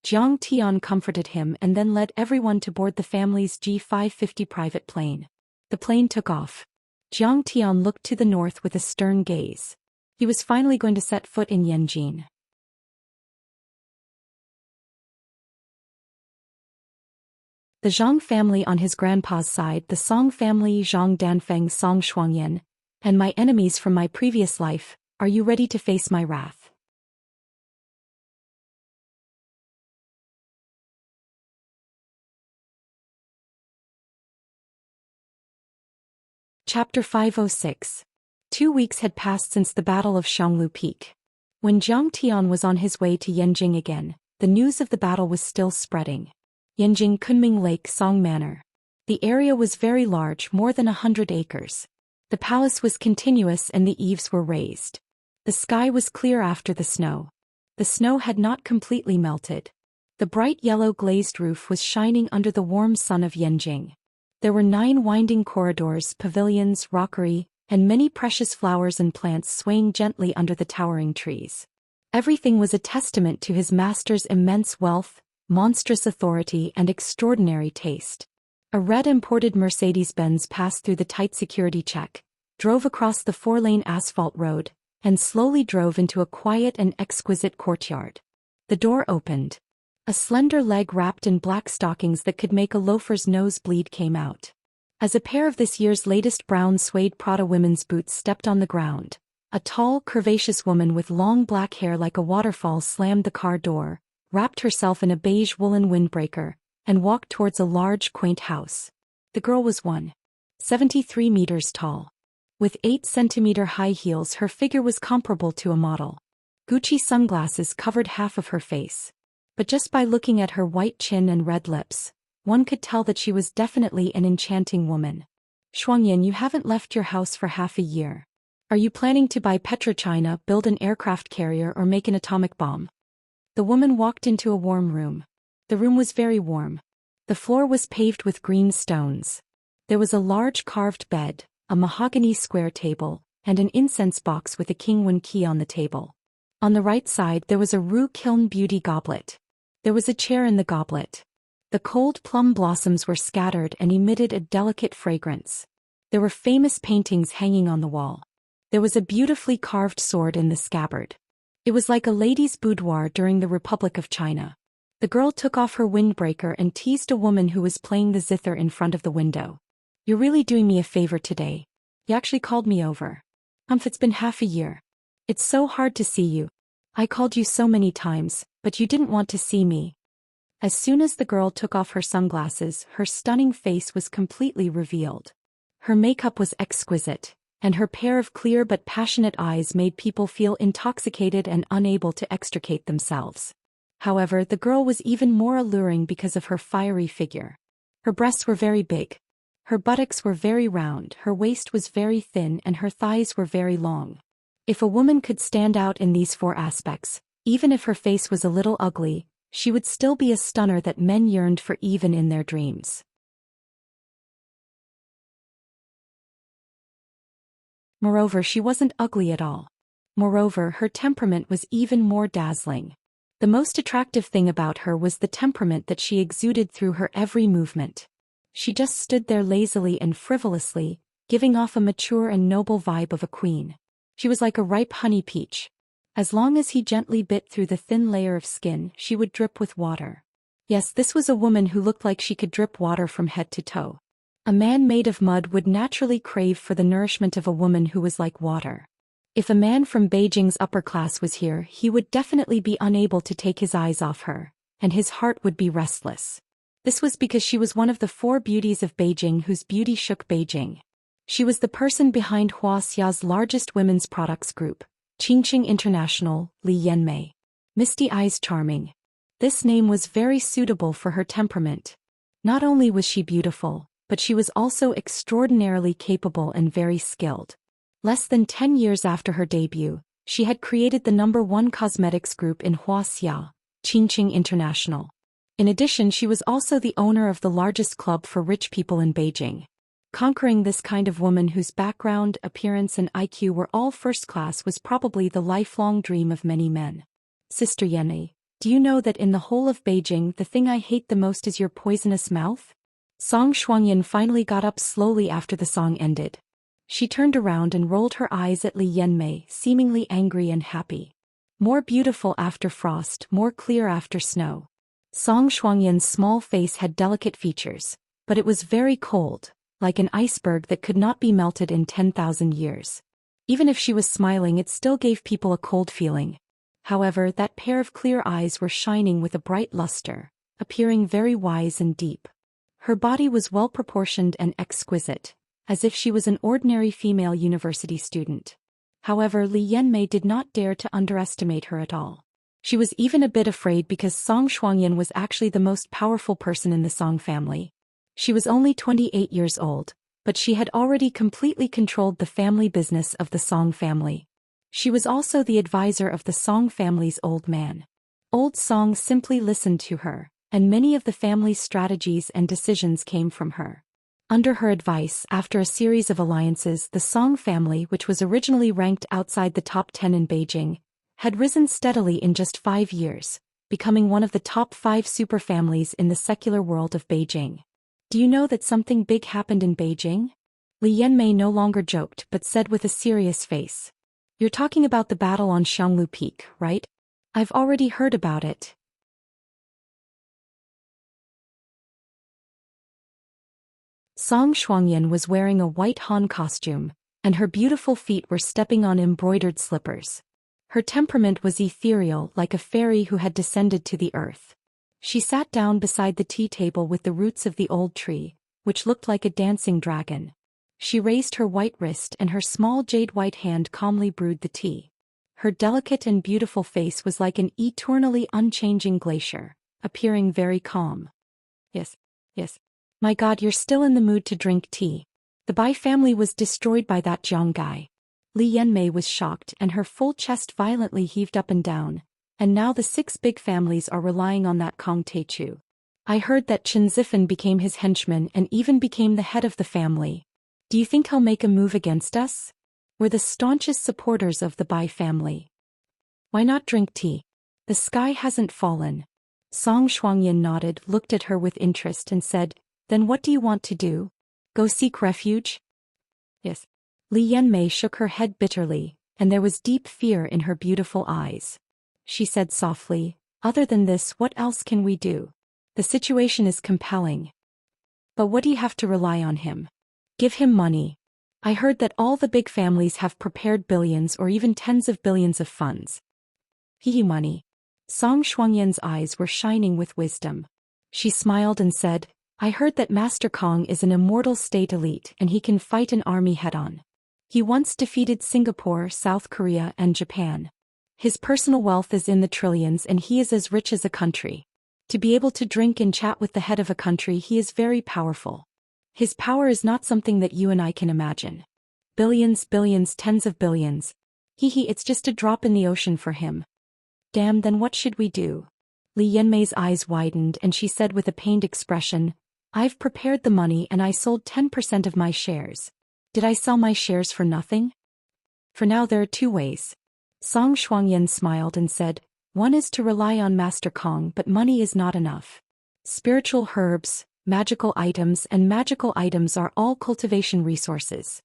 Speaker 1: Jiang Tian comforted him and then led everyone to board the family's G550 private plane. The plane took off. Jiang Tian looked to the north with a stern gaze. He was finally going to set foot in Yanjin. The Zhang family on his grandpa's side, the Song family, Zhang Danfeng, Song Shuangyan, and my enemies from my previous life, are you ready to face my wrath? Chapter 506. 2 weeks had passed since the Battle of Xianglu Peak. When Jiang Tian was on his way to Yanjing again, the news of the battle was still spreading. Yanjing Kunming Lake Song Manor. The area was very large, more than 100 acres. The palace was continuous and the eaves were raised. The sky was clear after the snow. The snow had not completely melted. The bright yellow glazed roof was shining under the warm sun of Yanjing. There were 9 winding corridors, pavilions, rockery, and many precious flowers and plants swaying gently under the towering trees. Everything was a testament to his master's immense wealth, monstrous authority, and extraordinary taste. A red imported Mercedes-Benz passed through the tight security check, drove across the 4-lane asphalt road, and slowly drove into a quiet and exquisite courtyard. The door opened. A slender leg wrapped in black stockings that could make a loafer's nose bleed came out. As a pair of this year's latest brown suede Prada women's boots stepped on the ground, a tall, curvaceous woman with long black hair like a waterfall slammed the car door, wrapped herself in a beige woolen windbreaker, and walked towards a large, quaint house. The girl was 1.73 meters tall. With 8-centimeter high heels, her figure was comparable to a model. Gucci sunglasses covered half of her face. But just by looking at her white chin and red lips, one could tell that she was definitely an enchanting woman. Shuangyan, you haven't left your house for half a year. Are you planning to buy PetroChina, build an aircraft carrier, or make an atomic bomb? The woman walked into a warm room. The room was very warm. The floor was paved with green stones. There was a large carved bed, a mahogany square table, and an incense box with a Qingwen key on the table. On the right side there was a Rue Kiln beauty goblet. There was a chair in the goblet. The cold plum blossoms were scattered and emitted a delicate fragrance. There were famous paintings hanging on the wall. There was a beautifully carved sword in the scabbard. It was like a lady's boudoir during the Republic of China. The girl took off her windbreaker and teased a woman who was playing the zither in front of the window. You're really doing me a favor today. You actually called me over. It's been half a year. It's so hard to see you. I called you so many times, but you didn't want to see me. As soon as the girl took off her sunglasses, her stunning face was completely revealed. Her makeup was exquisite, and her pair of clear but passionate eyes made people feel intoxicated and unable to extricate themselves. However, the girl was even more alluring because of her fiery figure. Her breasts were very big. Her buttocks were very round, her waist was very thin, and her thighs were very long. If a woman could stand out in these 4 aspects, even if her face was a little ugly, she would still be a stunner that men yearned for even in their dreams. Moreover, she wasn't ugly at all. Moreover, her temperament was even more dazzling. The most attractive thing about her was the temperament that she exuded through her every movement. She just stood there lazily and frivolously, giving off a mature and noble vibe of a queen. She was like a ripe honey peach. As long as he gently bit through the thin layer of skin, she would drip with water. Yes, this was a woman who looked like she could drip water from head to toe. A man made of mud would naturally crave for the nourishment of a woman who was like water. If a man from Beijing's upper class was here, he would definitely be unable to take his eyes off her, and his heart would be restless. This was because she was one of the 4 beauties of Beijing whose beauty shook Beijing. She was the person behind Wuxia's largest women's products group, Qingqing International, Li Yanmei. Misty eyes charming. This name was very suitable for her temperament. Not only was she beautiful, but she was also extraordinarily capable and very skilled. Less than 10 years after her debut, she had created the #1 cosmetics group in Wuxia, Qingqing International. In addition, she was also the owner of the largest club for rich people in Beijing. Conquering this kind of woman whose background, appearance, and IQ were all first class was probably the lifelong dream of many men. Sister Yenny, do you know that in the whole of Beijing the thing I hate the most is your poisonous mouth? Song Shuangyan finally got up slowly after the song ended. She turned around and rolled her eyes at Li Yanmei, seemingly angry and happy. More beautiful after frost, more clear after snow. Song Shuangyan's small face had delicate features, but it was very cold, like an iceberg that could not be melted in 10,000 years. Even if she was smiling, it still gave people a cold feeling. However, that pair of clear eyes were shining with a bright luster, appearing very wise and deep. Her body was well proportioned and exquisite, as if she was an ordinary female university student. However, Li Yanmei did not dare to underestimate her at all. She was even a bit afraid because Song Shuangyan was actually the most powerful person in the Song family. She was only 28 years old, but she had already completely controlled the family business of the Song family. She was also the advisor of the Song family's old man. Old Song simply listened to her, and many of the family's strategies and decisions came from her. Under her advice, after a series of alliances, the Song family, which was originally ranked outside the top 10 in Beijing, had risen steadily in just 5 years, becoming one of the top 5 super families in the secular world of Beijing. Do you know that something big happened in Beijing? Li Yanmei no longer joked but said with a serious face. You're talking about the battle on Xianglu Peak, right? I've already heard about it. Song Shuangyan was wearing a white Han costume, and her beautiful feet were stepping on embroidered slippers. Her temperament was ethereal, like a fairy who had descended to the earth. She sat down beside the tea table with the roots of the old tree, which looked like a dancing dragon. She raised her white wrist and her small jade-white hand calmly brewed the tea. Her delicate and beautiful face was like an eternally unchanging glacier, appearing very calm. Yes. My God, you're still in the mood to drink tea. The Bai family was destroyed by that Jiang guy. Li Yanmei was shocked and her full chest violently heaved up and down, and now the 6 big families are relying on that Kong Teichu. I heard that Chen Zifan became his henchman and even became the head of the family. Do you think he'll make a move against us? We're the staunchest supporters of the Bai family. Why not drink tea? The sky hasn't fallen. Song Shuangyan nodded, looked at her with interest and said, Then what do you want to do? Go seek refuge? Yes. Li Yanmei shook her head bitterly, and there was deep fear in her beautiful eyes. She said softly, Other than this, what else can we do? The situation is compelling. But what do you have to rely on him? Give him money. I heard that all the big families have prepared billions or even tens of billions of funds. Money. Song Shuangyan's eyes were shining with wisdom. She smiled and said, I heard that Master Kong is an immortal state elite and he can fight an army head-on. He once defeated Singapore, South Korea, and Japan. His personal wealth is in the trillions and he is as rich as a country. To be able to drink and chat with the head of a country, he is very powerful. His power is not something that you and I can imagine. Billions, tens of billions. It's just a drop in the ocean for him. Damn, then what should we do? Li Yanmei's eyes widened and she said with a pained expression, I've prepared the money and I sold 10% of my shares. Did I sell my shares for nothing? For now there are 2 ways. Song Shuangyan smiled and said, One is to rely on Master Kong, but money is not enough. Spiritual herbs, magical items are all cultivation resources.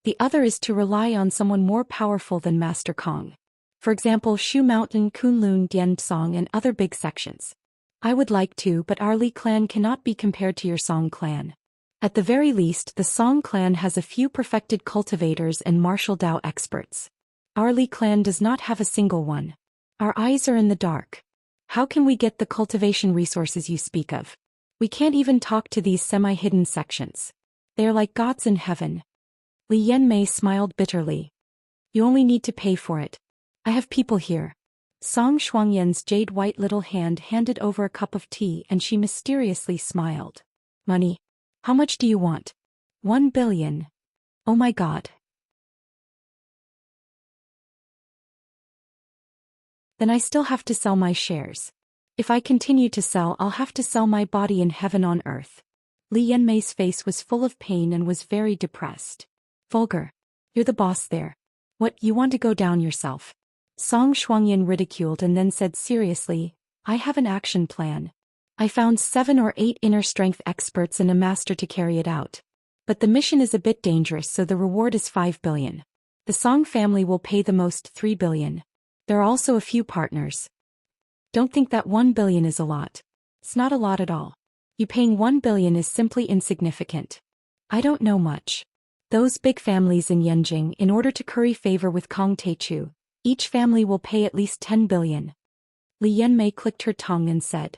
Speaker 1: The other is to rely on someone more powerful than Master Kong. For example, Shu Mountain, Kunlun, Dianzong and other big sections. I would like to, but our Li clan cannot be compared to your Song clan. At the very least, the Song clan has a few perfected cultivators and martial Dao experts. Our Li clan does not have a single one. Our eyes are in the dark. How can we get the cultivation resources you speak of? We can't even talk to these semi-hidden sections. They are like gods in heaven. Li Yanmei smiled bitterly. You only need to pay for it. I have people here. Song Shuangyan's jade-white little hand handed over a cup of tea and she mysteriously smiled. Money? How much do you want? 1 billion. Oh my God. Then I still have to sell my shares. If I continue to sell, I'll have to sell my body in heaven on earth. Li Yanmei's face was full of pain and was very depressed. Vulgar. You're the boss there. What, you want to go down yourself? Song Shuangyan ridiculed and then said seriously, I have an action plan. I found 7 or 8 inner strength experts and a master to carry it out. But the mission is a bit dangerous, so the reward is 5 billion. The Song family will pay the most 3 billion. There are also a few partners. Don't think that 1 billion is a lot. It's not a lot at all. You paying 1 billion is simply insignificant. I don't know much. Those big families in Yanjing, in order to curry favor with Kong Teichu, each family will pay at least 10 billion. Li Yanmei clicked her tongue and said,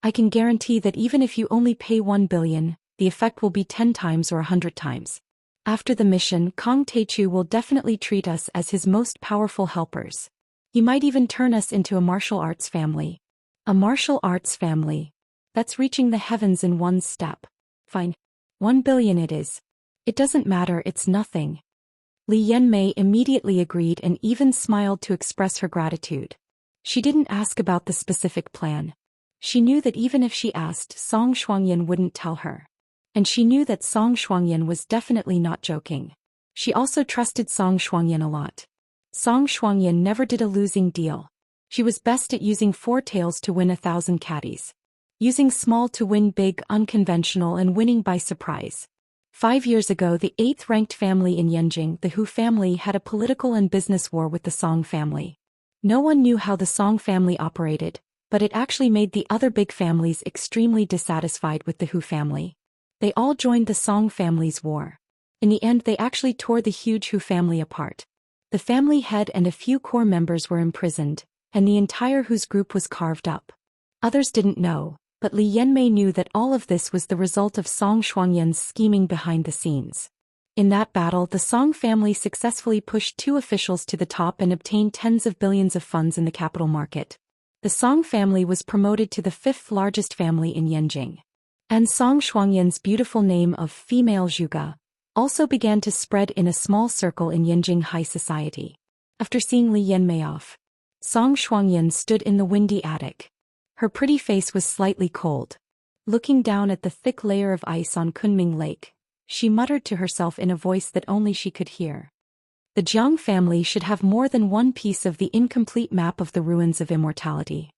Speaker 1: I can guarantee that even if you only pay 1 billion, the effect will be 10 times or 100 times. After the mission, Kong Teichu will definitely treat us as his most powerful helpers. He might even turn us into a martial arts family. A martial arts family. That's reaching the heavens in one step. Fine. 1 billion it is. It doesn't matter, it's nothing. Li Yanmei immediately agreed and even smiled to express her gratitude. She didn't ask about the specific plan. She knew that even if she asked, Song Shuangyan wouldn't tell her. And she knew that Song Shuangyan was definitely not joking. She also trusted Song Shuangyan a lot. Song Shuangyan never did a losing deal. She was best at using four tails to win 1,000 caddies. Using small to win big, unconventional, and winning by surprise. 5 years ago, the 8th-ranked family in Yanjing, the Hu family, had a political and business war with the Song family. No one knew how the Song family operated, but it actually made the other big families extremely dissatisfied with the Hu family. They all joined the Song family's war. In the end, they actually tore the huge Hu family apart. The family head and a few core members were imprisoned, and the entire Hu's group was carved up. Others didn't know, but Li Yanmei knew that all of this was the result of Song Shuangyan's scheming behind the scenes. In that battle, the Song family successfully pushed 2 officials to the top and obtained tens of billions of funds in the capital market. The Song family was promoted to the 5th largest family in Yanjing. And Song Shuangyan's beautiful name of female Zhuge also began to spread in a small circle in Yanjing high society. After seeing Li Yanmei off, Song Shuangyan stood in the windy attic. Her pretty face was slightly cold. Looking down at the thick layer of ice on Kunming Lake, she muttered to herself in a voice that only she could hear. The Jiang family should have more than one piece of the incomplete map of the ruins of immortality.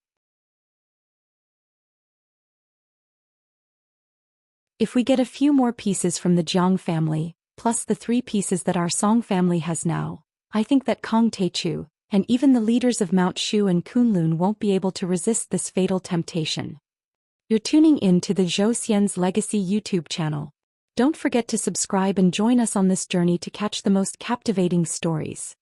Speaker 1: If we get a few more pieces from the Jiang family, plus the 3 pieces that our Song family has now, I think that Kong Teichu, and even the leaders of Mount Shu and Kunlun won't be able to resist this fatal temptation. You're tuning in to the Zhou Xian's Legacy YouTube channel. Don't forget to subscribe and join us on this journey to catch the most captivating stories.